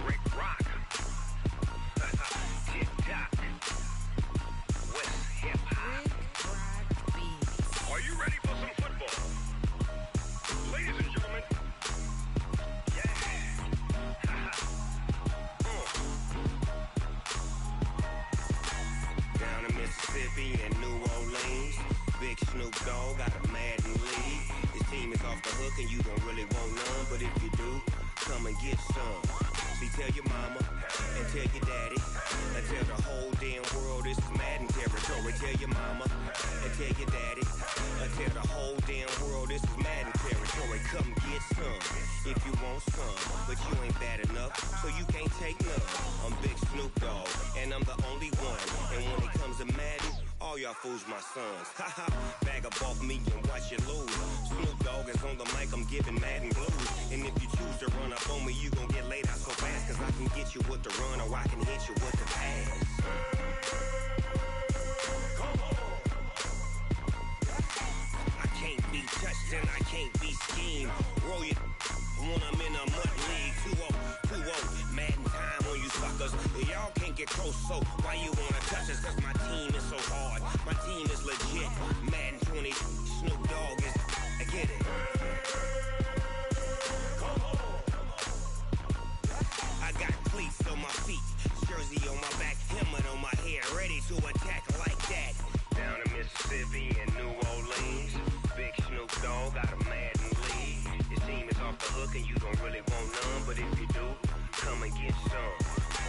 Rick Rock. Tick-tock. West hip-hop. Are you ready for some football? Ladies and gentlemen. Yeah. Down in Mississippi and New Orleans, Big Snoop Dogg got a Madden league. His team is off the hook and you don't really want none, but if you do, come and get some. See, tell your mama and tell your daddy and tell the whole damn world this is Madden territory. Tell your mama and tell your daddy and tell the whole damn world this is Madden territory. Come get some if you want some, but you ain't bad enough, so you can't take none. I'm Big Snoop Dogg and I'm the only one. And when it comes to Madden, all y'all fools my sons. Haha, bag up off me and watch you lose. Snoop Dogg is on the mic, I'm giving Madden blues. And if you choose to run up on me, you gon' get laid out so fast. Cause I can get you with the run or I can hit you with the pass. I can't be touched and I can't be schemed. Roll it when I'm in a mud league. 2-0, Madden time on you suckers. Y'all can't get close, so why you wanna touch us? Cause my team is so hard, my team is legit. Madden 20, Snoop Dogg is, I get it. I got cleats on my feet, jersey on my back, helmet on my head, ready to attack like that. Down in Mississippi and New Orleans, Big Snoop Dogg got a Madden league. His team is off the hook and you don't really want none, but if you do, come and get some.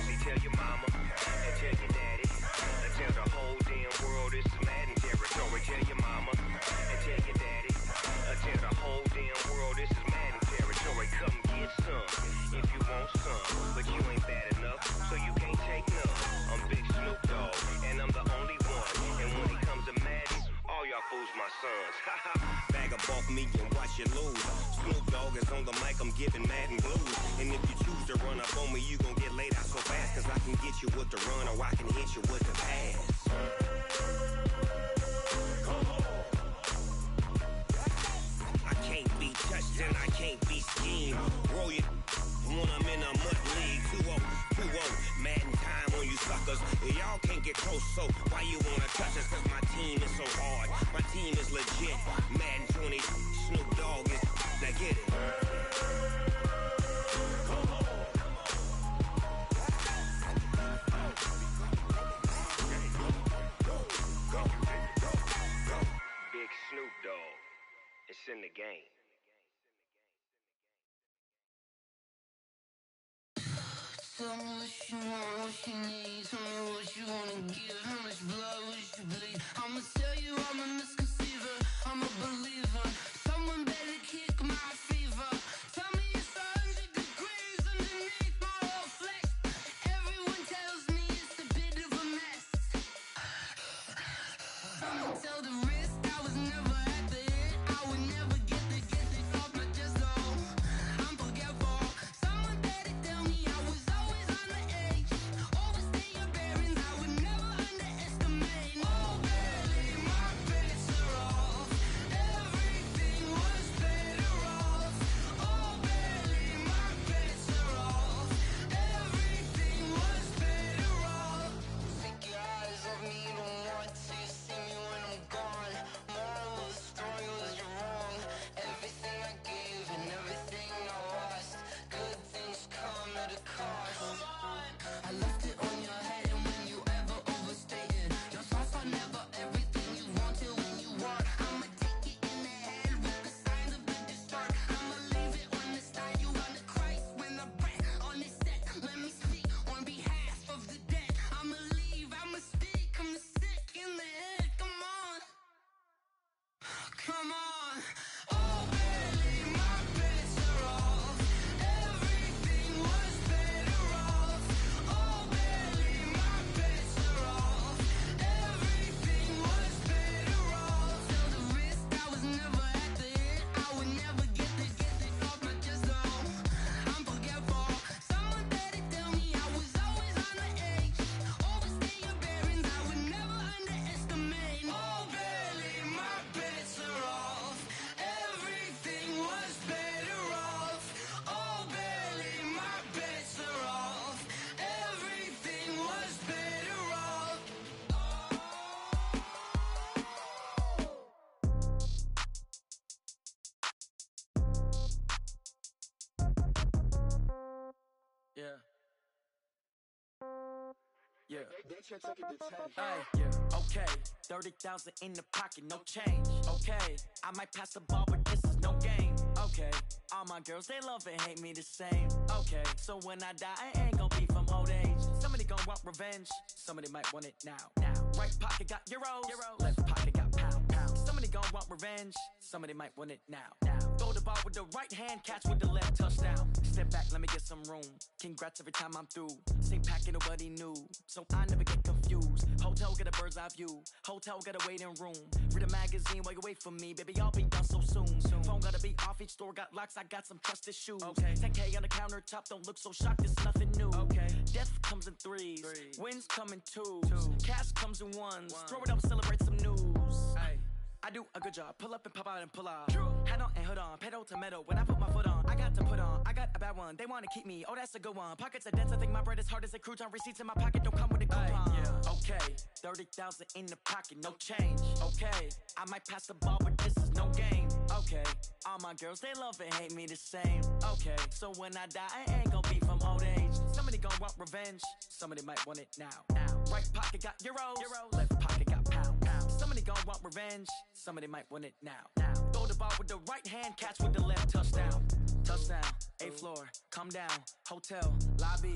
See, tell your mama and tell your daddy and tell the whole damn world this is Madden territory. Tell your mama and tell your daddy and tell the whole damn world this is Madden territory. Come get some if you want some, but you ain't bad enough, so you can't take none. I'm Big Snoop Dogg and I'm the only one. And when it comes to Madden, all y'all fools my sons. Bag up off me and watch you lose. Snoop Dogg is on the mic, I'm giving Madden blues. And if you choose to run up on me, you gon' get laid out so fast. Cause I can get you with the run or I can hit you with the pass. I can't be touched and I can't be schemed. Roll it when I'm in a mud league. 2-0, Madden time on you suckers. Y'all can't get close, so why you wanna touch us? Cause my team is so hard, my team is legit. Madden 20, Snoop Dogg is, now get it. Big Snoop Dogg, it's in the game. Tell me what you want, what you need. Tell me what you wanna give. How much blood would you bleed? I'ma tell you I'm a misconceiver. I'm a believer. Someone better kick my fever. Tell me it's 100 degrees underneath my whole flesh. Everyone tells me it's a bit of a mess. I'ma tell the risk I was never at the end. I would never get this off my chest though. I'm forgetful. Someone better tell me I was always on the edge. Always I'ma leave, I'ma speak, I'm sick in the head, come on. Come on. Oh, barely, my bets are off. Everything was better off. Oh, barely, my bets are off. Everything was better off. Till the risk, I was never at the hit. I would never get this off my chest, though. I'm forgetful. Someone better tell me I was always on the edge. Overstay your bearings, I would never underestimate. Oh, barely, my bets are off. Everything was better off. Oh, barely, my bets are off. Everything was better off. Yeah. Yeah. Hey, yeah. Okay. 30,000 in the pocket, no change. Okay. I might pass the ball, but this is no game. Okay. All my girls, they love and hate me the same. Okay. So when I die, I ain't gon' be from old age. Somebody gon' want revenge. Somebody might want it now. Right pocket got euros. Left pocket got pound. Somebody gon' want revenge. Somebody might want it now. Throw the ball with the right hand, catch with the left, touchdown. Step back, let me get some room. Congrats every time I'm through. Same packet, nobody knew. So I never get confused. Hotel get a bird's eye view. Hotel got a waiting room. Read a magazine while you wait for me. Baby, I'll be done so soon. Phone gotta be off, each store got locks. I got some trusted shoes. 10K on the countertop, don't look so shocked, it's nothing new. Death comes in threes. Wins come in twos. Cash comes in ones. Throw it up, celebrate some news. I do a good job. Pull up and pop out and pull out. Head on and hood on. Pedal to metal. When I put my foot on, I got to put on. I got a bad one. They want to keep me. Oh, that's a good one. Pockets are dense. I think my bread is hard as a crouton. Receipts in my pocket don't come with a coupon. Okay. 30,000 in the pocket. No change. Okay. I might pass the ball, but this is no game. Okay. All my girls, they love and hate me the same. Okay. So when I die, I ain't gon' be from old age. Somebody gon' want revenge. Somebody might want it now. Right pocket got euros. Left pocket got pound. Somebody gon' want revenge. Somebody might want it now. Throw the ball with the right hand, catch with the left, touchdown. Touchdown, 8th floor, come down, hotel, lobby.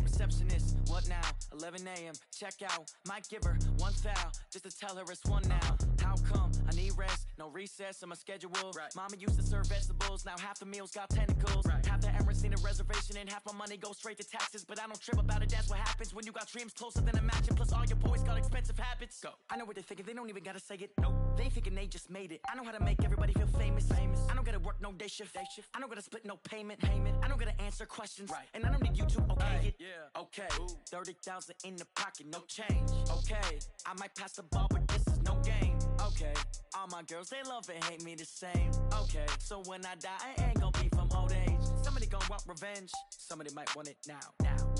Receptionist, what now? 11 a.m., check out. Might give her one foul, just to tell her it's one now. How come? I need rest, no recess in my schedule. Mama used to serve vegetables, now half the meals got tentacles. Half the Emirates need a reservation and half my money goes straight to taxes. But I don't trip about it, that's what happens when you got dreams closer than a match. And plus all your boys got expensive habits. Go. I know what they're thinking, they don't even gotta say it. Nope. They thinking they just made it. I know how to make everybody feel famous. I don't gotta work no day shift. I don't gotta split no payment. I don't gotta answer questions. And I don't need you to okay it. Okay, 30,000 in the pocket, no change. Okay, I might pass the ball, but this is no game. Okay, all my girls, they love and hate me the same. Okay, so when I die, I ain't gon' be from old age. Somebody gon' want revenge. Somebody might want it now.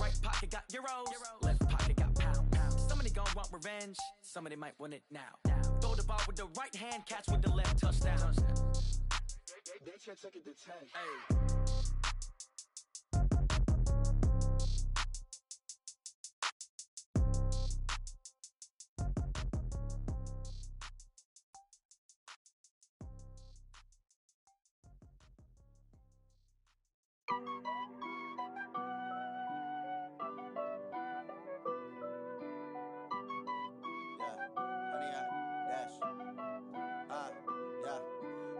Right pocket got euros. Left pocket got pound. Somebody gon' want revenge. Somebody might want it now. Throw the ball with the right hand, catch with the left, touchdown. They can't take it to 10.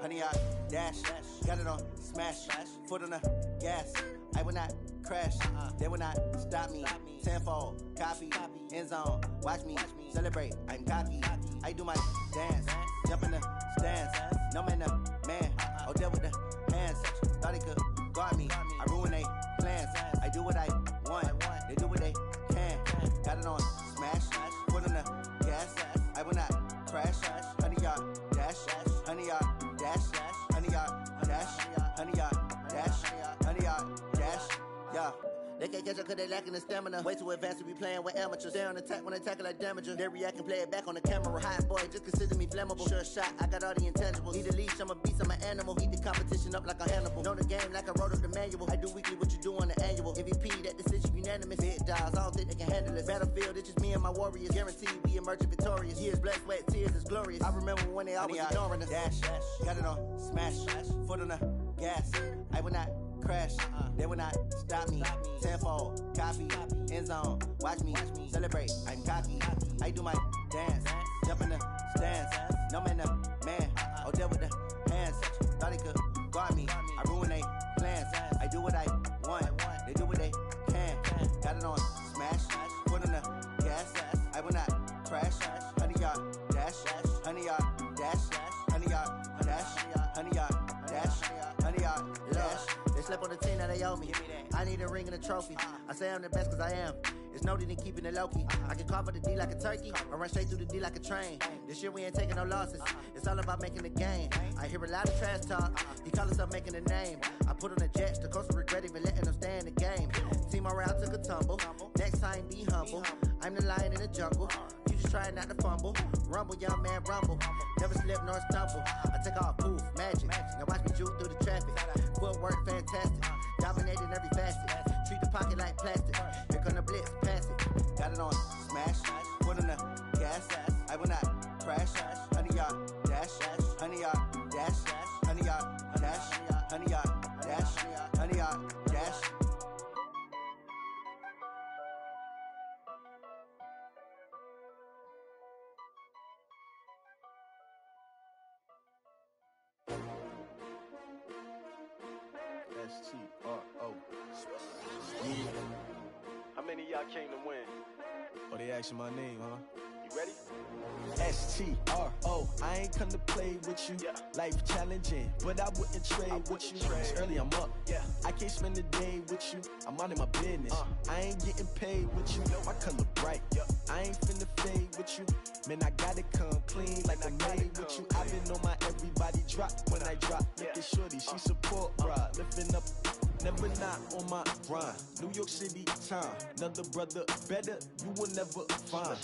Honey, I dash, got it on smash, foot on the gas. I will not crash, they will not stop me. Tenfold, copy, end zone, watch me celebrate. I'm cocky, I do my dance, jump in the stands. No man, man, oh there with the hands. Thought he could guard me, I ruin they plans. I do what I want, they do what they can. Got it on smash, foot on the gas. I will not crash, honey, y'all dash, honey, y'all dash, honey, y'all dash, honey, y'all dash, honey, y'all dash, yeah. They can't catch up cause they lacking the stamina. Way too advanced to be playing with amateurs. Stay on attack when I tackle like damager. They react and play it back on the camera. Hot boy, just consider me flammable. Sure shot, I got all the intangibles. Need a leash, I'm a beast, I'm an animal. Eat the competition up like a Hannibal. Know the game like I wrote up the manual. I do weekly what you do on the annual. MVP, that decision unanimous. Big dials, I don't think they can handle this. Battlefield, it's just me and my warriors. Guaranteed we emerging victorious. Years, blood, sweat, tears, is glorious. I remember when they always ignoring us. Dash, got it on smash, foot on the gas. I will not crash, they will not stop me. Tenfold, copy, end zone, watch me celebrate. I'm cocky, I do my dance, jump in the stands. No man, man, oh there with the hands. Thought he could guard me, I ruin they plans. I do what I want, they do what they can. Got it on smash, put on the gas. I will not crash. 100 yard dash, 100 yard dash, 100 yard dash, 100 yard dash, 100 yard dash. They slept on the team that they owe me. I need a ring and a trophy. I say I'm the best cause I am. It's no need in keeping it low-key. I can carve up the D like a turkey, or run straight through the D like a train. This year we ain't taking no losses. It's all about making the game. I hear a lot of trash talk. He call himself making a name. I put on the Jets, the coast regret even letting them stay in the game. Team morale took a tumble. Next time be humble. I'm the lion in the jungle. You just try not to fumble. Rumble, young man, rumble. Never slip nor stumble. I take off, poof, magic. Now watch me juke through the traffic. Footwork fantastic. Dominating every facet. Treat the pocket like plastic. Here come the blitz, pass it. Got it on smash. Put on the gas. I will not crash. 100 yard dash. 100 yard dash. 100 yard dash. 100 yard dash. 100 yard dash. S-T-R-O. Yeah. How many of y'all came to win? Oh, they asking my name, huh? You ready? S-T-R-O. I ain't come to play with you. Life challenging, but I wouldn't trade with you. It's early, I'm up. I can't spend the day with you. I'm minding my business. I ain't getting paid with you. My color bright. I ain't finna fade with you. Man, I gotta come clean like I'm made with you. I've been on my everybody drop when I drop. Look at shorty, she support, bruh. Lifting up. Never not on my grind. New York City time. Another brother better, you will never find.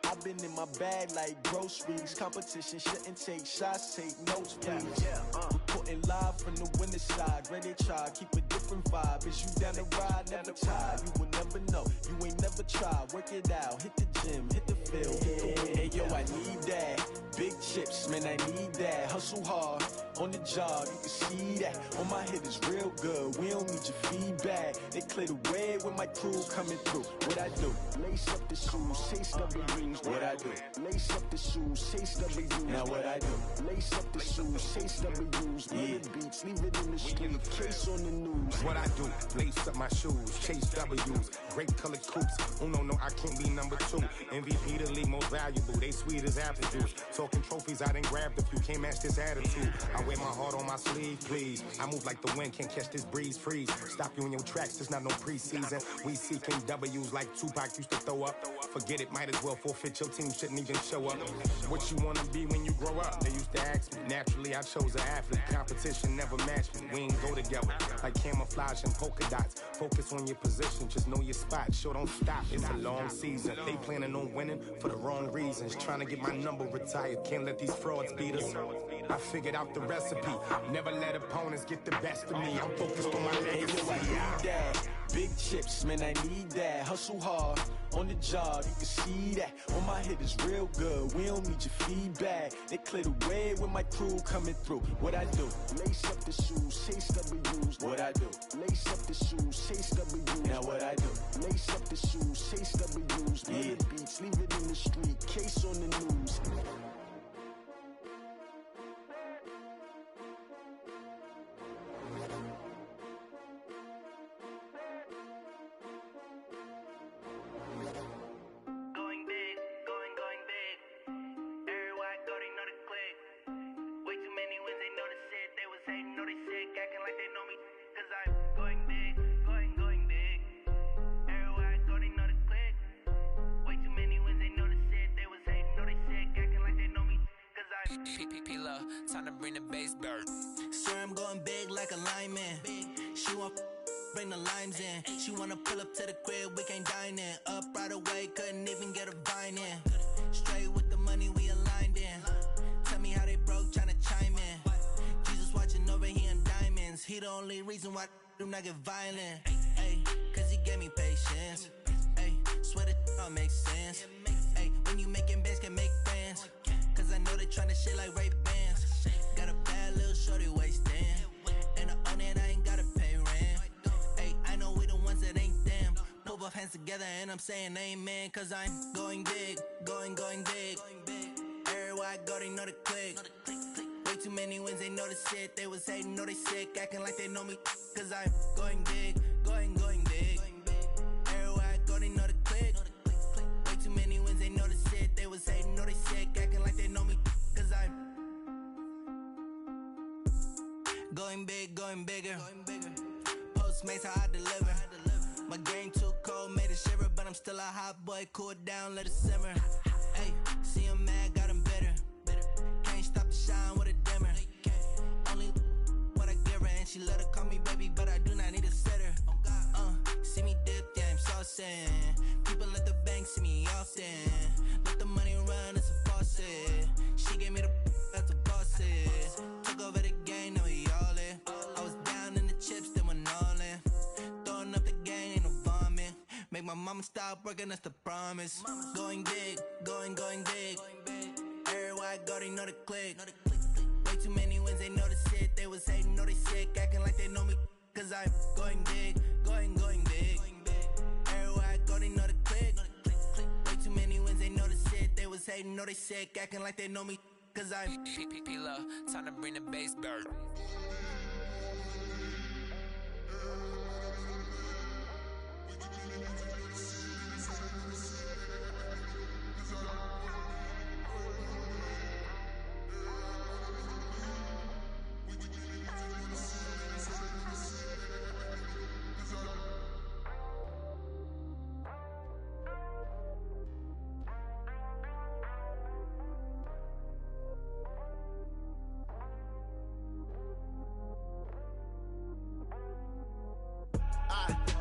I've been in my bag like groceries. Competition shouldn't take shots, take notes, please. Reporting live from the winter side. Ready to try, keep a different vibe. Is you down the ride, never tired. You will never know, you ain't never tried. Work it out, hit the gym, hit the field, hit the wind. Hey yo, I need that. Big chips, man, I need that. Hustle hard, on the job, you can see that. On my head is real good, we don't need your feedback. They clear the way with my crew coming through. What I do? Lace up the shoes, chase W's. What I do? Lace up the shoes, chase W's. Now what I do? Lace up the shoes, chase W's. Yeah. Beats, leave it in the street, case on the news. What I do? Lace up my shoes, chase W's. Great colored coops. Oh no, I can't be number 2. MVP the league most valuable. They sweet as apple juice. Talking trophies, I didn't grab the few. Can't match this attitude. I wear my heart on my sleeve, please. I move like the wind, can't catch this breeze, freeze. Stop you in your tracks, there's not no preseason. We seeking W's like Tupac used to throw up. Forget it, might as well forfeit. Your team shouldn't even show up. What you wanna be when you grow up? They used to ask me. Naturally, I chose an athlete. Competition never matched me. We ain't go together like camouflage and polka dots. Focus on your position, just know your spot. Sure, don't stop. It's a long season. They planning on winning for the wrong reasons. Trying to get my number retired. Can't let these frauds beat us. I figured out the recipe. Never let opponents get the best of me. I'm focused on my legacy. I need that. Big chips, man, I need that. Hustle hard, on the job, you can see that. On my head is real good, we don't need your feedback. They clear the way with my crew coming through. What I do? Lace up the shoes, chase W's. What I do? Lace up the shoes, chase W's. Now what I do? Lace up the shoes, chase W's. Yeah. Beats, leave it in the street, case on the news. Time to bring the bass bird. Sir, I'm going big like a lineman. She want bring the limes in. She wanna pull up to the crib, we can't dine in. Up right away, couldn't even get a vine in. Straight with the money, we aligned in. Tell me how they broke, tryna chime in. Jesus watching over here in diamonds. He the only reason why I do not get violent. Ay, cause he gave me patience. Ay, swear that all makes sense. Ay, when you making bands, can make friends. Cause I know they tryna shit like Ray-Bans. Got a bad little shorty wasting. And I own it, I ain't gotta pay rent. Ay, I know we the ones that ain't them. Move our hands together. together and I'm saying amen, cause I'm going big, going big. Everywhere I go, they know the click. Way too many wins, they know the shit. They was hating, know they sick, acting like they know me, cause I'm going big, going big. Everywhere I go, they know the click. Way too many wins, they know the shit. They was hating, know they sick, acting like they know me, cause I'm going big, going bigger. Postmates, how I deliver. My game too cold, made it shiver, but I'm still a hot boy. Cool it down, let it simmer. Hey, see him mad, got him bitter. Can't stop the shine with a dimmer. Only what I give her, and she let her call me baby, but I do not need a sitter. See me dip, yeah, I'm saucing. People at the bank see me often. Let the money run, it's a faucet. She gave me the that's a boss it. Took over the game, now we all in. I was down in the chips, then went all in. Throwing up the game, ain't no vomit. Make my mama stop working, that's the promise. Going big, going big. Everywhere I go, they know the click. Way too many wins, they know the shit. They was hating, know they sick, acting like they know me, cause I'm going big, going big. Everywhere I go, they know the click. Way too many wins, they know the shit. They was hating, know they sick, acting like they know me, cause I'm P-Love, time to bring the bass bird.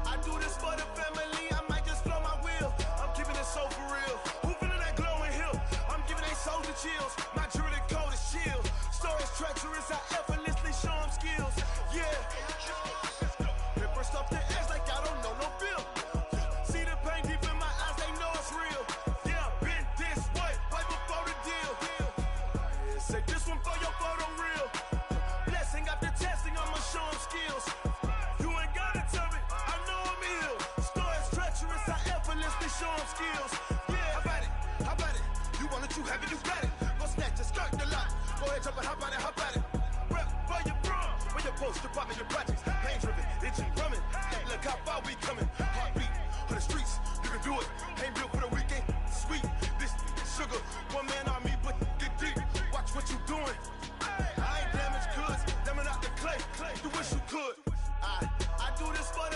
I do this for the family, I might just blow my wheel. I'm keeping it so for real. Who feeling that glowing hill? I'm giving they soldier chills. My jewelry cold as chill. Stories treacherous, I effortlessly show them skills. Yeah. Paper stuff the edge like I don't know no bill. See the pain deep in my eyes, they know it's real. Yeah, been this way, right before the deal. Say this one for your photo real. Blessing after testing, I'ma show them skills. You ain't gotta tell me, I know I'm ill. Stories treacherous, I effortlessly show them skills. Yeah, how about it? You want it, you have it, you got it. Go snatch your skirt, the lot. Go ahead, jump and hop on it. Rep for your bro, when your post, department, your projects. Pain driven, itching, drumming. Hey, look how far we coming. Heartbeat on the streets, you can do it. Ain't built for the weekend, sweet. This sugar, one man army, but get deep. Watch what you doing. I ain't damaged goods, damn it out the clay. You wish you could. I do this for the